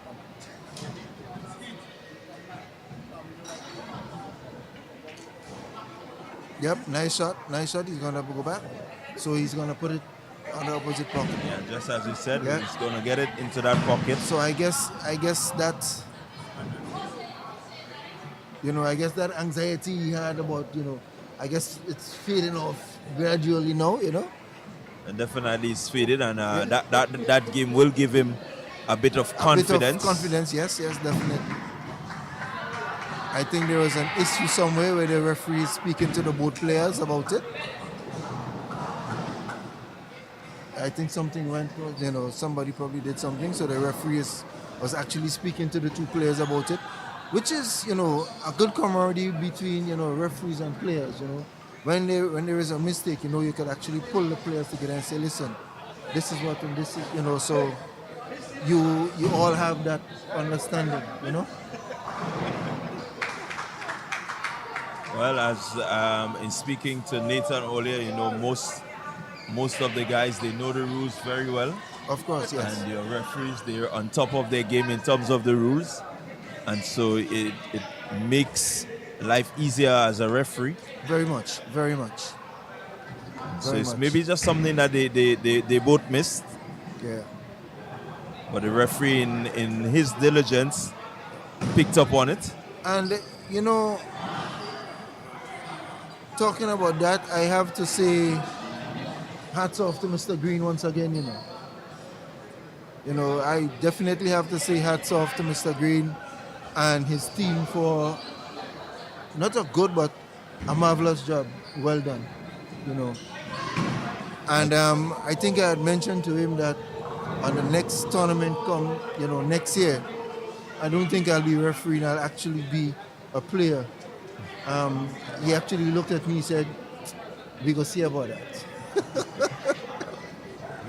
[SPEAKER 5] Yep, nice shot. He's gonna go back, so he's gonna put it on the opposite pocket.
[SPEAKER 1] Yeah, just as you said,
[SPEAKER 5] Yeah.
[SPEAKER 1] he's going to get it into that pocket.
[SPEAKER 5] So I guess that's that anxiety he had about I guess it's fading off gradually now.
[SPEAKER 1] And definitely he's faded, and that game will give him a bit of confidence.
[SPEAKER 5] A bit of confidence, yes, definitely. I think there was an issue somewhere where the referee is speaking to the both players about it. I think something went, somebody probably did something, so the referee was actually speaking to the two players about it, which is, a good camaraderie between, referees and players, When there is a mistake, you can actually pull the players together and say, listen, this is what, and this is, so you all have that understanding.
[SPEAKER 1] Well, as in speaking to Nathan earlier, most of the guys, they know the rules very well.
[SPEAKER 5] Of course, yes.
[SPEAKER 1] And your referees, they're on top of their game in terms of the rules. And so it makes life easier as a referee.
[SPEAKER 5] Very much, very much.
[SPEAKER 1] So
[SPEAKER 5] Very
[SPEAKER 1] it's
[SPEAKER 5] much.
[SPEAKER 1] maybe just something that they both missed.
[SPEAKER 5] Yeah.
[SPEAKER 1] But the referee, in his diligence, picked up on it.
[SPEAKER 5] And, talking about that, I have to say hats off to Mr. Green once again, I definitely have to say hats off to Mr. Green and his team for not a good but a marvelous job. Well done, And I think I had mentioned to him that on the next tournament next year, I don't think I'll be refereeing, I'll actually be a player. He actually looked at me and said, we go see about that.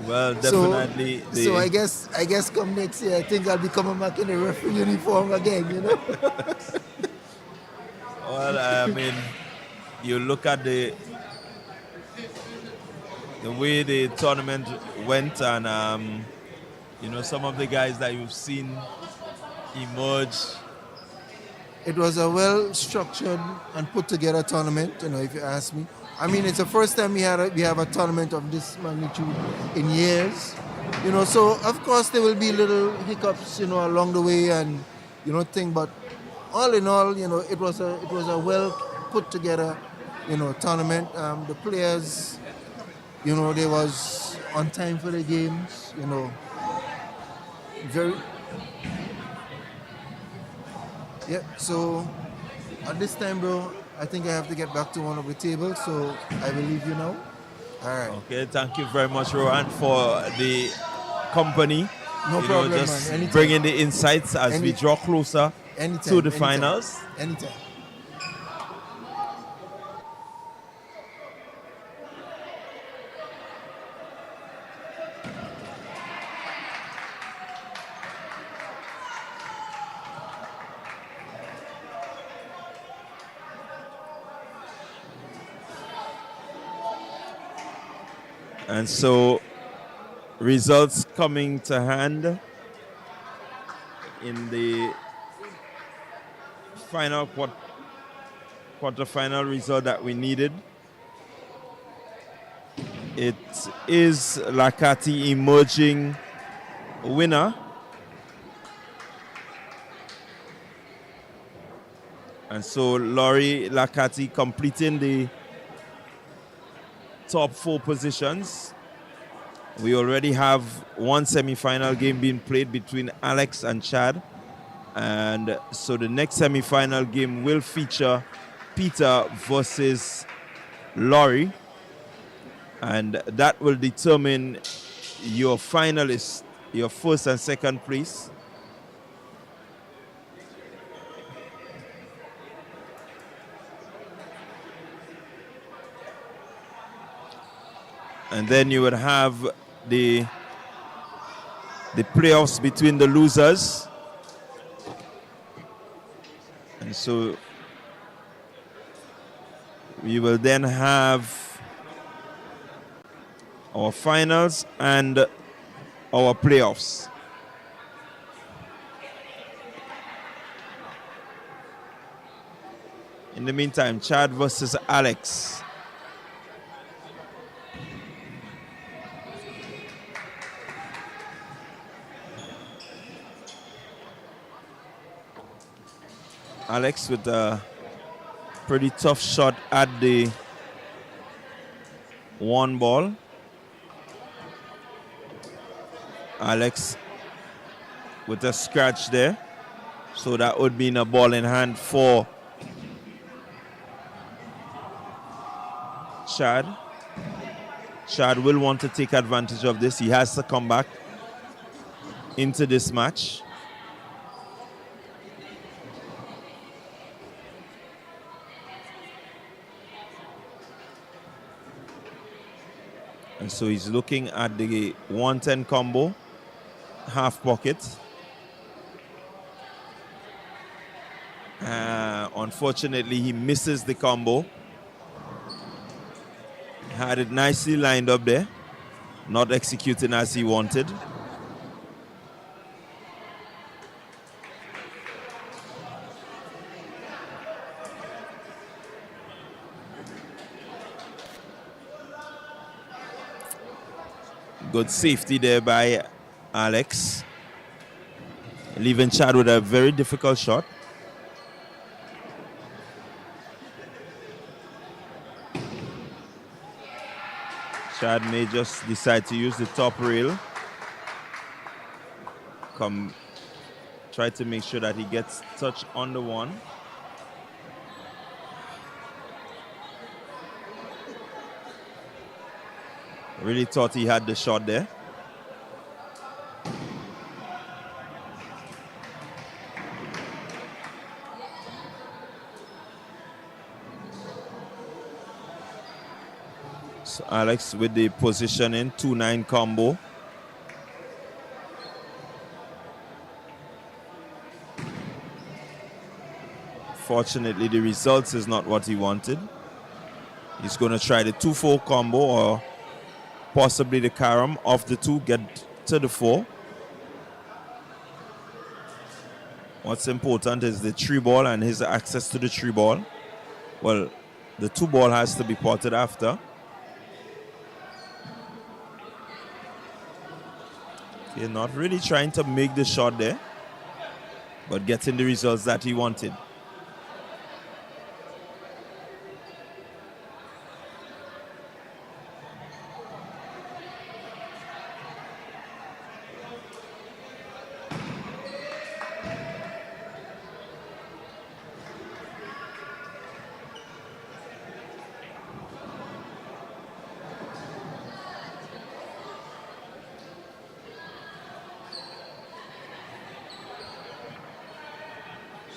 [SPEAKER 1] Well, definitely.
[SPEAKER 5] So I guess come next year, I think I'll be coming back in the referee uniform again,
[SPEAKER 1] Well, I mean, you look at the way the tournament went, and some of the guys that you've seen emerge.
[SPEAKER 5] It was a well-structured and put-together tournament, if you ask me. I mean, it's the first time we have a tournament of this magnitude in years. So of course there will be little hiccups, along the way, and but all in all, it was a well put-together, tournament. The players, they was on time for the games, very. Yeah, so at this time, bro, I think I have to get back to one of the tables, so I will leave you now. All right.
[SPEAKER 1] Okay, thank you very much, Rohan, for the company.
[SPEAKER 5] No problem,
[SPEAKER 1] just
[SPEAKER 5] man. Anytime.
[SPEAKER 1] bringing the insights as we draw closer to the finals.
[SPEAKER 5] Anytime.
[SPEAKER 1] And so, results coming to hand in the final quarterfinal result that we needed. It is Lakati emerging winner. And so Laurie Lakati completing the top 4 positions. We already have one semi-final game being played between Alex and Chad. And so the next semi-final game will feature Peter versus Laurie. And that will determine your finalists, your first and second place. And then you would have the playoffs between the losers. And so we will then have our finals and our playoffs. In the meantime, Chad versus Alex. Alex with a pretty tough shot at the 1 ball. Alex with a scratch there. So that would mean a ball in hand for Chad. Chad will want to take advantage of this. He has to come back into this match. And so he's looking at the 110 combo, half pocket. Unfortunately, he misses the combo. Had it nicely lined up there, not executing as he wanted. Good safety there by Alex, leaving Chad with a very difficult shot. Chad may just decide to use the top rail. Try to make sure that he gets touch on the one. Really thought he had the shot there. So Alex with the positioning, 2-9 combo. Fortunately, the results is not what he wanted. He's going to try the 2-4 combo or possibly the carom off the 2, get to the 4. What's important is the 3 ball and his access to the 3 ball. Well, the 2 ball has to be potted after. He's not really trying to make the shot there, but getting the results that he wanted.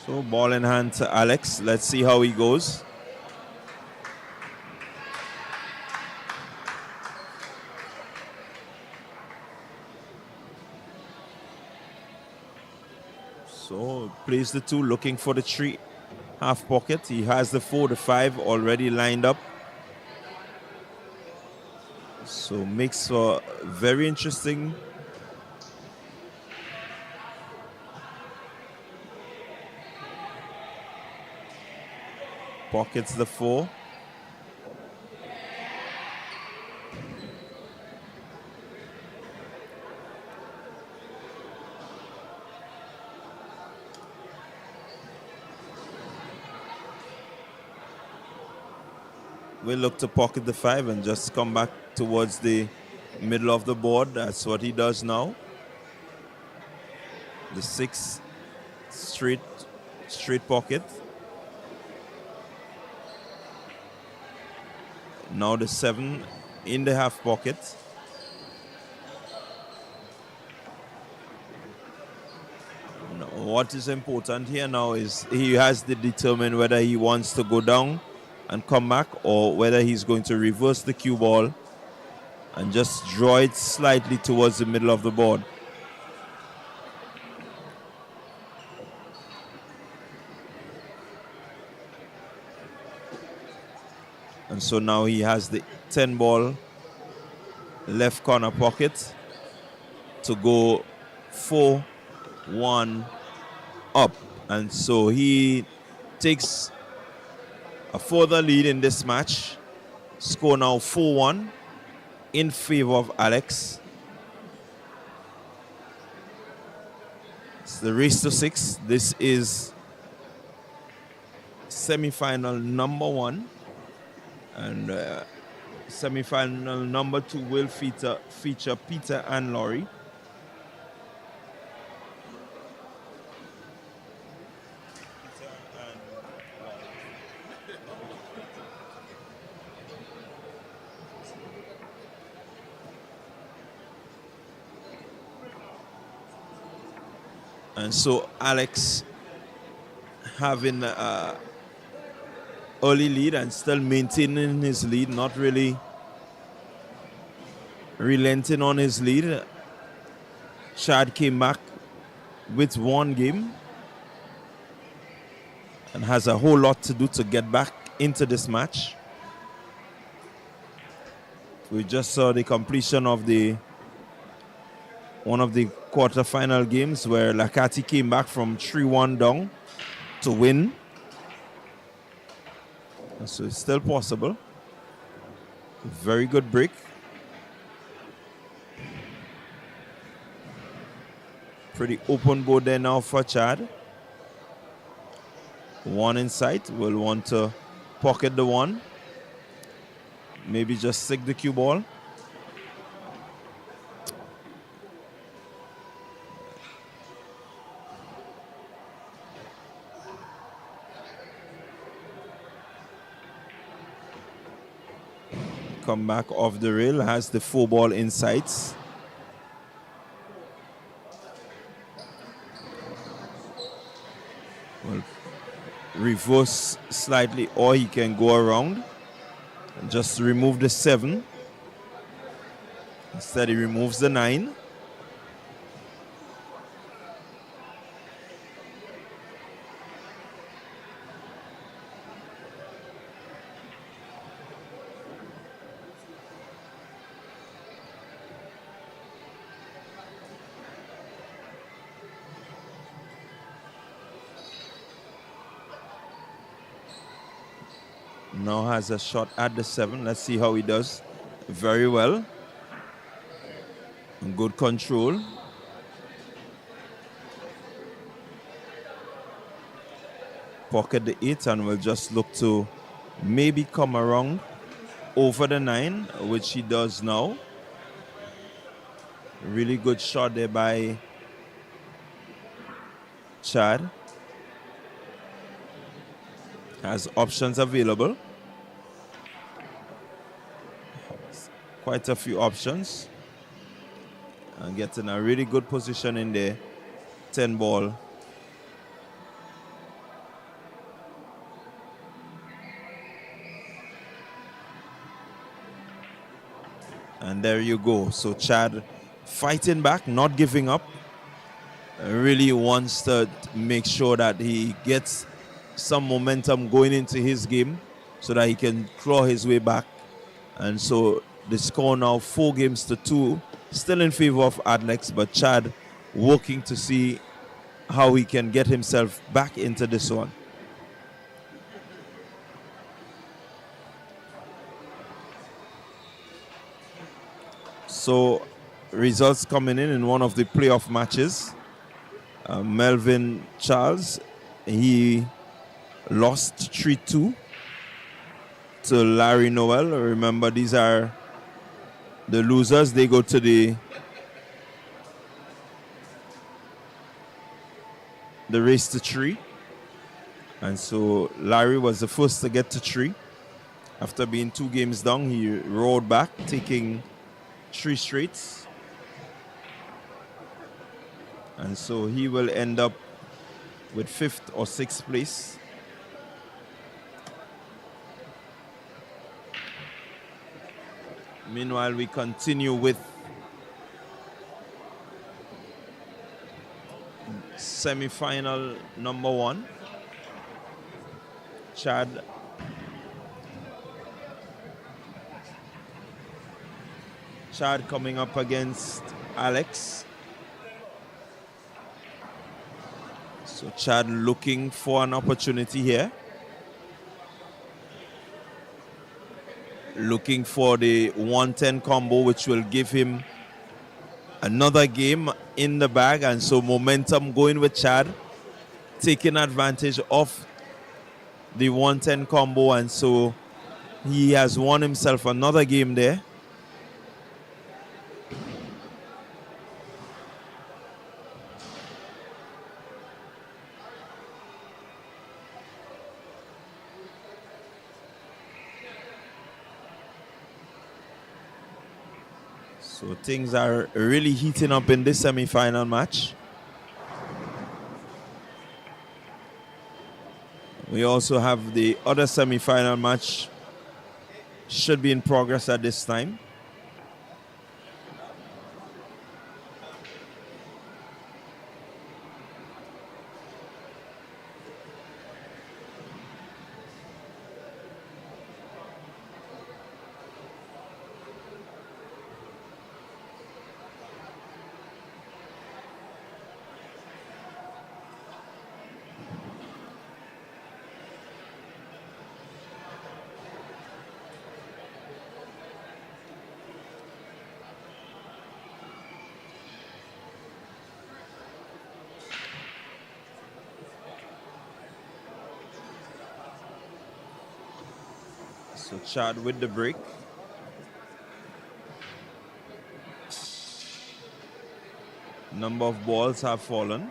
[SPEAKER 1] So ball in hand to Alex. Let's see how he goes. So plays the 2, looking for the 3 half pocket. He has the 4, the 5 already lined up. So makes for very interesting. Pockets the 4. We'll look to pocket the 5 and just come back towards the middle of the board. That's what he does now. The 6 straight pocket. Now the 7 in the half pocket. Now, what is important here now is he has to determine whether he wants to go down and come back or whether he's going to reverse the cue ball and just draw it slightly towards the middle of the board. And so now he has the 10 ball left corner pocket to go 4-1 up. And so he takes a further lead in this match. Score now 4-1 in favor of Alex. It's the race to 6. This is semi-final number 1. And semi-final number 2 will feature Peter and Laurie. And so Alex having early lead and still maintaining his lead, not really relenting on his lead. Chad came back with one game and has a whole lot to do to get back into this match. We just saw the completion of one of the quarterfinal games where Lakati came back from 3-1 down to win. And so it's still possible. Very good break. Pretty open go there now for Chad. One in sight. Will want to pocket the one. Maybe just stick the cue ball. Come back off the rail. Has the 4-ball in sights. Well, reverse slightly, or he can go around and just remove the 7. Instead, he removes the 9. Now has a shot at the 7. Let's see how he does. Very well. And good control. Pocket the 8 and will just look to maybe come around over the 9, which he does now. Really good shot there by Chad. Has options available. Quite a few options. And getting a really good position in there. 10 ball. And there you go. So Chad fighting back, not giving up. Really wants to make sure that he gets some momentum going into his game so that he can claw his way back. And so the score now 4-2, still in favor of Adlex, but Chad working to see how he can get himself back into this one. So results coming in one of the playoff matches. Melvin Charles, he lost 3-2 to Larry Noel. Remember, these are the losers. They go to the race to 3. And so Larry was the first to get to 3. After being 2 games down, he rolled back, taking 3 straights. And so he will end up with 5th or 6th place. Meanwhile, we continue with semi-final number 1. Chad coming up against Alex. So Chad looking for an opportunity here. Looking for the 110 combo, which will give him another game in the bag. And so momentum going with Chad, taking advantage of the 110 combo. And so he has won himself another game there. So things are really heating up in this semi-final match. We also have the other semi-final match should be in progress at this time. So Chad with the break. Number of balls have fallen.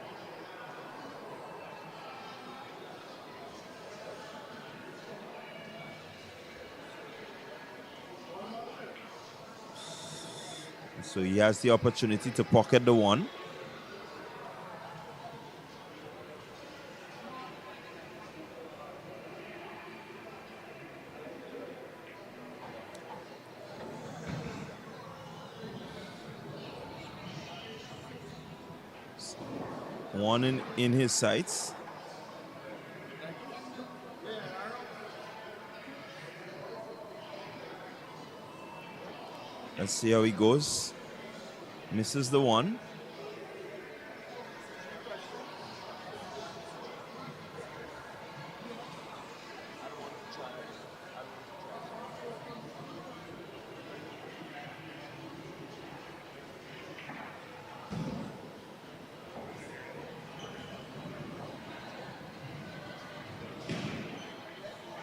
[SPEAKER 1] So he has the opportunity to pocket the one. One in his sights. Let's see how he goes. Misses the one.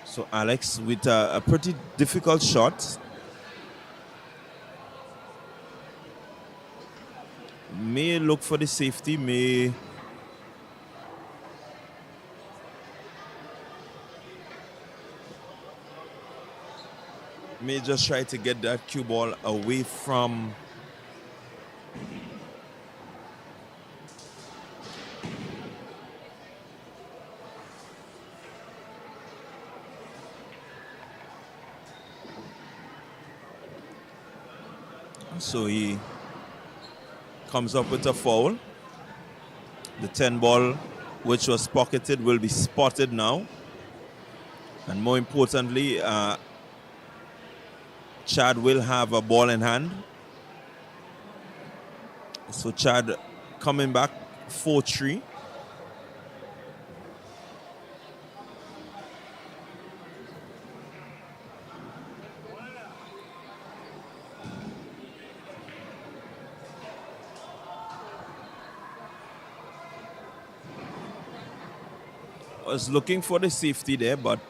[SPEAKER 1] So Alex with a pretty difficult shot. May look for the safety, may just try to get that cue ball away from so he comes up with a foul. The 10 ball which was pocketed will be spotted now. And more importantly, Chad will have a ball in hand. So Chad coming back 4-3. Was looking for the safety there, but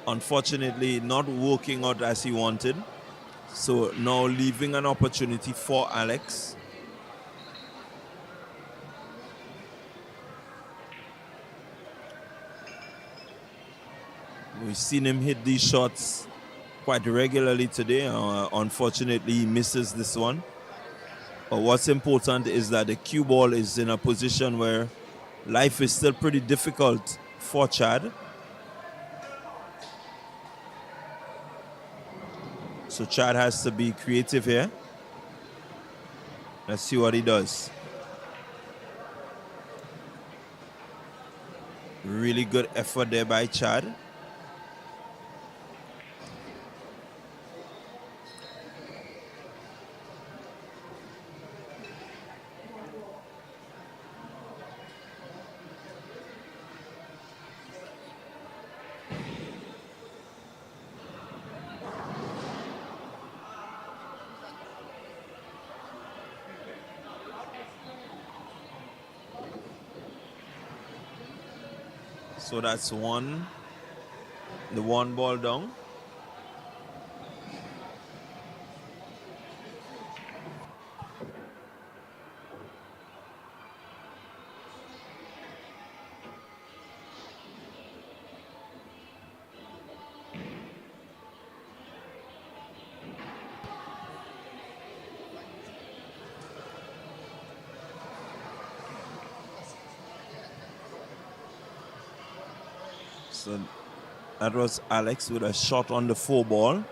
[SPEAKER 1] unfortunately not working out as he wanted. So now leaving an opportunity for Alex. We've seen him hit these shots quite regularly today. Unfortunately, he misses this one. But what's important is that the cue ball is in a position where life is still pretty difficult for Chad. So Chad has to be creative here. Let's see what he does. Really good effort there by Chad. So that's the one ball down. So that was Alex with a shot on the 4 ball.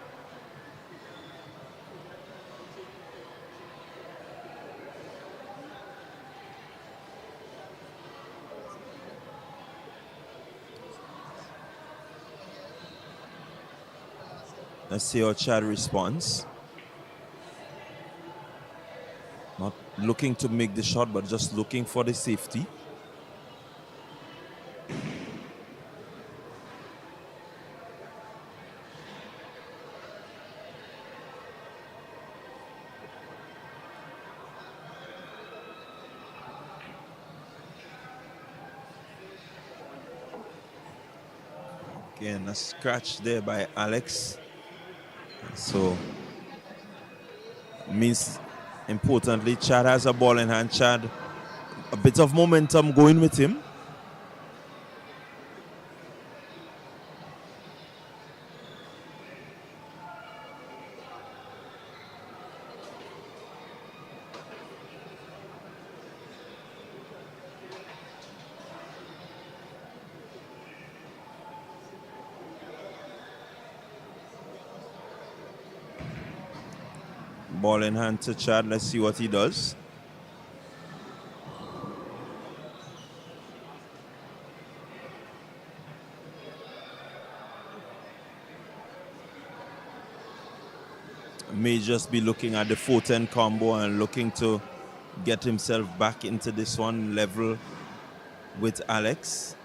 [SPEAKER 1] Let's see how Chad responds. Not looking to make the shot, but just looking for the safety. Again, a scratch there by Alex. So, means importantly, Chad has a ball in hand. Chad, a bit of momentum going with him. Ball in hand to Chad. Let's see what he does. May just be looking at the 4-10 combo and looking to get himself back into this one level with Alex.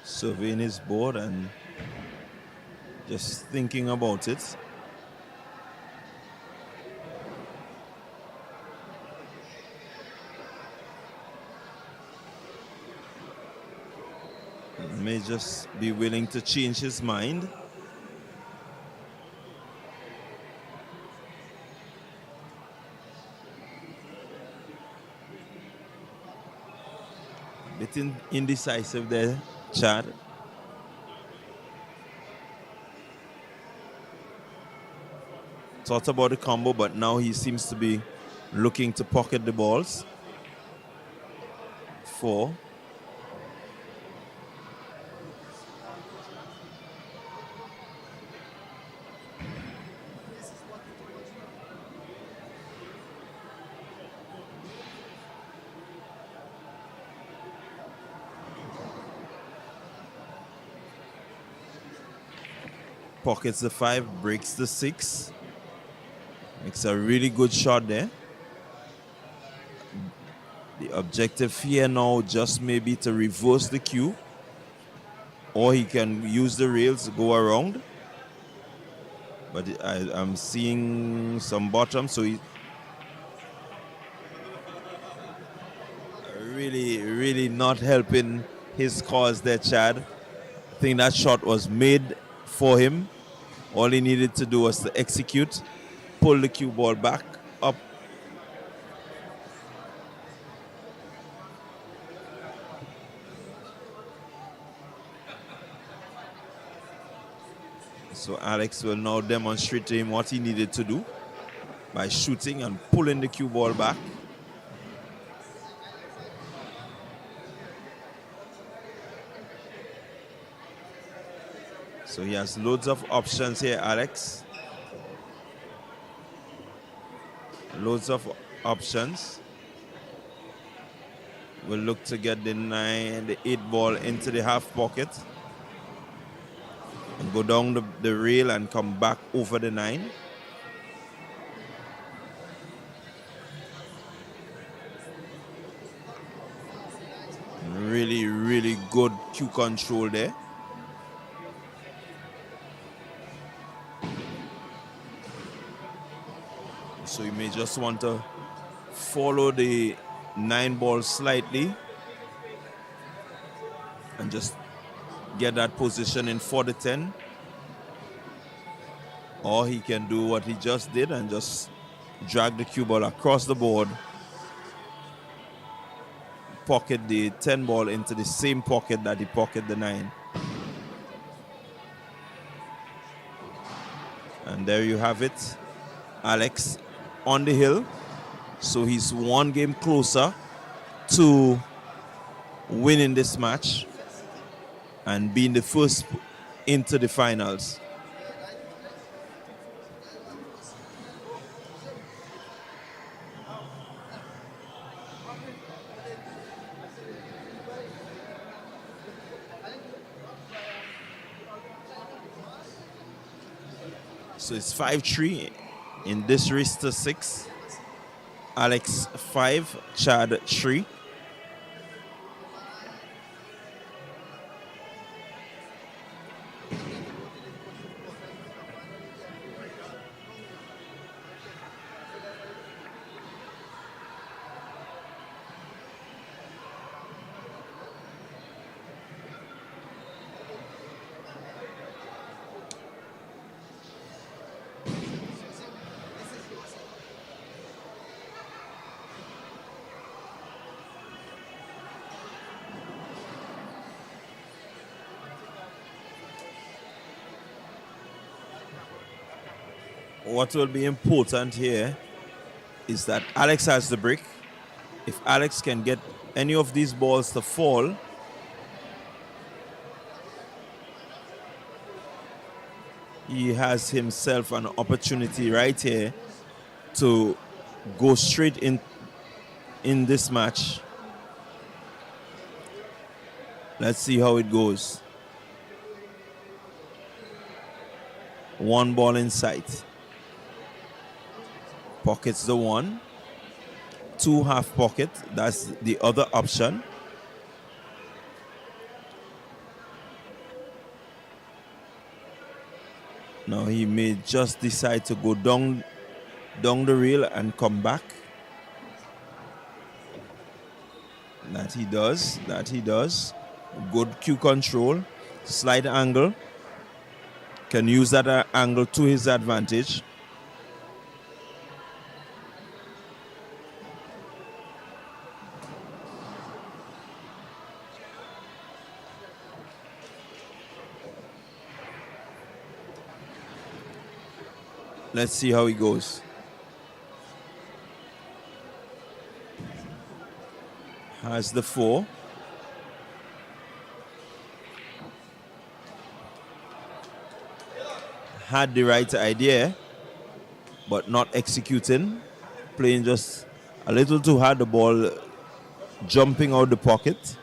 [SPEAKER 1] Surveying his board and just thinking about it. May just be willing to change his mind. Bit indecisive there, Chad. Thought about the combo, but now he seems to be looking to pocket the balls. 4. Pockets the 5, breaks the 6. Makes a really good shot there. The objective here now just maybe to reverse the cue, or he can use the rails to go around. But I'm seeing some bottom, so he really not helping his cause there, Chad. I think that shot was made for him. All he needed to do was to execute, pull the cue ball back up. So Alex will now demonstrate to him what he needed to do by shooting and pulling the cue ball back. So he has loads of options here, Alex. Loads of options. We'll look to get the 8 ball into the half pocket. And go down the rail and come back over the 9. Really good cue control there. So you may just want to follow the 9 ball slightly and just get that position for the 10. Or he can do what he just did and just drag the cue ball across the board pocket the 10 ball into the same pocket that he pocketed the 9. And there you have it. Alex on the hill. So he's one game closer to winning this match and being the first into the finals. So it's 5-3 in this race to 6. Alex 5, Chad 3. What will be important here is that Alex has the brick. If Alex can get any of these balls to fall, he has himself an opportunity right here to go straight in this match. Let's see how it goes. One ball in sight. Pockets the 1. 2 half pocket. That's the other option. Now he may just decide to go down the rail and come back. That he does. Good cue control. Slight angle. Can use that angle to his advantage. Let's see how he goes. Has the 4. Had the right idea, but not executing. Playing just a little too hard, the ball jumping out the pocket.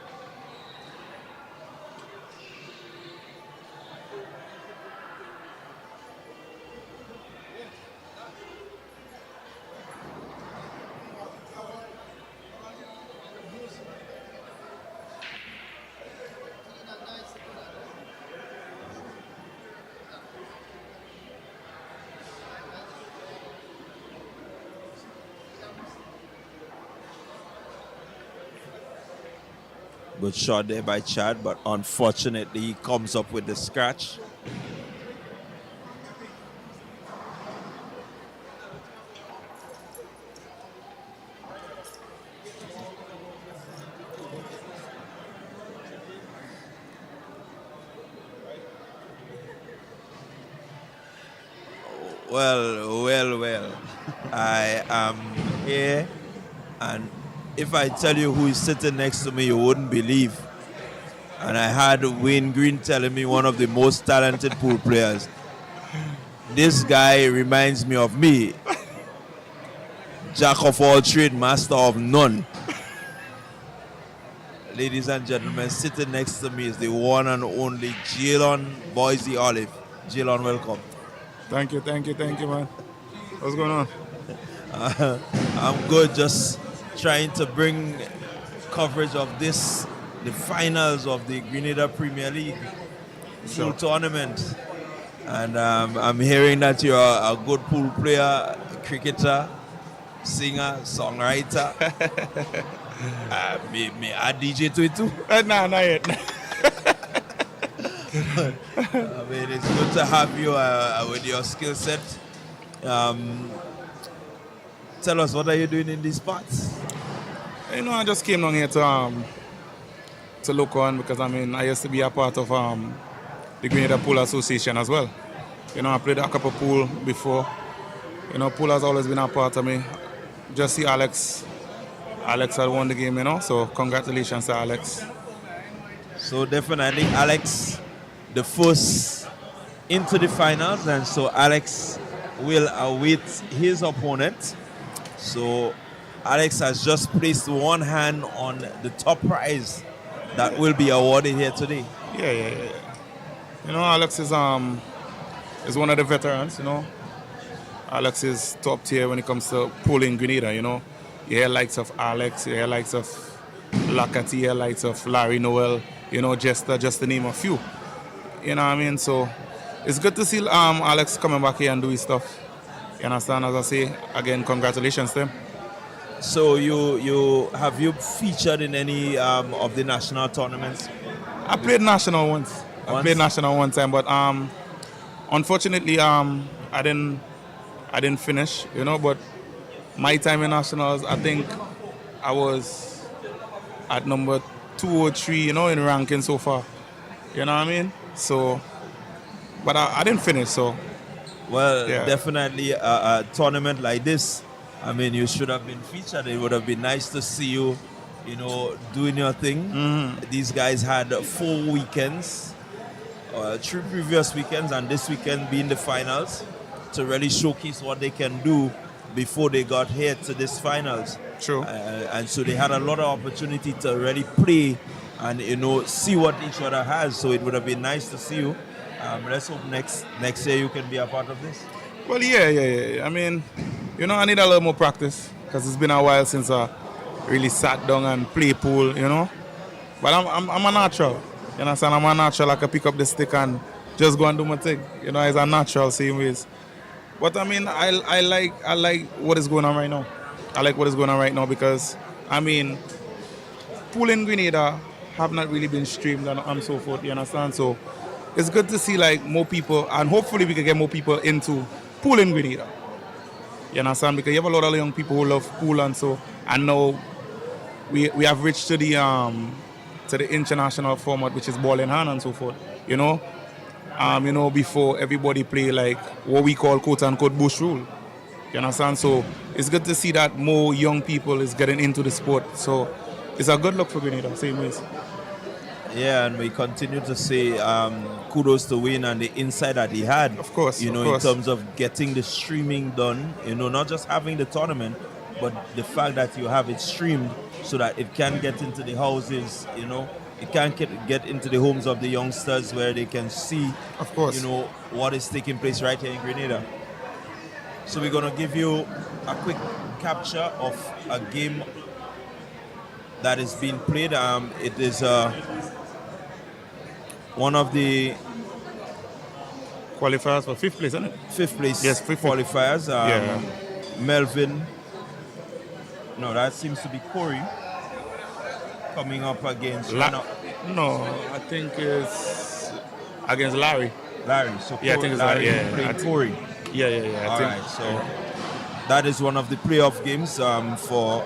[SPEAKER 1] Good shot there by Chad, but unfortunately he comes up with the scratch. Well. I am here, and if I tell you who is sitting next to me, you wouldn't believe. And I had Wayne Green telling me one of the most talented pool players. This guy reminds me of me. Jack of all trades, master of none. Ladies and gentlemen, sitting next to me is the one and only Jalen Boise Olive. Jalen, welcome.
[SPEAKER 6] Thank you, man. What's going on?
[SPEAKER 1] I'm good, just trying to bring coverage of this, the finals of the Grenada Premier League full tournament. And I'm hearing that you're a good pool player, cricketer, singer, songwriter. May add DJ to it too?
[SPEAKER 6] Nah, not yet.
[SPEAKER 1] I mean, it's good to have you with your skill set. Tell us, what are you doing in these parts?
[SPEAKER 6] I just came down here to look on because I used to be a part of the Grenada Pool Association as well. I played a couple pool before. Pool has always been a part of me. Just see Alex. Alex had won the game, so congratulations to Alex.
[SPEAKER 1] So definitely Alex, the first into the finals, and so Alex will await his opponent. So Alex has just placed one hand on the top prize that will be awarded here today.
[SPEAKER 6] Yeah. Alex is one of the veterans. Alex is top tier when it comes to pulling Grenada. You hear likes of Alex, you hear likes of Lakati, you hear likes of Larry Noel. Jester, just to name a few. You know what I mean? So it's good to see Alex coming back here and do his stuff. You understand? As I say, again, congratulations to him.
[SPEAKER 1] So you have you featured in any of the national tournaments?
[SPEAKER 6] I played national once. I played national one time, but unfortunately I didn't finish. But my time in nationals, I think I was at number 2 or 3. In ranking so far. You know what I mean? So, but I didn't finish. So,
[SPEAKER 1] well,
[SPEAKER 6] yeah.
[SPEAKER 1] Definitely a tournament like this, you should have been featured. It would have been nice to see you, doing your thing.
[SPEAKER 6] Mm-hmm.
[SPEAKER 1] These guys had 4 weekends, 3 previous weekends, and this weekend being the finals to really showcase what they can do before they got here to this finals.
[SPEAKER 6] True.
[SPEAKER 1] And so they had a lot of opportunity to really play and see what each other has. So it would have been nice to see you. Let's hope next year you can be a part of this.
[SPEAKER 6] Well, yeah. I need a little more practice because it's been a while since I really sat down and play pool. But I'm a natural. You understand? I'm a natural. I can pick up the stick and just go and do my thing. It's a natural same ways. But I like what is going on right now. I like what is going on right now because pool in Grenada have not really been streamed and so forth. You understand? So it's good to see more people, and hopefully we can get more people into pool in Grenada. You understand? Because you have a lot of young people who love pool, and now we have reached to the international format, which is ball in hand and so forth. Before everybody play what we call quote unquote bush rule. You understand? So it's good to see that more young people is getting into the sport. So it's a good look for Grenada, same ways.
[SPEAKER 1] Yeah, and we continue to say kudos to Wayne and the insight that he had.
[SPEAKER 6] Of course.
[SPEAKER 1] In terms of getting the streaming done, not just having the tournament, but the fact that you have it streamed so that it can get into the houses, it can get into the homes of the youngsters where they can see,
[SPEAKER 6] of course,
[SPEAKER 1] what is taking place right here in Grenada. So we're going to give you a quick capture of a game that is being played. It is one of the
[SPEAKER 6] qualifiers for 5th place, isn't it?
[SPEAKER 1] 5th place,
[SPEAKER 6] yes, 5th
[SPEAKER 1] qualifiers.
[SPEAKER 6] Yeah.
[SPEAKER 1] Melvin. No, that seems to be Corey coming up against.
[SPEAKER 6] No, I think it's against Larry.
[SPEAKER 1] So
[SPEAKER 6] yeah, I think it's Larry.
[SPEAKER 1] Played Corey.
[SPEAKER 6] Yeah.
[SPEAKER 1] All right. So that is one of the playoff games for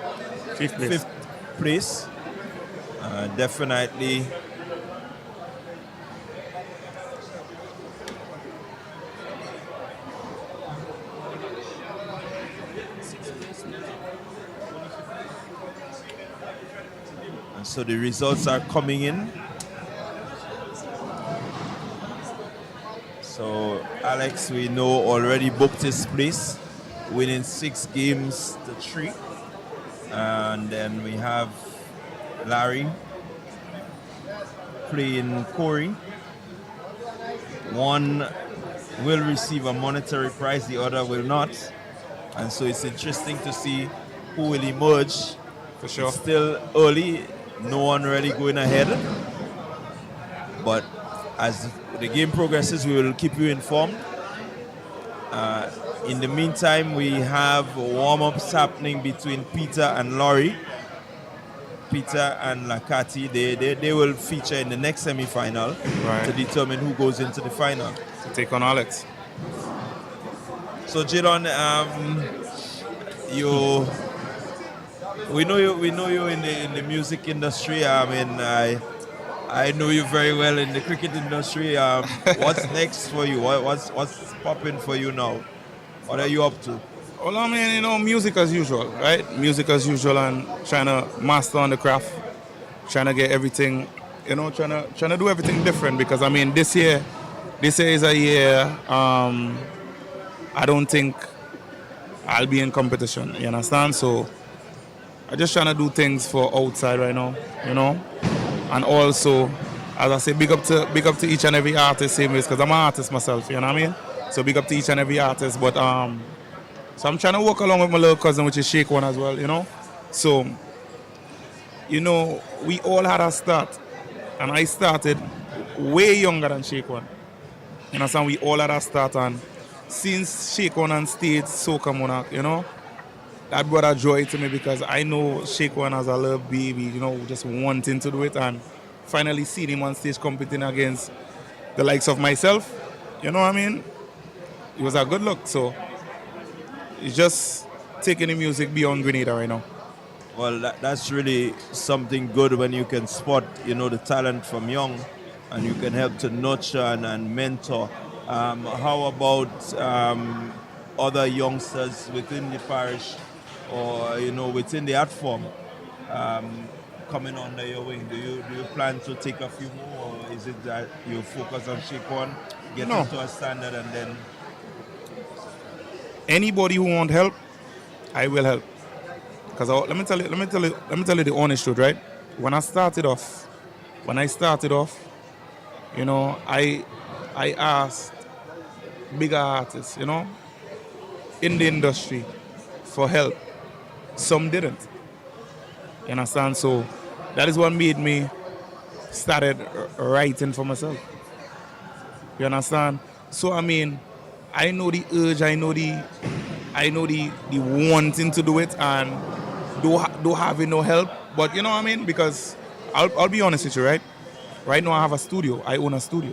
[SPEAKER 6] 5th
[SPEAKER 1] place. Definitely. And so the results are coming in. So Alex, we know, already booked his place, winning 6 games to 3. And then we have Larry playing Corey. One will receive a monetary prize, the other will not. And so it's interesting to see who will emerge.
[SPEAKER 6] For sure.
[SPEAKER 1] It's still early, no one really going ahead. But as the game progresses, we will keep you informed. In the meantime, we have warm-ups happening between Peter and Laurie. Peter and Lakati, they will feature in the next semi-final to determine who goes into the final.
[SPEAKER 6] To take on Alex.
[SPEAKER 1] So Jadon, you we know you. We know you in the music industry. I mean, I know you very well in the cricket industry. What's next for you? What's popping for you now? What are you up to?
[SPEAKER 6] Well, I mean, music as usual, right? Music as usual, and trying to master on the craft, trying to get everything, trying to do everything different. Because I mean, this year is a year. I don't think I'll be in competition. You understand? So I'm just trying to do things for outside right now, and also, as I say, big up to each and every artist, same ways, because I'm an artist myself. You know what I mean? So big up to each and every artist, but so I'm trying to work along with my little cousin, which is Shake One as well. So, we all had a start. And I started way younger than Shake One. You understand? We all had a start. And since Shake One and stayed Soca Monarch, that brought a joy to me because I know Shake One as a little baby, just wanting to do it. And finally seeing him on stage competing against the likes of myself, you know what I mean? It was a good look. So, it's just taking the music beyond Grenada right now.
[SPEAKER 1] Well, that's really something good when you can spot, the talent from young, and you can help to nurture and mentor. How about other youngsters within the parish, or within the art form, coming under your wing? Do you plan to take a few more, or is it that you focus on Shake One, get
[SPEAKER 6] No.
[SPEAKER 1] into a standard, and then?
[SPEAKER 6] Anybody who want help, I will help. Because let me tell you the honest truth, right? When I started off, I asked bigger artists, in the industry for help. Some didn't. You understand? So that is what made me started writing for myself. You understand? So I mean, I know the urge, I know the wanting to do it, and do having no help. But you know what I mean? Because I'll be honest with you, right? Right now I have a studio. I own a studio.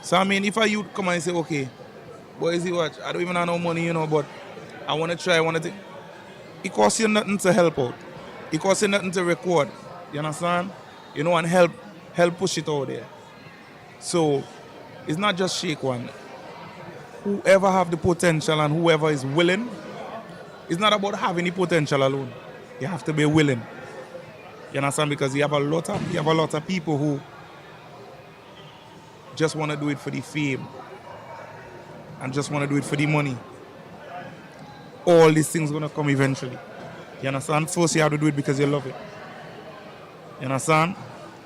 [SPEAKER 6] So I mean, if a youth come and say, okay, what is it watch? I don't even have no money, but I want to try, it costs you nothing to help out. It costs you nothing to record. You understand? And help push it out there. So it's not just Shake One. Whoever have the potential and whoever is willing, it's not about having the potential alone. You have to be willing. You understand? Because you have a lot of people who just want to do it for the fame and just want to do it for the money. All these things gonna come eventually. You understand? First you have to do it because you love it. You understand?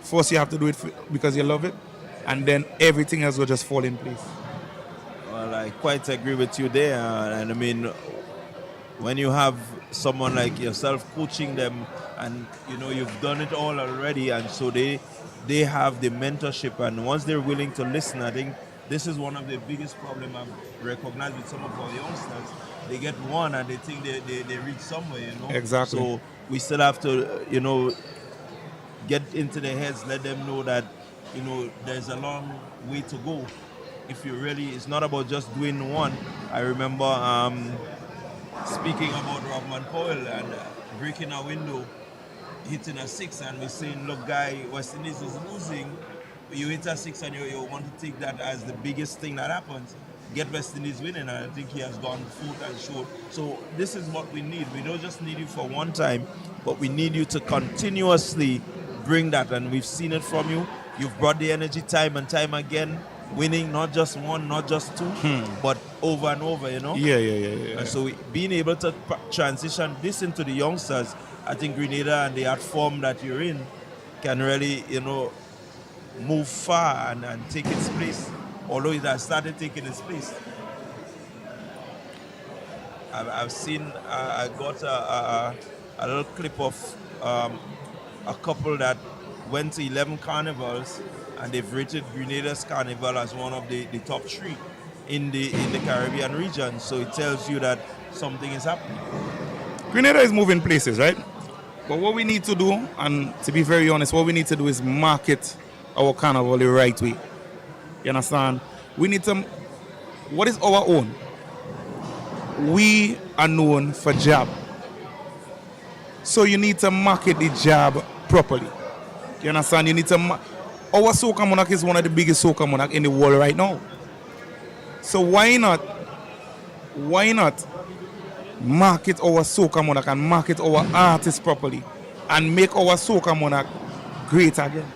[SPEAKER 6] First you have to do it because you love it, and then everything else will just fall in place.
[SPEAKER 1] Well, I quite agree with you there. And I mean, when you have someone like yourself coaching them, and you've done it all already, and so they have the mentorship, and once they're willing to listen, I think this is one of the biggest problems I've recognized with some of our youngsters. They get one and they think they reach somewhere,
[SPEAKER 6] Exactly.
[SPEAKER 1] So we still have to, get into their heads, let them know that, there's a long way to go. If you really, it's not about just doing one. I remember speaking about Rockman Powell and breaking a window, hitting a six, and we're saying, look, guy, West Indies is losing. You hit a six and you want to take that as the biggest thing that happens. Get West Indies winning, and I think he has gone foot and short. So this is what we need. We don't just need you for one time, but we need you to continuously bring that, and we've seen it from you. You've brought the energy time and time again, winning not just one, not just two, but over and over,
[SPEAKER 6] Yeah.
[SPEAKER 1] And so being able to transition this into the youngsters, I think Grenada and the art form that you're in can really, move far and take its place, although it has started taking its place. I've seen, I got a little clip of a couple that went to 11 carnivals, and they've rated Grenada's carnival as one of the top 3 in the Caribbean region. So it tells you that something is happening.
[SPEAKER 6] Grenada is moving places, right? But what we need to do, and to be very honest, what we need to do is market our carnival the right way. You understand? We need to, what is our own? We are known for jab. So you need to market the job properly. You understand? You need to. Our soca monarch is one of the biggest soca monarch in the world right now. So why not? Why not market our soca monarch and market our artists properly and make our soca monarch great again?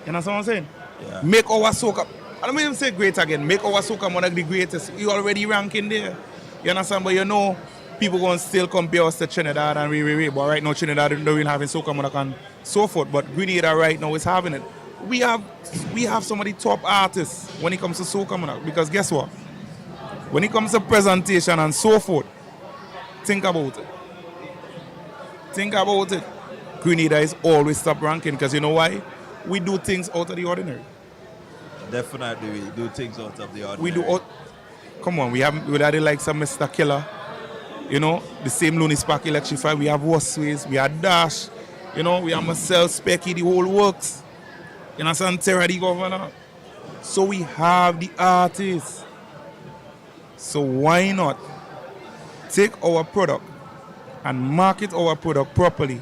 [SPEAKER 6] You understand what I'm saying?
[SPEAKER 1] Yeah.
[SPEAKER 6] Make our soca. I don't even say great again. Make our soca monarch the greatest. You already ranking there. You understand? But you know, people going to still compare us to Trinidad and But right now, Trinidad don't even having soca monarch and so forth. But Grenada right now is having it. We have some of the top artists when it comes to soca monarch. Because guess what? When it comes to presentation and so forth, think about it. Think about it. Grenada is always top ranking because you know why? We do things out of the ordinary.
[SPEAKER 1] Definitely, we do things out of the ordinary.
[SPEAKER 6] We do out. Come on, we had the likes of Mr. Killer, you know, the same Looney Spark Electrify. We have Wasways, we have Dash, you know, we have Marcel Specky, the whole works. You know, Terra, the governor. So we have the artists. So why not take our product and market our product properly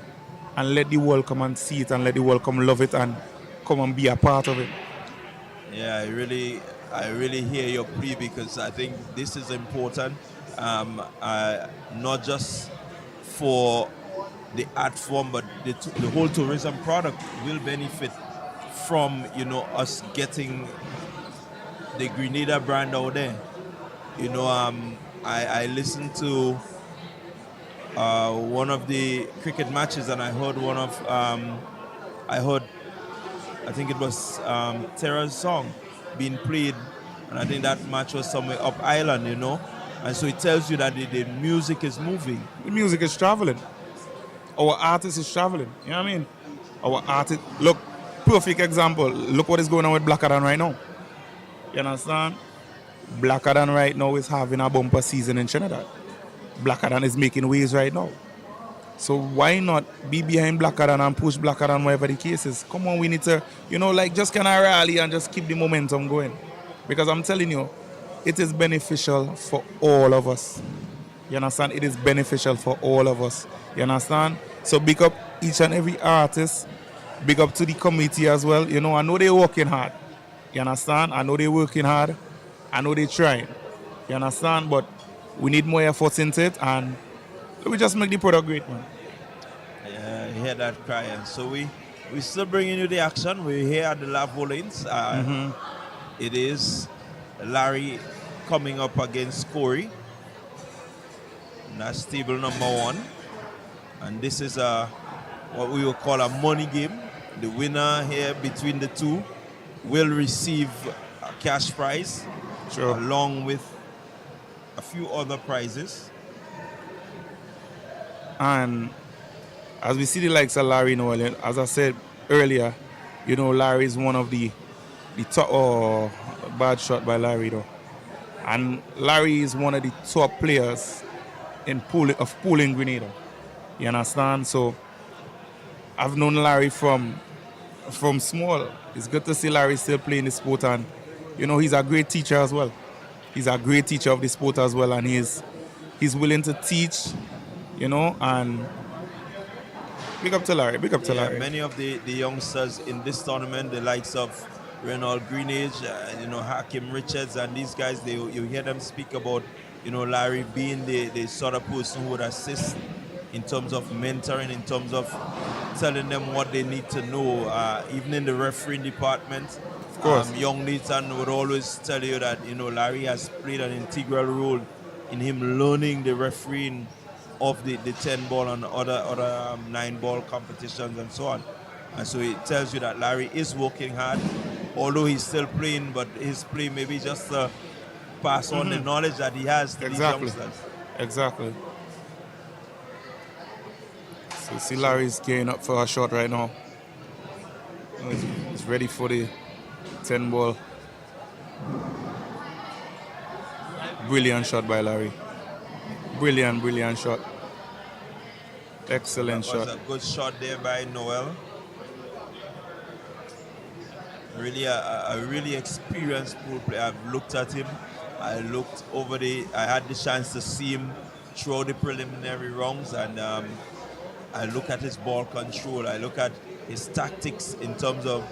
[SPEAKER 6] and let the world come and see it and let the world come love it and come and be a part of it.
[SPEAKER 1] Yeah, I really hear your plea because I think this is important, not just for the art form, but the whole tourism product will benefit from us getting the Grenada brand out there. I listened to one of the cricket matches and I heard I think it was Terra's song being played, and I think that match was somewhere up island, and so it tells you that the music is moving.
[SPEAKER 6] The music is traveling. Our artist is traveling. You know what I mean? Our artist, look, perfect example. Look what is going on with Black Adam right now. You understand? Black Adam right now is having a bumper season in Trinidad. Black Adam is making waves right now. So why not be behind Black Adam and push Black Adam wherever the case is? Come on, we need to, just kind of rally and just keep the momentum going. Because I'm telling you, it is beneficial for all of us. You understand? It is beneficial for all of us. You understand? So big up each and every artist. Big up to the committee as well. I know they're working hard. You understand? I know they're working hard. I know they're trying. You understand? But we need more efforts into it and we just make the product great, man.
[SPEAKER 1] Yeah, I hear that crying. So we still bringing you the action. We're here at the Lavo lanes. It is Larry coming up against Corey. And that's table number 1. And this is what we will call a money game. The winner here between the two will receive a cash prize,
[SPEAKER 6] sure,
[SPEAKER 1] along with a few other prizes.
[SPEAKER 6] And as we see the likes of Larry now, as I said earlier, Larry is one of the top. Oh, bad shot by Larry though. And Larry is one of the top players in pooling Grenada. You understand? So I've known Larry from small. It's good to see Larry still playing the sport, and he's a great teacher as well. He's a great teacher of the sport as well, and he's willing to teach. And big up to Larry, big up to Larry.
[SPEAKER 1] Many of the youngsters in this tournament, the likes of Reynald Greenage, Hakim Richards, and these guys, you hear them speak about, Larry being the sort of person who would assist in terms of mentoring, in terms of telling them what they need to know. Even in the refereeing department,
[SPEAKER 6] of course,
[SPEAKER 1] young Nathan would always tell you that, Larry has played an integral role in him learning the refereeing of the 10 ball and other 9 ball competitions and so on. And so it tells you that Larry is working hard, although he's still playing, but his play maybe just to pass on the knowledge that he has to these youngsters.
[SPEAKER 6] Exactly. So you see Larry's gearing up for a shot right now. He's ready for the 10 ball. Brilliant shot by Larry. Brilliant shot. Excellent shot.
[SPEAKER 1] That was a good shot there by Noel. Really a really experienced pool player. I've looked at him. I had the chance to see him through the preliminary rounds, and I look at his ball control. I look at his tactics in terms of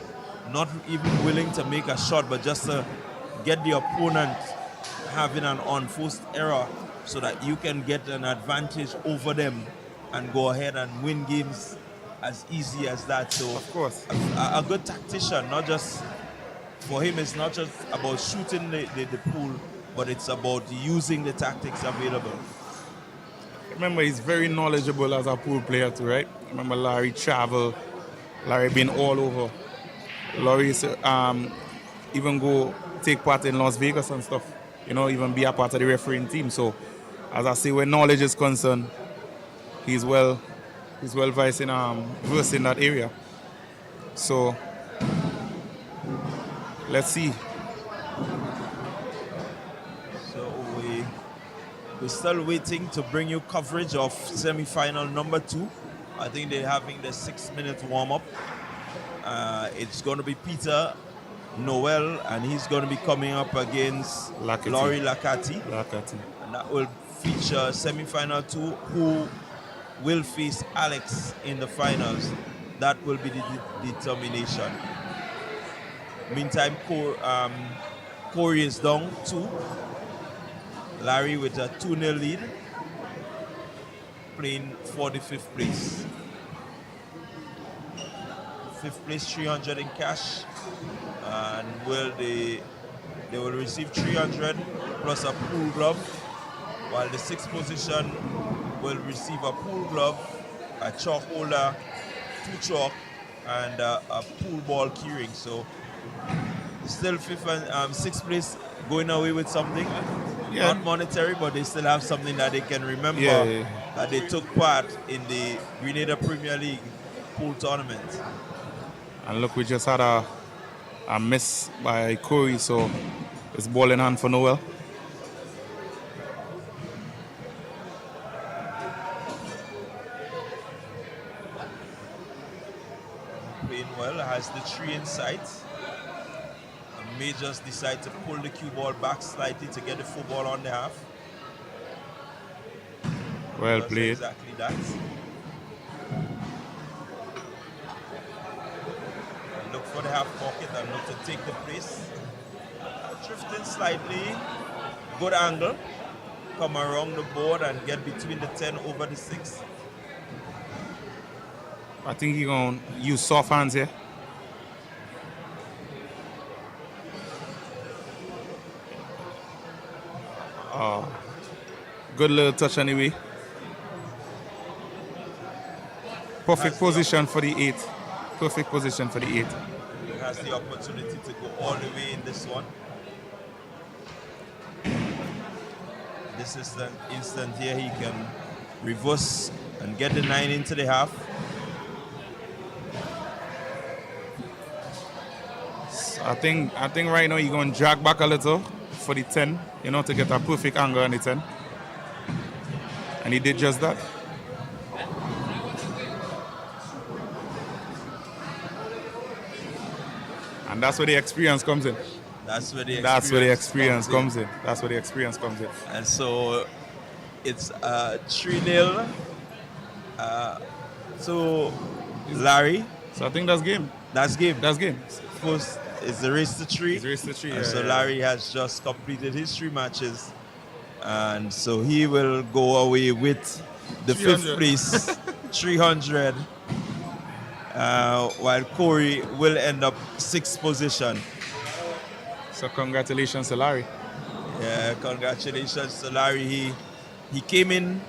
[SPEAKER 1] not even willing to make a shot, but just to get the opponent having an unforced error so that you can get an advantage over them and go ahead and win games as easy as that. So
[SPEAKER 6] Of course.
[SPEAKER 1] a good tactician, not just for him, it's not just about shooting the pool, but it's about using the tactics available.
[SPEAKER 6] Remember, he's very knowledgeable as a pool player too, right? Remember, Larry travel, Larry been all over. Larry used to, even go take part in Las Vegas and stuff. You know, even be a part of the refereeing team. So, as I say, where knowledge is concerned, he's well versed in that area. So, let's see.
[SPEAKER 1] So we're still waiting to bring you coverage of semi-final number 2. I think they're having the 6-minute warm-up. It's going to be Peter Noel, and he's going to be coming up against
[SPEAKER 6] Lakati.
[SPEAKER 1] Laurie Lakati.
[SPEAKER 6] Lakati.
[SPEAKER 1] And that will feature semi-final 2, who will face Alex in the finals. That will be the determination. Meantime, Corey is down 2. Larry with a 2-0 lead, playing for the 5th place. 5th place, 300 in cash, and they will receive 300 plus a pool glove, while the 6th position will receive a pool glove, a chalk holder, 2 chalk, and a pool ball keyring. So still 5th and 6th place going away with something.
[SPEAKER 6] Yeah.
[SPEAKER 1] Not monetary, but they still have something that they can remember that they took part in the Grenada Premier League pool tournament.
[SPEAKER 6] And look, we just had a miss by Corey, so it's ball in hand for Noel.
[SPEAKER 1] Playing well, has the 3 in sight. And may just decide to pull the cue ball back slightly to get the football on the half.
[SPEAKER 6] Well
[SPEAKER 1] Does
[SPEAKER 6] played.
[SPEAKER 1] exactly that. And look for the half pocket and look to take the place. Drifting slightly, good angle. Come around the board and get between the 10 over the 6.
[SPEAKER 6] I think he's going to use soft hands here. Good little touch anyway. Perfect position for the 8. Perfect position for the 8.
[SPEAKER 1] He has the opportunity to go all the way in this one. This is the instant here he can reverse and get the 9 into the half.
[SPEAKER 6] I think right now he's going to drag back a little for the 10, you know, to get a perfect angle on the 10. And he did just that. And that's where the experience comes in.
[SPEAKER 1] That's where the
[SPEAKER 6] experience comes in. That's where the experience comes in.
[SPEAKER 1] And so it's 3-0 to Larry.
[SPEAKER 6] So I think that's game.
[SPEAKER 1] That's game.
[SPEAKER 6] That's game.
[SPEAKER 1] First is the race to 3.
[SPEAKER 6] It's race to 3.
[SPEAKER 1] And so Larry has just completed his 3 matches. And so he will go away with the 5th place, 300. While Corey will end up 6th position.
[SPEAKER 6] So congratulations to Larry.
[SPEAKER 1] Yeah, congratulations to Larry. He came in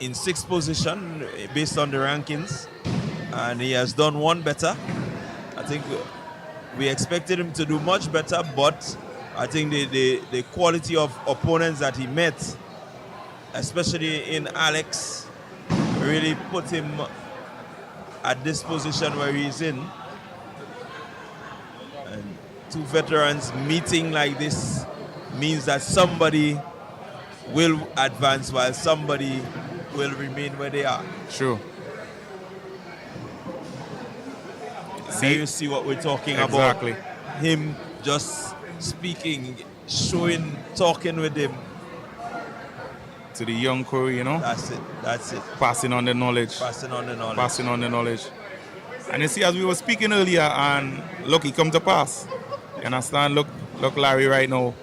[SPEAKER 1] 6th position based on the rankings, and he has done one better. I think we expected him to do much better, but I think the quality of opponents that he met, especially in Alex, really put him at this position where he's in. And 2 veterans meeting like this means that somebody will advance while somebody will remain where they are.
[SPEAKER 6] True.
[SPEAKER 1] Now you see what we're talking
[SPEAKER 6] Exactly.
[SPEAKER 1] about. Him just speaking, showing, talking with him.
[SPEAKER 6] to the young crew, you know,
[SPEAKER 1] That's it. That's it.
[SPEAKER 6] passing on the knowledge.
[SPEAKER 1] Passing on the knowledge.
[SPEAKER 6] Passing on the knowledge. And you see, as we were speaking earlier, and look, it come to pass. You understand? Look, Larry, right now,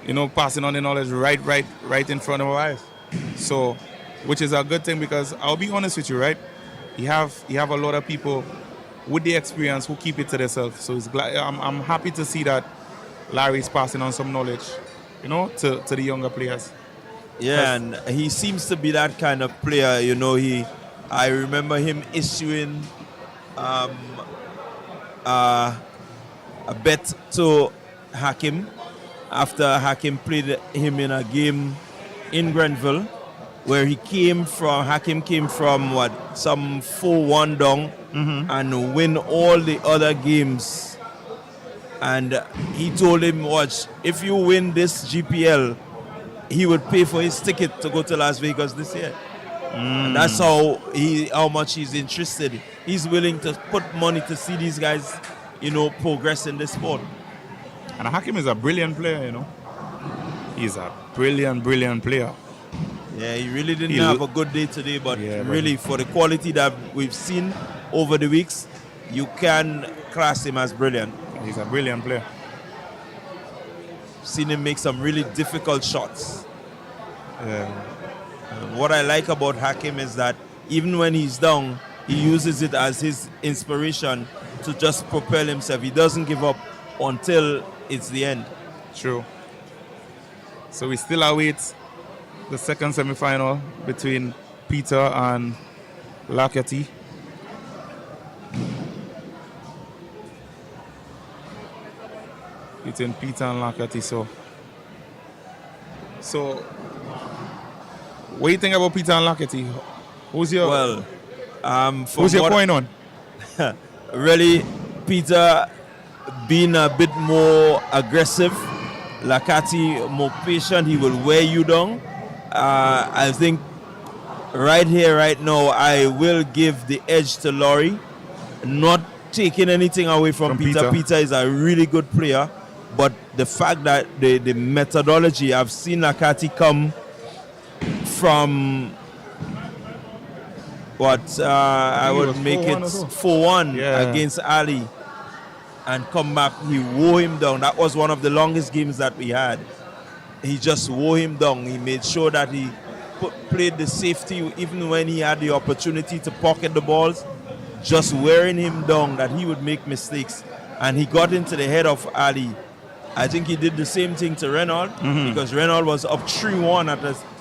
[SPEAKER 6] you know, passing on the knowledge right in front of our eyes. So, which is a good thing, because I'll be honest with you, right? You have a lot of people with the experience who keep it to themselves. So I'm happy to see that Larry's passing on some knowledge, you know, to the younger players.
[SPEAKER 1] Yeah, and he seems to be that kind of player. You know, I remember him issuing a bet to Hakim after Hakim played him in a game in Grenville, where Hakim came from some 4-1 down and win all the other games. And he told him, watch, if you win this GPL, he would pay for his ticket to go to Las Vegas this year. And that's how much he's interested. He's willing to put money to see these guys, you know, progress in this sport.
[SPEAKER 6] And Hakim is a brilliant player, you know. He's a brilliant player.
[SPEAKER 1] Yeah, he really didn't have a good day today, but really, for the quality that we've seen over the weeks, you can class him as brilliant.
[SPEAKER 6] He's a brilliant player.
[SPEAKER 1] Seen him make some really difficult shots.
[SPEAKER 6] Yeah.
[SPEAKER 1] What I like about Hakim is that even when he's down, he uses it as his inspiration to just propel himself. He doesn't give up until it's the end.
[SPEAKER 6] True. So we still await the second semi-final between Peter and Lakati. Between Peter and Lakati. So what do you think about Peter and Lakati? Who's your coin on?
[SPEAKER 1] Really, Peter being a bit more aggressive, Lakati more patient. He will wear you down. I think right here, right now, I will give the edge to Laurie. Not taking anything away from Peter. Peter is a really good player, but the fact that the methodology, I've seen Lakati come from I would make it 4-1 against Ali and come back. He wore him down. That was one of the longest games that we had. He just wore him down. He made sure that he played the safety even when he had the opportunity to pocket the balls, just wearing him down that he would make mistakes. And he got into the head of Ali. I think he did the same thing to Reynolds because Reynolds was up 3-1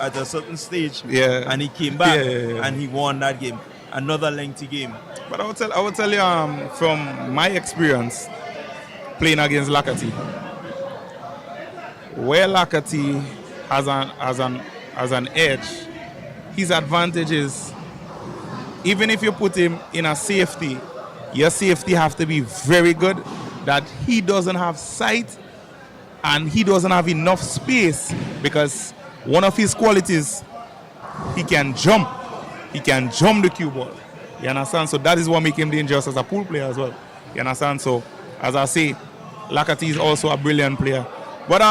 [SPEAKER 1] at a certain stage, and he came back and he won that game. Another lengthy game.
[SPEAKER 6] But I would tell you from my experience playing against Lakati, where Lakati has an edge, his advantage is even if you put him in a safety, your safety have to be very good that he doesn't have sight and he doesn't have enough space, because one of his qualities, he can jump the cue ball. You understand? So that is what makes him dangerous as a pool player as well. You understand? So as I say, Lakati is also a brilliant player. But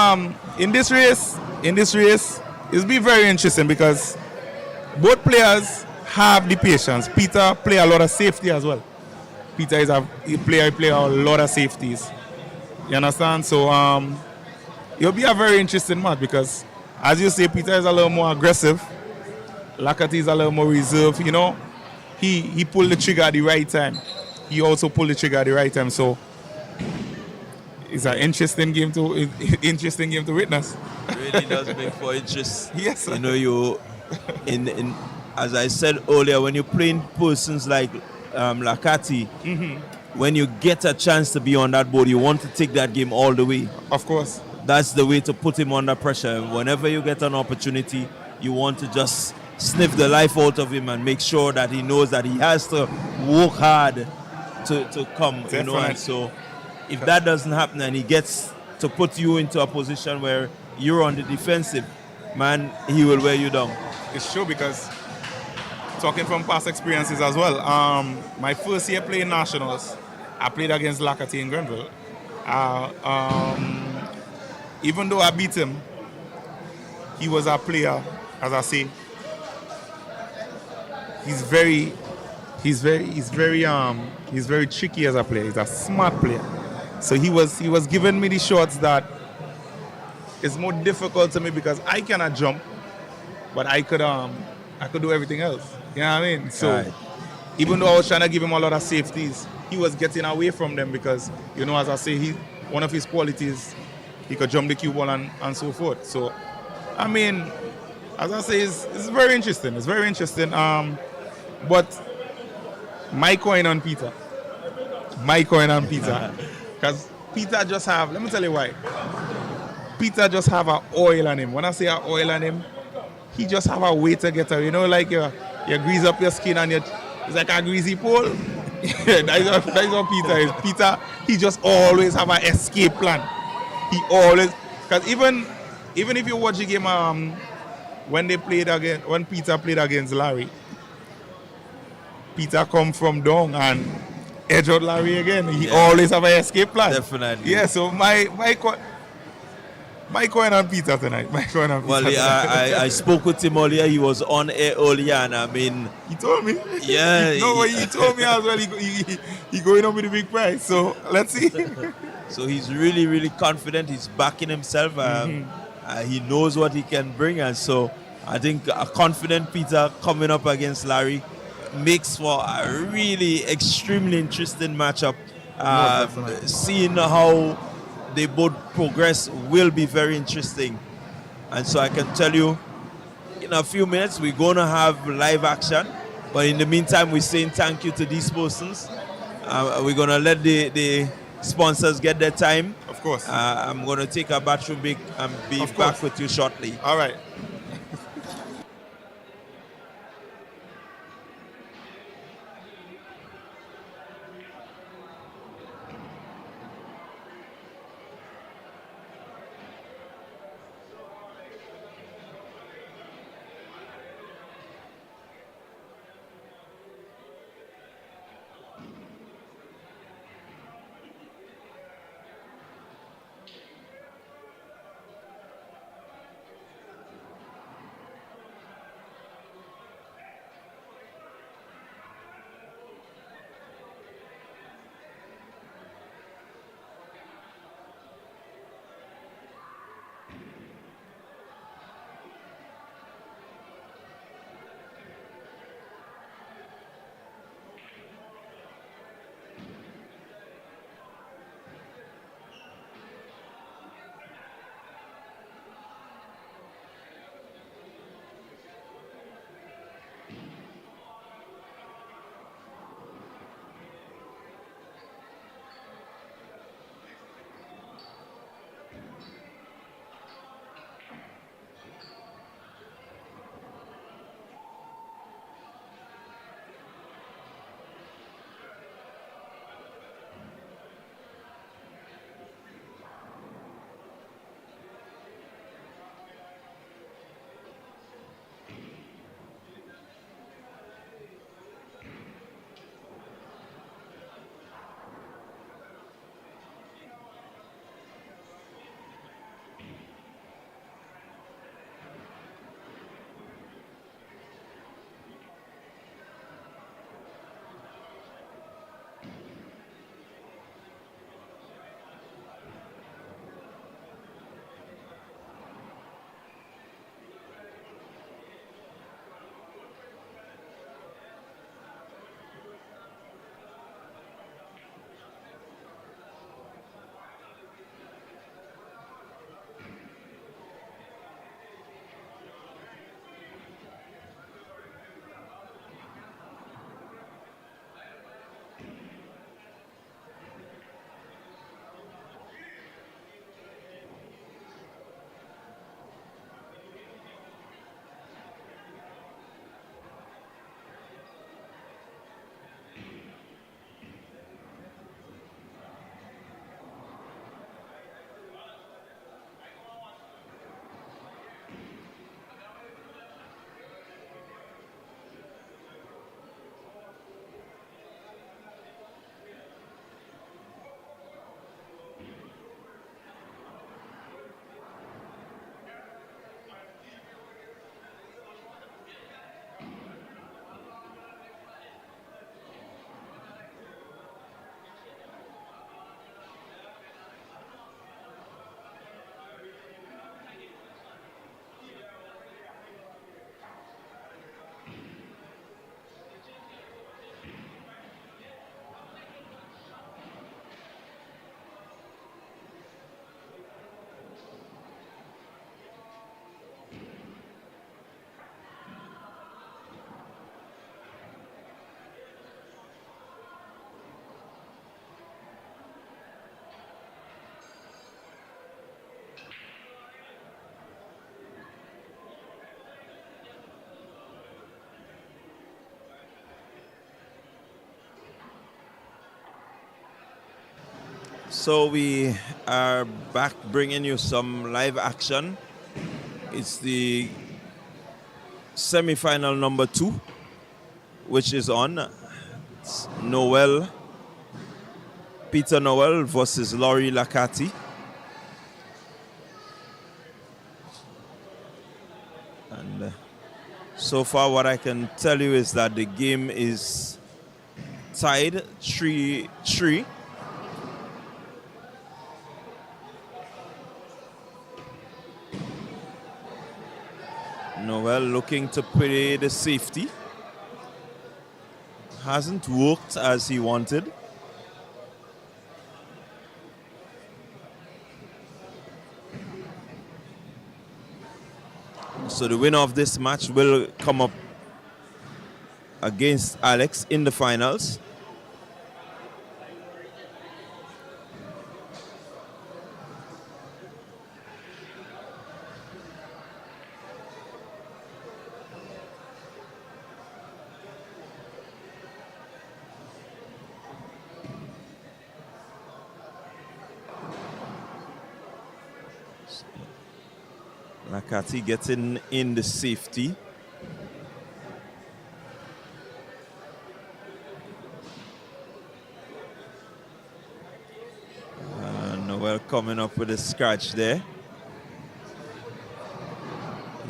[SPEAKER 6] in this race, it's been very interesting because both players have the patience. Peter play a lot of safety as well. Peter is a player a lot of safeties. You understand? So it'll be a very interesting match because, as you say, Peter is a little more aggressive. Lakati is a little more reserved. You know, he pulled the trigger at the right time. He also pulled the trigger at the right time. So it's an interesting game to witness.
[SPEAKER 1] It really does make for interest.
[SPEAKER 6] Yes.
[SPEAKER 1] You know, in as I said earlier, when you're playing persons like Lakati, when you get a chance to be on that board, you want to take that game all the way.
[SPEAKER 6] Of course.
[SPEAKER 1] That's the way to put him under pressure. Whenever you get an opportunity, you want to just sniff the life out of him and make sure that he knows that he has to work hard to come. You know, and so if that doesn't happen and he gets to put you into a position where you're on the defensive, man, he will wear you down.
[SPEAKER 6] It's true, because talking from past experiences as well, my first year playing nationals, I played against Lakati in Grenville. Even though I beat him, he was a player as I say, he's very, he's very tricky as a player. He's a smart player. So he was giving me the shots that is more difficult to me because I cannot jump, but I could do everything else. You know what I mean? So
[SPEAKER 1] Right.
[SPEAKER 6] even though I was trying to give him a lot of safeties, he was getting away from them because, as I say, one of his qualities, he could jump the cue ball and so forth. So, I mean, as I say, it's very interesting. It's very interesting. But my coin on Peter. My coin on Peter. Because Peter just have, let me tell you why. Peter just have a oil on him. When I say a oil on him, he just have a way to get away. Like you grease up your skin and it's like a greasy pole. Yeah, that's what Peter is. Peter, he just always have an escape plan. He always, because even if you watch the game, when Peter played against Larry, Peter come from down and edge out Larry again. He always have an escape plan.
[SPEAKER 1] Definitely.
[SPEAKER 6] Yeah. So my coin on Peter tonight. My coin on Peter.
[SPEAKER 1] Well, I spoke with him earlier. He was on air earlier, and I mean,
[SPEAKER 6] He told me.
[SPEAKER 1] yeah.
[SPEAKER 6] No, he told me as well. He going up with a big prize. So let's see.
[SPEAKER 1] So he's really, really confident. He's backing himself. He knows what he can bring, and so I think a confident Peter coming up against Larry makes for a really extremely interesting matchup. Seeing how they both progress will be very interesting, and so I can tell you, in a few minutes we're going to have live action. But in the meantime, we're saying thank you to these persons. We're going to let the sponsors get their time.
[SPEAKER 6] Of course.
[SPEAKER 1] I'm going to take a bathroom break and be
[SPEAKER 6] Of
[SPEAKER 1] back
[SPEAKER 6] course.
[SPEAKER 1] with you shortly.
[SPEAKER 6] All right.
[SPEAKER 1] So we are back bringing you some live action. It's the semi-final number 2, which is on. It's Peter Noel versus Laurie Lacati. And so far what I can tell you is that the game is tied 3-3. Noel looking to play the safety. Hasn't worked as he wanted. So the winner of this match will come up against Alex in the finals. Nakati getting in the safety. Noel coming up with a scratch there.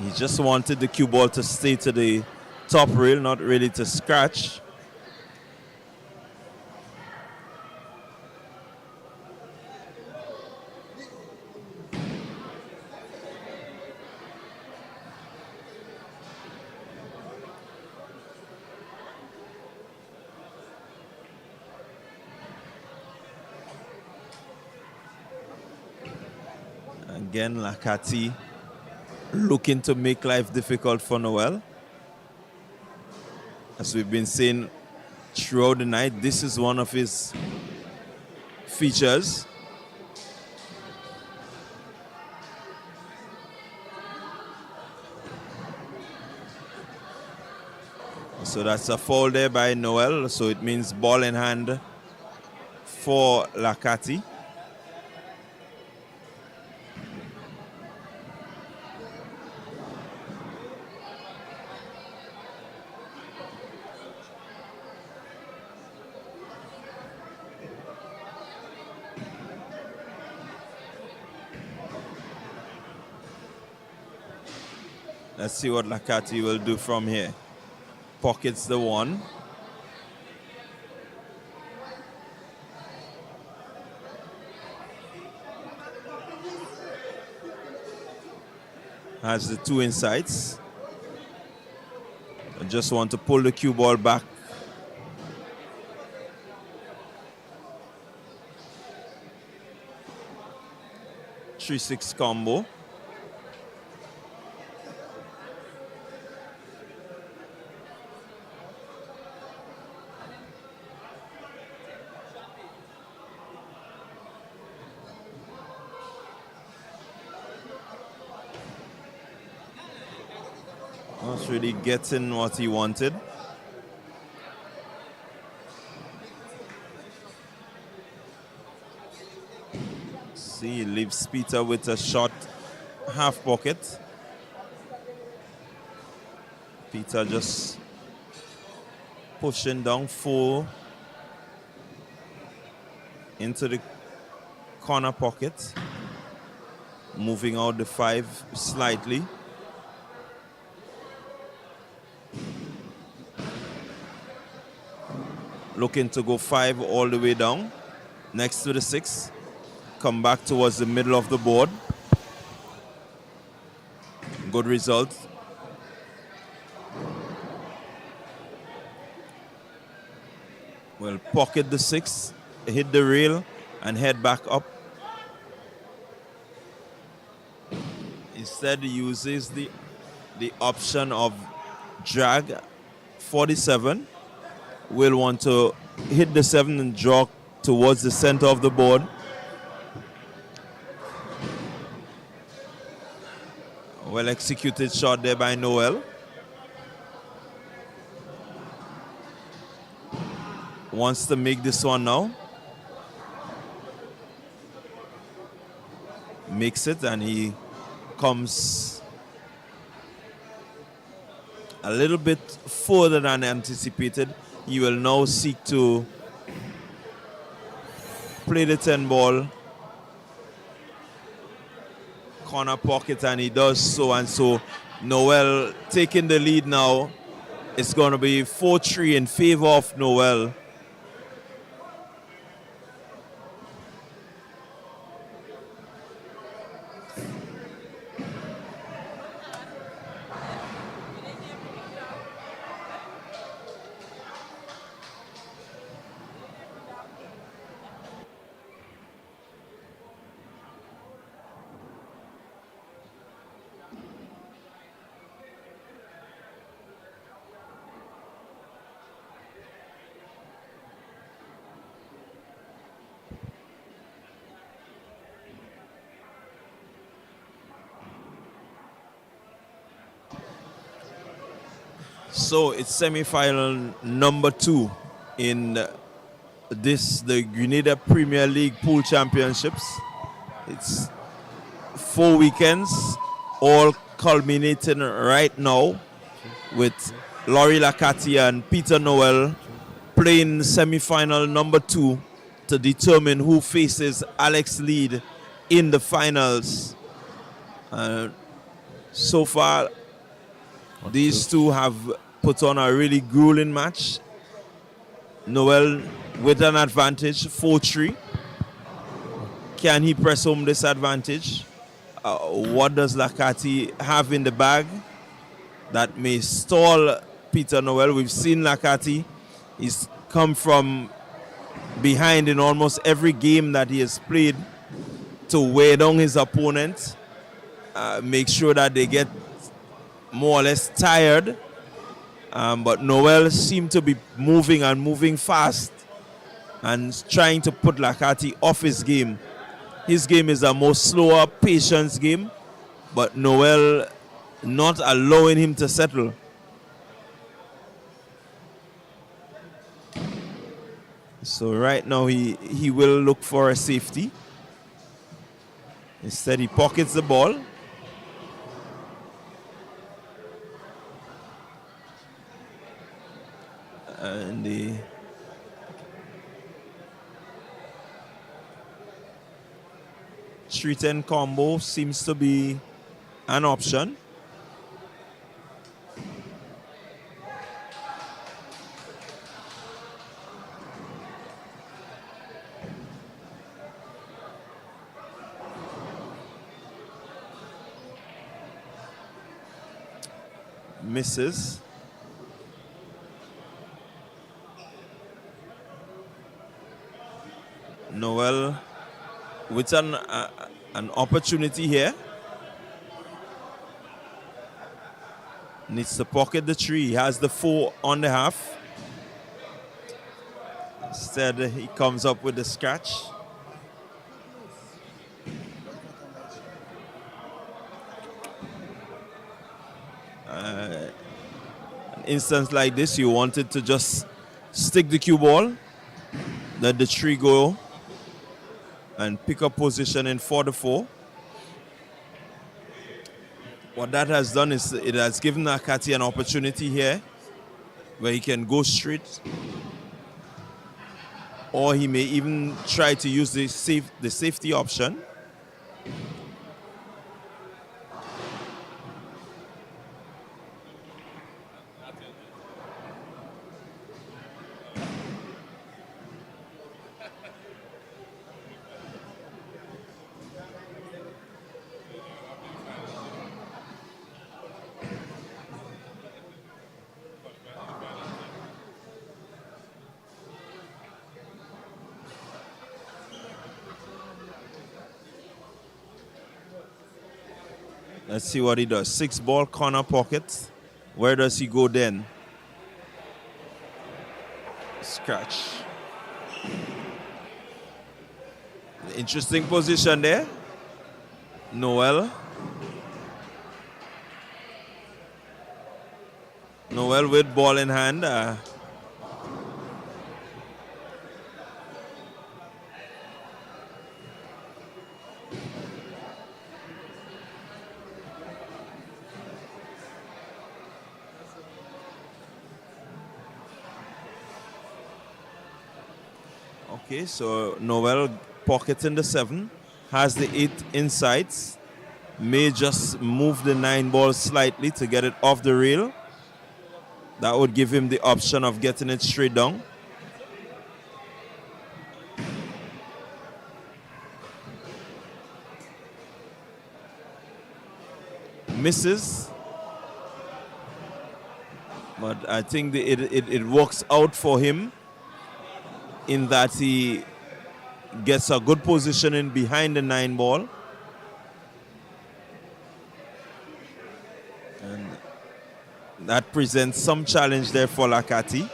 [SPEAKER 1] He just wanted the cue ball to stay to the top rail, not really to scratch. Again, Lakati looking to make life difficult for Noel. As we've been saying throughout the night, this is one of his features. So that's a foul there by Noel, so it means ball in hand for Lakati. Let's see what Lakati will do from here. Pockets the one. Has the 2 insides. I just want to pull the cue ball back. Three-six combo. Not really getting what he wanted. See, leaves Peter with a short half pocket. Peter just pushing down 4 into the corner pocket, moving out the 5 slightly. Looking to go 5 all the way down, next to the 6. Come back towards the middle of the board. Good result. Well, pocket the 6, hit the rail, and head back up. Instead, he uses the option of drag 47. Will want to hit the 7 and draw towards the center of the board. Well executed shot there by Noel. Wants to make this one now. makes it, and he comes a little bit further than anticipated. He will now seek to play the 10 ball corner pocket, and he does so. And so Noel taking the lead now. It's going to be 4-3 in favor of Noel. So it's semi-final number 2 in the Grenada Premier League Pool Championships. It's 4 weekends, all culminating right now with Laurie Lacati and Peter Noel playing semi-final number 2 to determine who faces Alex Lead in the finals. So far, these two have put on a really grueling match. Noel with an advantage, 4-3. Can he press home this advantage? What does Lacati have in the bag that may stall Peter Noel? We've seen Lacati. He's come from behind in almost every game that he has played to wear down his opponent, make sure that they get more or less tired. But Noel seemed to be moving fast and trying to put Lacati off his game. His game is a more slower, patience game, but Noel not allowing him to settle. So right now he will look for a safety. Instead he pockets the ball. And the street end combo seems to be an option. Misses. Noel with an opportunity here. Needs to pocket the 3. He has the 4 on the half. Instead, he comes up with the scratch. An instance like this, you wanted to just stick the cue ball, let the 3 go, and pick up positioning for the 4. What that has done is it has given Akati an opportunity here where he can go straight, or he may even try to use the safety option. Let's see what he does. 6 ball corner pocket. Where does he go then? Scratch. Interesting position there. Noel. Noel with ball in hand. Okay, so Noel pocketing the 7, has the 8 insides, may just move the 9 ball slightly to get it off the rail. That would give him the option of getting it straight down. Misses. But I think it works out for him in that he gets a good positioning behind the 9 ball. And that presents some challenge there for Lakati.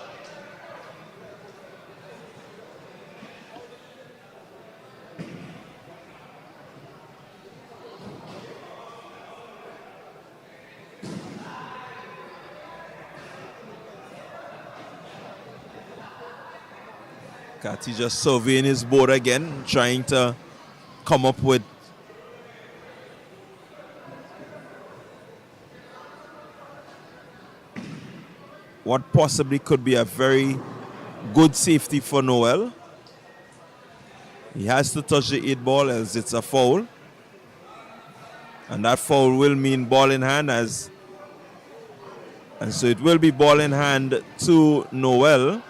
[SPEAKER 1] Kati just surveying his board again, trying to come up with what possibly could be a very good safety for Noel. He has to touch the 8 ball as it's a foul. And that foul will mean ball in hand and so it will be ball in hand to Noel.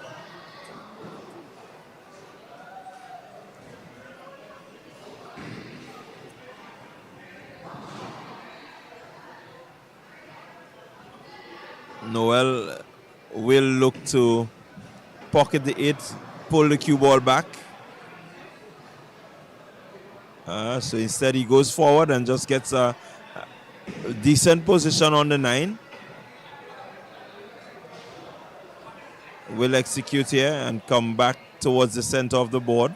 [SPEAKER 1] Noel will look to pocket the 8, pull the cue ball back. So instead he goes forward and just gets a decent position on the 9. Will execute here and come back towards the center of the board.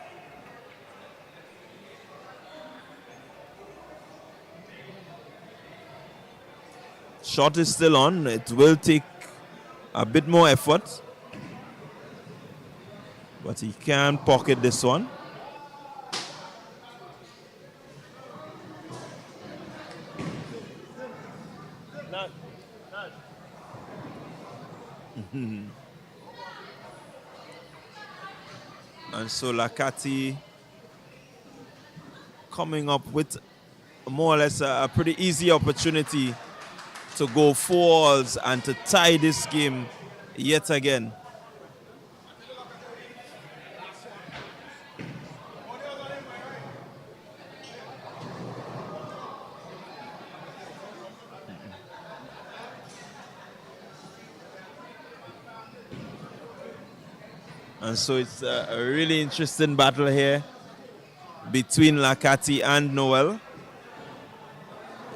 [SPEAKER 1] Shot is still on. It will take a bit more effort, but he can pocket this one. And so Lakati coming up with more or less a pretty easy opportunity to go 4-alls and to tie this game yet again. And so it's a really interesting battle here between Lakati and Noel.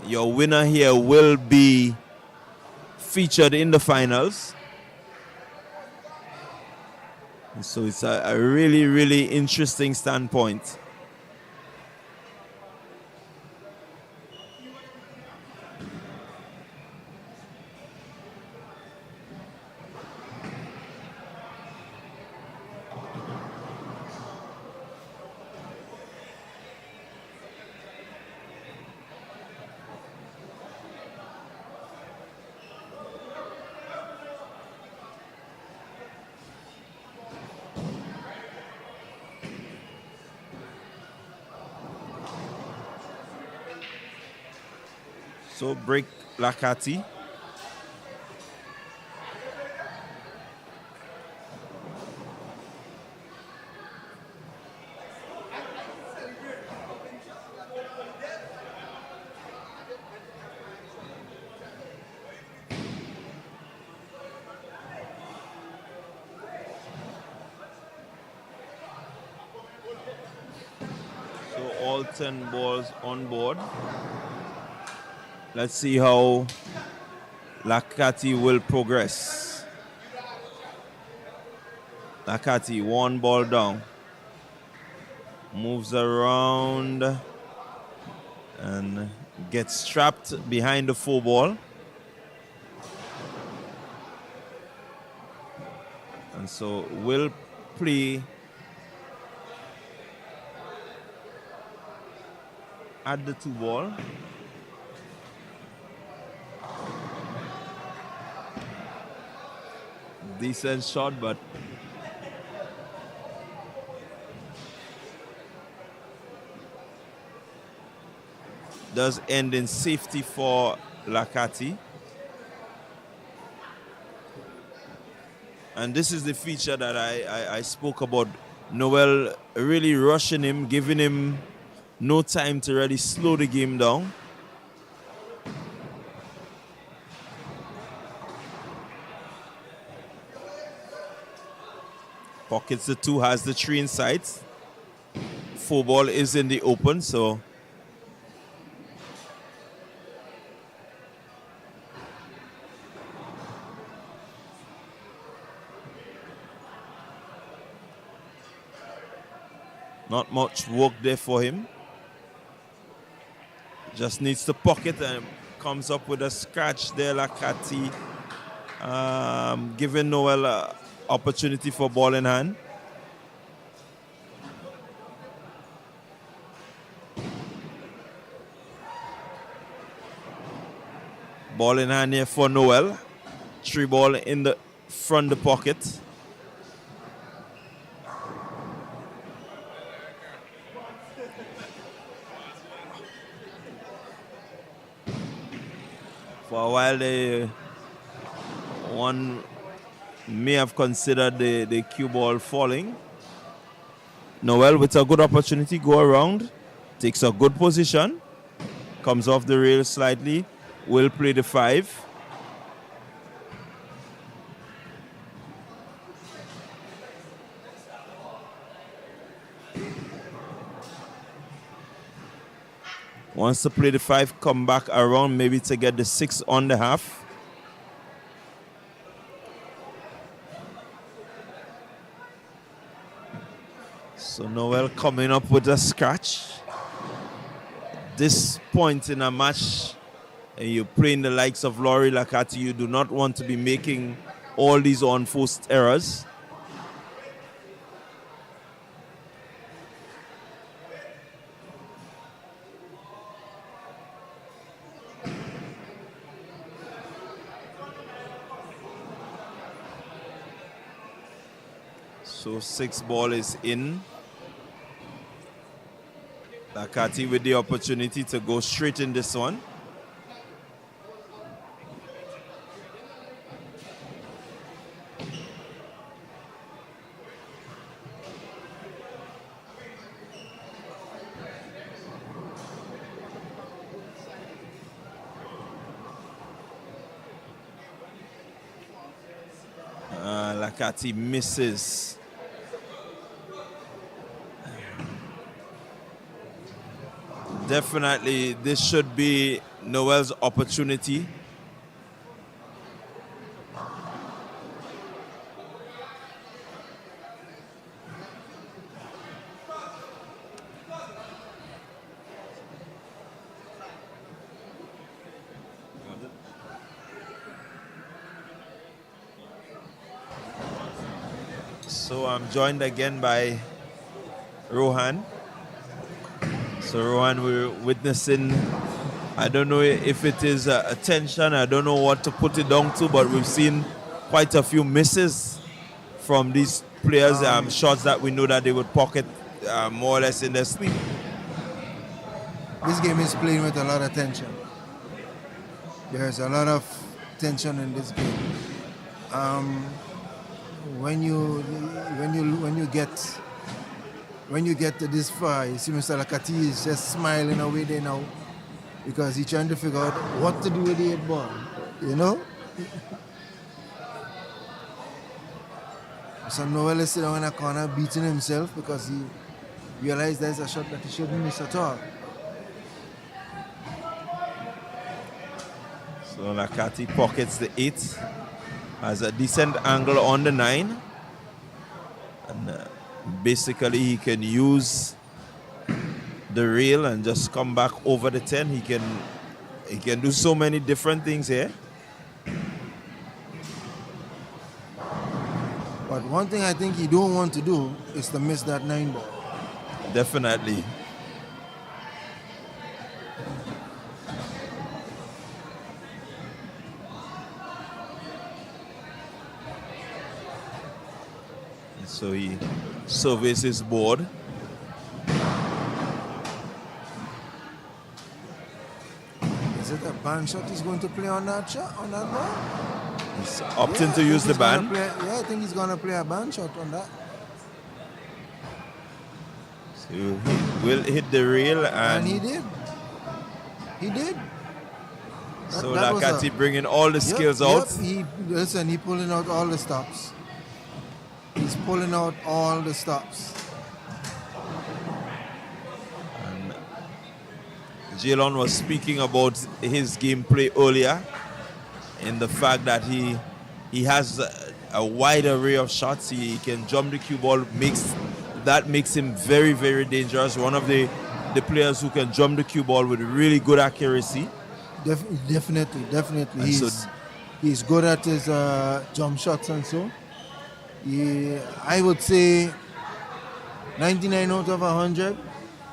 [SPEAKER 1] Your winner here will be featured in the finals. And so it's a really, really interesting standpoint. So break Lakati. So all 10 balls on board. Let's see how Lakati will progress. Lakati, 1 ball down. Moves around and gets trapped behind the 4 ball. And so will play at the 2 ball. Decent shot, but does end in safety for Lakati. And this is the feature that I spoke about. Noel really rushing him, giving him no time to really slow the game down. Pockets the 2, has the 3 in sight. 4 ball is in the open, so not much work there for him. Just needs to pocket and comes up with a scratch there. Lakati giving Noel an opportunity for ball in hand. Ball in hand here for Noel. 3 ball in the front the pocket. For a while, one may have considered the cue ball falling. Noel with a good opportunity, go around, takes a good position, comes off the rail slightly, will play the 5. Wants to play the 5, come back around, maybe to get the 6 on the half. So Noel coming up with a scratch. This point in a match, and you're playing the likes of Laurie Lakati, you do not want to be making all these unforced errors. So 6 ball is in. Lakati with the opportunity to go straight in this one. Lakati misses. Definitely, this should be Noel's opportunity. So I'm joined again by Rohan. So Rohan, we're witnessing, I don't know if it is attention, I don't know what to put it down to, but we've seen quite a few misses from these players, shots that we know that they would pocket more or less in their sleep.
[SPEAKER 5] This game is playing with a lot of tension. There's a lot of tension in this game. When you get to this far, you see Mr. Lakati is just smiling away there now because he's trying to figure out what to do with the 8 ball, you know? So Noel is sitting in a corner beating himself because he realized there's a shot that he shouldn't miss at all.
[SPEAKER 1] So Lakati pockets the 8, has a decent angle on the 9. And basically he can use the rail and just come back over the 10. He can do so many different things here.
[SPEAKER 5] But one thing I think he don't want to do is to miss that 9 ball.
[SPEAKER 1] Definitely. So he surveys his board.
[SPEAKER 5] ban shot he's going to play on that shot, on that ball.
[SPEAKER 1] He's
[SPEAKER 5] Yeah,
[SPEAKER 1] opting
[SPEAKER 5] I
[SPEAKER 1] to
[SPEAKER 5] think
[SPEAKER 1] use the
[SPEAKER 5] he's gonna
[SPEAKER 1] ban.
[SPEAKER 5] yeah, I think he's gonna play a ban shot on that.
[SPEAKER 1] So he will hit the rail,
[SPEAKER 5] And he
[SPEAKER 1] and
[SPEAKER 5] did. He did.
[SPEAKER 1] so
[SPEAKER 5] that was
[SPEAKER 1] Lakati bringing all the
[SPEAKER 5] Yep,
[SPEAKER 1] skills
[SPEAKER 5] yep.
[SPEAKER 1] out.
[SPEAKER 5] He pulling out all the stops. He's pulling out all the stops.
[SPEAKER 1] And Jalen was speaking about his gameplay earlier, in the fact that he has a wide array of shots. He can jump the cue ball, makes him very, very dangerous. One of the players who can jump the cue ball with really good accuracy.
[SPEAKER 5] Definitely.
[SPEAKER 1] And
[SPEAKER 5] He's good at his jump shots and so. I would say 99 out of 100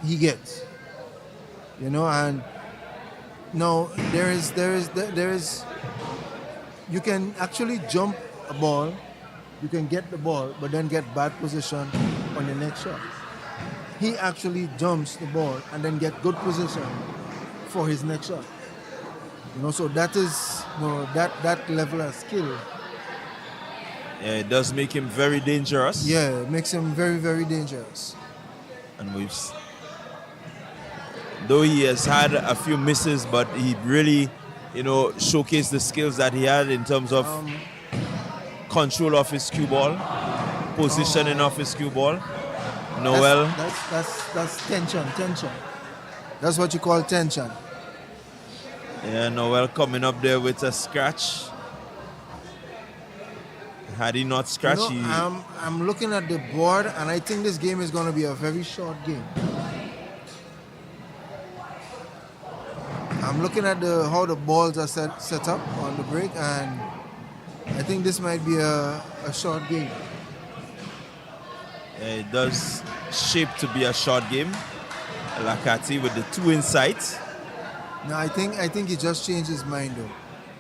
[SPEAKER 5] he gets. You know, and now there is you can actually jump a ball, you can get the ball, but then get bad position on the next shot. He actually jumps the ball and then get good position for his next shot. You know, so that is, you know, that level of skill.
[SPEAKER 1] Yeah, it does make him very dangerous.
[SPEAKER 5] Yeah, it makes him very, very dangerous.
[SPEAKER 1] And though he has had a few misses, but he really, showcased the skills that he had in terms of control of his cue ball, positioning of his cue ball. Noel.
[SPEAKER 5] That's tension. That's what you call tension.
[SPEAKER 1] Yeah, Noel coming up there with a scratch. Had he not scratched,
[SPEAKER 5] I'm looking at the board, and I think this game is going to be a very short game. I'm looking at how the balls are set up on the break, and I think this might be a short game.
[SPEAKER 1] Yeah, it does shape to be a short game. Lakati with the 2 insights.
[SPEAKER 5] No, I think he just changed his mind though.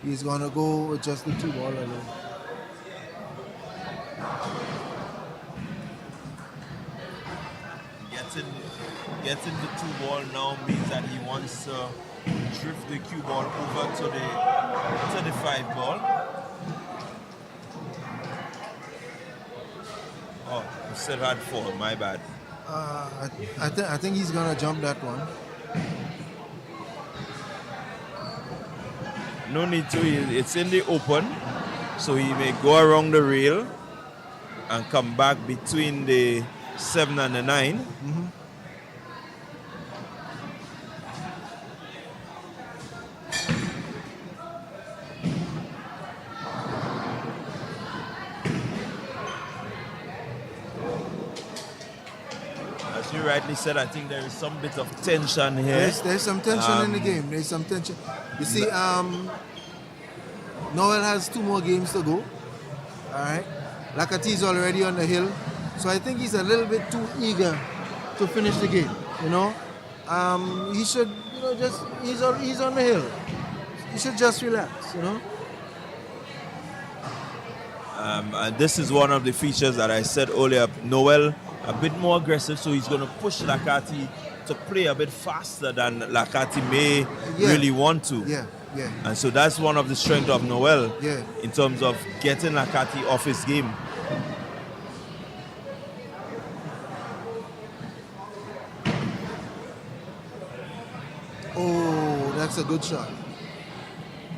[SPEAKER 5] He's going to go with just the 2 ball alone.
[SPEAKER 1] Getting the 2 ball now means that he wants to drift the cue ball over to the 5 ball. Oh, he still had 4, my bad.
[SPEAKER 5] I think he's gonna jump that one.
[SPEAKER 1] No need to, it's in the open, so he may go around the rail and come back between the 7 and the 9.
[SPEAKER 5] Mm-hmm.
[SPEAKER 1] As you rightly said, I think there is some bit of tension here.
[SPEAKER 5] There's some tension in the game. There's some tension. You see, Noel has 2 more games to go. All right. Lakati is already on the hill, so I think he's a little bit too eager to finish the game. You know, he should, just he's on the hill. He should just relax. You know.
[SPEAKER 1] And this is one of the features that I said earlier. Noel a bit more aggressive, so he's going to push Lakati to play a bit faster than Lakati may really want to.
[SPEAKER 5] Yeah.
[SPEAKER 1] And so that's one of the strengths of Noel
[SPEAKER 5] Yeah.
[SPEAKER 1] in terms of getting Lakati off his game.
[SPEAKER 5] Oh, that's a good shot.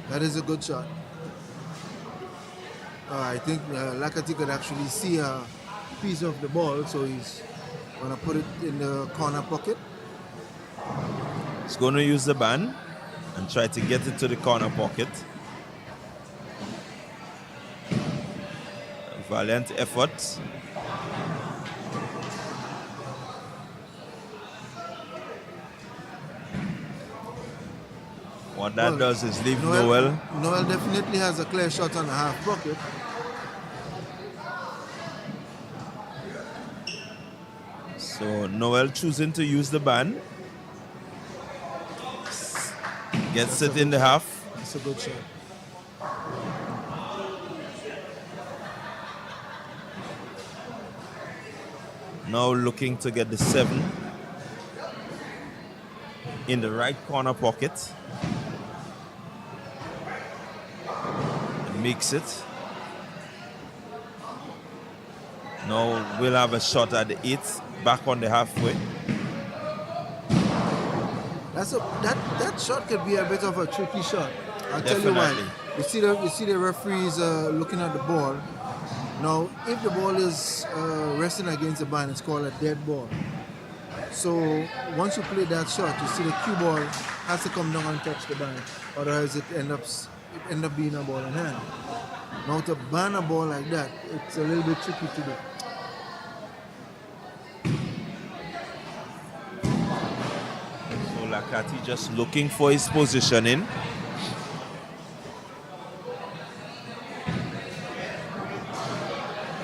[SPEAKER 5] That is a good shot. I think Lakati could actually see a piece of the ball, so he's going to put it in the corner pocket.
[SPEAKER 1] He's going to use the band and try to get it to the corner pocket. Valiant effort. What that does is leave Noel.
[SPEAKER 5] Noel definitely has a clear shot on the half pocket.
[SPEAKER 1] So Noel choosing to use the band. Gets it in the half.
[SPEAKER 5] It's a good shot.
[SPEAKER 1] Now looking to get the 7 in the right corner pocket. makes it. Now we'll have a shot at the 8th, back on the halfway.
[SPEAKER 5] That shot could be a bit of a tricky shot. I'll tell you why.
[SPEAKER 1] Definitely.
[SPEAKER 5] You see the referees looking at the ball. Now, if the ball is resting against the band, it's called a dead ball. So once you play that shot, you see the cue ball has to come down and touch the band, otherwise it end up being a ball in hand. Now to ban a ball like that, it's a little bit tricky to do.
[SPEAKER 1] So Lakati just looking for his positioning.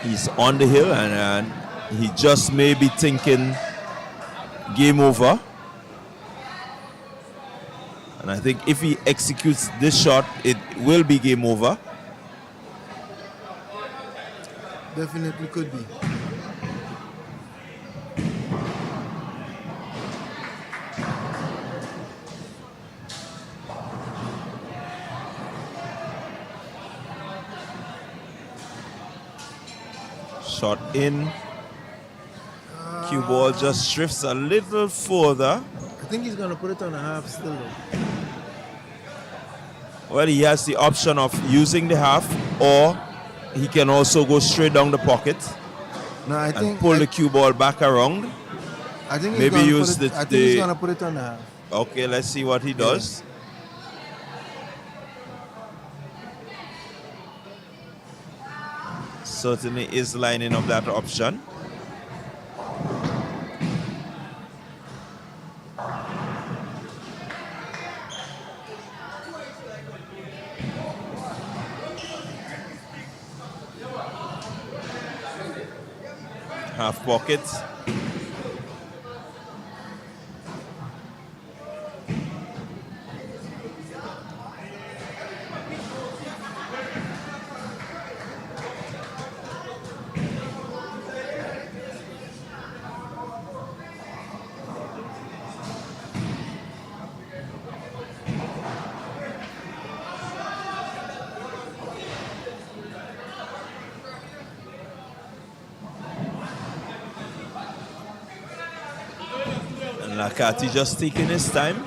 [SPEAKER 1] He's on the hill and he just may be thinking game over. And I think if he executes this shot, it will be game over.
[SPEAKER 5] Definitely could be.
[SPEAKER 1] Shot in. Cue ball just drifts a little further.
[SPEAKER 5] I think he's going to put it on a half still though.
[SPEAKER 1] Well, he has the option of using the half, or he can also go straight down the pocket and pull the cue ball back around.
[SPEAKER 5] I think
[SPEAKER 1] maybe use
[SPEAKER 5] I think he's going to put it on the half.
[SPEAKER 1] Okay, let's see what he does. Certainly is lining up that option. Half pocket. Lakati just taking his time.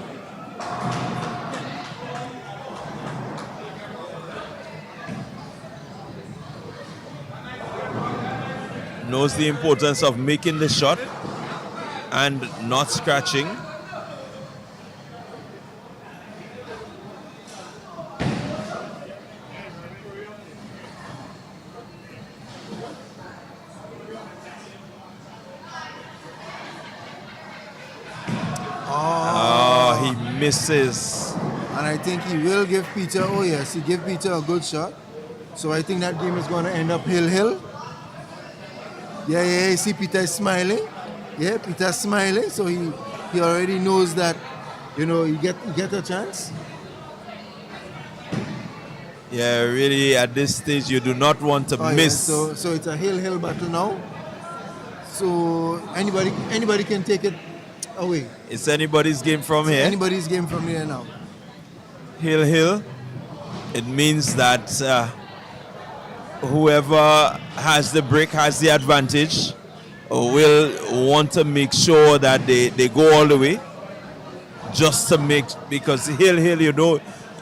[SPEAKER 1] Knows the importance of making the shot and not scratching. Misses.
[SPEAKER 5] And I think he will give Peter, oh yes, he gave Peter a good shot. So I think that game is going to end up hill. Yeah, you see Peter is smiling. Yeah, Peter's smiling. So he already knows that, you get a chance.
[SPEAKER 1] Yeah, really at this stage you do not want to miss.
[SPEAKER 5] Yeah. So it's a hill battle now. So anybody can take it away.
[SPEAKER 1] It's anybody's game from here.
[SPEAKER 5] Anybody's game from here now.
[SPEAKER 1] Hill. It means that whoever has the break has the advantage. Will want to make sure that they go all the way. Just to make, because Hill,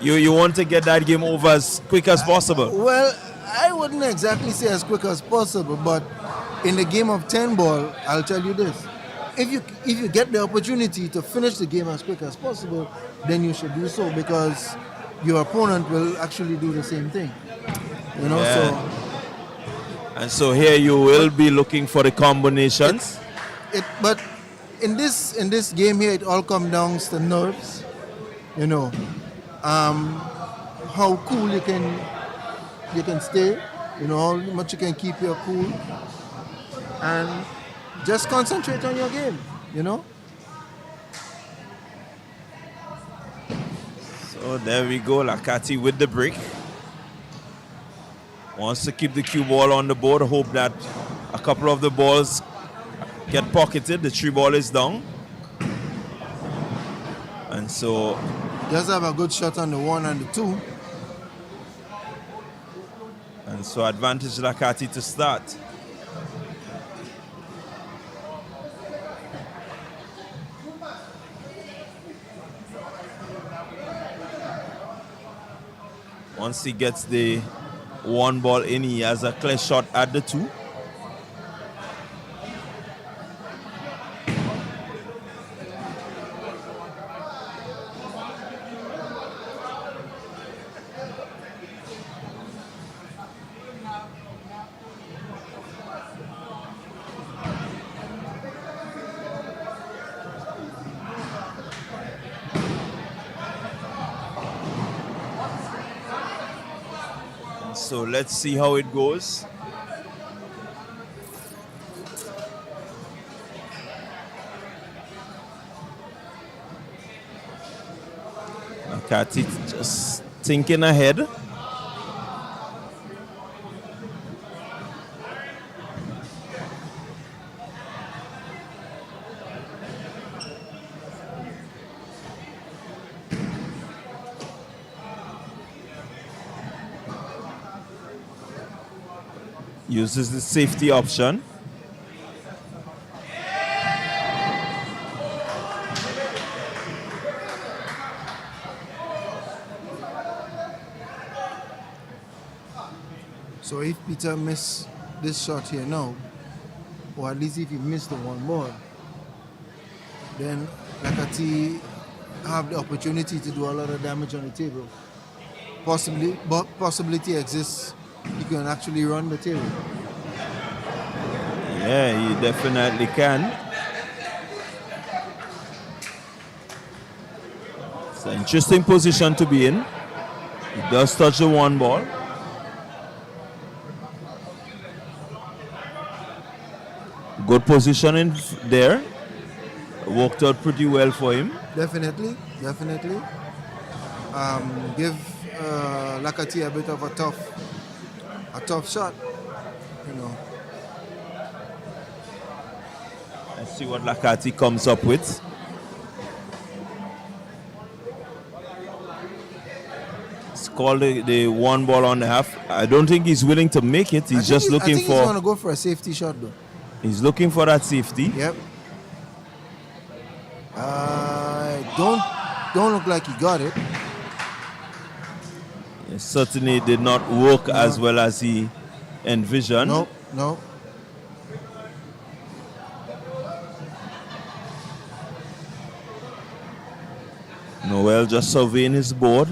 [SPEAKER 1] you want to get that game over as quick as possible.
[SPEAKER 5] Well, I wouldn't exactly say as quick as possible, but in the game of 10 ball, I'll tell you this. If you get the opportunity to finish the game as quick as possible, then you should do so, because your opponent will actually do the same thing.
[SPEAKER 1] And so here you will be looking for the combinations.
[SPEAKER 5] But in this game here, it all comes down to nerves. How cool you can stay. How much you can keep your cool. And just concentrate on your game,
[SPEAKER 1] So there we go, Lakati with the break. Wants to keep the cue ball on the board, hope that a couple of the balls get pocketed. The 3 ball is down. And so...
[SPEAKER 5] Just have a good shot on the 1 and the 2.
[SPEAKER 1] And so advantage Lakati to start. Once he gets the one ball in, he has a clear shot at the two. So let's see how it goes. Nakati just thinking ahead. Uses the safety option.
[SPEAKER 5] So if Peter miss this shot here now, or at least if he missed the one ball, then Lakati have the opportunity to do a lot of damage on the table. Possibility exists he can actually run the table.
[SPEAKER 1] Yeah, he definitely can. It's an interesting position to be in. He does touch the one ball. Good positioning there. Worked out pretty well for him.
[SPEAKER 5] Definitely. Give Lakati a bit of a tough shot, you know.
[SPEAKER 1] Let's see what Lakati comes up with. It's called the one ball on the half. I don't think he's willing to make it. He's just looking
[SPEAKER 5] I think
[SPEAKER 1] for.
[SPEAKER 5] he's going to go for a safety shot though.
[SPEAKER 1] He's looking for that safety.
[SPEAKER 5] Yep. Don't look like he got it.
[SPEAKER 1] It certainly did not work as well as he envisioned.
[SPEAKER 5] No.
[SPEAKER 1] Noel just surveying his board.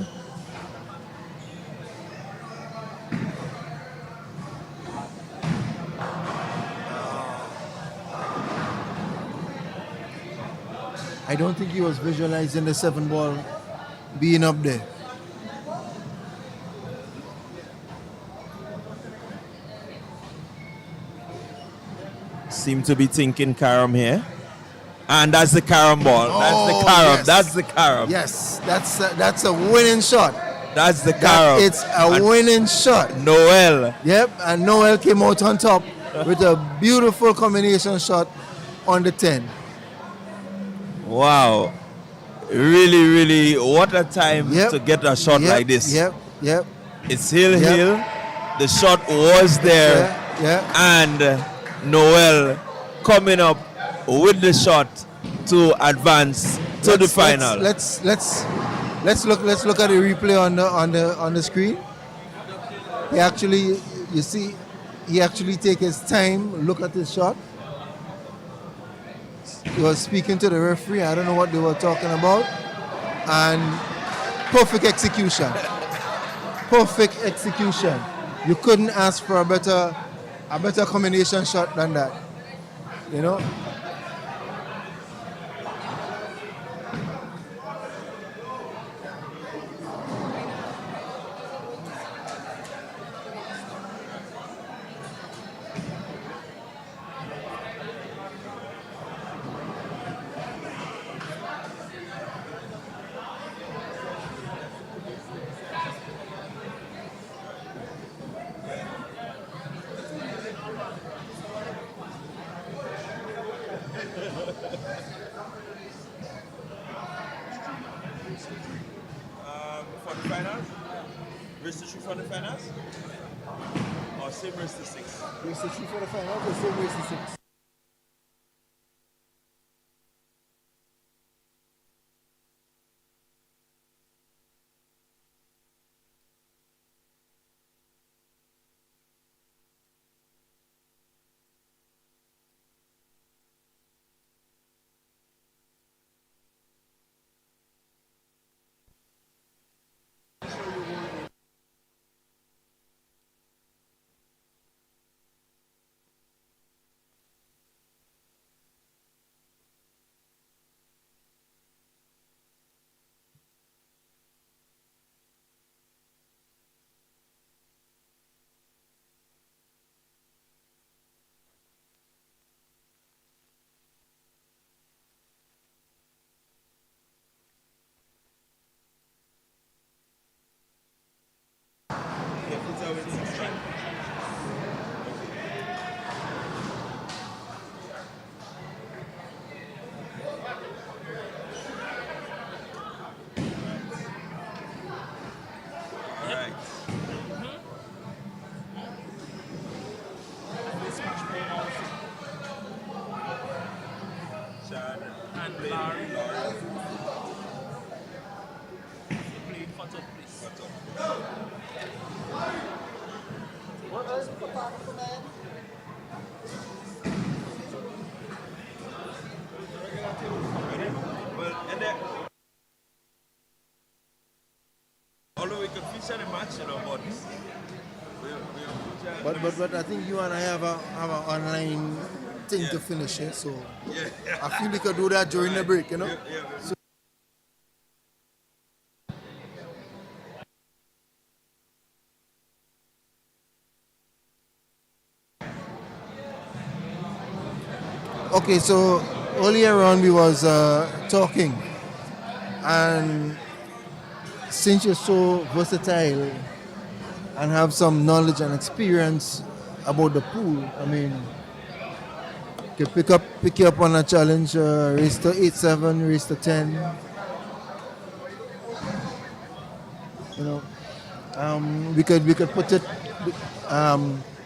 [SPEAKER 5] I don't think he was visualizing the 7 ball being up there.
[SPEAKER 1] Seem to be thinking carom here. And that's the carom ball. That's the carom.
[SPEAKER 5] Yes.
[SPEAKER 1] That's the carom.
[SPEAKER 5] Yes, that's a winning shot.
[SPEAKER 1] That's the carom.
[SPEAKER 5] It's a winning shot.
[SPEAKER 1] Noel.
[SPEAKER 5] Yep, and Noel came out on top with a beautiful combination shot on the 10.
[SPEAKER 1] Wow. Really, what a time to get a shot like this.
[SPEAKER 5] Yep.
[SPEAKER 1] It's hill. The shot was there.
[SPEAKER 5] Yeah.
[SPEAKER 1] And Noel coming up with the shot to advance to the final.
[SPEAKER 5] Let's look at the replay on the screen. He actually take his time, look at his shot. He was speaking to the referee. I don't know what they were talking about. And perfect execution. You couldn't ask for a better combination shot than that. You know?
[SPEAKER 1] Race to 3 for the finals? Or same race to 6?
[SPEAKER 5] Race to 3 for the finals, the same race to 6.
[SPEAKER 1] Right. Chad
[SPEAKER 4] And Larry playing for top place.
[SPEAKER 1] Well, and then, although we could feature the match, but
[SPEAKER 5] But I think you and I have an online thing to finish it, so
[SPEAKER 1] yeah,
[SPEAKER 5] I feel we could do that during the break,
[SPEAKER 1] yeah.
[SPEAKER 5] Okay, so earlier on we was talking, and since you're so versatile and have some knowledge and experience about the pool, I mean, you can pick you up on a challenge, race to 8-7, race to 10. You know, we could put it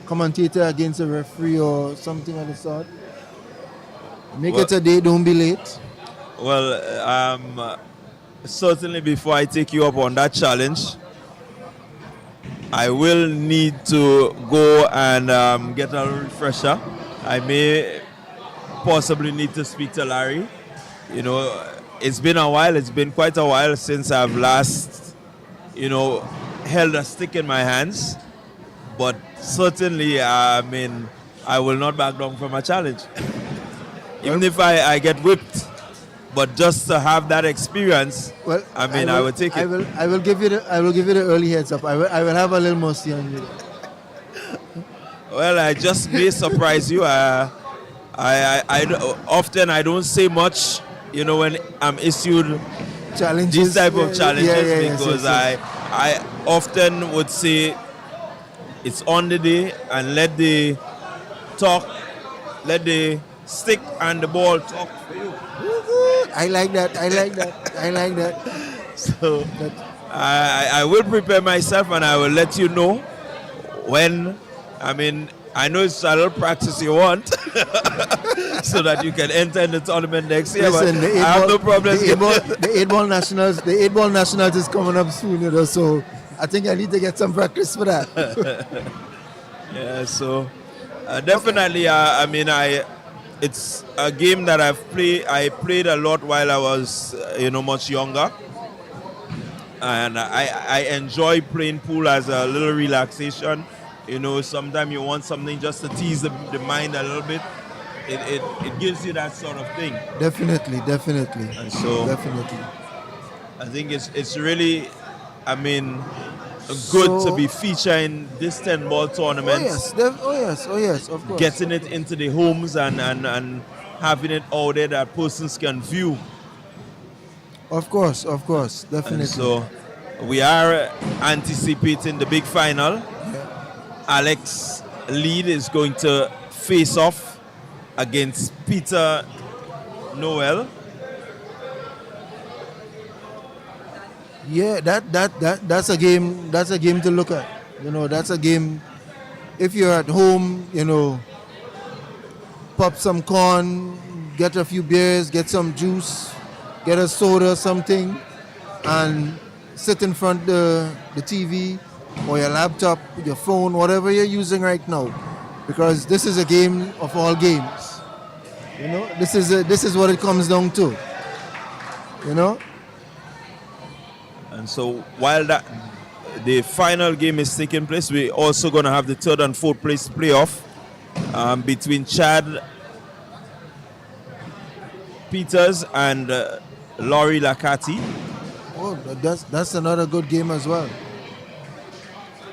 [SPEAKER 5] commentator against a referee or something of the sort. Make
[SPEAKER 1] Well-
[SPEAKER 5] it a day, don't be late.
[SPEAKER 1] Well, certainly before I take you up on that challenge, I will need to go and get a refresher. I may possibly need to speak to Larry. You know, it's been a while. It's been quite a while since I've last, held a stick in my hands. But certainly, I will not back down from a challenge. Even if I get whipped. But just to have that experience,
[SPEAKER 5] Well,
[SPEAKER 1] I will take it.
[SPEAKER 5] I will give you the early heads up. I will have a little mercy on you.
[SPEAKER 1] Well, I just may surprise you. Often I don't say much, when I'm issued
[SPEAKER 5] Challenges.
[SPEAKER 1] these type of challenges
[SPEAKER 5] yes,
[SPEAKER 1] because
[SPEAKER 5] yes.
[SPEAKER 1] I often would say it's on the day and let the stick and the ball talk for you.
[SPEAKER 5] I like that. I like that.
[SPEAKER 1] So I will prepare myself and I will let you know when. I know it's a little practice you want so that you can enter in the tournament next year.
[SPEAKER 5] Listen,
[SPEAKER 1] but I have no problems.
[SPEAKER 5] The 8-ball nationals is coming up soon, so I think I need to get some practice for that.
[SPEAKER 1] Yeah, so definitely, it's a game that I played a lot while I was, much younger. And I enjoy playing pool as a little relaxation. Sometimes you want something just to tease the mind a little bit. It gives you that sort of thing.
[SPEAKER 5] Definitely.
[SPEAKER 1] And so
[SPEAKER 5] Definitely.
[SPEAKER 1] I think it's really, good to be featuring this 10-ball tournaments.
[SPEAKER 5] Oh yes, of course.
[SPEAKER 1] Getting it into the homes and having it out there that persons can view.
[SPEAKER 5] Of course, definitely.
[SPEAKER 1] And so we are anticipating the big final. Alex Lead is going to face off against Peter Noel.
[SPEAKER 5] Yeah, that's a game. That's a game to look at. That's a game. If you're at home, pop some corn, get a few beers, get some juice, get a soda, something, and sit in front the TV or your laptop, your phone, whatever you're using right now, because this is a game of all games. This is what it comes down to. You know.
[SPEAKER 1] And so while the final game is taking place, we're also going to have the third and fourth place playoff between Chad Peters and Laurie Lacati.
[SPEAKER 5] Oh, that's another good game as well.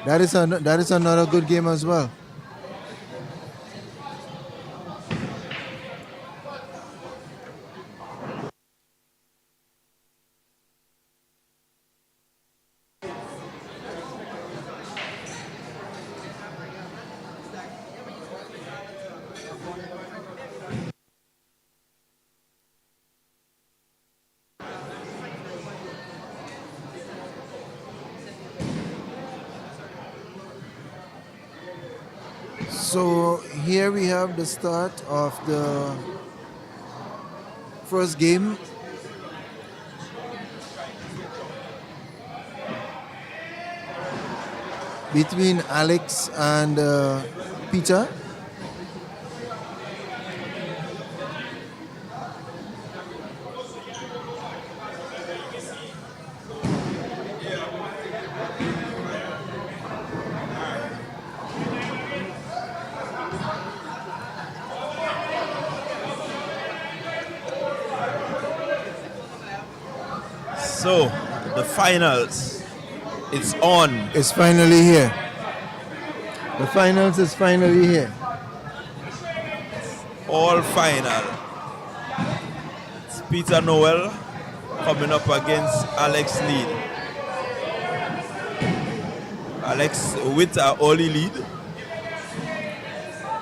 [SPEAKER 5] That is another good game as well. So here we have the start of the first game. Between Alex and Peter.
[SPEAKER 1] So the finals, it's on.
[SPEAKER 5] It's finally here. The finals is finally here.
[SPEAKER 1] All final. It's Peter Noel coming up against Alex Lead. Alex with a early lead.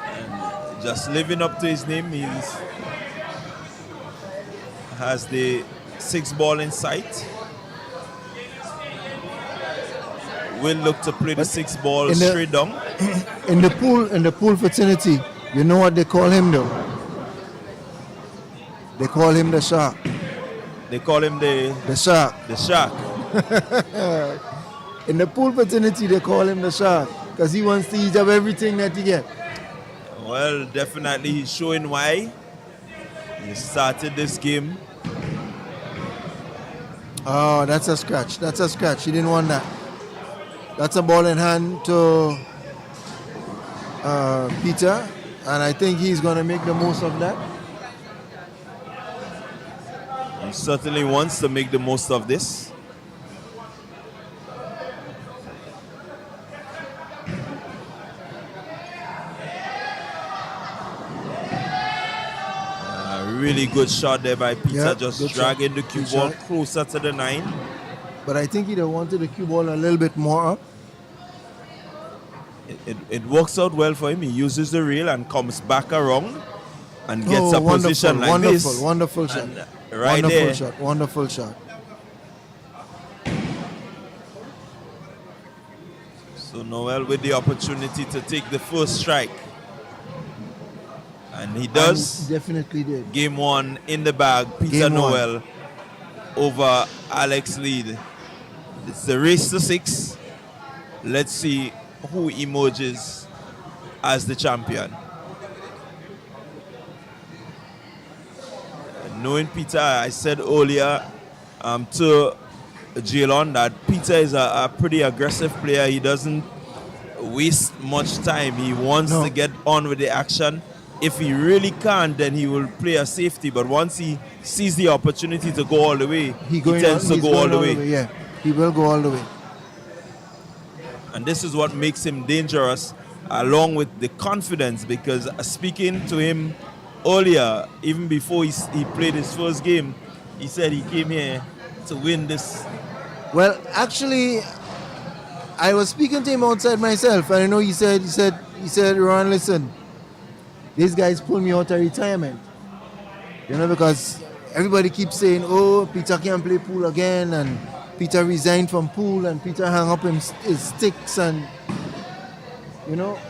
[SPEAKER 1] And just living up to his name, he has the 6 ball in sight. Will look to play the 6 ball straight down.
[SPEAKER 5] In the pool fraternity, you know what they call him though? They call him the shark.
[SPEAKER 1] They call him the
[SPEAKER 5] shark.
[SPEAKER 1] The shark.
[SPEAKER 5] In the pool fraternity, they call him the shark because he wants to eat up everything that he gets.
[SPEAKER 1] Well, definitely he's showing why. He started this game.
[SPEAKER 5] Oh, that's a scratch. That's a scratch. He didn't want that. That's a ball in hand to Peter, and I think he's going to make the most of that.
[SPEAKER 1] He certainly wants to make the most of this. Really good shot there by Peter,
[SPEAKER 5] Yeah,
[SPEAKER 1] just dragging the cue ball closer to the 9.
[SPEAKER 5] But I think he'd have wanted the cue ball a little bit more up.
[SPEAKER 1] It works out well for him. He uses the rail and comes back around and gets a position like this.
[SPEAKER 5] Wonderful shot.
[SPEAKER 1] Right
[SPEAKER 5] wonderful
[SPEAKER 1] there.
[SPEAKER 5] shot. Wonderful shot.
[SPEAKER 1] So Noel with the opportunity to take the first strike. And he does.
[SPEAKER 5] And he definitely did.
[SPEAKER 1] Game 1 in the bag. Peter Noel over Alex Lead. It's the race to 6. Let's see who emerges as the champion. Knowing Peter, I said earlier to Jaylon that Peter is a pretty aggressive player. He doesn't waste much time. He wants to get on with the action. If he really can, then he will play a safety. But once he sees the opportunity to go all the way, he tends to go all the way.
[SPEAKER 5] Yeah, he will go all the way.
[SPEAKER 1] And this is what makes him dangerous, along with the confidence, because speaking to him earlier, even before he played his first game, he said he came here to win this.
[SPEAKER 5] Well, actually, I was speaking to him outside myself, and I know he said, Ron, listen, these guys pulled me out of retirement. Because everybody keeps saying, oh, Peter can't play pool again, and Peter resigned from pool and Peter hung up his sticks and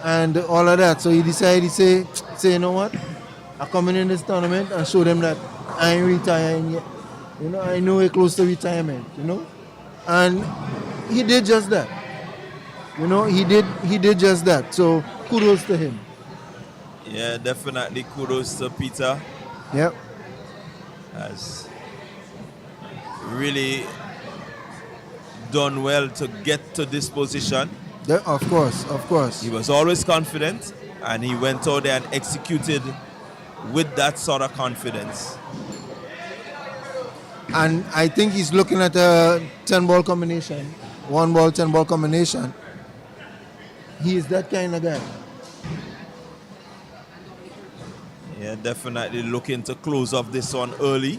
[SPEAKER 5] and all of that. So he decided, say, you know what? I'm coming in this tournament and show them that I ain't retiring yet. I know we're close to retirement, And he did just that. He did just that. So kudos to him.
[SPEAKER 1] Yeah, definitely kudos to Peter.
[SPEAKER 5] Yep.
[SPEAKER 1] Has really done well to get to this position.
[SPEAKER 5] Yeah, of course.
[SPEAKER 1] He was always confident, and he went out there and executed with that sort of confidence.
[SPEAKER 5] And I think he's looking at a 10-ball combination, 1-ball, 10-ball combination. He is that kind of guy.
[SPEAKER 1] Yeah, definitely looking to close off this one early.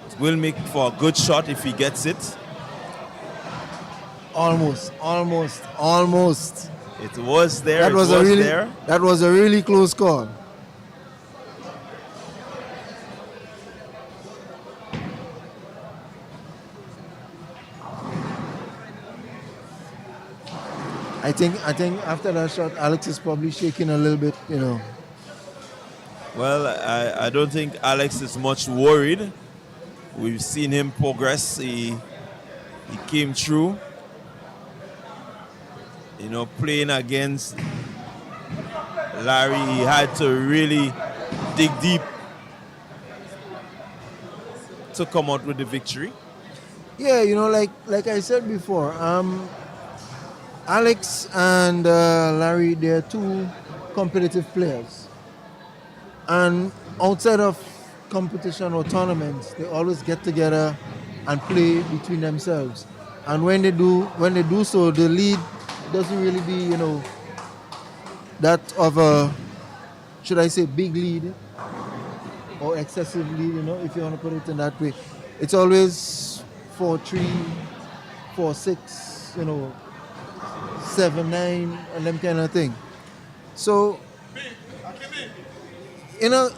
[SPEAKER 1] It will make for a good shot if he gets it.
[SPEAKER 5] Almost.
[SPEAKER 1] It was there.
[SPEAKER 5] That was a really close call. I think after that shot, Alex is probably shaking a little bit,
[SPEAKER 1] Well, I don't think Alex is much worried. We've seen him progress. He came through. Playing against Larry, he had to really dig deep to come out with the victory.
[SPEAKER 5] Yeah, like I said before, Alex and Larry, they're two competitive players. And outside of competition or tournaments, they always get together and play between themselves. And when they do so, the lead doesn't really be, that of a, should I say, big lead or excessive lead, if you want to put it in that way. It's always 4-3, 4-6, 7-9, and them kind of thing. So in a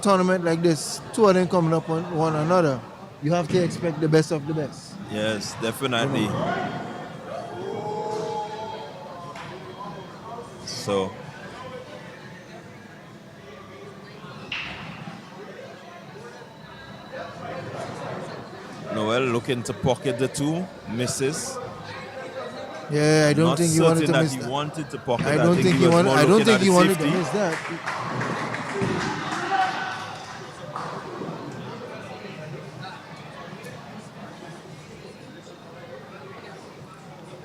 [SPEAKER 5] tournament like this, two of them coming up on one another, you have to expect the best of the best.
[SPEAKER 1] Yes, definitely. So Noel looking to pocket the two, misses.
[SPEAKER 5] Yeah, I don't think he wanted to miss
[SPEAKER 1] that.
[SPEAKER 5] that.
[SPEAKER 1] He wanted to pocket.
[SPEAKER 5] I don't think he wanted to miss that.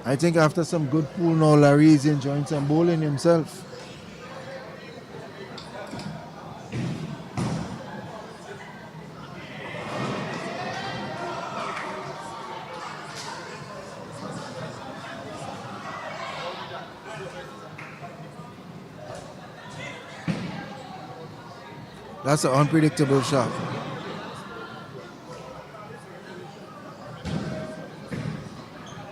[SPEAKER 5] I think after some good pool now, Larry is enjoying some bowling himself. That's an unpredictable shot.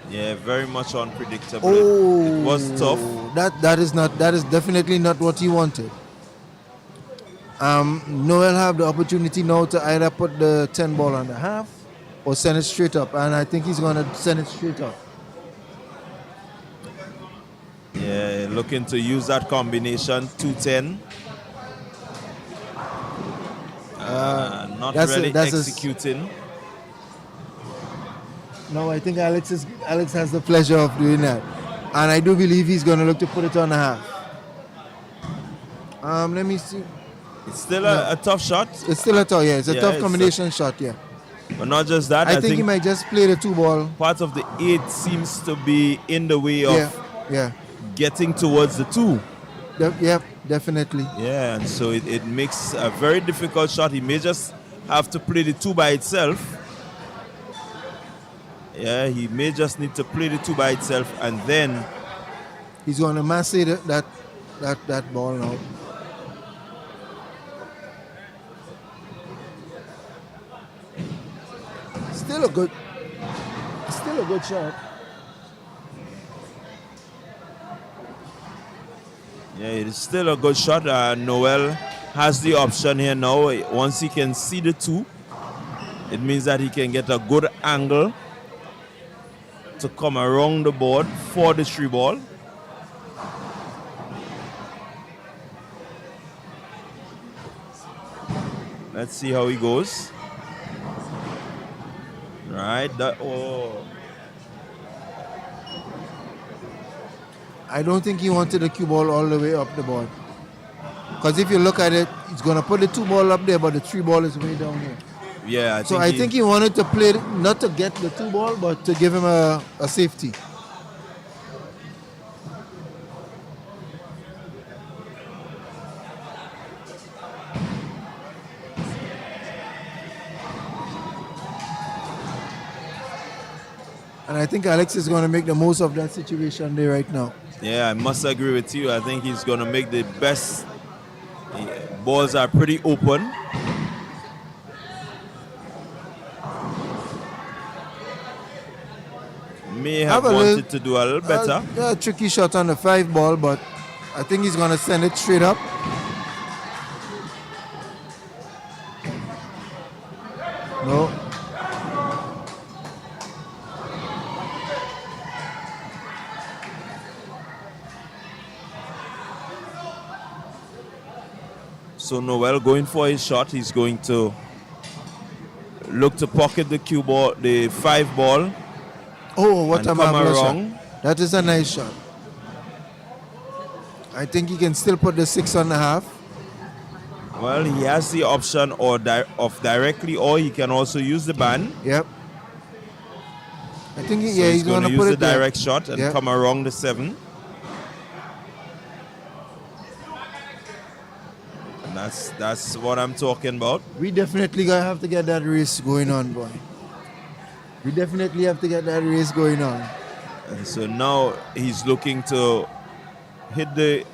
[SPEAKER 1] Yeah, very much unpredictable.
[SPEAKER 5] Oh,
[SPEAKER 1] it was tough.
[SPEAKER 5] That is definitely not what he wanted. Noel have the opportunity now to either put the 10 ball on the half or send it straight up, and I think he's gonna send it straight up.
[SPEAKER 1] Yeah, looking to use that combination 2-10. Not really executing.
[SPEAKER 5] No, I think Alex has the pleasure of doing that, and I do believe he's going to look to put it on the half. Let me see.
[SPEAKER 1] It's still a tough shot.
[SPEAKER 5] It's still a tough, yeah. It's a tough combination shot, yeah.
[SPEAKER 1] But not just that.
[SPEAKER 5] I think he might just play the 2 ball.
[SPEAKER 1] Part of the 8 seems to be in the way of getting towards the 2.
[SPEAKER 5] Yeah, definitely.
[SPEAKER 1] Yeah, and so it makes a very difficult shot. He may just have to play the 2 by itself. Yeah, he may just need to play the 2 by itself, and then
[SPEAKER 5] he's going to mass that ball now. Still a good shot.
[SPEAKER 1] Yeah, it is still a good shot. Noel has the option here now. Once he can see the 2, It means that he can get a good angle to come around the board for the 3 ball. Let's see how he goes. Right,
[SPEAKER 5] I don't think he wanted the cue ball all the way up the board. Because if you look at it, he's going to put the 2 ball up there, but the 3 ball is way down here.
[SPEAKER 1] yeah.
[SPEAKER 5] So I think he wanted to play, not to get the 2 ball, but to give him a safety. And I think Alex is going to make the most of that situation there right now.
[SPEAKER 1] Yeah, I must agree with you. I think he's going to make the best. Balls are pretty open. May have wanted to do a little better.
[SPEAKER 5] A tricky shot on the 5 ball, but I think he's going to send it straight up. No.
[SPEAKER 1] So Noel going for his shot. He's going to look to pocket the cue ball, the 5 ball.
[SPEAKER 5] Oh, what
[SPEAKER 1] and
[SPEAKER 5] a
[SPEAKER 1] come
[SPEAKER 5] marvelous
[SPEAKER 1] around.
[SPEAKER 5] shot. That is a nice shot. I think he can still put the 6.5.
[SPEAKER 1] Well, he has the option of directly, or he can also use the band.
[SPEAKER 5] Yep. I think
[SPEAKER 1] So
[SPEAKER 5] he's going to
[SPEAKER 1] use
[SPEAKER 5] put
[SPEAKER 1] the
[SPEAKER 5] it there.
[SPEAKER 1] direct shot and come around the 7. And that's what I'm talking about.
[SPEAKER 5] We definitely gonna have to get that race going on, boy. We definitely have to get that race going on.
[SPEAKER 1] And so now he's looking to hit the.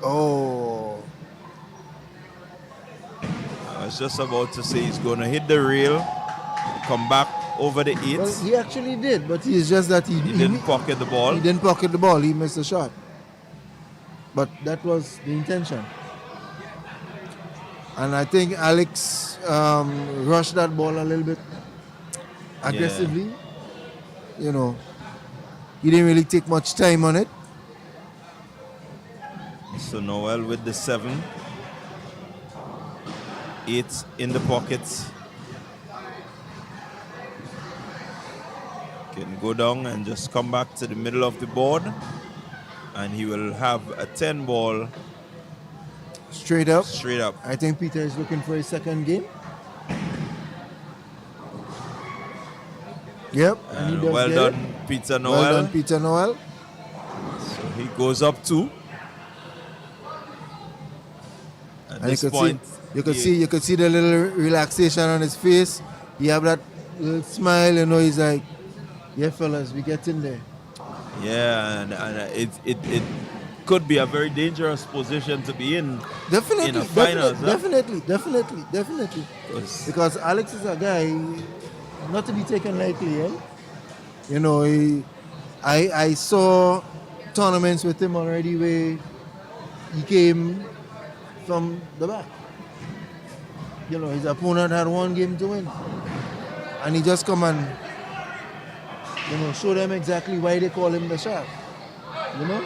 [SPEAKER 5] Oh.
[SPEAKER 1] I was just about to say he's going to hit the rail, come back over the 8.
[SPEAKER 5] Well, he actually did, but it's just that he
[SPEAKER 1] didn't pocket the ball.
[SPEAKER 5] He didn't pocket the ball. He missed the shot. But that was the intention. And I think Alex rushed that ball a little bit aggressively. Yeah. You know, he didn't really take much time on it.
[SPEAKER 1] So Noel with the 7. 8 in the pockets. Can go down and just come back to the middle of the board. And he will have a 10 ball.
[SPEAKER 5] Straight up.
[SPEAKER 1] Straight up.
[SPEAKER 5] I think Peter is looking for his second game. Yep.
[SPEAKER 1] And well done, Peter Noel.
[SPEAKER 5] Well done, Peter Noel.
[SPEAKER 1] So he goes up 2. At this point,
[SPEAKER 5] you could see the little relaxation on his face. He have that little smile, you know. He's like, "Yeah, fellas, we get in there."
[SPEAKER 1] Yeah, and it could be a very dangerous position to be in.
[SPEAKER 5] Definitely,
[SPEAKER 1] in a finals,
[SPEAKER 5] definitely. Because Alex is a guy not to be taken lightly, eh? You know, I saw tournaments with him already where he came from the back. You know, his opponent had one game to win, and he just come and, you know, show them exactly why they call him the shark. You know.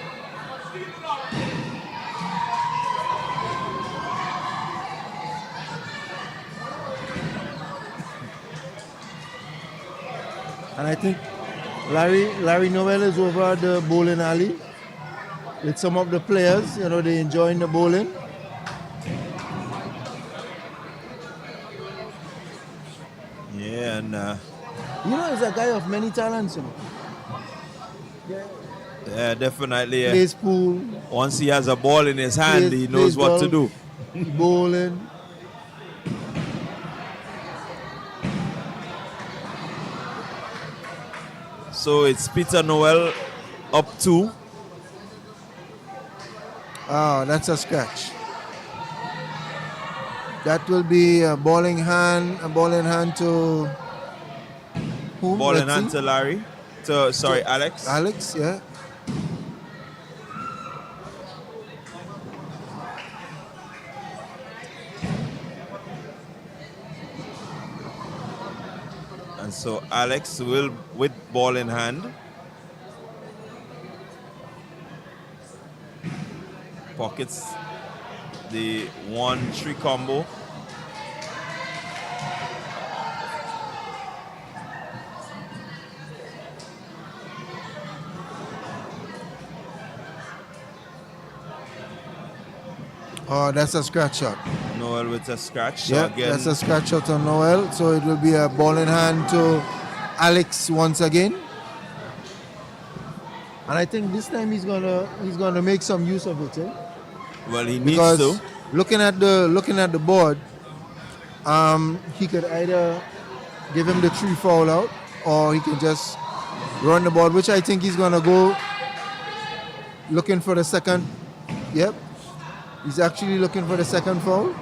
[SPEAKER 5] And I think Larry Noel is over at the bowling alley with some of the players. You know, they enjoying the bowling.
[SPEAKER 1] Yeah, and
[SPEAKER 5] you know, he's a guy of many talents. You know.
[SPEAKER 1] Yeah, definitely.
[SPEAKER 5] Plays pool.
[SPEAKER 1] Once he has a ball in his hand, he knows what to do.
[SPEAKER 5] Bowling.
[SPEAKER 1] So it's Peter Noel up 2.
[SPEAKER 5] Oh, that's a scratch. That will be a bowling hand to whom?
[SPEAKER 1] Ball in hand to Larry. Alex.
[SPEAKER 5] Alex, yeah.
[SPEAKER 1] So Alex will with ball in hand. Pockets the 1-3 combo.
[SPEAKER 5] Oh, that's a scratch shot.
[SPEAKER 1] Noel with a scratch. So
[SPEAKER 5] Yeah,
[SPEAKER 1] again,
[SPEAKER 5] that's a scratch shot on Noel. So it will be a ball in hand to Alex once again. And I think this time he's gonna make some use of it, eh?
[SPEAKER 1] well, he needs
[SPEAKER 5] Because
[SPEAKER 1] to.
[SPEAKER 5] looking at the board, he could either give him the 3 foul out, or he can just run the board, which I think he's gonna go looking for the second. Yep, he's actually looking for the second foul,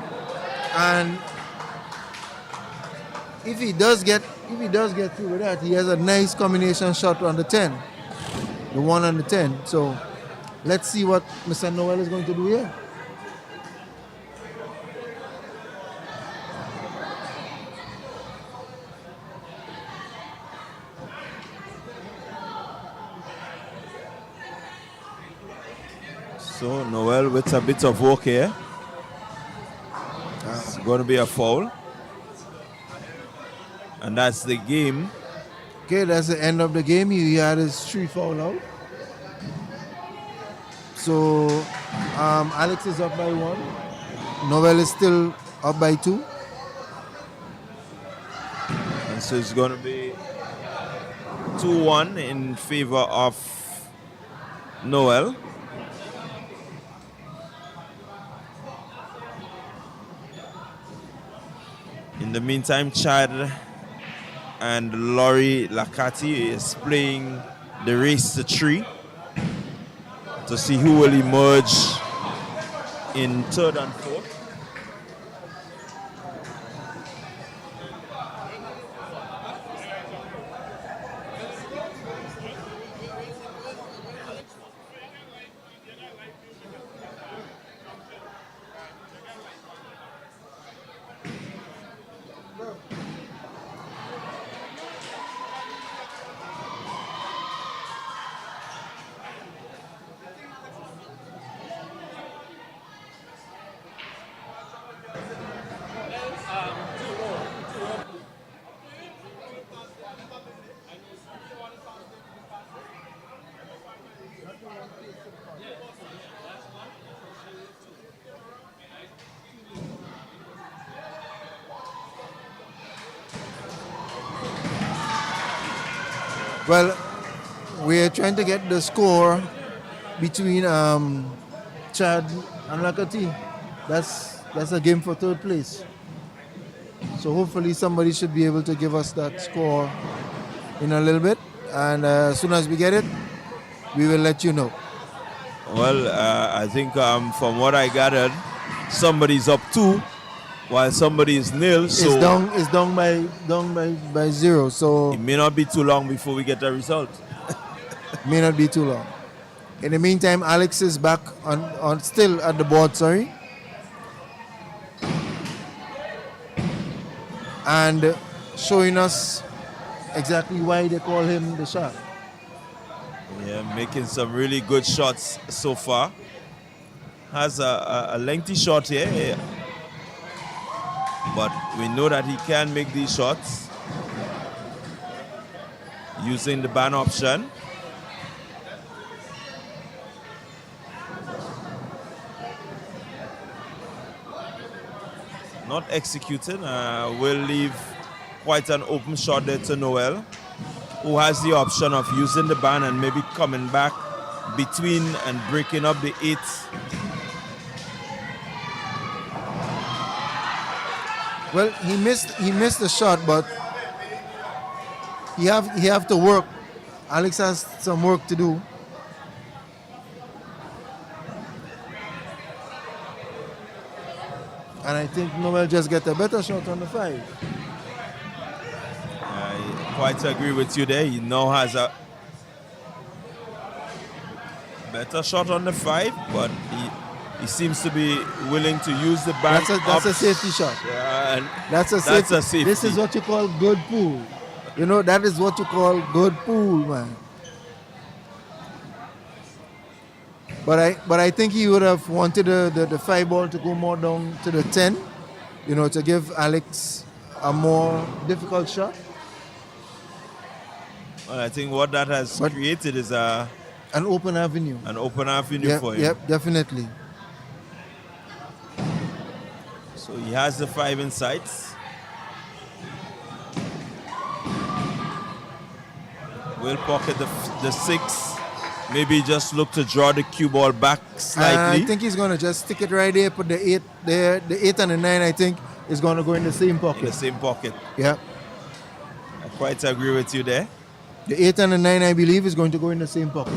[SPEAKER 5] and if he does get through with that, he has a nice combination shot on the 10, the 1 on the 10. So let's see what Mr. Noel is going to do here.
[SPEAKER 1] So Noel with a bit of work here. It's going to be a foul. And that's the game.
[SPEAKER 5] Okay, that's the end of the game. He had his 3 foul out. So Alex is up by 1. Noel is still up by 2.
[SPEAKER 1] And so it's going to be 2-1 in favor of Noel. In the meantime, Chad and Laurie Lakati is playing the race to 3 to see who will emerge in 3rd and 4th.
[SPEAKER 5] Well, we're trying to get the score between Chad and Lakati. That's a game for 3rd place. So hopefully somebody should be able to give us that score in a little bit. And as soon as we get it, we will let you know.
[SPEAKER 1] Well, I think from what I gathered, somebody's up 2 while somebody is nil. So
[SPEAKER 5] It's down by 0. So
[SPEAKER 1] it may not be too long before we get the result.
[SPEAKER 5] may not be too long. In the meantime, Alex is back on still at the board, sorry. And showing us exactly why they call him the shark.
[SPEAKER 1] Yeah, making some really good shots so far. Has a lengthy shot here. Yeah. But we know that he can make these shots using the ban option. Not executing, will leave quite an open shot there to Noel, who has the option of using the ban and maybe coming back between and breaking up the 8.
[SPEAKER 5] Well, he missed the shot, but he have to work. Alex has some work to do. And I think Noel just get a better shot on the 5.
[SPEAKER 1] I quite agree with you there. He now has a better shot on the 5, but he seems to be willing to use the back.
[SPEAKER 5] That's a safety shot.
[SPEAKER 1] Yeah, and
[SPEAKER 5] That's a
[SPEAKER 1] that's
[SPEAKER 5] safety.
[SPEAKER 1] a safety.
[SPEAKER 5] This is what you call good pool. You know, that is what you call good pool, man. But I think he would have wanted the 5 ball to go more down to the 10, you know, to give Alex a more difficult shot.
[SPEAKER 1] Well, I think what that has
[SPEAKER 5] But
[SPEAKER 1] created is
[SPEAKER 5] an open avenue.
[SPEAKER 1] an open avenue
[SPEAKER 5] Yep,
[SPEAKER 1] for him.
[SPEAKER 5] yep, definitely.
[SPEAKER 1] So he has the 5 in sights. Will pocket the 6. Maybe just look to draw the cue ball back slightly.
[SPEAKER 5] I think he's gonna just stick it right there, put the 8 there. The 8 and the 9, I think, is gonna go in the same pocket.
[SPEAKER 1] In the same pocket.
[SPEAKER 5] Yeah.
[SPEAKER 1] I quite agree with you there.
[SPEAKER 5] The 8 and the 9, I believe, is going to go in the same pocket.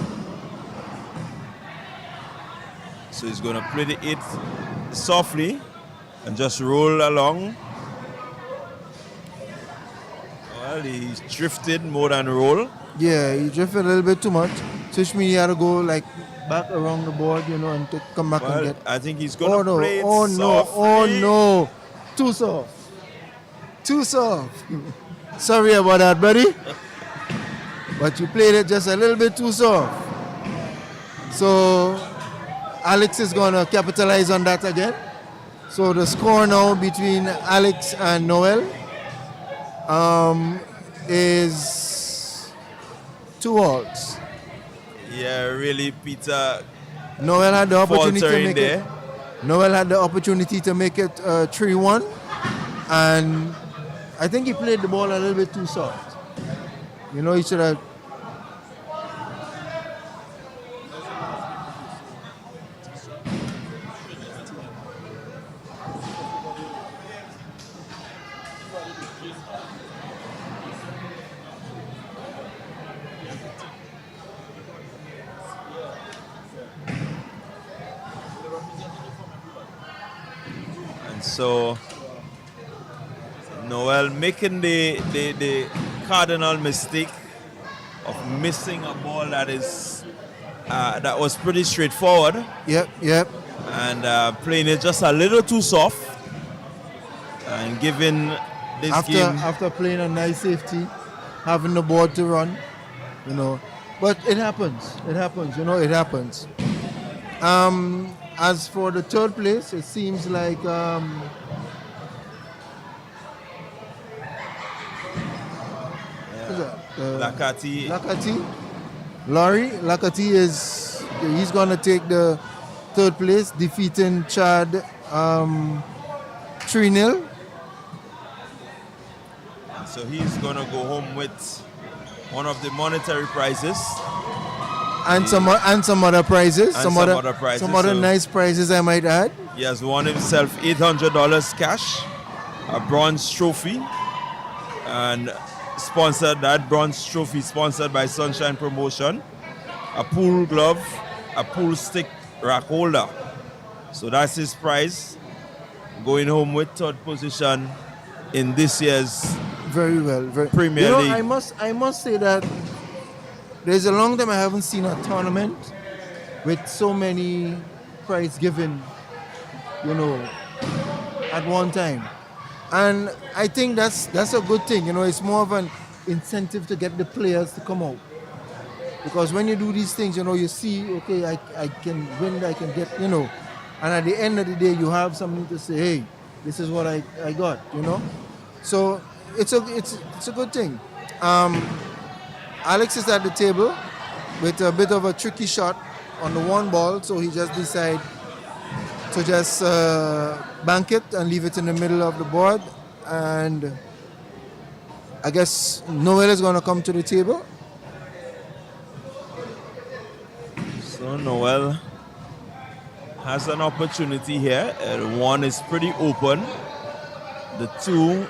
[SPEAKER 1] So he's going to play the 8 softly and just roll along. Well, he's drifted more than roll.
[SPEAKER 5] Yeah, he drifted a little bit too much. So which means he had to go like back around the board, you know, and come back and
[SPEAKER 1] Well,
[SPEAKER 5] get.
[SPEAKER 1] I think he's going to play it
[SPEAKER 5] Oh no!
[SPEAKER 1] softly.
[SPEAKER 5] Oh no! Too soft. Too soft. Sorry about that, buddy. But you played it just a little bit too soft. So Alex is gonna capitalize on that again. So the score now between Alex and Noel is 2-all.
[SPEAKER 1] Yeah, really, Peter
[SPEAKER 5] Noel had the opportunity to
[SPEAKER 1] faltering
[SPEAKER 5] make
[SPEAKER 1] there.
[SPEAKER 5] it. Noel had the opportunity to make it 3-1, and I think he played the ball a little bit too soft. You know, he should have.
[SPEAKER 1] And so Noel making the cardinal mistake of missing a ball that was pretty straightforward
[SPEAKER 5] Yep.
[SPEAKER 1] and playing it just a little too soft and giving this game.
[SPEAKER 5] After playing a nice safety, having the board to run, you know. But it happens. It happens. You know, it happens. As for the third place, it seems like who's that?
[SPEAKER 1] Lakati.
[SPEAKER 5] Laurie Lakati he's gonna take the third place, defeating Chad 3-0.
[SPEAKER 1] So he's gonna go home with one of the monetary prizes.
[SPEAKER 5] And some other prizes.
[SPEAKER 1] And some other prizes,
[SPEAKER 5] Some other
[SPEAKER 1] so-
[SPEAKER 5] nice prizes, I might add.
[SPEAKER 1] He has won himself $800 cash, a bronze trophy, and that bronze trophy sponsored by Sunshine Promotion, a pool glove, a pool stick rack holder. So that's his prize. Going home with third position in this year's
[SPEAKER 5] Very well.
[SPEAKER 1] Premier
[SPEAKER 5] you know,
[SPEAKER 1] League.
[SPEAKER 5] I must say that there's a long time I haven't seen a tournament with so many prize given, you know, at one time. And I think that's a good thing. You know, it's more of an incentive to get the players to come out. Because when you do these things, you know, you see, okay, I can win, I can get, you know. And at the end of the day, you have something to say, hey, this is what I got, you know. So it's a good thing. Alex is at the table with a bit of a tricky shot on the 1 ball, so he just decided to just bank it and leave it in the middle of the board. And I guess Noel is going to come to the table.
[SPEAKER 1] So Noel has an opportunity here. The 1 is pretty open. The 2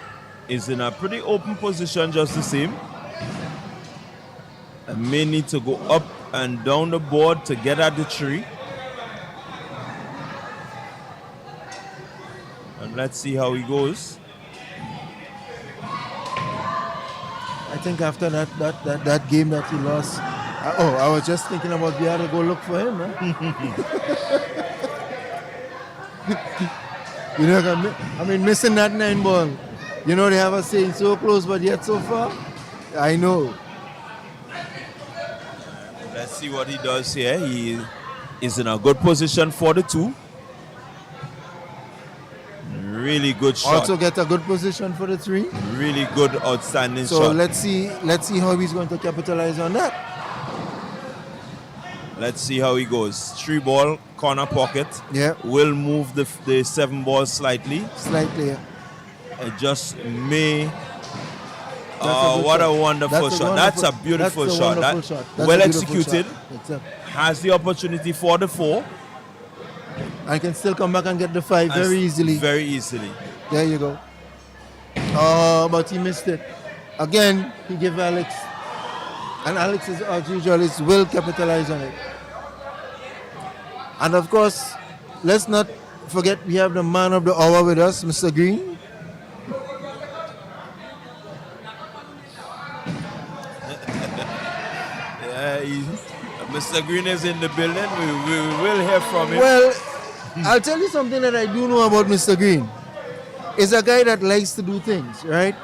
[SPEAKER 1] is in a pretty open position just the same. And may need to go up and down the board to get at the 3. And let's see how he goes.
[SPEAKER 5] I think after that game that he lost, I was just thinking about we had to go look for him. You know, I mean, missing that 9 ball. You know, they have a saying, so close but yet so far. I know.
[SPEAKER 1] Let's see what he does here. He is in a good position for the 2. Really good shot.
[SPEAKER 5] Also get a good position for the 3.
[SPEAKER 1] Really good, outstanding
[SPEAKER 5] So
[SPEAKER 1] shot.
[SPEAKER 5] let's see how he's going to capitalize on that.
[SPEAKER 1] Let's see how he goes. 3 ball, corner pocket.
[SPEAKER 5] Yeah.
[SPEAKER 1] Will move the 7 ball slightly.
[SPEAKER 5] Slightly. Yeah.
[SPEAKER 1] It just may.
[SPEAKER 5] That's a good
[SPEAKER 1] What a
[SPEAKER 5] shot.
[SPEAKER 1] wonderful shot. That's a beautiful
[SPEAKER 5] that's a
[SPEAKER 1] shot.
[SPEAKER 5] wonderful shot. That's
[SPEAKER 1] Well
[SPEAKER 5] a beautiful
[SPEAKER 1] executed.
[SPEAKER 5] shot.
[SPEAKER 1] Has the opportunity for the 4.
[SPEAKER 5] I can still come back and get the 5
[SPEAKER 1] and
[SPEAKER 5] very easily.
[SPEAKER 1] Very easily.
[SPEAKER 5] There you go. Oh, but he missed it. Again, he gave Alex. And Alex, as usual, will capitalize on it. And of course, let's not forget we have the man of the hour with us, Mr. Green.
[SPEAKER 1] Mr. Green is in the building. We will hear from him.
[SPEAKER 5] Well, I'll tell you something that I do know about Mr. Green. He's a guy that likes to do things, right?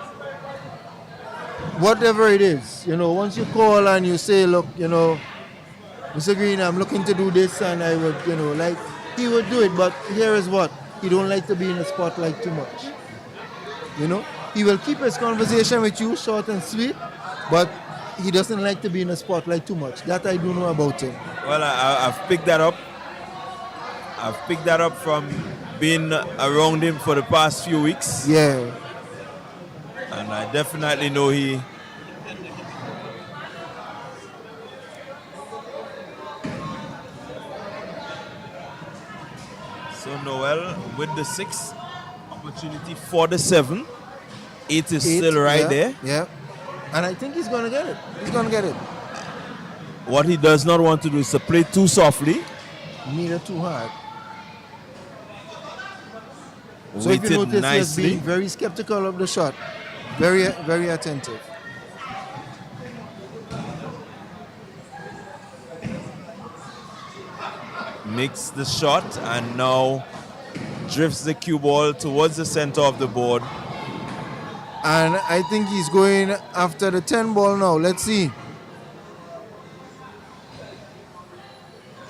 [SPEAKER 5] Whatever it is, once you call and you say, look, Mr. Green, I'm looking to do this, and I would, he would do it. But here is what, he don't like to be in the spotlight too much. He will keep his conversation with you short and sweet, but he doesn't like to be in the spotlight too much. That I do know about him.
[SPEAKER 1] Well, I've picked that up. I've picked that up from being around him for the past few weeks.
[SPEAKER 5] Yeah.
[SPEAKER 1] And I definitely know he... So Noel with the 6, opportunity for the 7. 8 is still right there.
[SPEAKER 5] Yeah. And I think he's going to get it. He's going to get it.
[SPEAKER 1] What he does not want to do is to play too softly.
[SPEAKER 5] Neither too hard. So if you
[SPEAKER 1] Waited
[SPEAKER 5] notice, he has
[SPEAKER 1] nicely.
[SPEAKER 5] been very skeptical of the shot. Very, very attentive.
[SPEAKER 1] Makes the shot and now drifts the cue ball towards the center of the board.
[SPEAKER 5] And I think he's going after the 10 ball now. Let's see.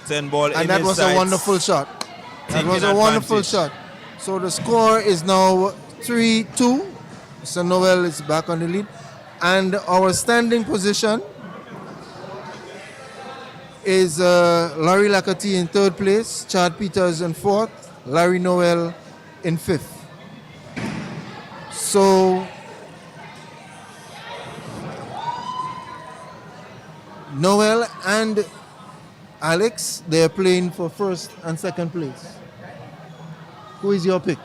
[SPEAKER 1] 10 ball in
[SPEAKER 5] And that
[SPEAKER 1] his
[SPEAKER 5] was
[SPEAKER 1] sights.
[SPEAKER 5] a wonderful shot. That
[SPEAKER 1] Taking
[SPEAKER 5] was a wonderful
[SPEAKER 1] advantage.
[SPEAKER 5] shot. So the score is now 3-2. So Noel is back on the lead. And our standing position is Larry Lacati in 3rd place, Chad Peters in 4th, Larry Noel in 5th. So Noel and Alex, they're playing for 1st and 2nd place. Who is your pick?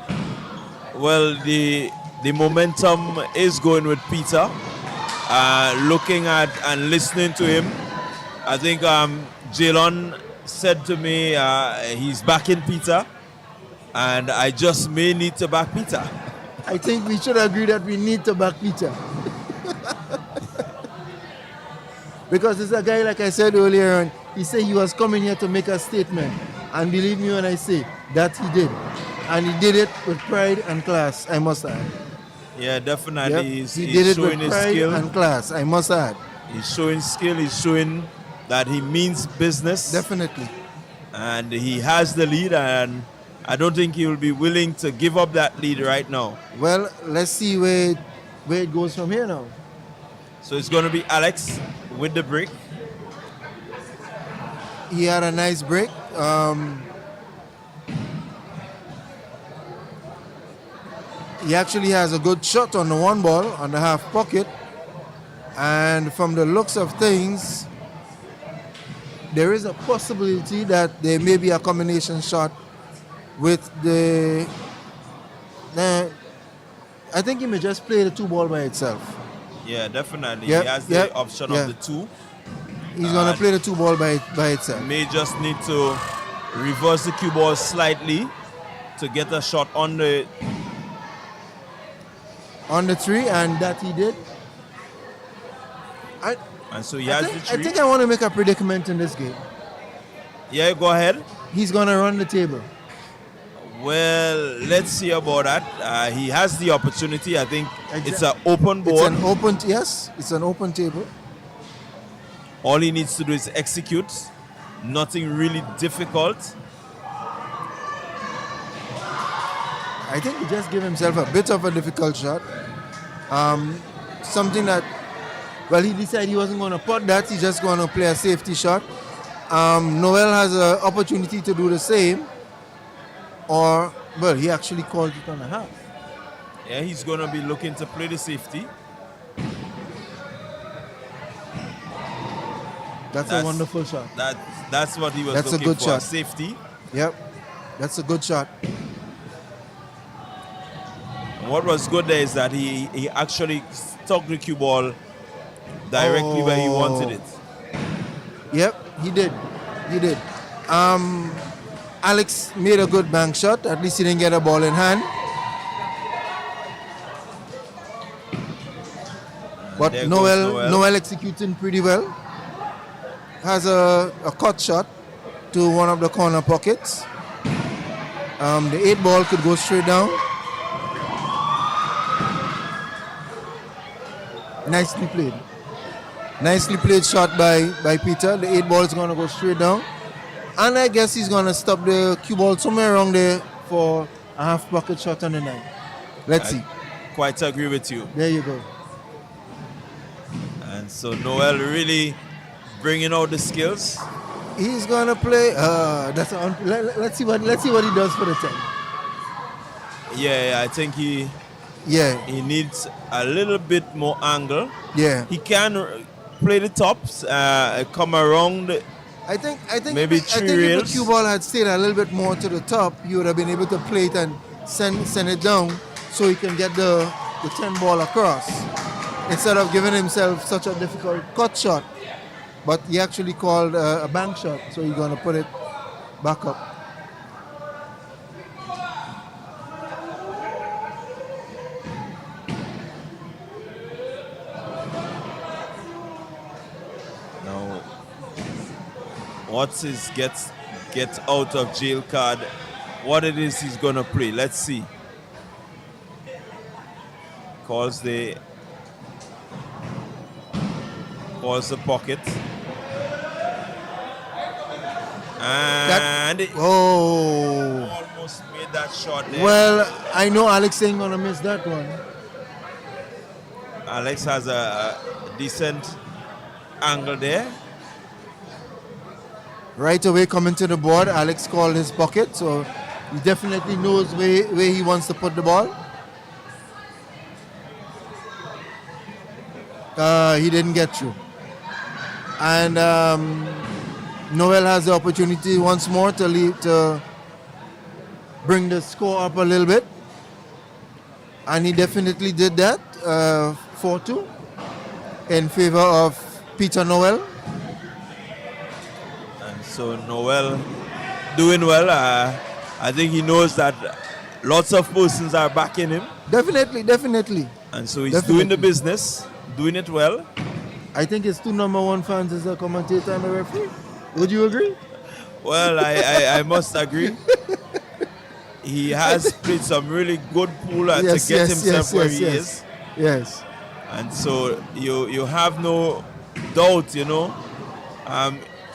[SPEAKER 1] Well, the momentum is going with Peter. Looking at and listening to him, I think Jalen said to me he's backing Peter, and I just may need to back Peter.
[SPEAKER 5] I think we should agree that we need to back Peter. Because it's a guy, like I said earlier on, he said he was coming here to make a statement. And believe me when I say that he did. And he did it with pride and class, I must add.
[SPEAKER 1] Yeah, definitely.
[SPEAKER 5] Yep.
[SPEAKER 1] He's
[SPEAKER 5] He did it
[SPEAKER 1] showing
[SPEAKER 5] with
[SPEAKER 1] his
[SPEAKER 5] pride
[SPEAKER 1] skill.
[SPEAKER 5] and class, I must add.
[SPEAKER 1] He's showing skill. He's showing that he means business.
[SPEAKER 5] Definitely.
[SPEAKER 1] And he has the lead, and I don't think he will be willing to give up that lead right now.
[SPEAKER 5] Well, let's see where it goes from here now.
[SPEAKER 1] So it's going to be Alex with the break.
[SPEAKER 5] He had a nice break. He actually has a good shot on the 1 ball on the half pocket. And from the looks of things, there is a possibility that there may be a combination shot with the... I think he may just play the 2 ball by itself.
[SPEAKER 1] Yeah, definitely.
[SPEAKER 5] Yep,
[SPEAKER 1] He has
[SPEAKER 5] yep,
[SPEAKER 1] the option
[SPEAKER 5] yeah.
[SPEAKER 1] of the 2.
[SPEAKER 5] He's going to play the 2 ball by itself.
[SPEAKER 1] May just need to reverse the cue ball slightly to get a shot on the...
[SPEAKER 5] On the 3, and that he did.
[SPEAKER 1] And so he has the 3.
[SPEAKER 5] I think I want to make a predicament in this game.
[SPEAKER 1] Yeah, go ahead.
[SPEAKER 5] He's going to run the table.
[SPEAKER 1] Well, let's see about that. He has the opportunity. I think it's an open
[SPEAKER 5] It's
[SPEAKER 1] board.
[SPEAKER 5] an open, yes, it's an open table.
[SPEAKER 1] All he needs to do is execute. Nothing really difficult.
[SPEAKER 5] I think he just gave himself a bit of a difficult shot. Something that, well, he decided he wasn't going to put that. He's just going to play a safety shot. Noel has an opportunity to do the same. Or, well, he actually called it on a half.
[SPEAKER 1] Yeah, he's going to be looking to play the safety.
[SPEAKER 5] That's a wonderful shot.
[SPEAKER 1] That's what he was
[SPEAKER 5] That's a
[SPEAKER 1] looking
[SPEAKER 5] good
[SPEAKER 1] for,
[SPEAKER 5] shot.
[SPEAKER 1] safety.
[SPEAKER 5] Yep, that's a good shot.
[SPEAKER 1] And what was good there is that he actually stuck the cue ball directly where he wanted it.
[SPEAKER 5] Yep, he did. He did. Alex made a good bank shot. At least he didn't get a ball in hand. But
[SPEAKER 1] There goes
[SPEAKER 5] Noel executing pretty well. Has a cut shot to one of the corner pockets. The 8 ball could go straight down. Nicely played. Nicely played shot by Peter. The 8 ball is going to go straight down. And I guess he's going to stop the cue ball somewhere around there for a half pocket shot on the 9. Let's see.
[SPEAKER 1] Quite agree with you.
[SPEAKER 5] There you go.
[SPEAKER 1] And so Noel really bringing out the skills.
[SPEAKER 5] He's going to play. Let's see what he does for the 10.
[SPEAKER 1] Yeah, I think he needs a little bit more angle.
[SPEAKER 5] Yeah.
[SPEAKER 1] He can play the tops, come around.
[SPEAKER 5] I think
[SPEAKER 1] maybe
[SPEAKER 5] if
[SPEAKER 1] three
[SPEAKER 5] the
[SPEAKER 1] rails.
[SPEAKER 5] cue ball had stayed a little bit more to the top, he would have been able to play it and send it down so he can get the 10 ball across. Instead of giving himself such a difficult cut shot. But he actually called a bank shot, so he's going to put it back up.
[SPEAKER 1] Now, what's his get out of jail card? What it is he's going to play? Let's see. Calls the pocket. And almost made that shot there.
[SPEAKER 5] Well, I know Alex ain't going to miss that one.
[SPEAKER 1] Alex has a decent angle there.
[SPEAKER 5] Right away coming to the board, Alex called his pocket, so he definitely knows where he wants to put the ball. He didn't get through. And Noel has the opportunity once more to bring the score up a little bit. And he definitely did that, 4-2 in favor of Peter Noel.
[SPEAKER 1] And so Noel doing well. I think he knows that lots of persons are backing him.
[SPEAKER 5] Definitely.
[SPEAKER 1] And so he's doing the business, doing it well.
[SPEAKER 5] I think his 2 number 1 fans is a commentator and a referee. Would you agree?
[SPEAKER 1] Well, I must agree. He has played some really good pool to get himself where he is.
[SPEAKER 5] Yes.
[SPEAKER 1] And so you have no doubt,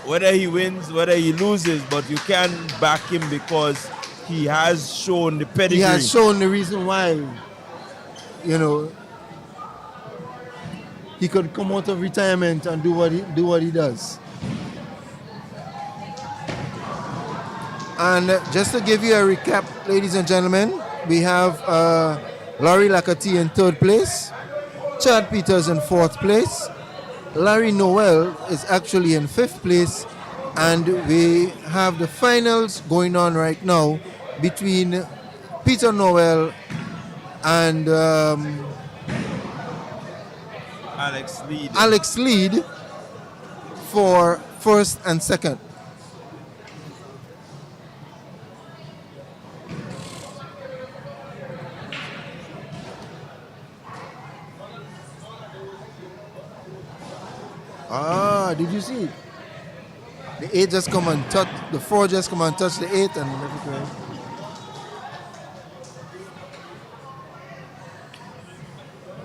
[SPEAKER 1] whether he wins, whether he loses, but you can back him because he has shown the pedigree.
[SPEAKER 5] He has shown the reason why, he could come out of retirement and do what he does. And just to give you a recap, ladies and gentlemen, we have Laurie Lacati in 3rd place, Chad Peters in 4th place, Larry Noel is actually in 5th place, and we have the finals going on right now between Peter Noel and Alex Lead for 1st and 2nd. Did you see? The 8 just come and touch, the 4 just come and touch the 8 and everything.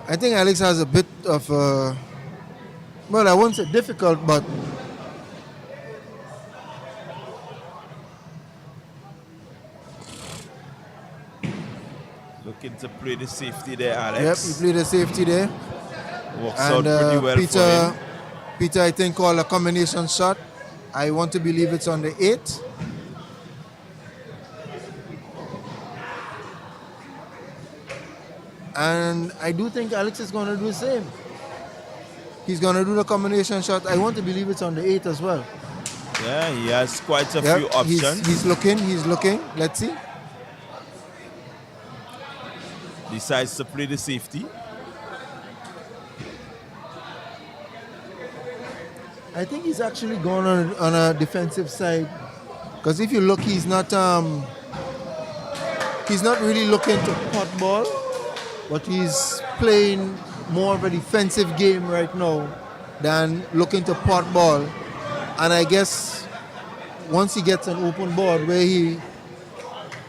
[SPEAKER 5] I think Alex has a bit of, well, I won't say difficult, but
[SPEAKER 1] Looking to play the safety there,
[SPEAKER 5] yep, he
[SPEAKER 1] Alex.
[SPEAKER 5] played a safety there.
[SPEAKER 1] Works
[SPEAKER 5] And
[SPEAKER 1] out pretty well for him.
[SPEAKER 5] Peter, I think, called a combination shot. I want to believe it's on the 8. And I do think Alex is going to do the same. He's going to do the combination shot. I want to believe it's on the 8 as well.
[SPEAKER 1] Yeah, he has quite a
[SPEAKER 5] Yep,
[SPEAKER 1] few options.
[SPEAKER 5] He's looking. Let's see.
[SPEAKER 1] Decides to play the safety.
[SPEAKER 5] I think he's actually going on a defensive side. Because if you look, he's not really looking to pot ball, but he's playing more of a defensive game right now than looking to pot ball. And I guess once he gets an open board where he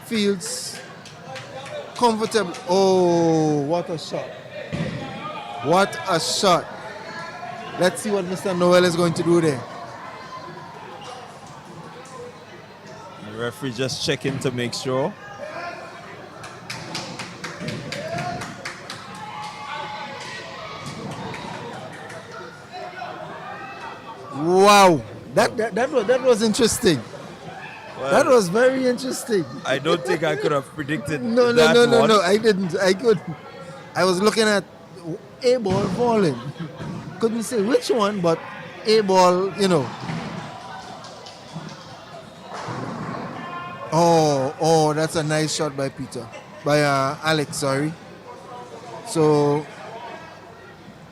[SPEAKER 5] feels comfortable. Oh, what a shot. What a shot. Let's see what Mr. Noel is going to do there.
[SPEAKER 1] The referee just checking to make sure.
[SPEAKER 5] Wow. That was interesting.
[SPEAKER 1] Well,
[SPEAKER 5] That was very interesting.
[SPEAKER 1] I don't think I could have predicted
[SPEAKER 5] No,
[SPEAKER 1] that one.
[SPEAKER 5] I didn't. I couldn't. I was looking at a ball falling. Couldn't say which one, but a ball, Oh, that's a nice shot by Peter. By Alex, sorry. So,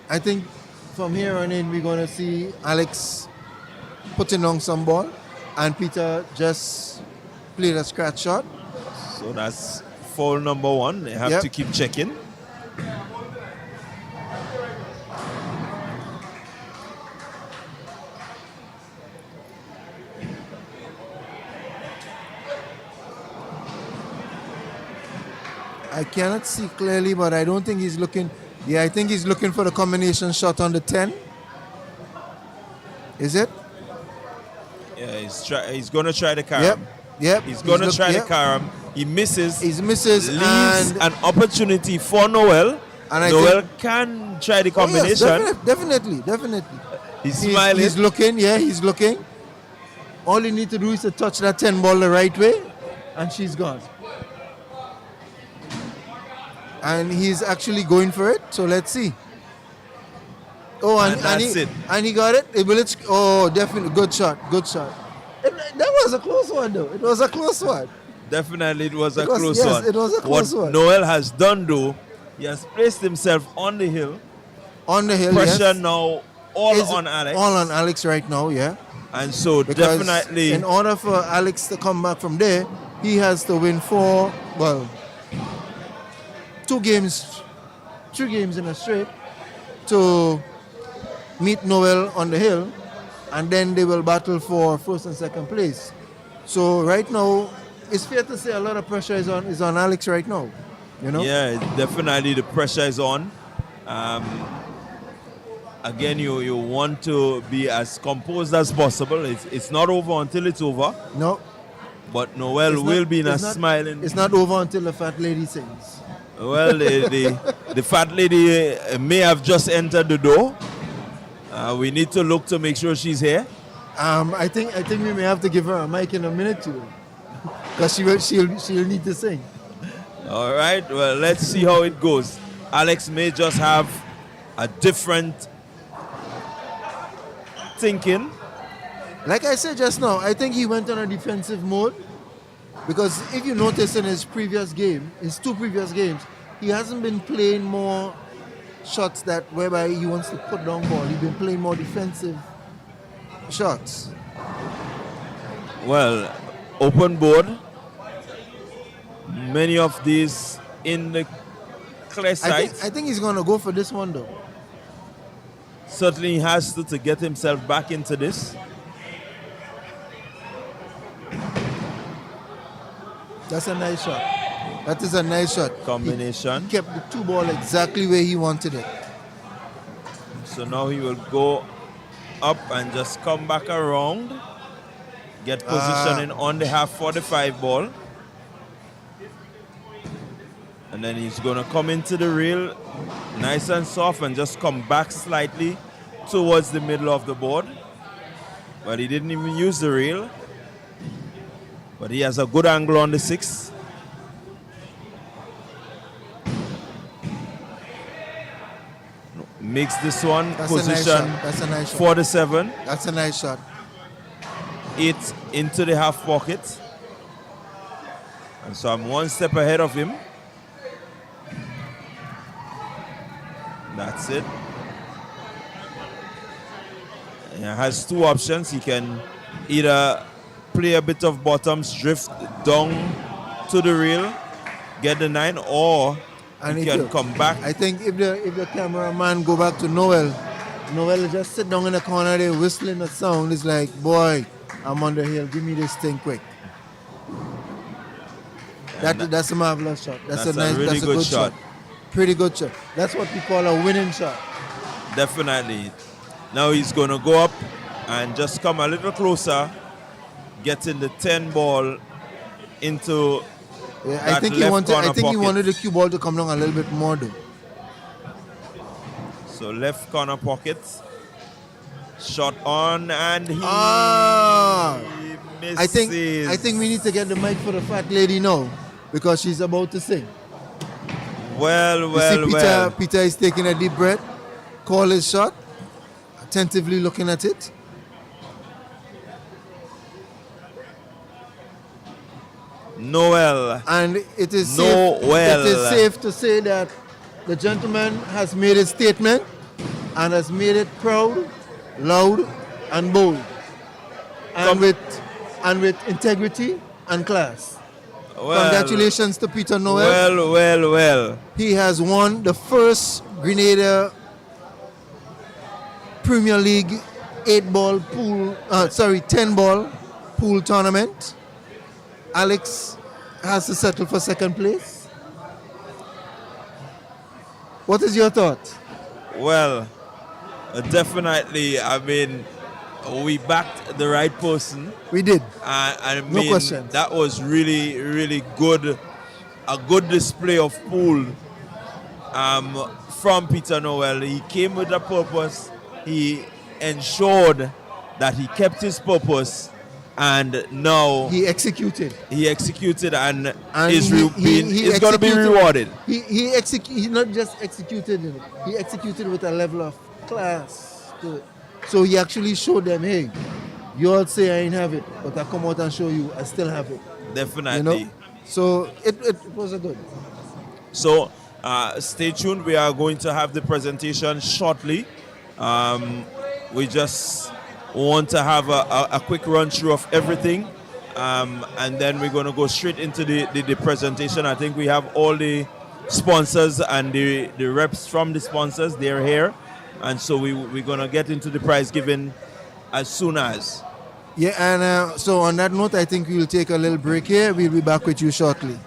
[SPEAKER 5] I think from here on in, we're going to see Alex putting on some ball and Peter just played a scratch shot.
[SPEAKER 1] So that's foul number 1. They have
[SPEAKER 5] Yep.
[SPEAKER 1] to keep checking.
[SPEAKER 5] I cannot see clearly, but I don't think he's looking. Yeah, I think he's looking for the combination shot on the 10. Is it?
[SPEAKER 1] Yeah, he's going to try the carom.
[SPEAKER 5] Yep.
[SPEAKER 1] He's going to try
[SPEAKER 5] yep.
[SPEAKER 1] the carom. He misses.
[SPEAKER 5] He misses
[SPEAKER 1] Leaves
[SPEAKER 5] and
[SPEAKER 1] an opportunity for Noel.
[SPEAKER 5] And I
[SPEAKER 1] Noel
[SPEAKER 5] think-
[SPEAKER 1] can try the
[SPEAKER 5] Oh, yes,
[SPEAKER 1] combination.
[SPEAKER 5] definitely.
[SPEAKER 1] He's smiling.
[SPEAKER 5] He's looking. Yeah, he's looking. All you need to do is to touch that 10 ball the right way, and she's gone. And he's actually going for it. So let's see. Oh,
[SPEAKER 1] And that's
[SPEAKER 5] he,
[SPEAKER 1] it.
[SPEAKER 5] And he got it. Oh, definitely. Good shot. That was a close one, though. It was a close one.
[SPEAKER 1] Definitely it was a
[SPEAKER 5] It was-
[SPEAKER 1] close
[SPEAKER 5] yes,
[SPEAKER 1] one.
[SPEAKER 5] it was a close
[SPEAKER 1] what
[SPEAKER 5] one.
[SPEAKER 1] Noel has done, though, he has placed himself on the hill.
[SPEAKER 5] On the hill,
[SPEAKER 1] Pressure
[SPEAKER 5] yes.
[SPEAKER 1] now all
[SPEAKER 5] Is
[SPEAKER 1] on Alex.
[SPEAKER 5] All on Alex right now, yeah.
[SPEAKER 1] And so
[SPEAKER 5] Because
[SPEAKER 1] definitely
[SPEAKER 5] in order for Alex to come back from there, he has to win 3 games in a straight to meet Noel on the hill, and then they will battle for first and second place. So right now, it's fair to say a lot of pressure is on Alex right now.
[SPEAKER 1] yeah, definitely the pressure is on. Again, you want to be as composed as possible. It's not over until it's over.
[SPEAKER 5] No,
[SPEAKER 1] But Noel
[SPEAKER 5] it's
[SPEAKER 1] will
[SPEAKER 5] not-
[SPEAKER 1] be in a
[SPEAKER 5] it's not-
[SPEAKER 1] smiling.
[SPEAKER 5] It's not over until the fat lady sings.
[SPEAKER 1] Well, the fat lady may have just entered the door. We need to look to make sure she's here.
[SPEAKER 5] I think we may have to give her a mic in a minute too, because she'll need to sing.
[SPEAKER 1] All right, well, let's see how it goes. Alex may just have a different thinking.
[SPEAKER 5] Like I said just now, I think he went on a defensive mode, because if you notice in his 2 previous games, he hasn't been playing more shots whereby he wants to put down ball. He's been playing more defensive shots.
[SPEAKER 1] Well, open board. Many of these in the clear sight.
[SPEAKER 5] I think he's going to go for this one though.
[SPEAKER 1] Certainly he has to get himself back into this.
[SPEAKER 5] That's a nice shot. That is a nice shot.
[SPEAKER 1] Combination.
[SPEAKER 5] He kept the two ball exactly where he wanted it.
[SPEAKER 1] So now he will go up and just come back around. Get positioning on the half 45 ball. And then he's going to come into the rail nice and soft and just come back slightly towards the middle of the board. But he didn't even use the rail. But he has a good angle on the 6. Makes this one
[SPEAKER 5] That's
[SPEAKER 1] position
[SPEAKER 5] a nice shot. That's a nice shot.
[SPEAKER 1] 47.
[SPEAKER 5] That's a nice shot.
[SPEAKER 1] 8 into the half pocket. And so I'm one step ahead of him. That's it. He has two options. He can either play a bit of bottoms, drift down to the rail, get the 9, or he can come back.
[SPEAKER 5] I think if the cameraman go back to Noel just sit down in the corner there whistling a sound. It's like, boy, I'm on the hill. Give me this thing quick. That's a marvelous shot. That's a nice,
[SPEAKER 1] really
[SPEAKER 5] that's a good shot. Pretty good shot. That's what we call a winning shot.
[SPEAKER 1] Definitely. Now he's going to go up and just come a little closer, getting the 10 ball into
[SPEAKER 5] I think he wanted the cue ball to come down a little bit more though.
[SPEAKER 1] So left corner pocket. Shot on and he misses.
[SPEAKER 5] I think we need to get the mic for the fat lady now because she's about to sing. Peter is taking a deep breath. Call his shot. Attentively looking at it.
[SPEAKER 1] Noel.
[SPEAKER 5] And it is safe to say that the gentleman has made his statement and has made it proud, loud, and bold. And with integrity and class. Congratulations to Peter Noel.
[SPEAKER 1] Well.
[SPEAKER 5] He has won the first Grenada Premier League 10-ball pool tournament. Alex has to settle for second place. What is your thought?
[SPEAKER 1] Well, definitely, I mean, we backed the right person.
[SPEAKER 5] We did.
[SPEAKER 1] No
[SPEAKER 5] question.
[SPEAKER 1] That was really, really good. A good display of pool from Peter Noel. He came with a purpose. He ensured that he kept his purpose. And now
[SPEAKER 5] he executed.
[SPEAKER 1] And is going to be rewarded.
[SPEAKER 5] He not just executed it. He executed with a level of class to it. So he actually showed them, hey, you all say I ain't have it, but I come out and show you I still have it.
[SPEAKER 1] Definitely.
[SPEAKER 5] You know? So it was a good.
[SPEAKER 1] So stay tuned. We are going to have the presentation shortly. We just want to have a quick run through of everything, and then we're going to go straight into the presentation. I think we have all the sponsors and the reps from the sponsors. They're here, and so we're going to get into the prize giving as soon as.
[SPEAKER 5] Yeah, and so on that note, I think we'll take a little break here. We'll be back with you shortly.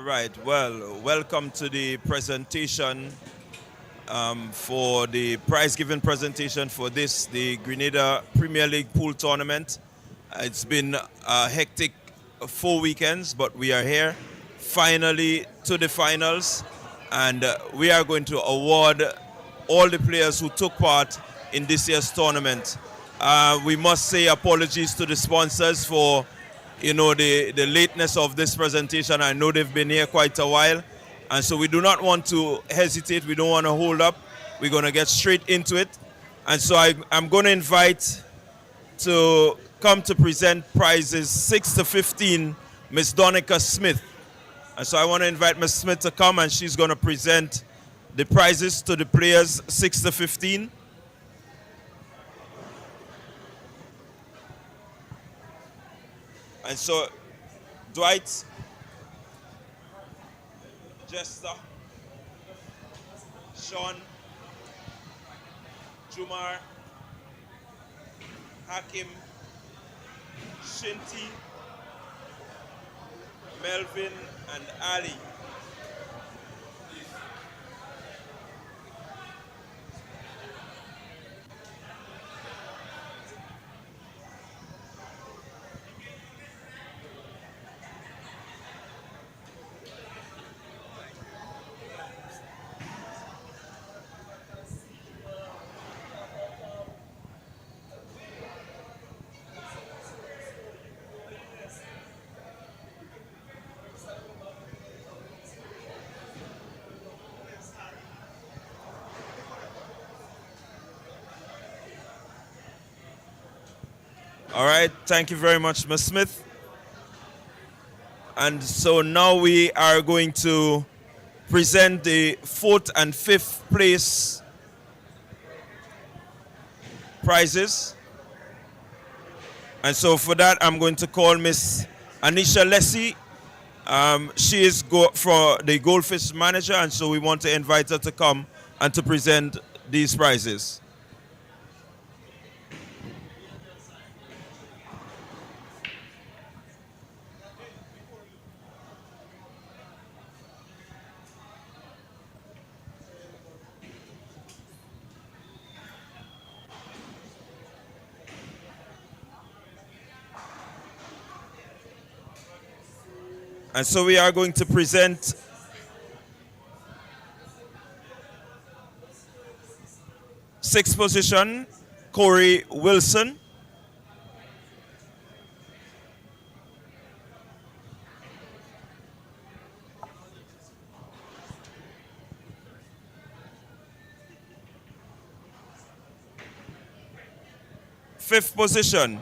[SPEAKER 1] All right. Well, welcome to the presentation for the prize giving presentation for this, the Grenada Premier League Pool Tournament. It's been a hectic 4 weekends, but we are here finally to the finals, and we are going to award all the players who took part in this year's tournament. We must say apologies to the sponsors for the lateness of this presentation. I know they've been here quite a while, and so we do not want to hesitate. We don't want to hold up. We're going to get straight into it. And so I'm going to invite to come to present prizes 6 to 15, Miss Donica Smith. And so I want to invite Miss Smith to come, and she's going to present the prizes to the players 6 to 15. And so Dwight, Jester, Sean, Jumar, Hakim, Shinti, Melvin, and Ali. All right, thank you very much, Ms. Smith. And so now we are going to present the 4th and 5th place prizes. And so for that, I'm going to call Miss Anisha Lessie. She is for the Goldfish manager, and so we want to invite her to come and to present these prizes. And so we are going to present sixth position, Corey Wilson. Fifth position,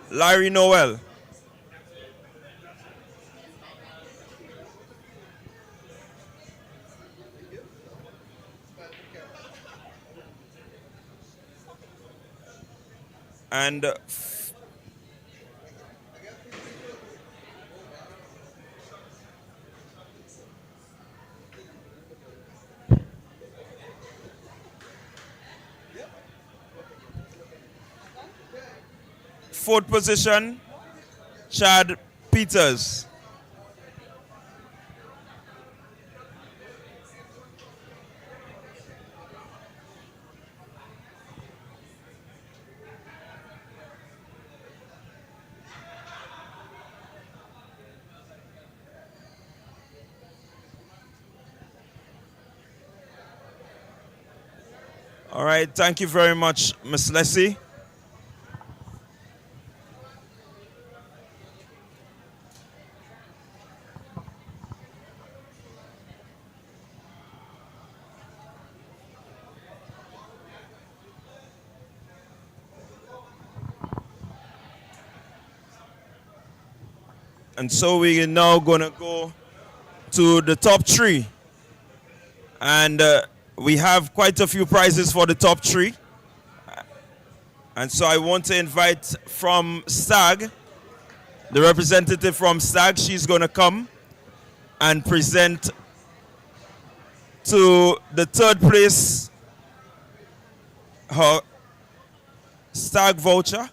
[SPEAKER 1] Larry Noel. And fourth position, Chad Peters. All right, thank you very much, Ms. Leslie. And so we're now going to go to the top three. And we have quite a few prizes for the top three. And so I want to invite from STAG, the representative from STAG, she's going to come and present to the third place her STAG voucher.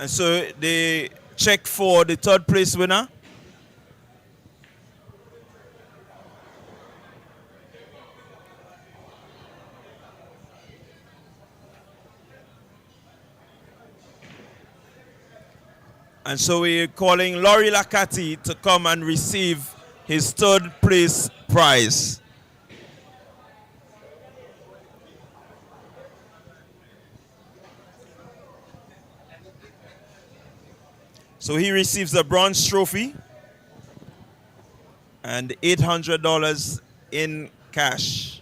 [SPEAKER 1] And so the check for the third place winner. And so we're calling Laurie Lacati to come and receive his third place prize. So he receives a bronze trophy and $800 in cash.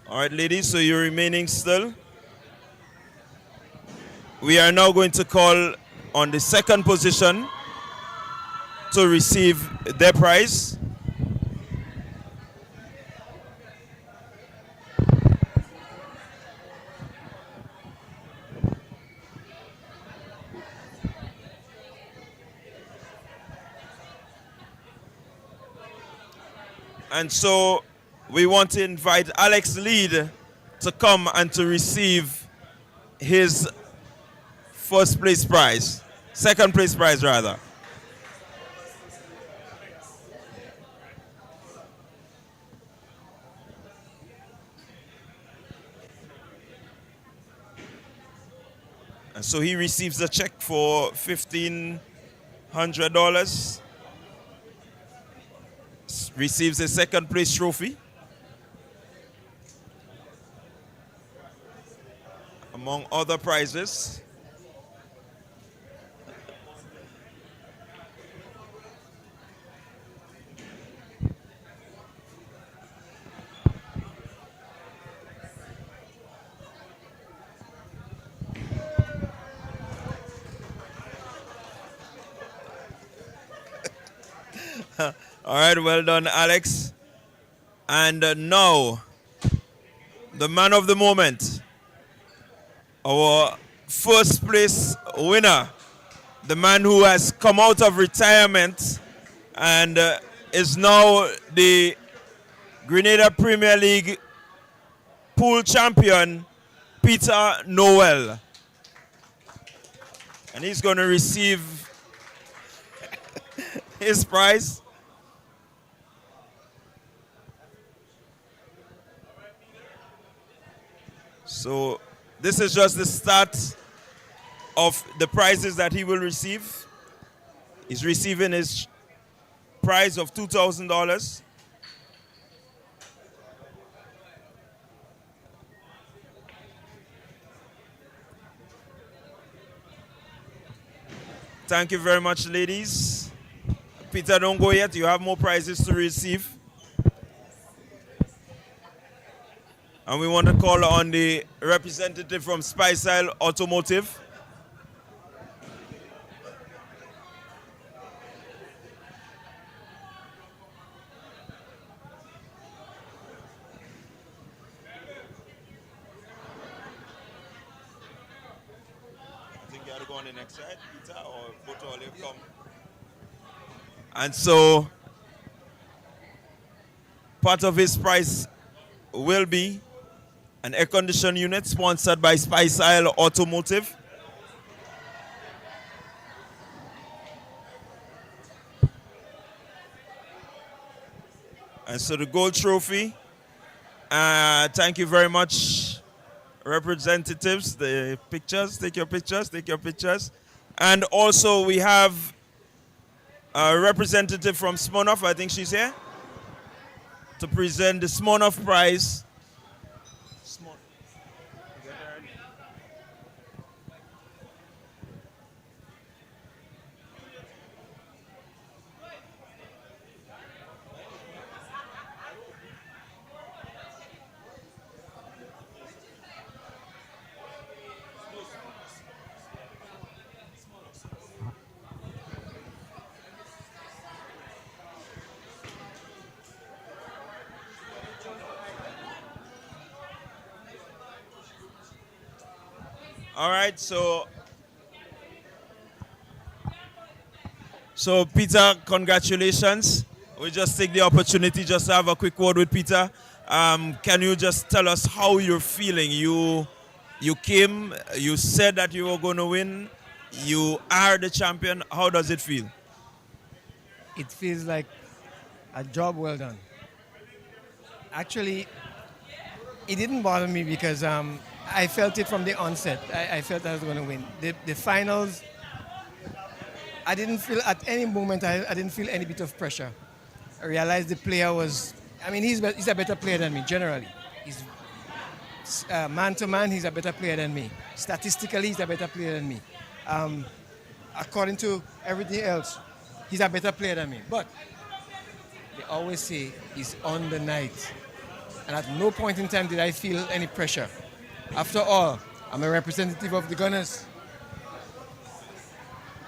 [SPEAKER 1] All right, ladies, so you're remaining still. We are now going to call on the second position to receive their prize. And so we want to invite Alex Lead to come and to receive his second place prize rather. And so he receives a check for $1,500, receives a second place trophy, among other prizes. All right, well done, Alex. And now, the man of the moment, our first place winner, the man who has come out of retirement and is now the Grenada Premier League pool champion, Peter Noel. And he's going to receive his prize. So this is just the start of the prizes that he will receive. He's receiving his prize of $2,000. Thank you very much, ladies. Peter, don't go yet. You have more prizes to receive. And we want to call on the representative from Spice Automotive. I think you have to go on the next side, Peter, or both all you come. And so part of his prize will be an air conditioning unit sponsored by Spice Automotive. And so the gold trophy, thank you very much, representatives. The pictures, take your pictures. And also we have a representative from Smirnoff, I think she's here, to present the Smirnoff prize. All right, so So, Peter, congratulations. We just take the opportunity just to have a quick word with Peter. Can you just tell us how you're feeling? You came, you said that you were going to win. You are the champion. How does it feel?
[SPEAKER 3] It feels like a job well done. Actually, it didn't bother me because I felt it from the onset. I felt I was going to win. The finals, I didn't feel at any moment, I didn't feel any bit of pressure. I realized the player was, I mean, he's a better player than me, generally. He's man to man, he's a better player than me. Statistically, he's a better player than me. Um, According to everything else, he's a better player than me. But they always say he's on the night. And at no point in time did I feel any pressure. After all, I'm a representative of the Gunners.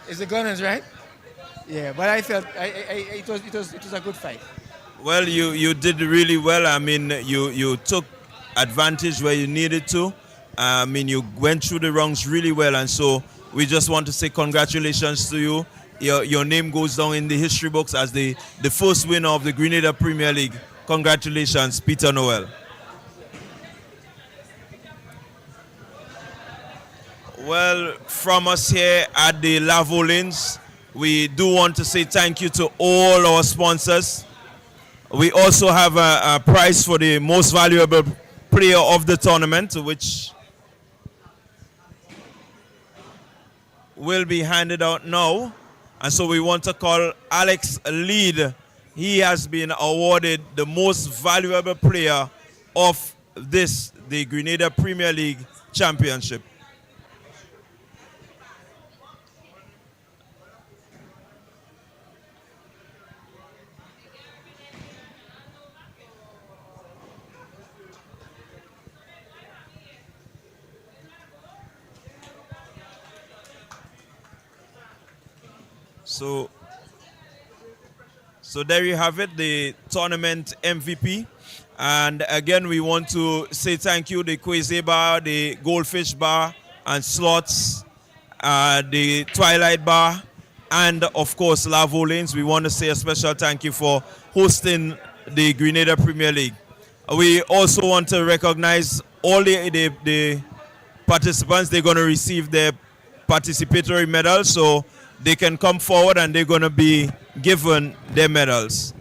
[SPEAKER 3] It's the Gunners, right? Yeah, but I felt it was a good fight.
[SPEAKER 1] Well, you did really well. I mean, you took advantage where you needed to. I mean, you went through the rounds really well, and so we just want to say congratulations to you. Your name goes down in the history books as the first winner of the Grenada Premier League. Congratulations, Peter Noel. Well, from us here at the Lavo Lanes, we do want to say thank you to all our sponsors. We also have a prize for the most valuable player of the tournament, which will be handed out now. And so we want to call Alex Lead. He has been awarded the most valuable player of the Grenada Premier League Championship. So there you have it, the tournament MVP. And again, we want to say thank you, the Quasi Bar, the Goldfish Bar and Slots, the Twilight Bar, and of course, Lavo Lanes. We want to say a special thank you for hosting the Grenada Premier League. We also want to recognize all the participants. They're going to receive their participatory medals, so they can come forward and they're going to be given their medals.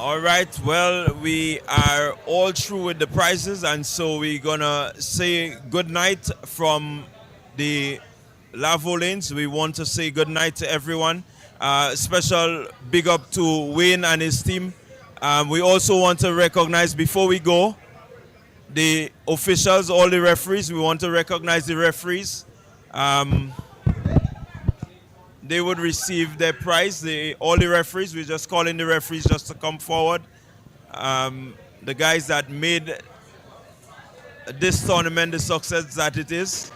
[SPEAKER 1] All right, well, we are all through with the prizes, and so we're gonna say good night from the Lavo lanes. We want to say good night to everyone. Special big up to Wayne and his team. We also want to recognize, before we go, the officials, all the referees. We want to recognize the referees. They would receive their prize. All the referees, we're just calling the referees just to come forward. The guys that made this tournament the success that it is.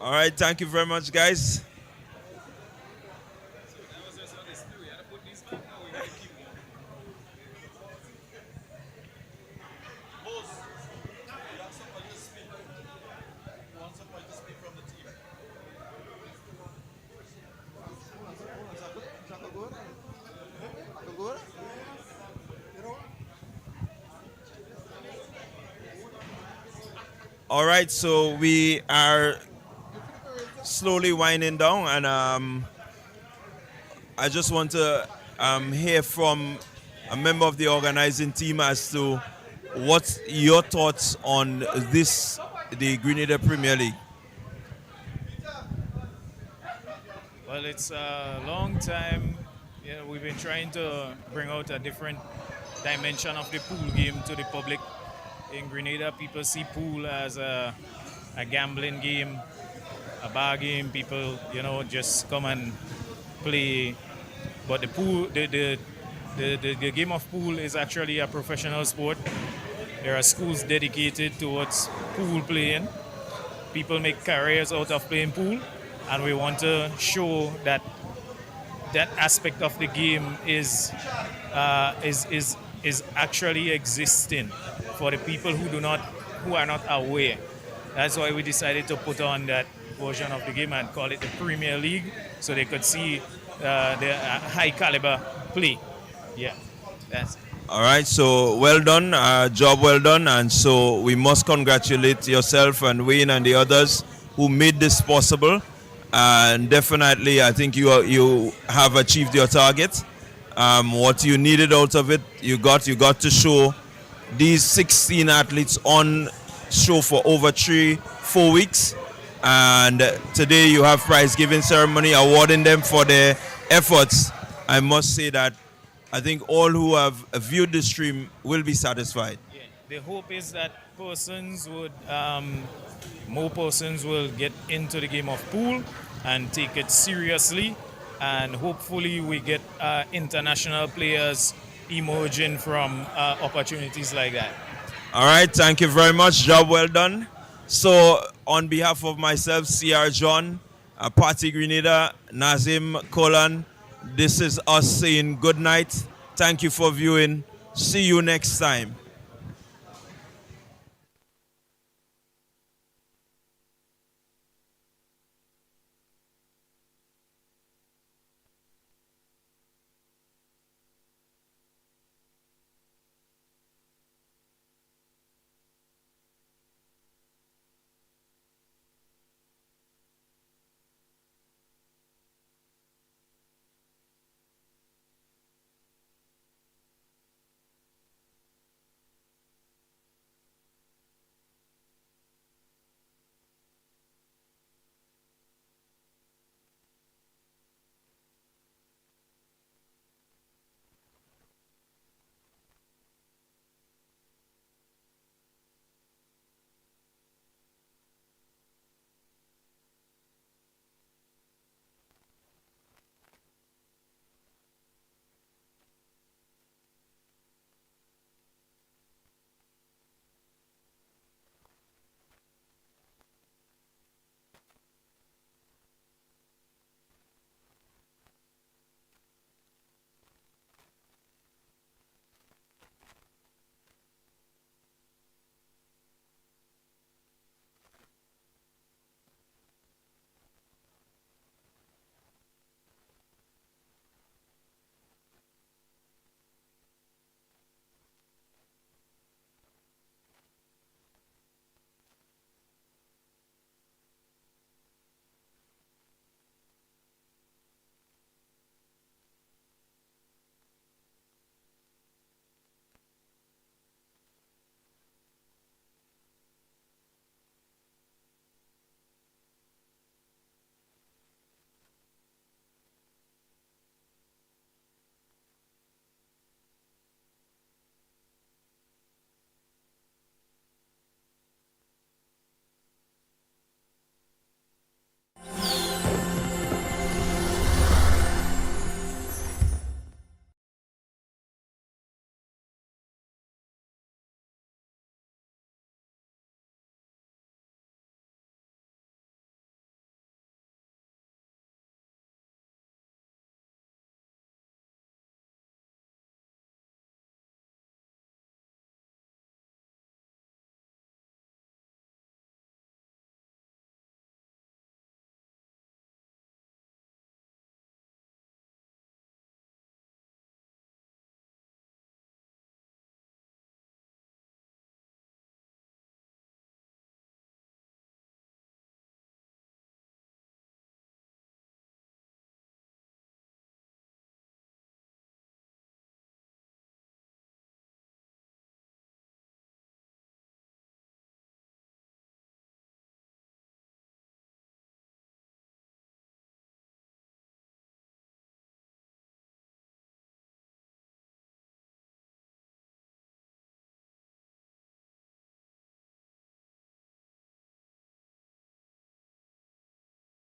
[SPEAKER 1] All right, thank you very much, guys. All right, so we are slowly winding down, and I just want to hear from a member of the organizing team as to what's your thoughts on this, the Grenada Premier League.
[SPEAKER 7] Well, it's a long time. Yeah, we've been trying to bring out a different dimension of the pool game to the public. In Grenada, people see pool as a gambling game, a bar game. People, just come and play. But the pool, the game of pool is actually a professional sport. There are schools dedicated towards pool playing. People make careers out of playing pool, and we want to show that that aspect of the game is actually existing for the people who are not aware. That's why we decided to put on that version of the game and call it the Premier League, so they could see the high caliber play. Yeah, that's it.
[SPEAKER 1] All right, so well done, job well done, and so we must congratulate yourself and Wayne and the others who made this possible. And definitely, I think you have achieved your target. What you needed out of it, you got to show these 16 athletes on show for over 3-4 weeks, and today you have prize giving ceremony awarding them for their efforts. I must say that I think all who have viewed the stream will be satisfied.
[SPEAKER 7] Yeah. The hope is that more persons will get into the game of pool and take it seriously, and hopefully we get international players emerging from opportunities like that.
[SPEAKER 1] All right, thank you very much. Job well done. So, on behalf of myself, CR John, Party Grenada, Nazim Kolan, this is us saying good night. Thank you for viewing. See you next time.